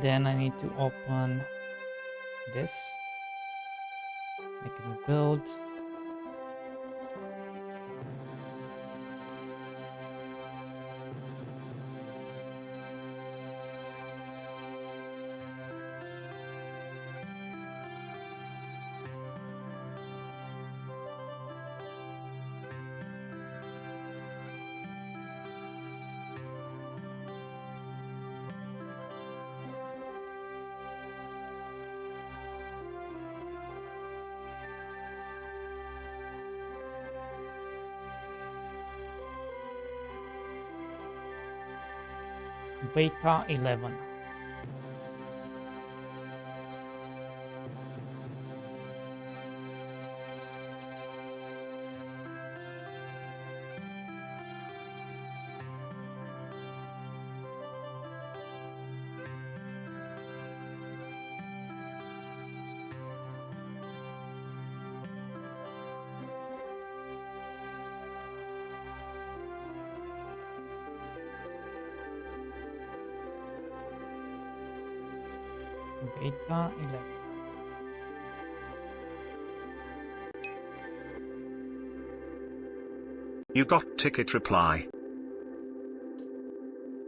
Then I need to open this, make a new build. Beta 11. Beta 11. You got ticket reply.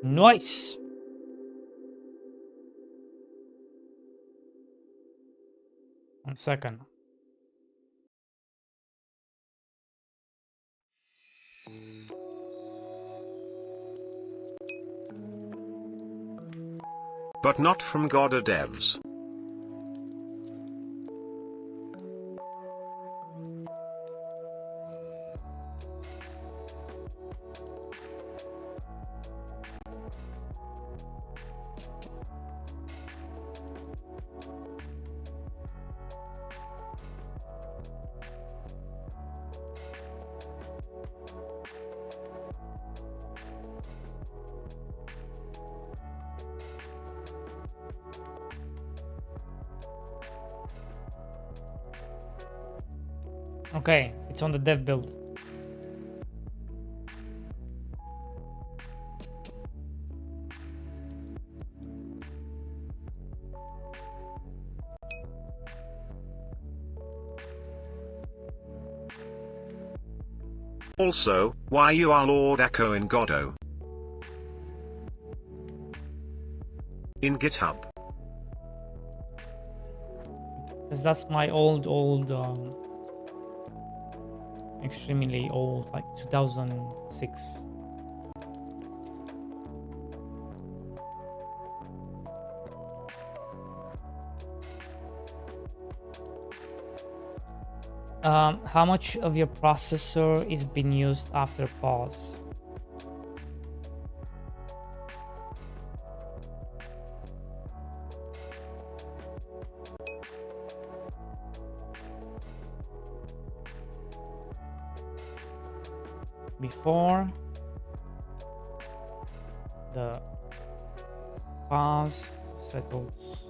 Nice. One second. But not from godotevs. Okay, it's on the dev build. Also, why you are Lord Echo in Godot? In GitHub. Because that's my old, extremely old, like 2006. How much of your processor is being used after pause? Before the pause settles.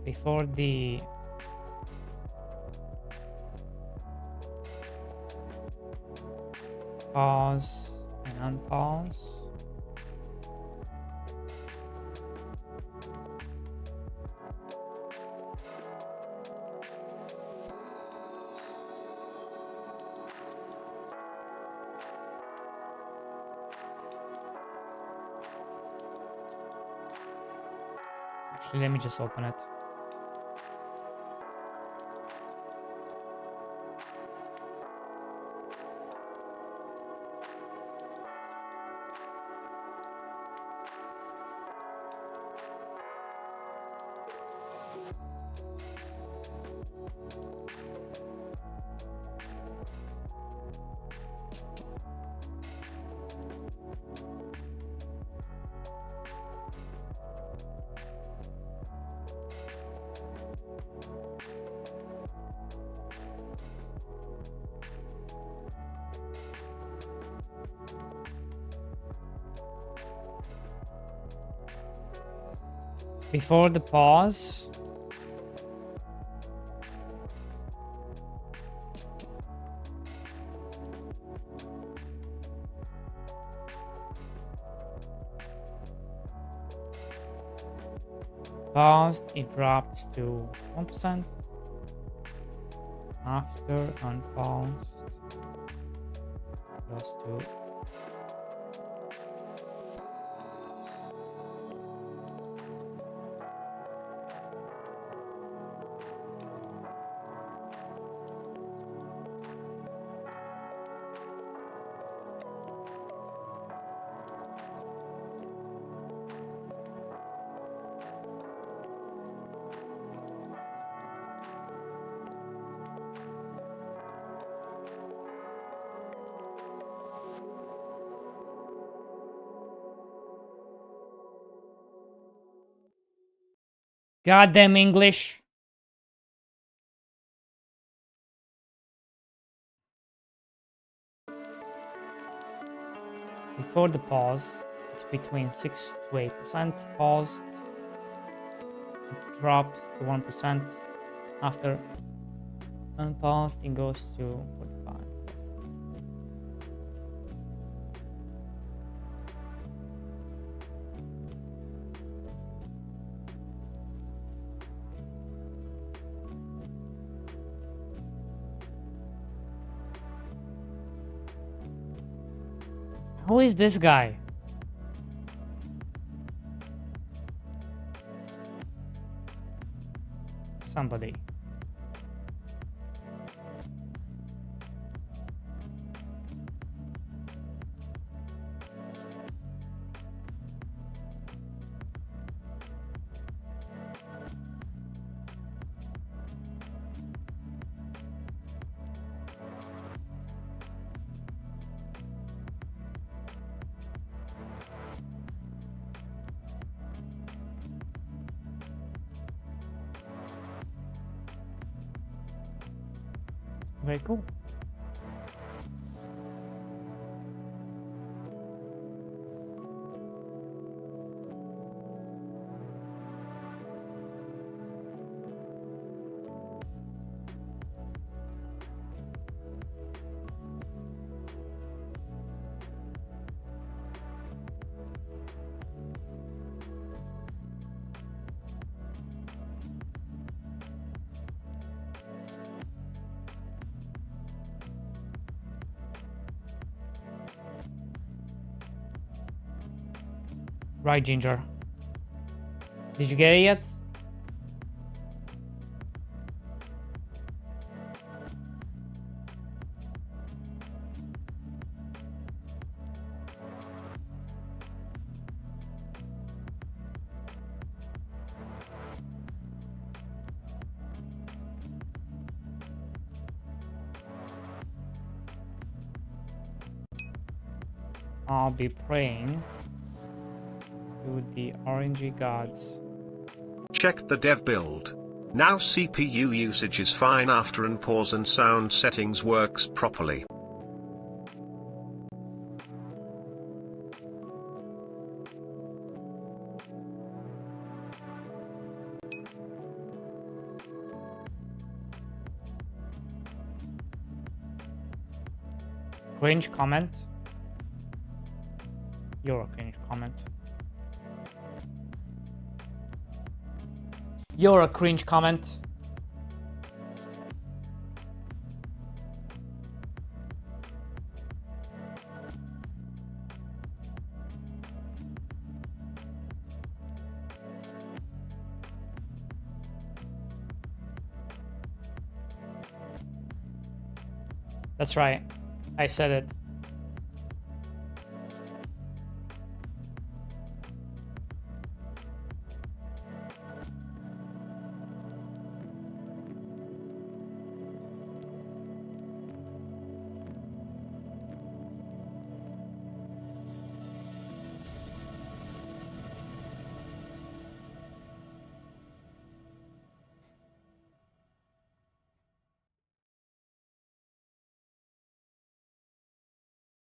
Before the pause and unpause. Actually, let me just open it. Before the pause, paused, it drops to 1%. After unpaused, goes to goddamn English. Before the pause, it's between 6 to 8%. Paused, it drops to 1%. After unpaused, it goes to 45. Who is this guy? Somebody. Very cool. Right, Ginger. Did you get it yet? I'll be praying to the RNG gods. Check the dev build. Now CPU usage is fine after and pause and sound settings works properly. Cringe comment. You're a cringe comment. You're a cringe comment. That's right. I said it.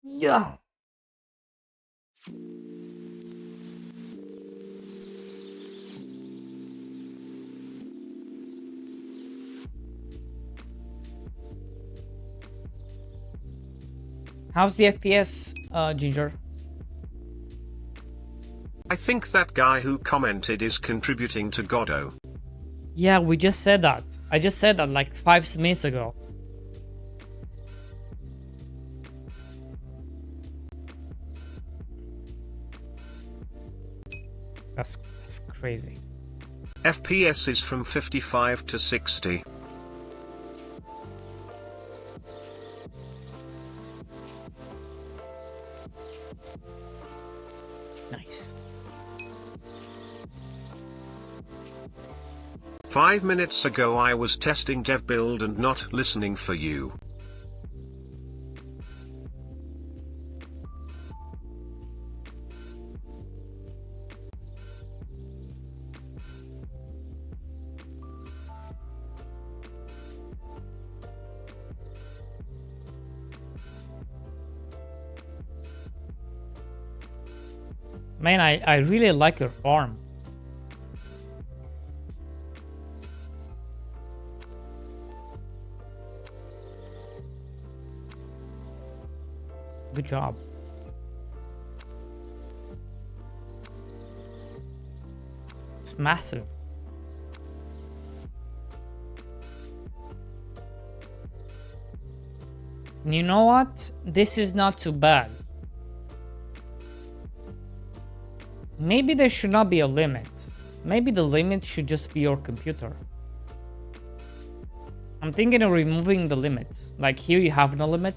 Yeah. How's the FPS, Ginger? I think that guy who commented is contributing to Godot. Yeah, we just said that. I just said that like 5 minutes ago. That's crazy. FPS is from 55 to 60. Nice. 5 minutes ago I was testing dev build and not listening for you. Man, I really like your farm. Good job. It's massive. And you know what? This is not too bad. Maybe there should not be a limit. Maybe the limit should just be your computer. I'm thinking of removing the limit. Like here you have no limit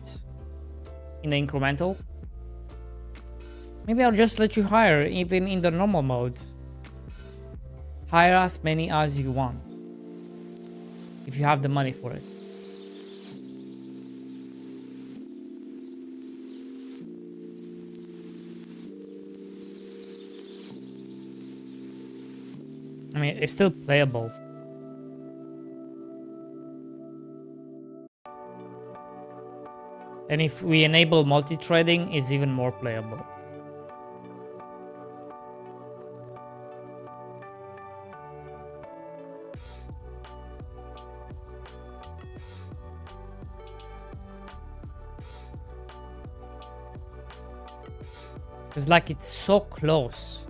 in the incremental. Maybe I'll just let you hire even in the normal mode. Hire as many as you want. If you have the money for it. I mean, it's still playable. And if we enable multi-threading, it's even more playable. It's like it's so close.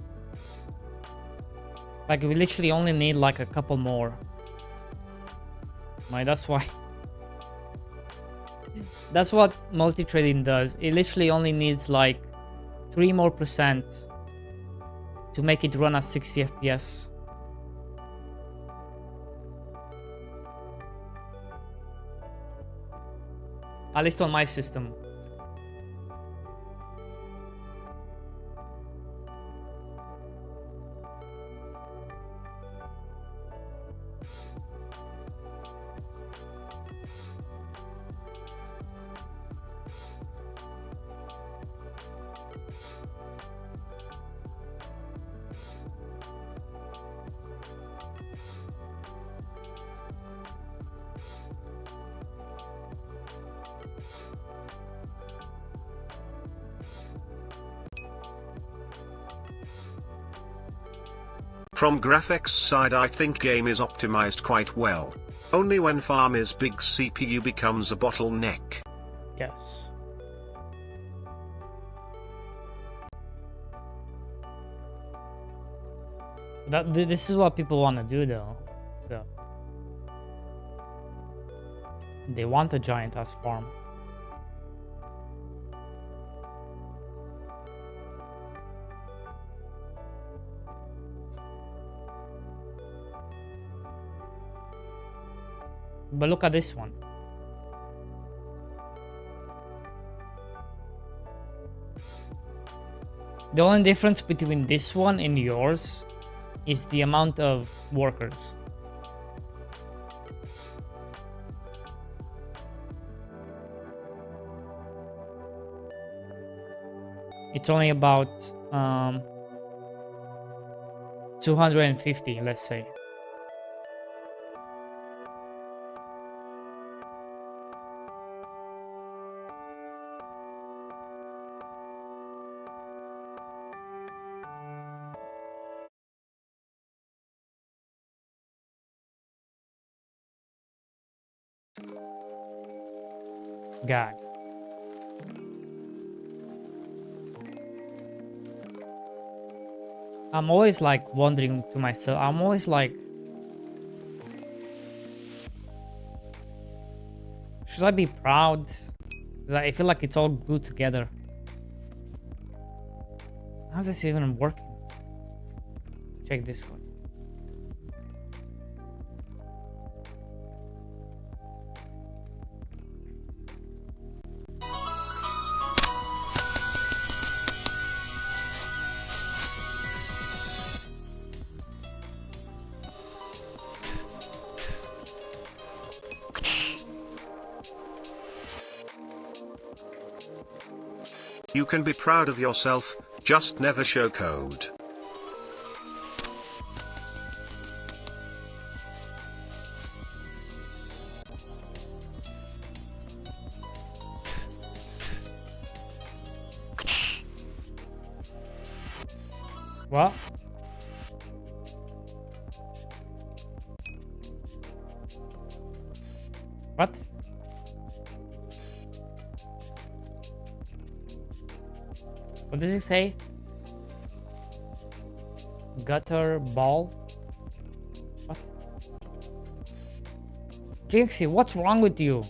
Like we literally only need like a couple more. Right, that's why. That's what multi-threading does. It literally only needs like 3% more to make it run at 60 FPS. At least on my system. From graphics side, I think game is optimized quite well. Only when farm is big, CPU becomes a bottleneck. Yes. This is what people want to do though. So they want a giant ass farm. But look at this one. The only difference between this one and yours is the amount of workers. It's only about 250, let's say. God. I'm always like wondering to myself, I'm always like, should I be proud? 'Cause I feel like it's all good together. How's this even working? Check this one. You can be proud of yourself, just never show code. What? What? What does it say? Gutter ball? What? Jinxie, what's wrong with you?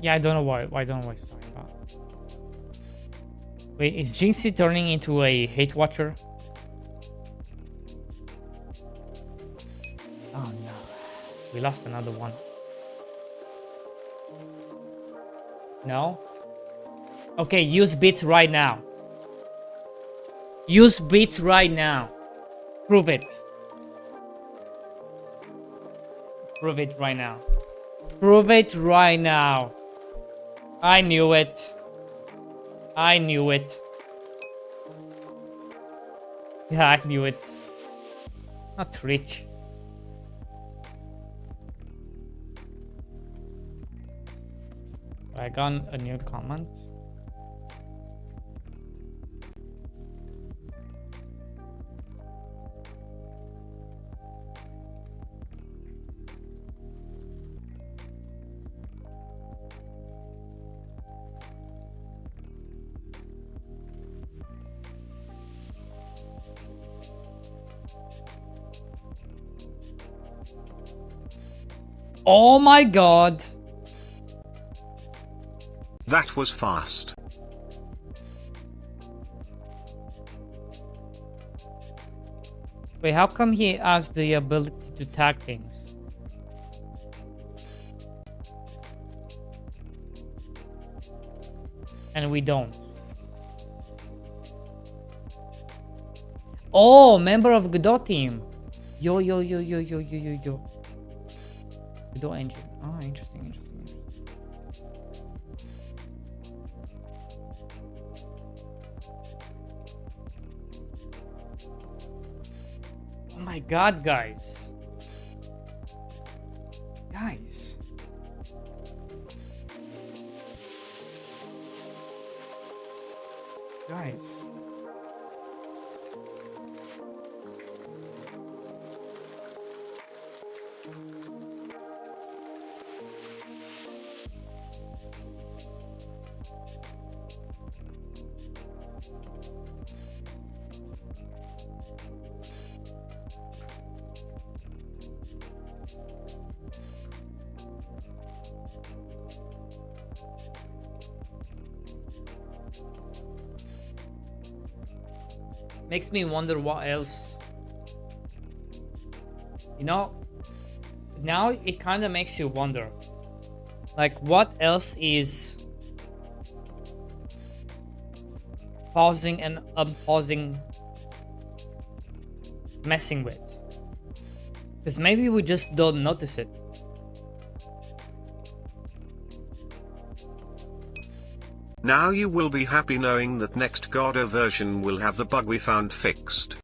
Yeah, I don't know why. I don't know what he's talking about. Wait, is Jinxie turning into a hate watcher? Oh no. We lost another one. No? Okay, use bits right now. Use bits right now. Prove it. Prove it right now. Prove it right now. I knew it. I knew it. Yeah, I knew it. Not rich. I got a new comment. Oh my god. That was fast. Wait, how come he has the ability to tag things? And we don't. Oh, member of Godot team. Yo. Godot engine. Oh, interesting. Oh my god, guys. Guys. Makes me wonder what else. You know, now it kind of makes you wonder. Like, what else is pausing and unpausing messing with? Because maybe we just don't notice it. Now you will be happy knowing that next Godot version will have the bug we found fixed.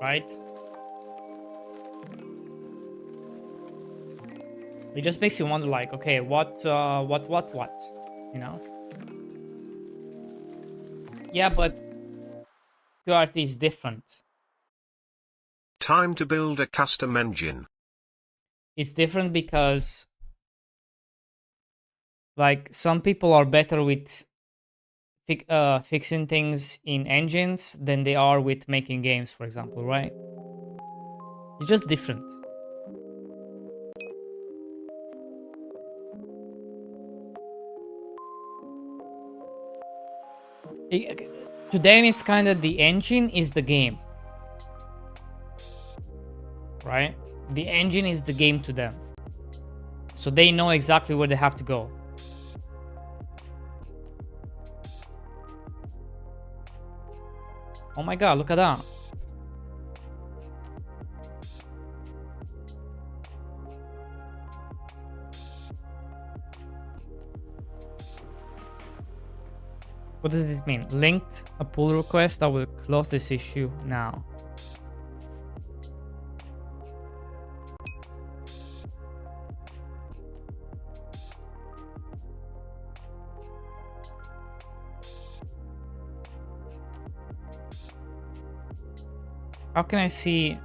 Right? It just makes you wonder, like, okay, what, you know? Yeah, but QRT is different. Time to build a custom engine. It's different because, like, some people are better with fixing things in engines than they are with making games, for example, right? It's just different. To them, it's kind of the engine is the game, right? The engine is the game to them, so they know exactly where they have to go. Oh my god, look at that. What does it mean? Linked a pull request. I will close this issue now. How can I see?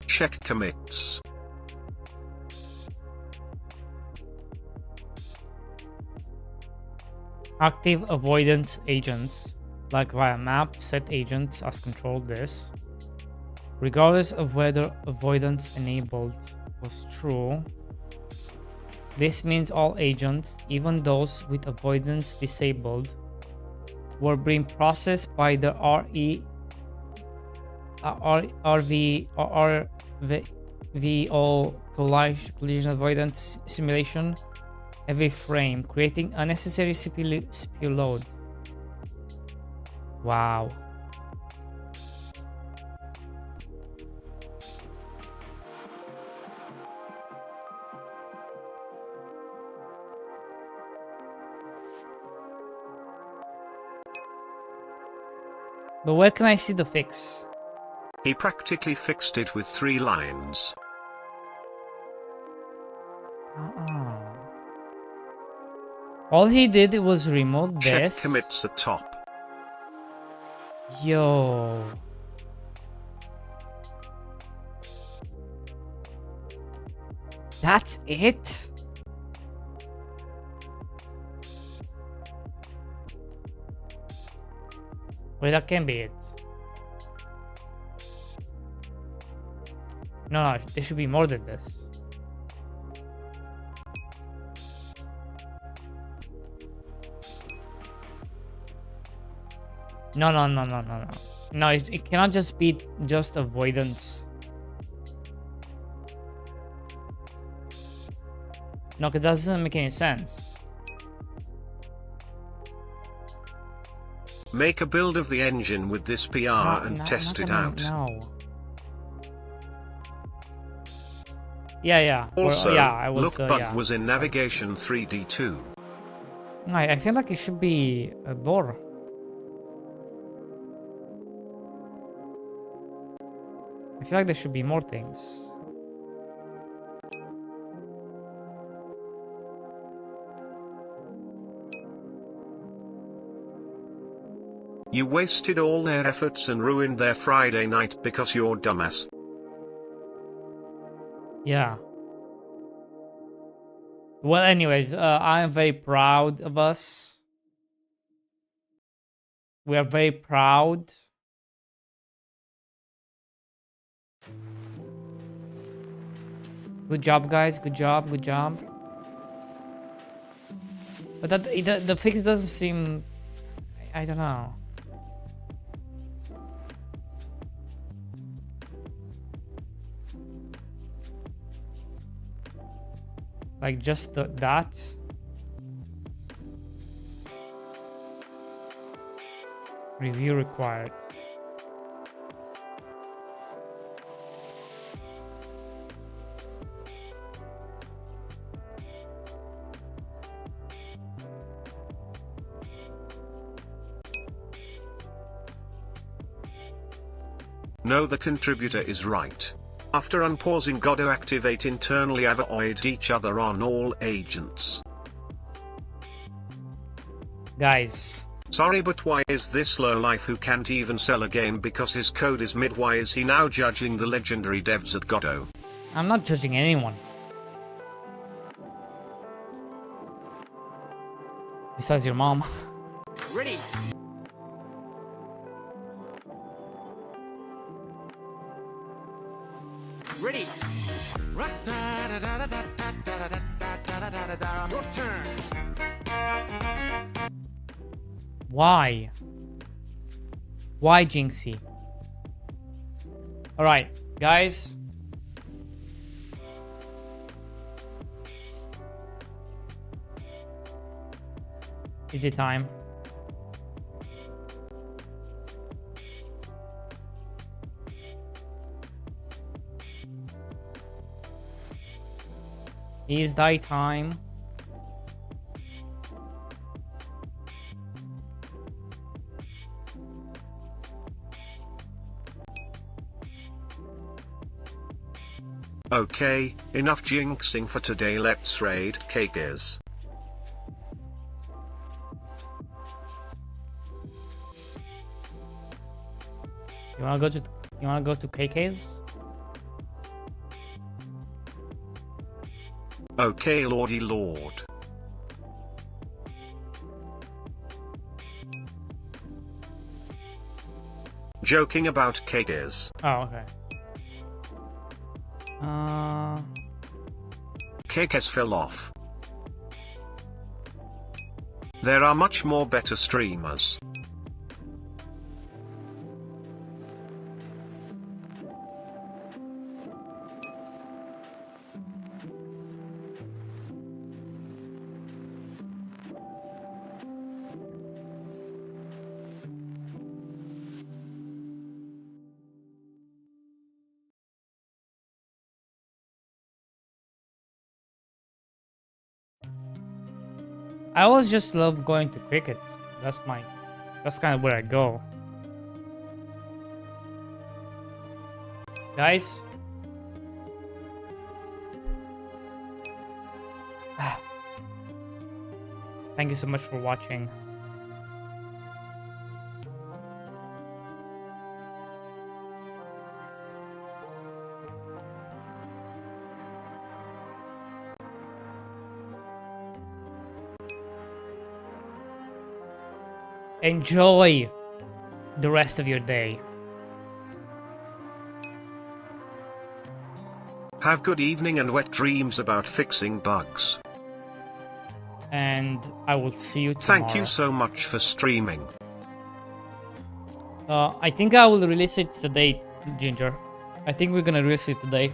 Check commits. Active avoidance agents, like via map, set agents as control this. Regardless of whether avoidance enabled was true, this means all agents, even those with avoidance disabled, were being processed by the RVO collision avoidance simulation every frame, creating unnecessary CPU load. Wow. But where can I see the fix? He practically fixed it with 3 lines. All he did was remove Check this. commits at top. Yo. That's it? Wait, that can't be it. No, there should be more than this. No. No, it cannot just be just avoidance. No, it doesn't make any sense. Make a build of the engine with this PR and test it out. No. Yeah. Also, yeah, I was, look, bug yeah. was in navigation 3D2. I feel like it should be a door. I feel like there should be more things. You wasted all their efforts and ruined their Friday night because you're dumbass. Yeah. Well, anyways, I am very proud of us. We are very proud. Good job, guys. Good job. But the fix doesn't seem... I don't know. Like just that. Review required. No, the contributor is right. After unpausing Godot, activate internally avoid each other on all agents. Guys. Sorry, but why is this lowlife who can't even sell a game because his code is mid? Why is he now judging the legendary devs at Godot? I'm not judging anyone. Besides your mom. Ready. Ready. Your turn. Why? Why, Jinxie? Alright, guys. Is it time? Is thy time? Okay, enough jinxing for today. Let's raid Cakes. You wanna go to KK's? Okay, lordy lord. Joking about Cakes. Oh, okay. Cakes fell off. There are much more better streamers. I always just love going to cricket. That's kind of where I go. Guys. Thank you so much for watching. enjoy the rest of your day. Have good evening and wet dreams about fixing bugs. And I will see you tomorrow. Thank you so much for streaming. I think I will release it today, Ginger. I think we're gonna release it today.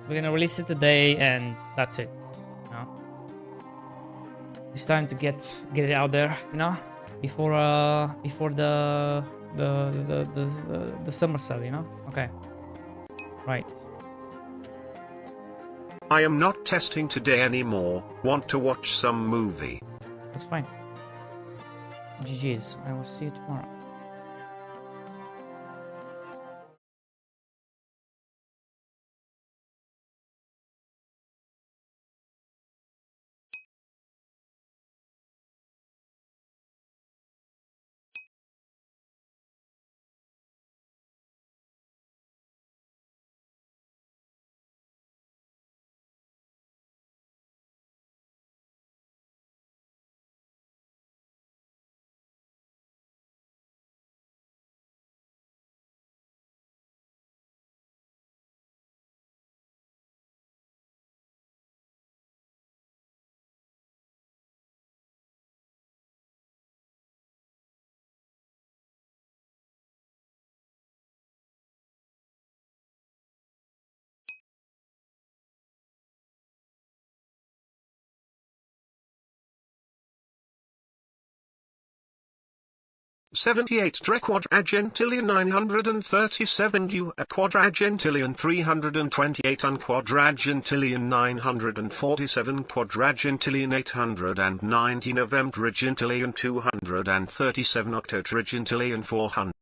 We're gonna release it today, and that's it. You know? It's time to get it out there, you know, before the summer sale, you know. Okay. Right. I am not testing today anymore. Want to watch some movie. That's fine. GG's. I will see you tomorrow. $78 quadragentillion 937 U a quadragentillion 328 unquadragentillion 947 quadragentillion 890 novemdragentillion 237 octotragentillion 400